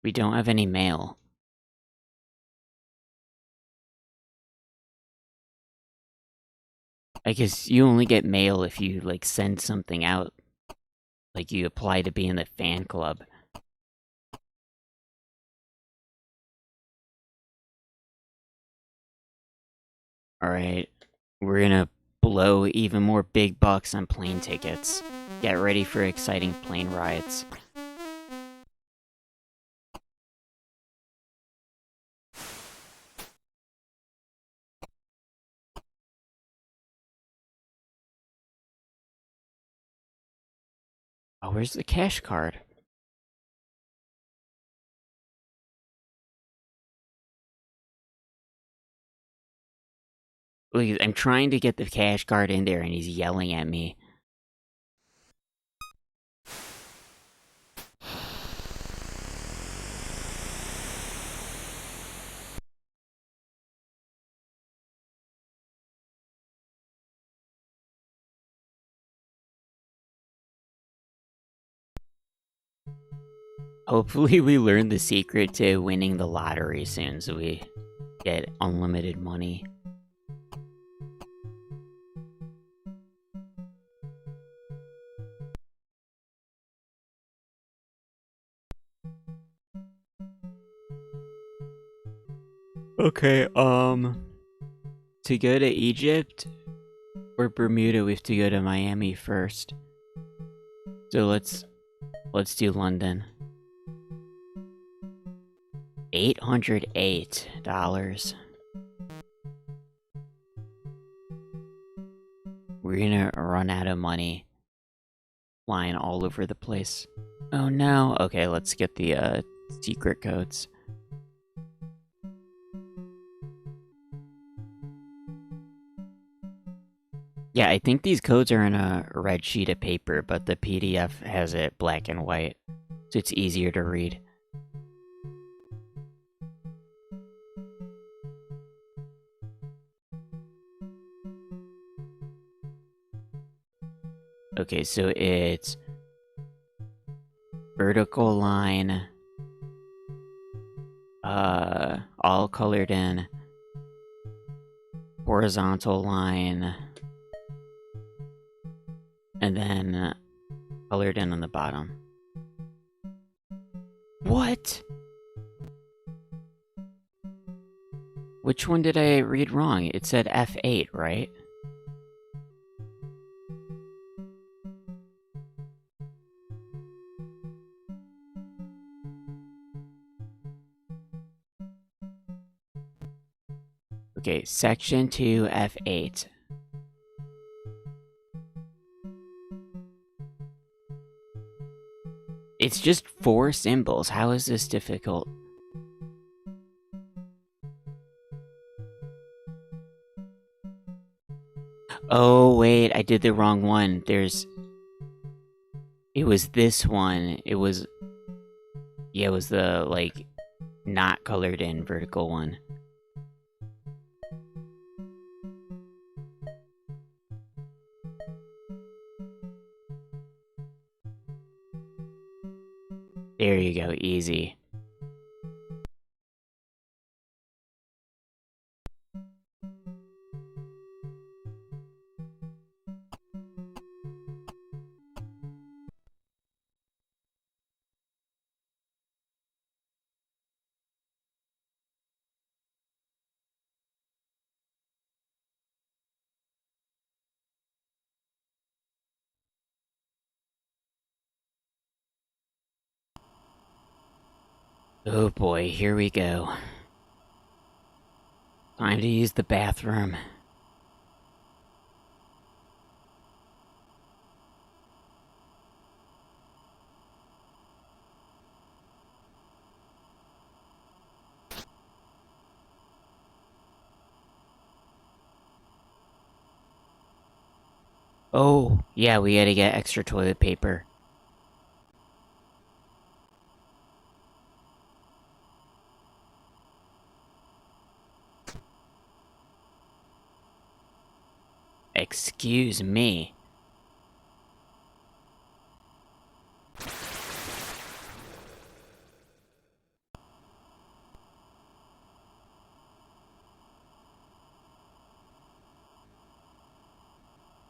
We don't have any mail. I guess you only get mail if you, like, send something out. Like, you apply to be in the fan club. Alright. We're gonna blow even more big bucks on plane tickets. Get ready for exciting plane rides. Oh, where's the cash card? Look, I'm trying to get the cash card in there and he's yelling at me. Hopefully we learn the secret to winning the lottery soon so we get unlimited money. Okay, to go to Egypt or Bermuda, we have to go to Miami first. So let's do London. $808. We're gonna run out of money flying all over the place. Oh no. Okay, let's get the secret codes. Yeah, I think these codes are in a red sheet of paper, but the PDF has it black and white, so it's easier to read. Okay, so it's vertical line, all colored in, horizontal line, and then colored in on the bottom. What? Which one did I read wrong? It said F8, right? Okay, section 2, F8. It's just 4 symbols. How is this difficult? Oh, wait, I did the wrong one. It was this one. It was the, like, not colored in vertical one. There you go, easy. Oh boy, here we go. Time to use the bathroom. Oh, yeah, we gotta get extra toilet paper. Excuse me.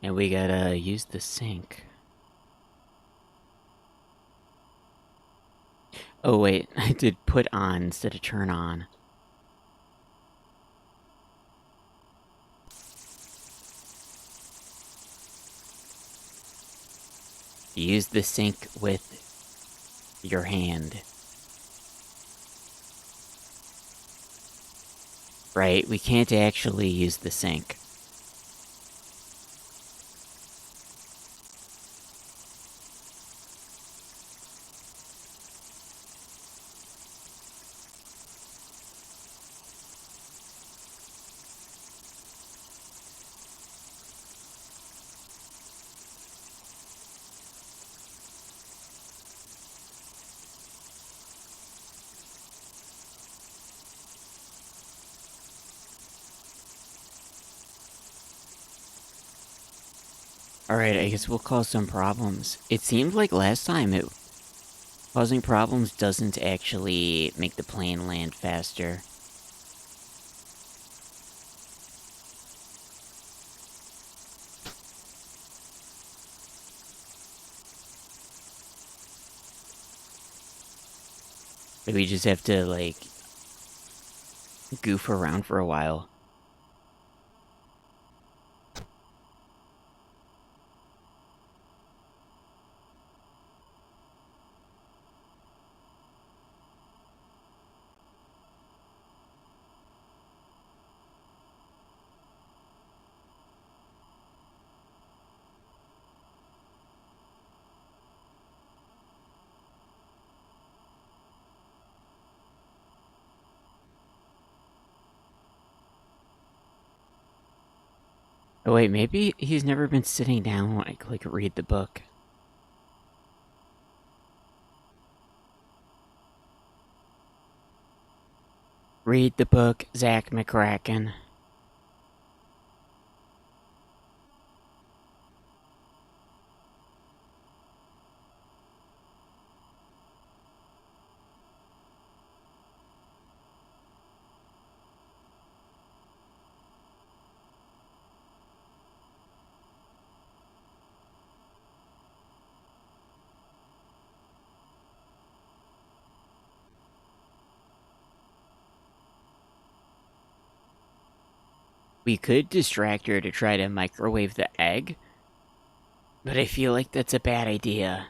And we gotta use the sink. Oh wait, I did put on instead of turn on. Use the sink with your hand. Right, we can't actually use the sink. Alright, I guess we'll cause some problems. It seemed like last time causing problems doesn't actually make the plane land faster. We just have to, like, goof around for a while. Oh wait, maybe he's never been sitting down when I click read the book. Read the book, Zak McKracken. We could distract her to try to microwave the egg, but I feel like that's a bad idea.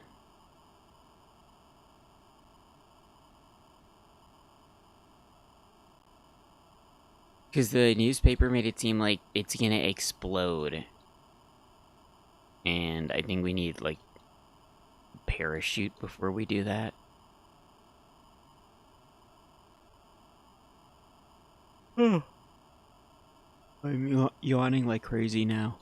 Because the newspaper made it seem like it's gonna explode. And I think we need, like, a parachute before we do that. I'm yawning like crazy now.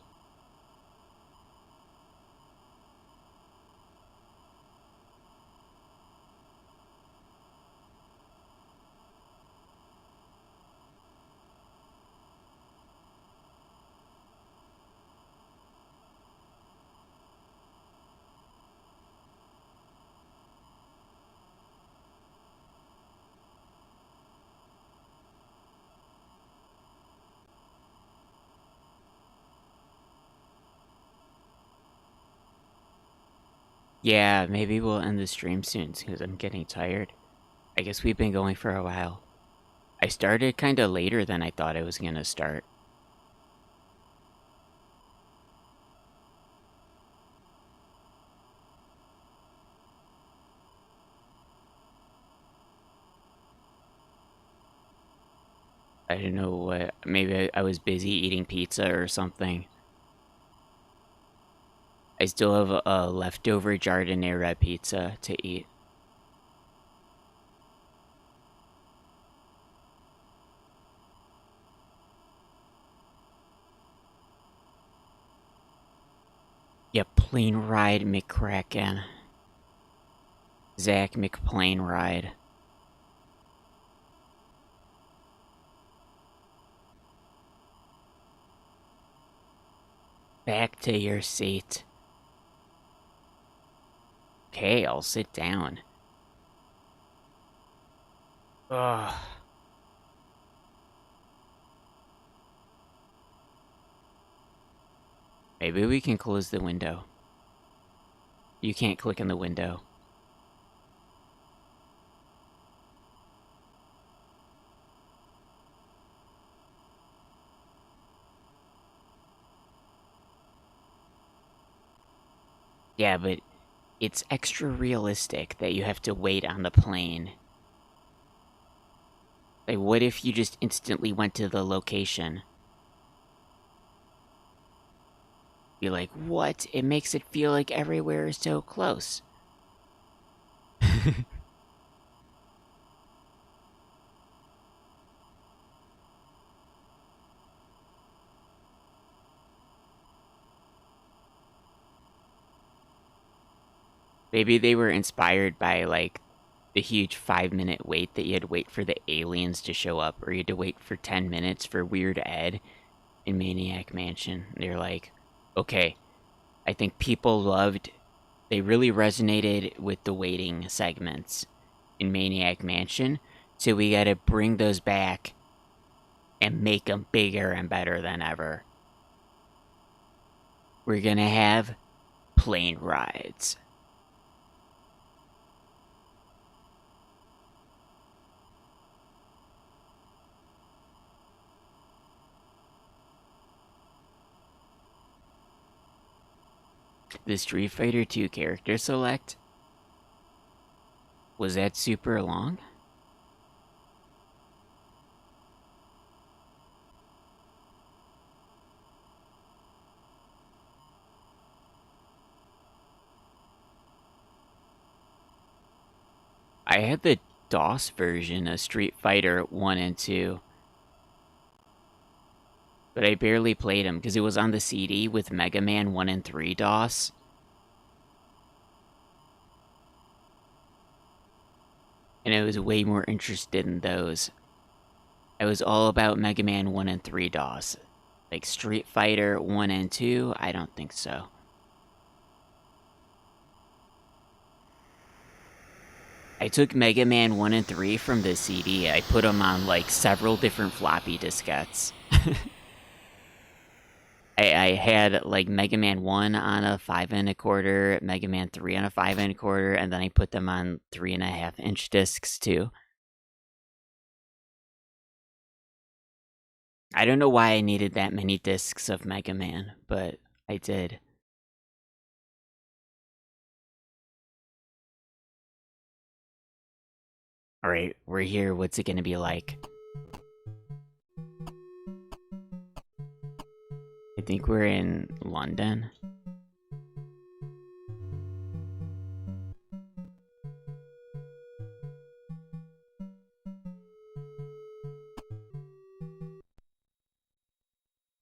Yeah, maybe we'll end the stream soon because I'm getting tired. I guess we've been going for a while. I started kinda later than I thought I was gonna start. I don't know what, maybe I was busy eating pizza or something. I still have a leftover giardiniera pizza to eat. Yeah, plane ride McKracken. Zak McPlane ride. Back to your seat. Okay, I'll sit down. Ugh. Maybe we can close the window. You can't click in the window. Yeah, but it's extra realistic that you have to wait on the plane. Like, what if you just instantly went to the location? You're like, what? It makes it feel like everywhere is so close. Maybe they were inspired by, like, the huge 5-minute wait that you had to wait for the aliens to show up, or you had to wait for 10 minutes for Weird Ed in Maniac Mansion. They're like, okay, I think people they really resonated with the waiting segments in Maniac Mansion, so we gotta bring those back and make them bigger and better than ever. We're gonna have plane rides. The Street Fighter 2 character select? Was that super long? I had the DOS version of Street Fighter 1 and 2. But I barely played them because it was on the CD with Mega Man 1 and 3 DOS. And I was way more interested in those. I was all about Mega Man 1 and 3 DOS. Like Street Fighter 1 and 2, I don't think so. I took Mega Man 1 and 3 from the CD. I put them on like several different floppy diskettes. I had like Mega Man 1 on a 5 1/4, Mega Man 3 on a 5 1/4, and then I put them on 3.5-inch discs too. I don't know why I needed that many discs of Mega Man, but I did. Alright, we're here. What's it gonna be like? I think we're in London.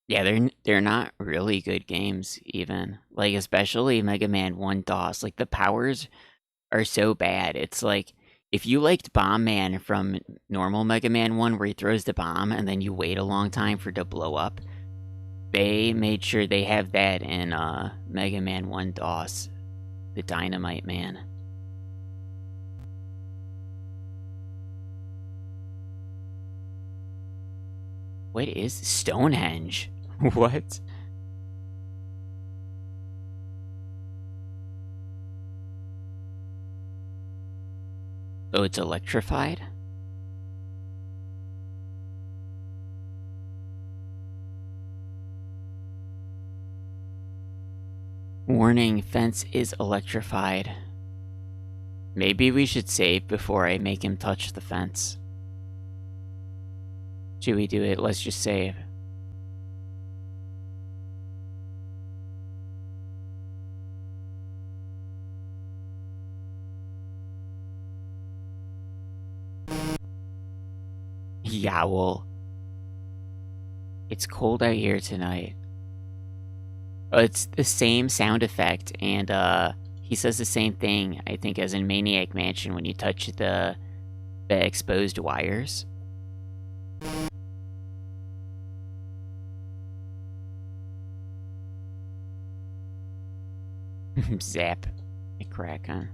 Yeah, they're not really good games even. Like especially Mega Man 1 DOS. Like the powers are so bad. It's like if you liked Bomb Man from normal Mega Man 1 where he throws the bomb and then you wait a long time for it to blow up, they made sure they have that in Mega Man 1 DOS, the Dynamite Man. What is Stonehenge? What? Oh, it's electrified? Warning, fence is electrified. Maybe we should save before I make him touch the fence. Should we do it? Let's just save. Yowl. It's cold out here tonight. Oh, it's the same sound effect, and he says the same thing, I think, as in Maniac Mansion when you touch the exposed wires. Zak McKracken.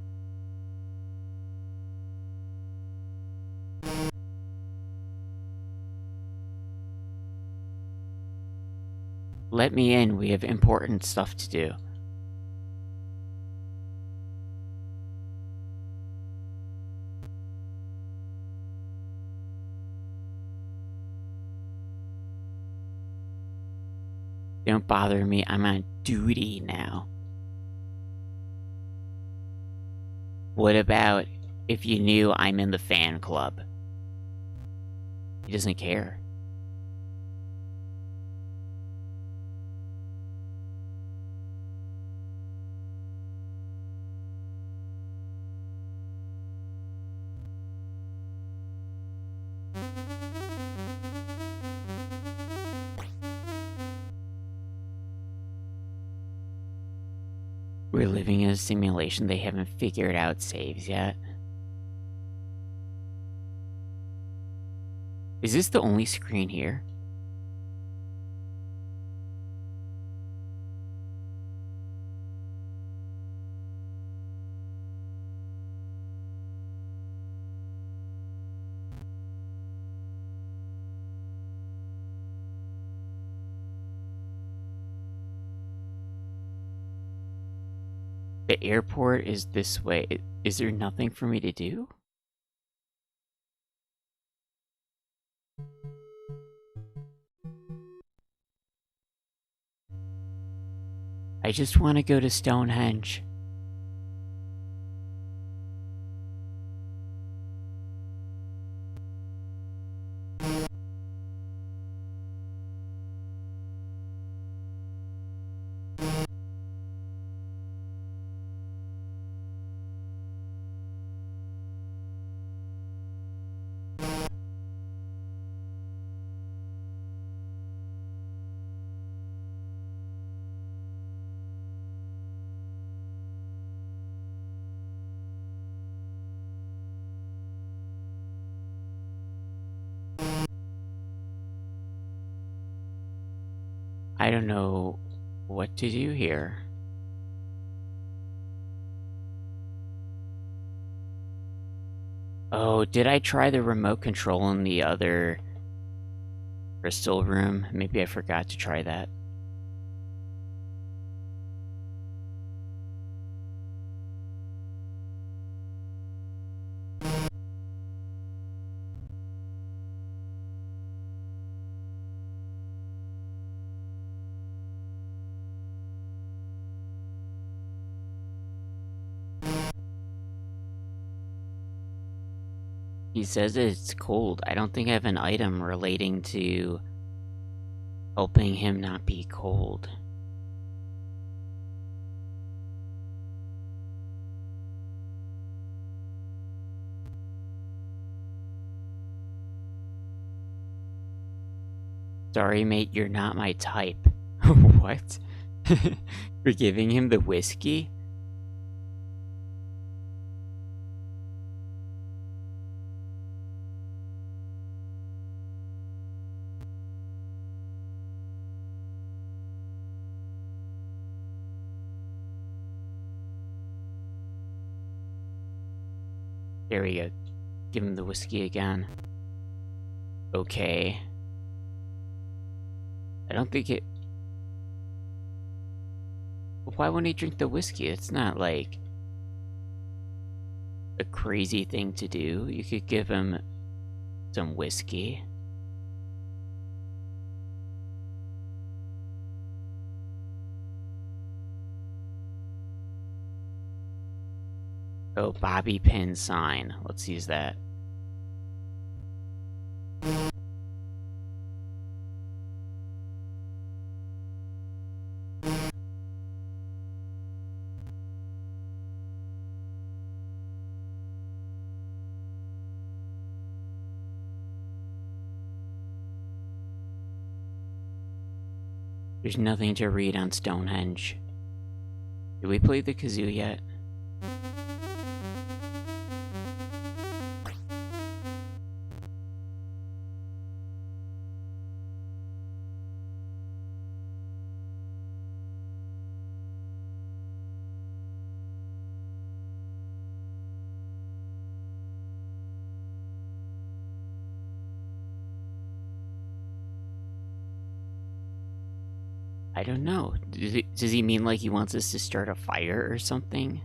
Let me in, we have important stuff to do. Don't bother me, I'm on duty now. What about if you knew I'm in the fan club? He doesn't care. We're living in a simulation, they haven't figured out saves yet. Is this the only screen here? The airport is this way. Is there nothing for me to do? I just want to go to Stonehenge. I don't know what to do here. Oh, did I try the remote control in the other crystal room? Maybe I forgot to try that. He says it's cold. I don't think I have an item relating to helping him not be cold. Sorry, mate, you're not my type. What? For giving him the whiskey? There we go. Give him the whiskey again. Okay. I don't think it... Why wouldn't he drink the whiskey? It's not, like, a crazy thing to do. You could give him some whiskey. Oh, bobby pin sign. Let's use that. There's nothing to read on Stonehenge. Did we play the kazoo yet? I don't know. Does he mean like he wants us to start a fire or something?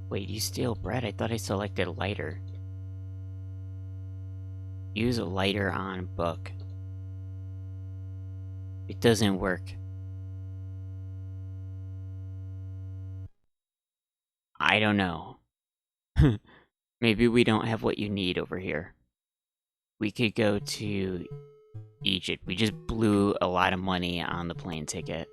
Wait, you steal bread? I thought I selected lighter. Use a lighter on book. It doesn't work. I don't know. Maybe we don't have what you need over here. We could go to Egypt. We just blew a lot of money on the plane ticket.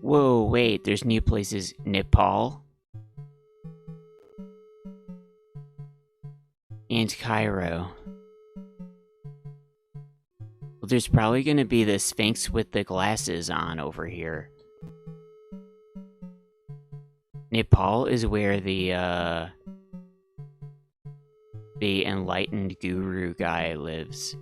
Whoa, wait, there's new places. Nepal? And Cairo. Well, there's probably gonna be the Sphinx with the glasses on over here. Nepal is where the enlightened guru guy lives.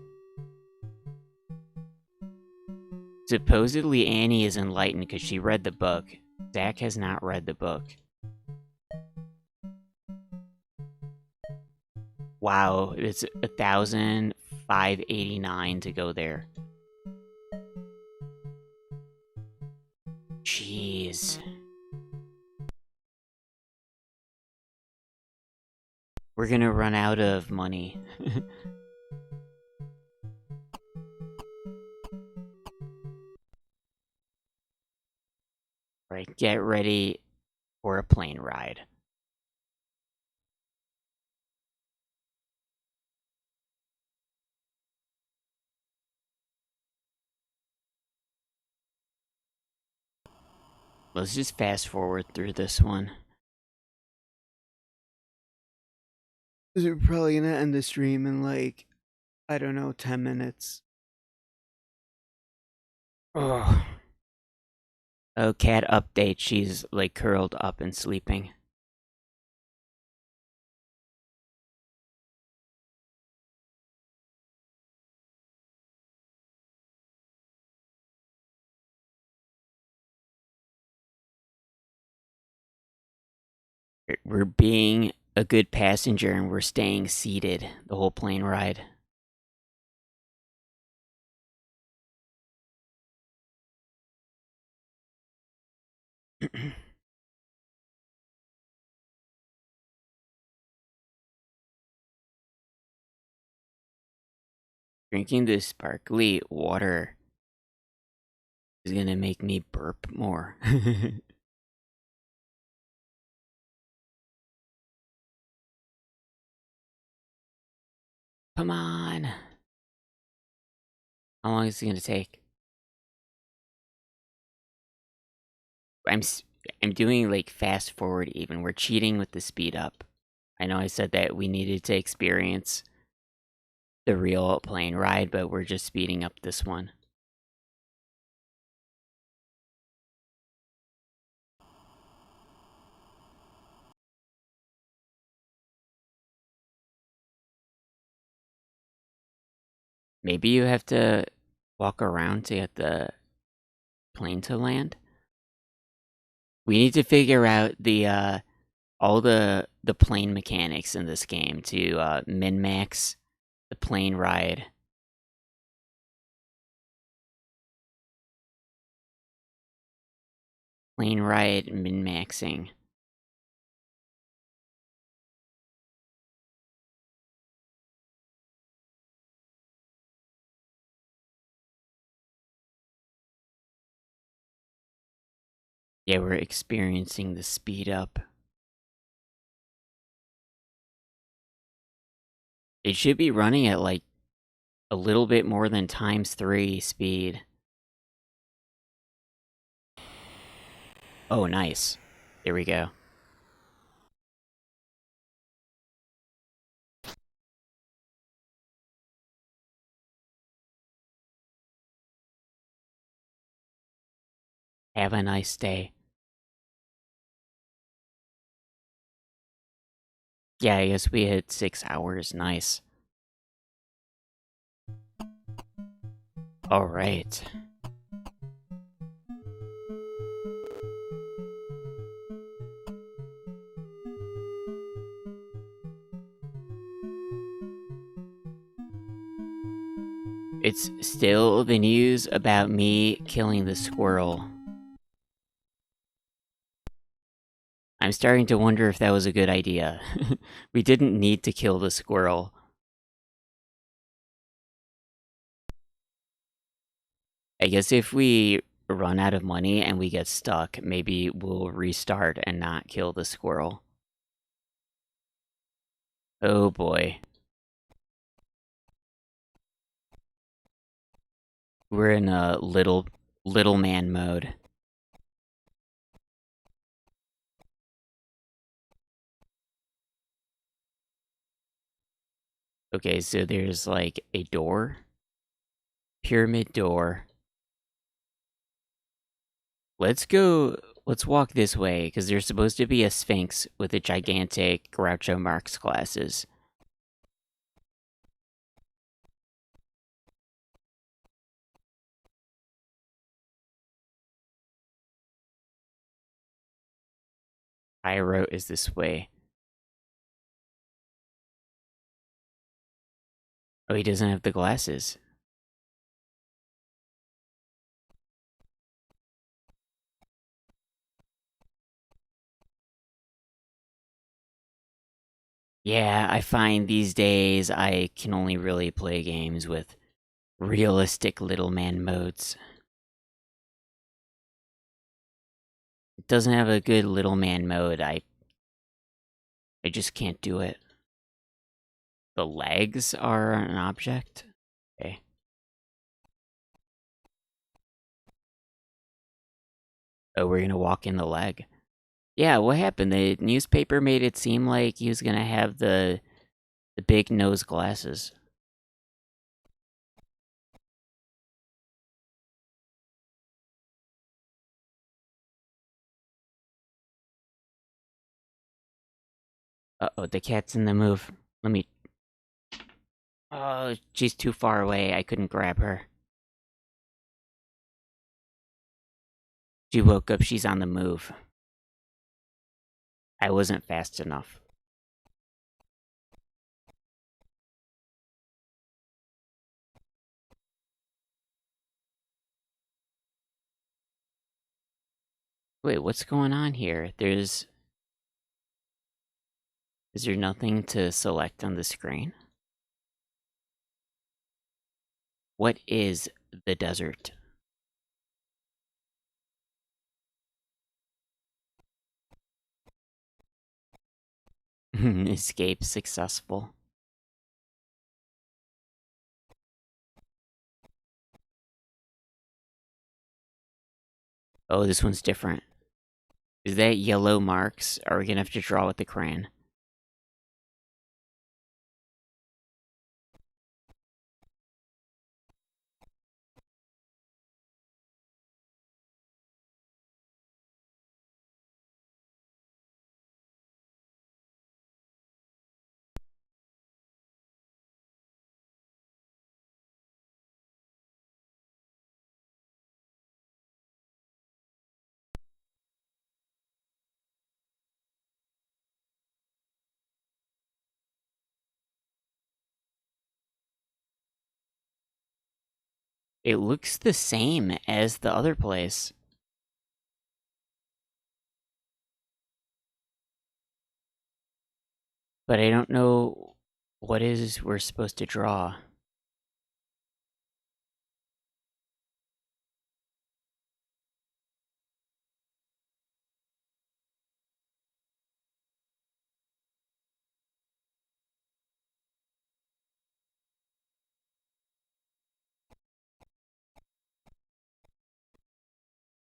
Supposedly Annie is enlightened because she read the book. Zach has not read the book. Wow, it's 1,589 to go there. Jeez. We're gonna run out of money. Right, get ready for a plane ride. Let's just fast forward through this one. We're probably gonna end the stream in like, I don't know, 10 minutes. Oh. Oh, cat update. She's like curled up and sleeping. We're being a good passenger and we're staying seated the whole plane ride. Drinking this sparkly water is gonna make me burp more. Come on. How long is it gonna take? I'm doing like fast forward even. We're cheating with the speed up. I know I said that we needed to experience the real plane ride, but we're just speeding up this one. Maybe you have to walk around to get the plane to land. We need to figure out the all the plane mechanics in this game to min-max the plane ride. Plane ride min-maxing. Yeah, we're experiencing the speed up. It should be running at like a little bit more than ×3 speed. Oh, nice. There we go. Have a nice day. Yeah, I guess we hit 6 hours. Nice. Alright. It's still the news about me killing the squirrel. I'm starting to wonder if that was a good idea. We didn't need to kill the squirrel. I guess if we run out of money and we get stuck, maybe we'll restart and not kill the squirrel. Oh boy. We're in a little man mode. Okay, so there's like a door. Pyramid door. Let's walk this way, because there's supposed to be a sphinx with a gigantic Groucho Marx glasses. I wrote is this way. Oh, he doesn't have the glasses. Yeah, I find these days I can only really play games with realistic little man modes. It doesn't have a good little man mode. I just can't do it. The legs are an object? Okay. Oh, we're gonna walk in the leg. Yeah, what happened? The newspaper made it seem like he was gonna have the big nose glasses. Uh-oh, the cat's in the move. Let me... Oh, she's too far away. I couldn't grab her. She woke up. She's on the move. I wasn't fast enough. Wait, what's going on here? Is there nothing to select on the screen? What is the desert? Escape successful. Oh, this one's different. Is that yellow marks? Are we gonna have to draw with the crayon? It looks the same as the other place. But I don't know what is we're supposed to draw.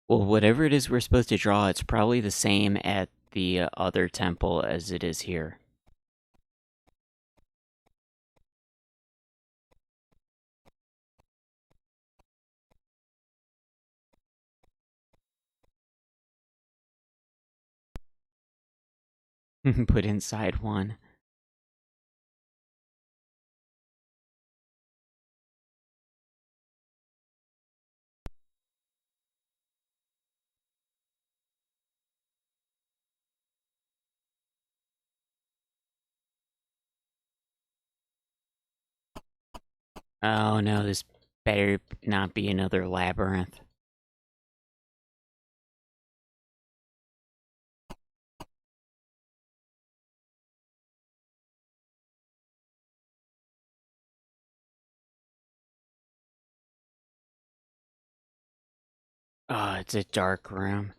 Well, whatever it is we're supposed to draw, it's probably the same at the other temple as it is here. Put inside one. Oh no, this better not be another labyrinth. Oh, it's a dark room.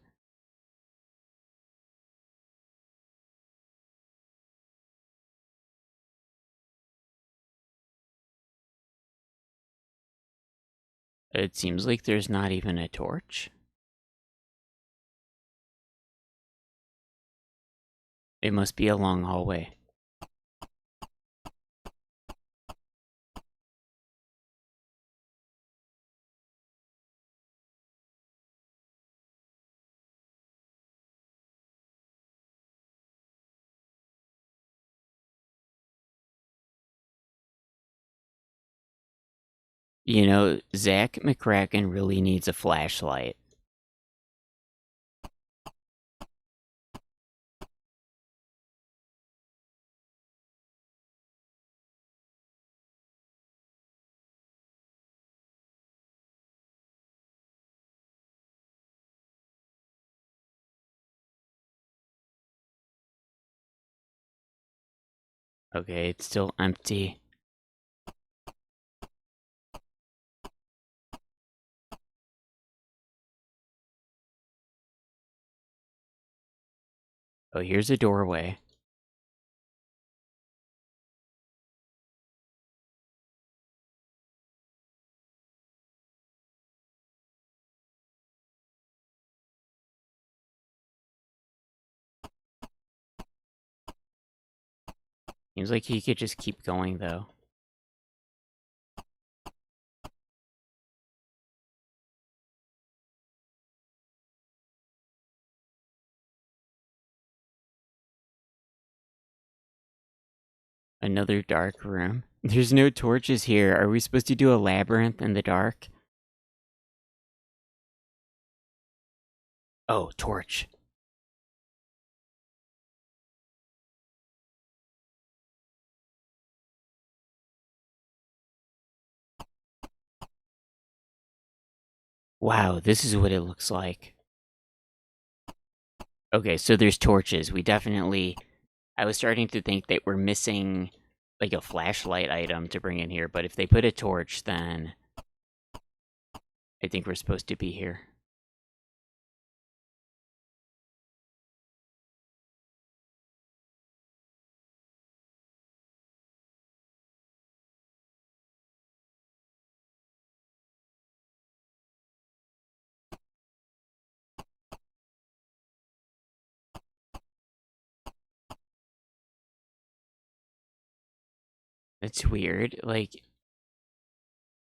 It seems like there's not even a torch. It must be a long hallway. You know, Zak McKracken really needs a flashlight. Okay, it's still empty. Oh, here's a doorway. Seems like he could just keep going, though. Another dark room. There's no torches here. Are we supposed to do a labyrinth in the dark? Oh, torch. Wow, this is what it looks like. Okay, so there's torches. We definitely... I was starting to think they were missing, like, a flashlight item to bring in here, but if they put a torch, then... I think we're supposed to be here. It's weird. Like,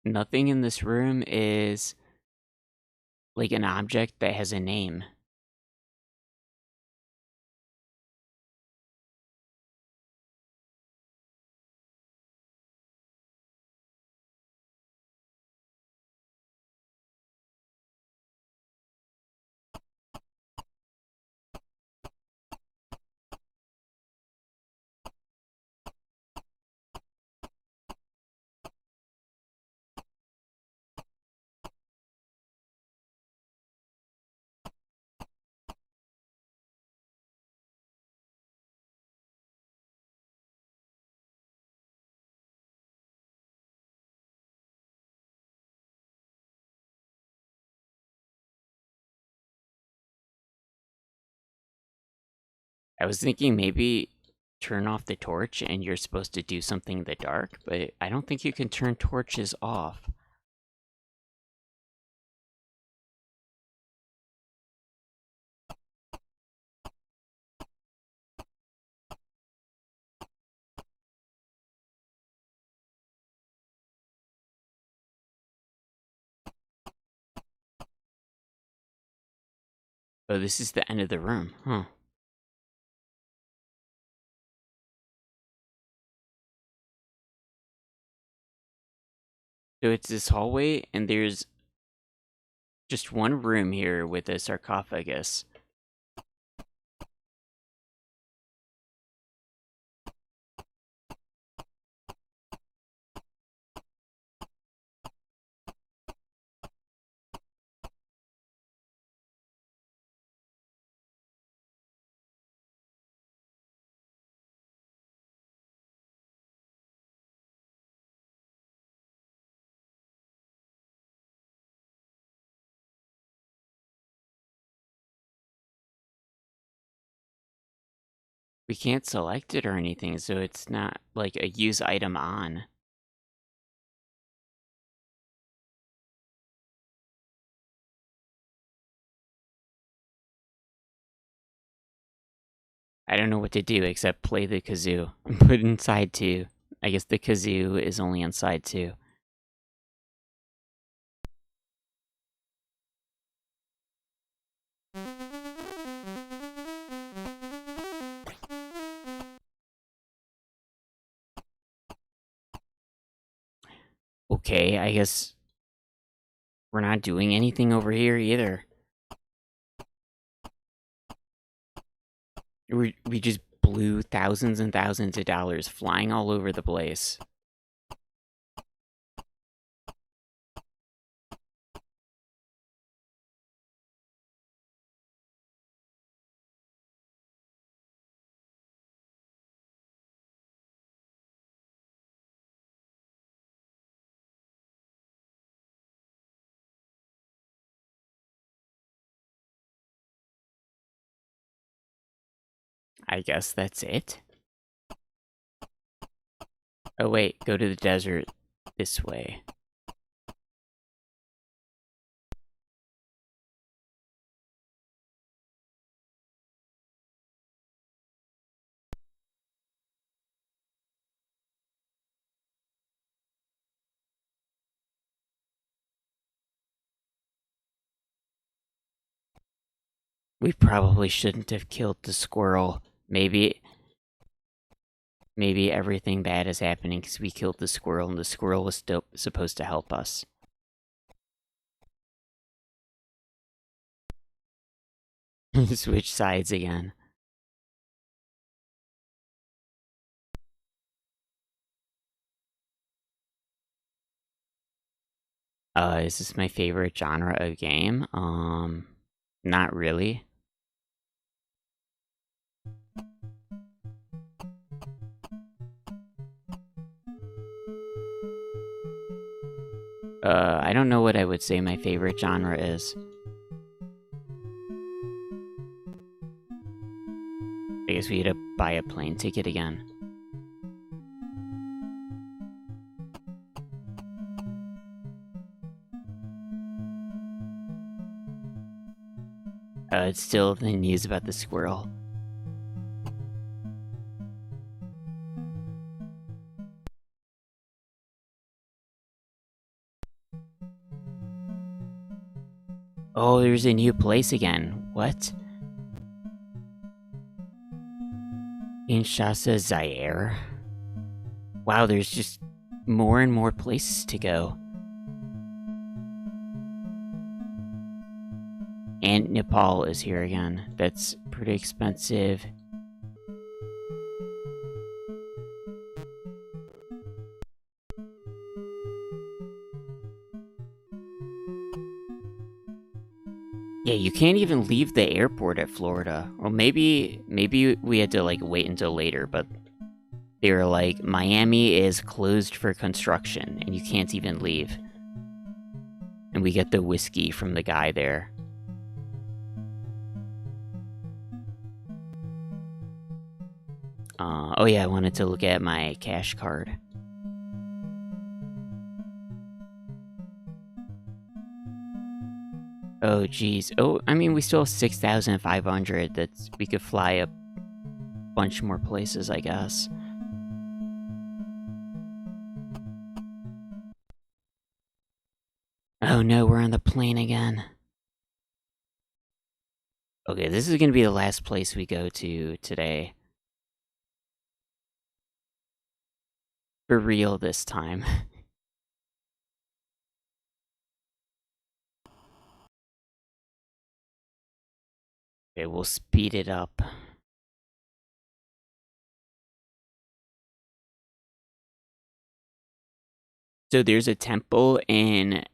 nothing in this room is, like, an object that has a name. I was thinking maybe turn off the torch and you're supposed to do something in the dark, but I don't think you can turn torches off. Oh, this is the end of the room, huh? So it's this hallway, and there's just one room here with a sarcophagus. We can't select it or anything, so it's not like a use item on. I don't know what to do except play the kazoo and put it inside 2. I guess the kazoo is only on side 2. Okay, I guess we're not doing anything over here either. We just blew thousands and thousands of dollars flying all over the place. I guess that's it. Oh wait, go to the desert this way. We probably shouldn't have killed the squirrel. Maybe everything bad is happening because we killed the squirrel and the squirrel was still supposed to help us. Switch sides again. Is this my favorite genre of game? Not really. I don't know what I would say my favorite genre is. I guess we had to buy a plane ticket again. It's still the news about the squirrel. Oh, there's a new place again. What? Kinshasa, Zaire? Wow, there's just more and more places to go. And Nepal is here again. That's pretty expensive. Yeah, you can't even leave the airport at Florida. Or maybe we had to like wait until later, but they were like, Miami is closed for construction and you can't even leave. And we get the whiskey from the guy there. Oh yeah, I wanted to look at my cash card. Oh geez. Oh, I mean, we still have 6,500. That's we could fly a bunch more places, I guess. Oh no, we're on the plane again. Okay, this is gonna be the last place we go to today. For real this time. Okay, we'll speed it up. So there's a temple in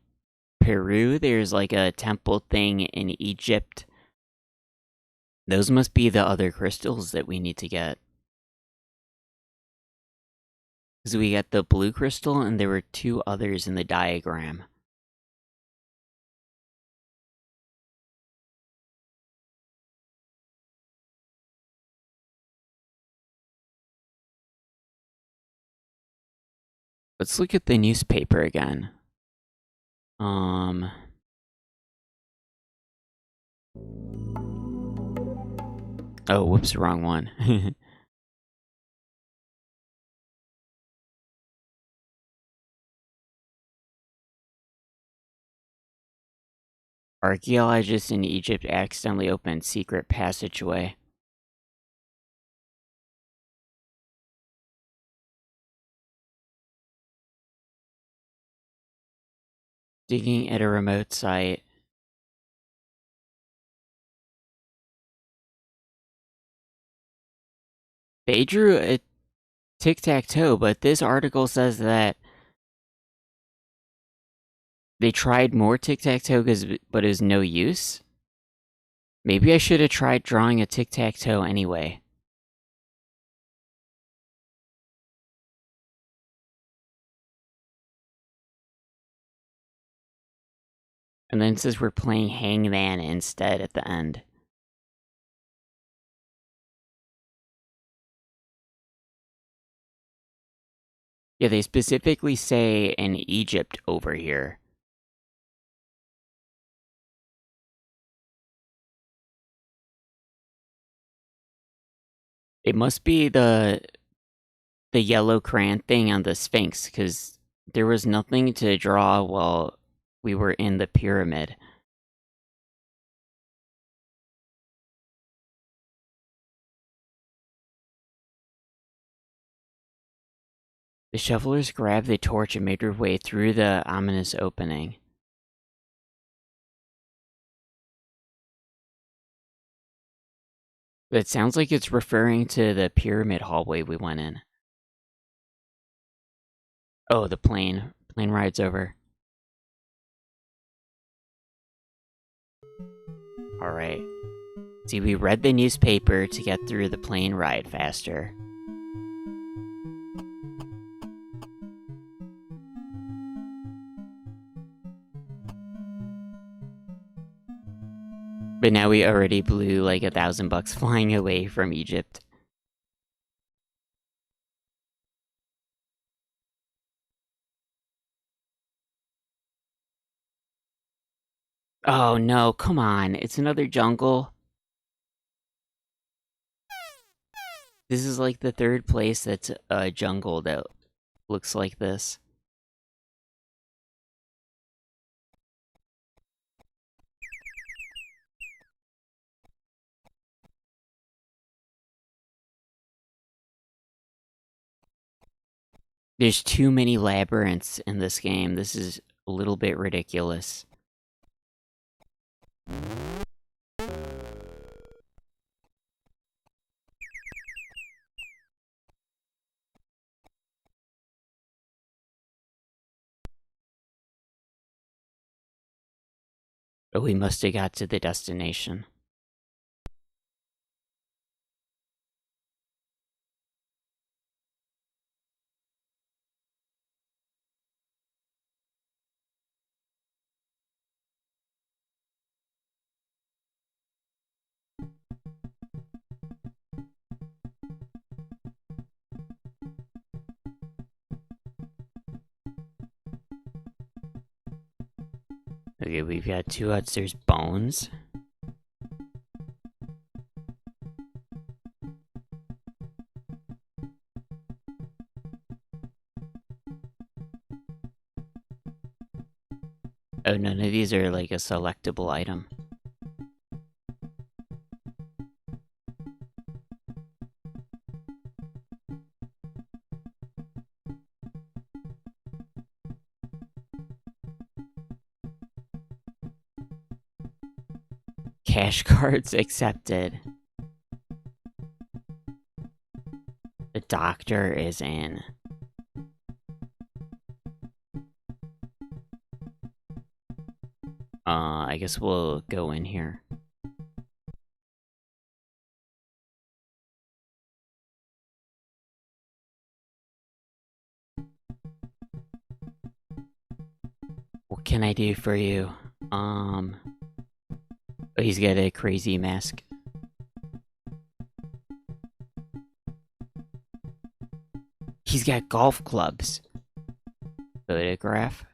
Peru. There's like a temple thing in Egypt. Those must be the other crystals that we need to get. Because we got the blue crystal and there were 2 others in the diagram. Let's look at the newspaper again. Oh, whoops, wrong one. Archaeologists in Egypt accidentally opened secret passageway. Digging at a remote site. They drew a tic-tac-toe, but this article says that they tried more tic-tac-toe, but it was no use. Maybe I should have tried drawing a tic-tac-toe anyway. And then it says we're playing Hangman instead at the end. Yeah, they specifically say in Egypt over here. It must be the yellow crayon thing on the Sphinx, because there was nothing to draw while we were in the pyramid. The shovelers grabbed the torch and made their way through the ominous opening. It sounds like it's referring to the pyramid hallway we went in. Oh, the plane. Plane ride's over. Alright. See, we read the newspaper to get through the plane ride faster. But now we already blew like $1,000 flying away from Egypt. Oh no, come on, it's another jungle. This is like the third place that's a jungle that looks like this. There's too many labyrinths in this game. This is a little bit ridiculous. But we must have got to the destination. Okay, we've got 2 huts. There's bones. Oh, none of these are like a selectable item. Cash cards accepted. The doctor is in. I guess we'll go in here. What can I do for you? Oh, he's got a crazy mask. He's got golf clubs. Photograph?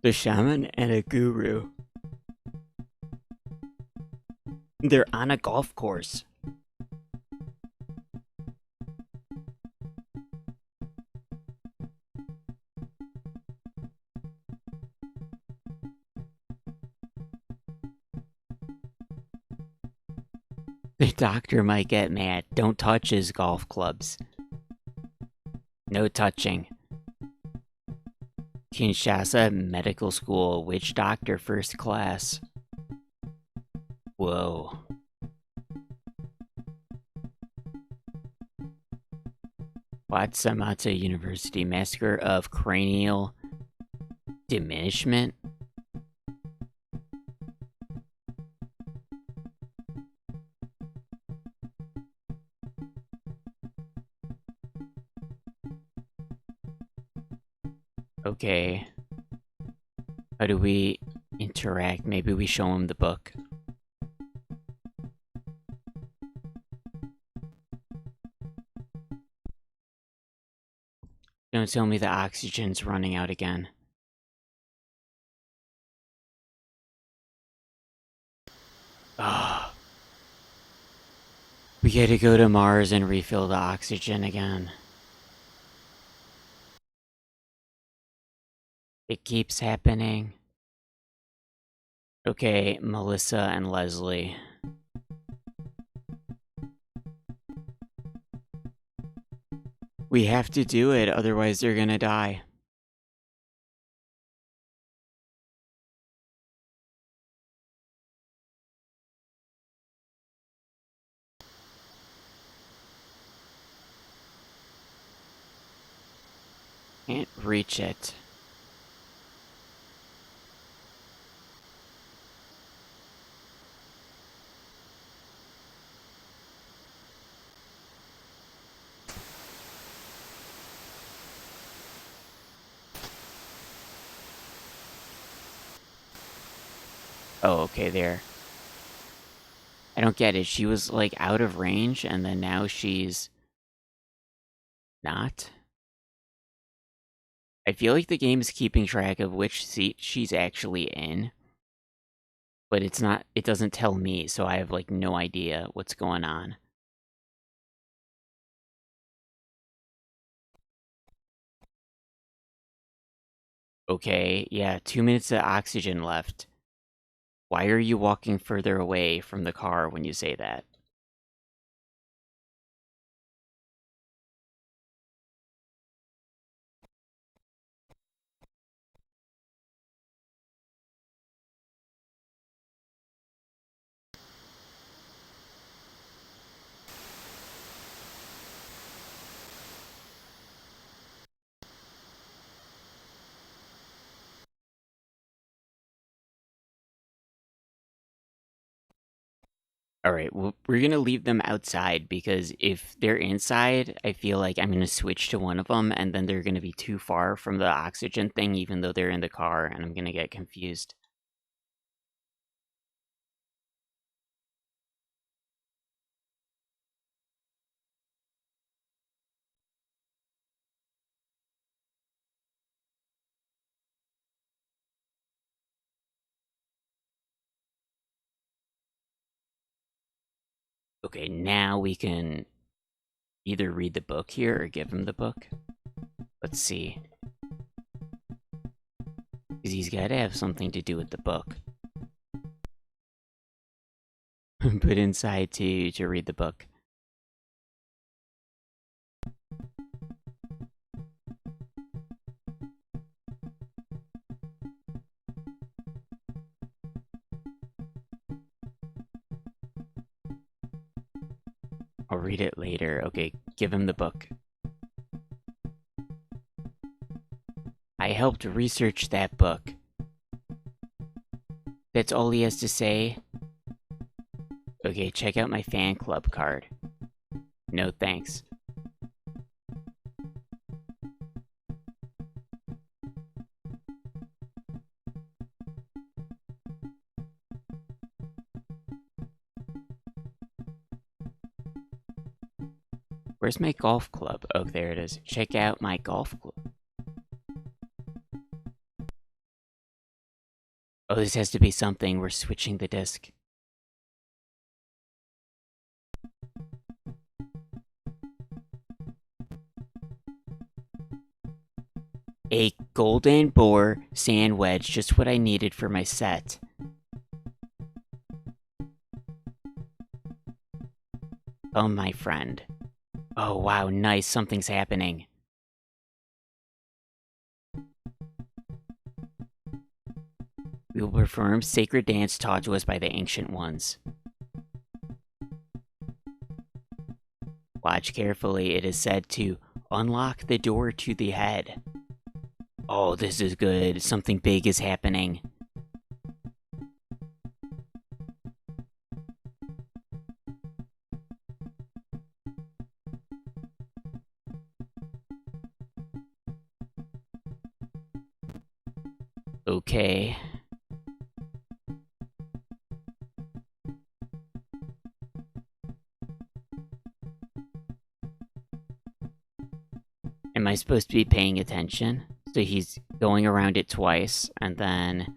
The shaman and a guru. They're on a golf course. The doctor might get mad. Don't touch his golf clubs. No touching. Kinshasa Medical School, witch doctor first class. Whoa. Watsamata University, massacre of cranial diminishment. Okay. How do we interact? Maybe we show him the book. Don't tell me the oxygen's running out again. Ah. We gotta go to Mars and refill the oxygen again. It keeps happening. Okay, Melissa and Leslie. We have to do it, otherwise they're gonna die. Can't reach it. Oh, okay, there. I don't get it. She was, like, out of range, and then now she's not? I feel like the game is keeping track of which seat she's actually in. But it's not, it doesn't tell me, so I have, like, no idea what's going on. Okay, yeah, 2 minutes of oxygen left. Why are you walking further away from the car when you say that? Alright, well, we're gonna leave them outside, because if they're inside, I feel like I'm gonna switch to one of them, and then they're gonna be too far from the oxygen thing, even though they're in the car, and I'm gonna get confused. Okay, now we can either read the book here or give him the book. Let's see. Because he's gotta have something to do with the book. Put inside to read the book. I'll read it later. Okay, give him the book. I helped research that book. That's all he has to say? Okay, check out my fan club card. No thanks. Where's my golf club? Oh, there it is. Check out my golf club. Oh, this has to be something. We're switching the disc. A golden boar sand wedge, just what I needed for my set. Oh, my friend. Oh, wow, nice. Something's happening. We will perform sacred dance taught to us by the ancient ones. Watch carefully. It is said to unlock the door to the head. Oh, this is good. Something big is happening. Okay. Am I supposed to be paying attention? So he's going around it twice, and then...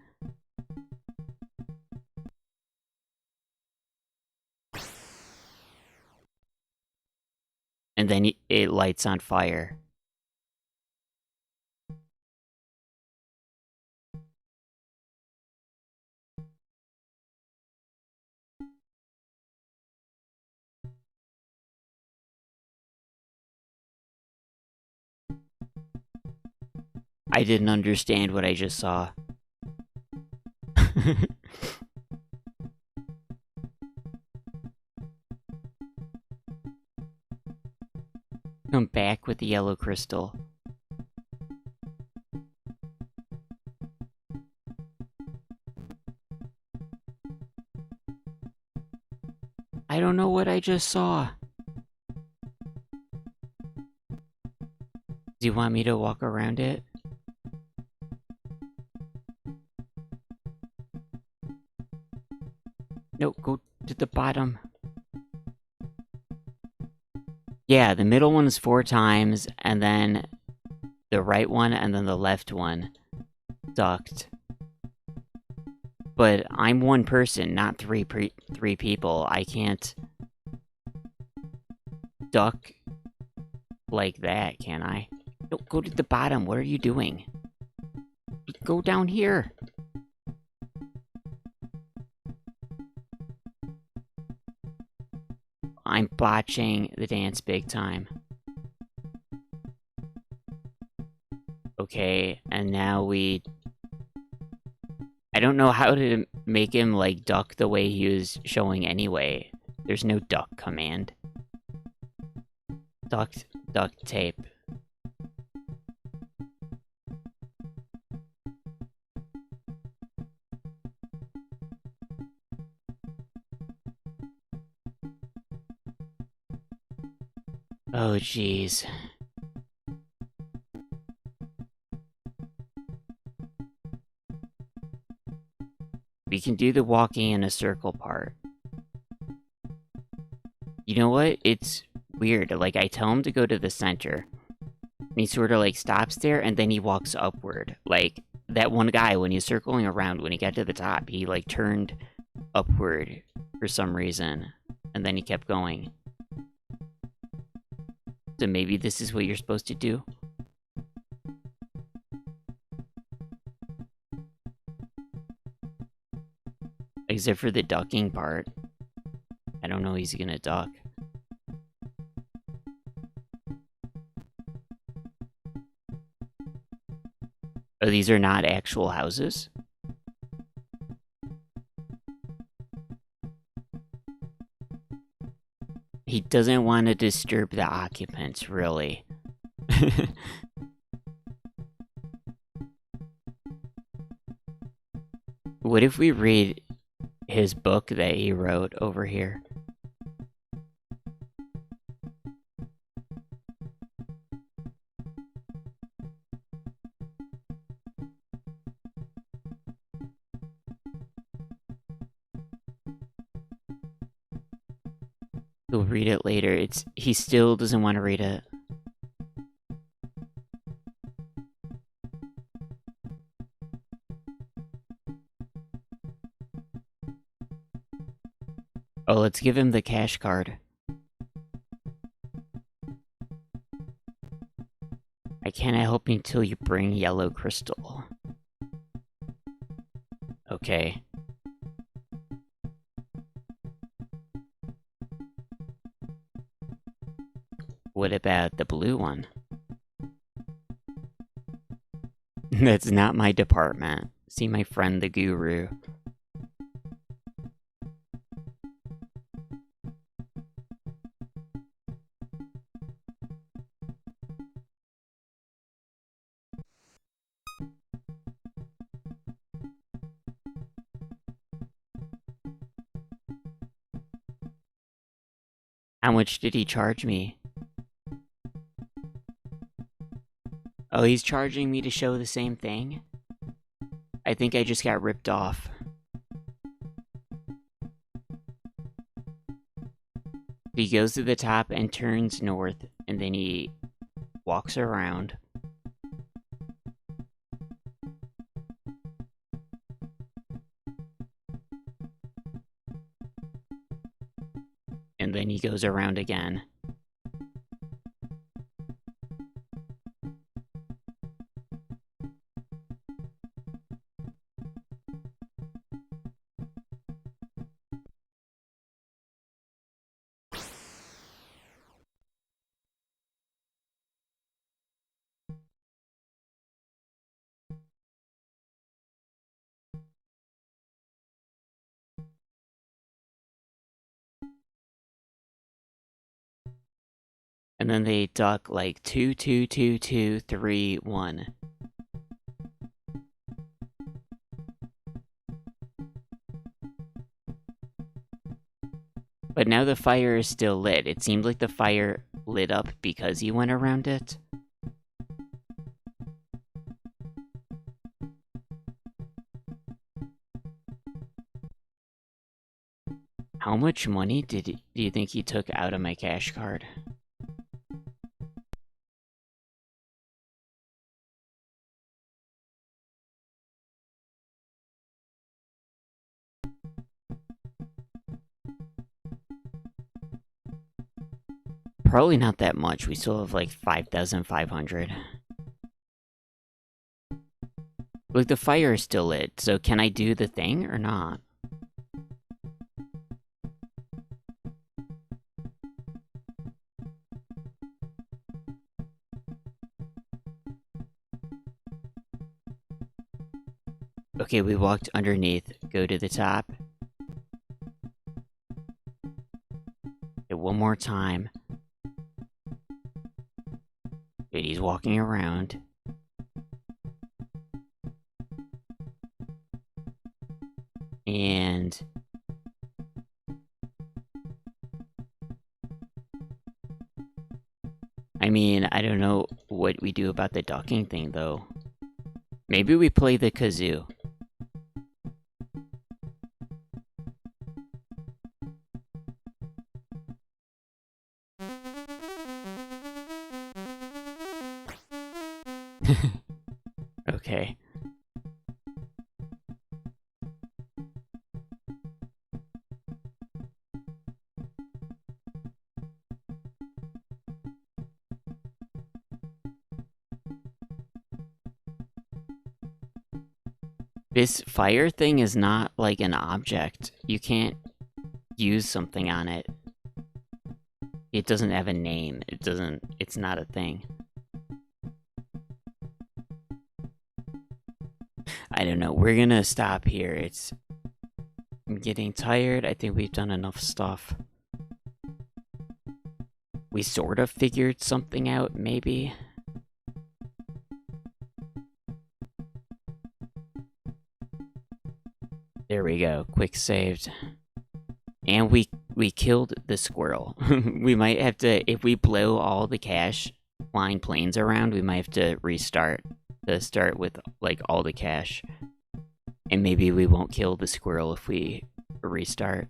And then it lights on fire. I didn't understand what I just saw. Come back with the yellow crystal. I don't know what I just saw. Do you want me to walk around it? No, go to the bottom. Yeah, the middle one is 4 times, and then the right one, and then the left one. Ducked. But I'm one person, not three people. I can't duck like that, can I? No, go to the bottom. What are you doing? Go down here. I'm botching the dance big time. Okay, and now we... I don't know how to make him, like, duck the way he was showing anyway. There's no duck command. Duct tape. Oh, jeez. We can do the walking in a circle part. You know what? It's weird. Like, I tell him to go to the center. And he sort of, like, stops there, and then he walks upward. Like, that one guy, when he's circling around, when he got to the top, he, like, turned upward for some reason. And then he kept going. So maybe this is what you're supposed to do? Except for the ducking part. I don't know he's gonna duck. Oh, these are not actual houses? He doesn't want to disturb the occupants, really. What if we read his book that he wrote over here? He'll read it later. He still doesn't want to read it. Oh, let's give him the cash card. I cannot help you until you bring yellow crystal. Okay. What about the blue one? That's not my department. See my friend the guru. How much did he charge me? Oh, he's charging me to show the same thing? I think I just got ripped off. He goes to the top and turns north, and then he walks around. And then he goes around again. And then they duck like 2, 2, 2, 2, 3, 1. But now the fire is still lit. It seemed like the fire lit up because he went around it. How much money do you think he took out of my cash card? Probably not that much. We still have like 5,500. Look, the fire is still lit, so can I do the thing or not? Okay, we walked underneath. Go to the top. Okay, one more time. Dude, he's walking around. And... I mean, I don't know what we do about the ducking thing, though. Maybe we play the kazoo. Okay. This fire thing is not like an object. You can't use something on it. It doesn't have a name. It's not a thing. I don't know. We're gonna stop here. I'm getting tired. I think we've done enough stuff. We sort of figured something out, maybe. There we go. Quick saved. And we killed the squirrel. We might have to, if we blow all the cash flying planes around, we might have to restart. To start with, like, all the cash. And maybe we won't kill the squirrel if we restart.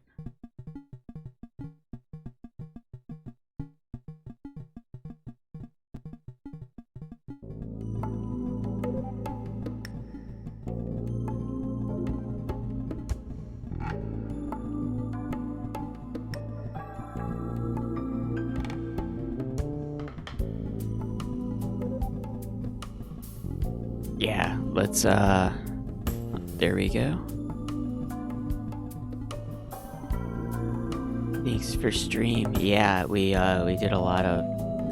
let's, there we go. Thanks for stream. Yeah, we did a lot of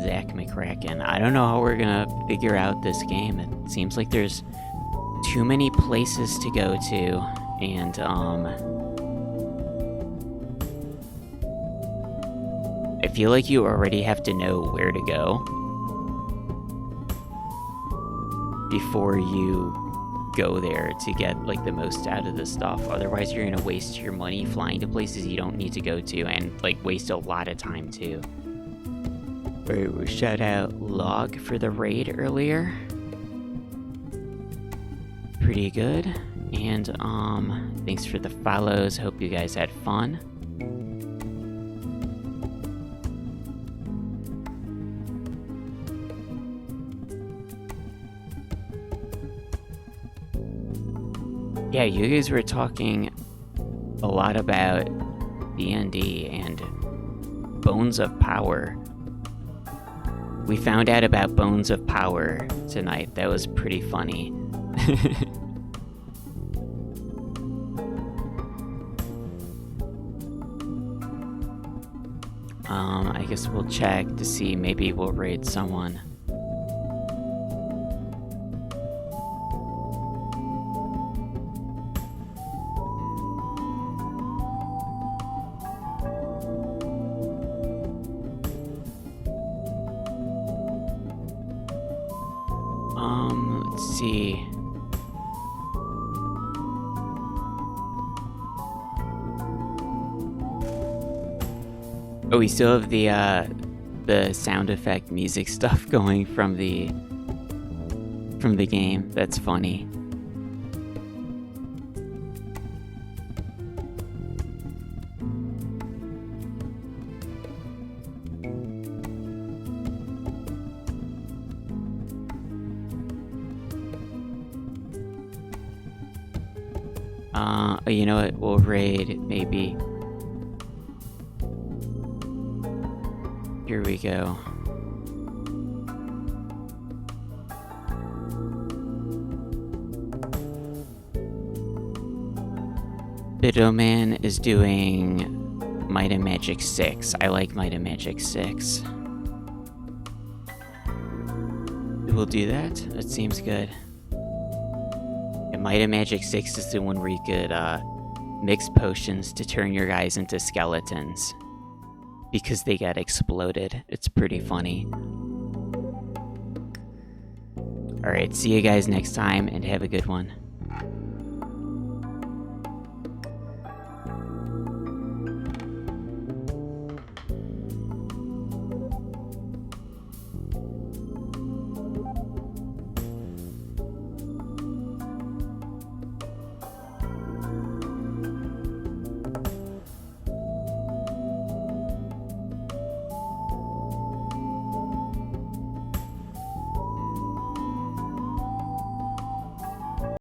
Zak McKracken. I don't know how we're gonna figure out this game. It seems like there's too many places to go to, and, I feel like you already have to know where to go before you go there to get like the most out of the stuff. Otherwise you're gonna waste your money flying to places you don't need to go to, and like waste a lot of time too. Alright, shout out Log for the raid earlier. Pretty good. And thanks for the follows. Hope you guys had fun. Yeah, you guys were talking a lot about D&D and Bones of Power. We found out about Bones of Power tonight. That was pretty funny. I guess we'll check to see, maybe we'll raid someone. Let's see. Oh, we still have the sound effect music stuff going from the game. That's funny. You know what? We'll raid maybe. Here we go. Bidowman is doing Might and Magic 6. I like Might and Magic 6. We'll do that. That seems good. And Might and Magic 6 is the one where you could mix potions to turn your guys into skeletons because they got exploded. It's pretty funny. Alright, see you guys next time and have a good one.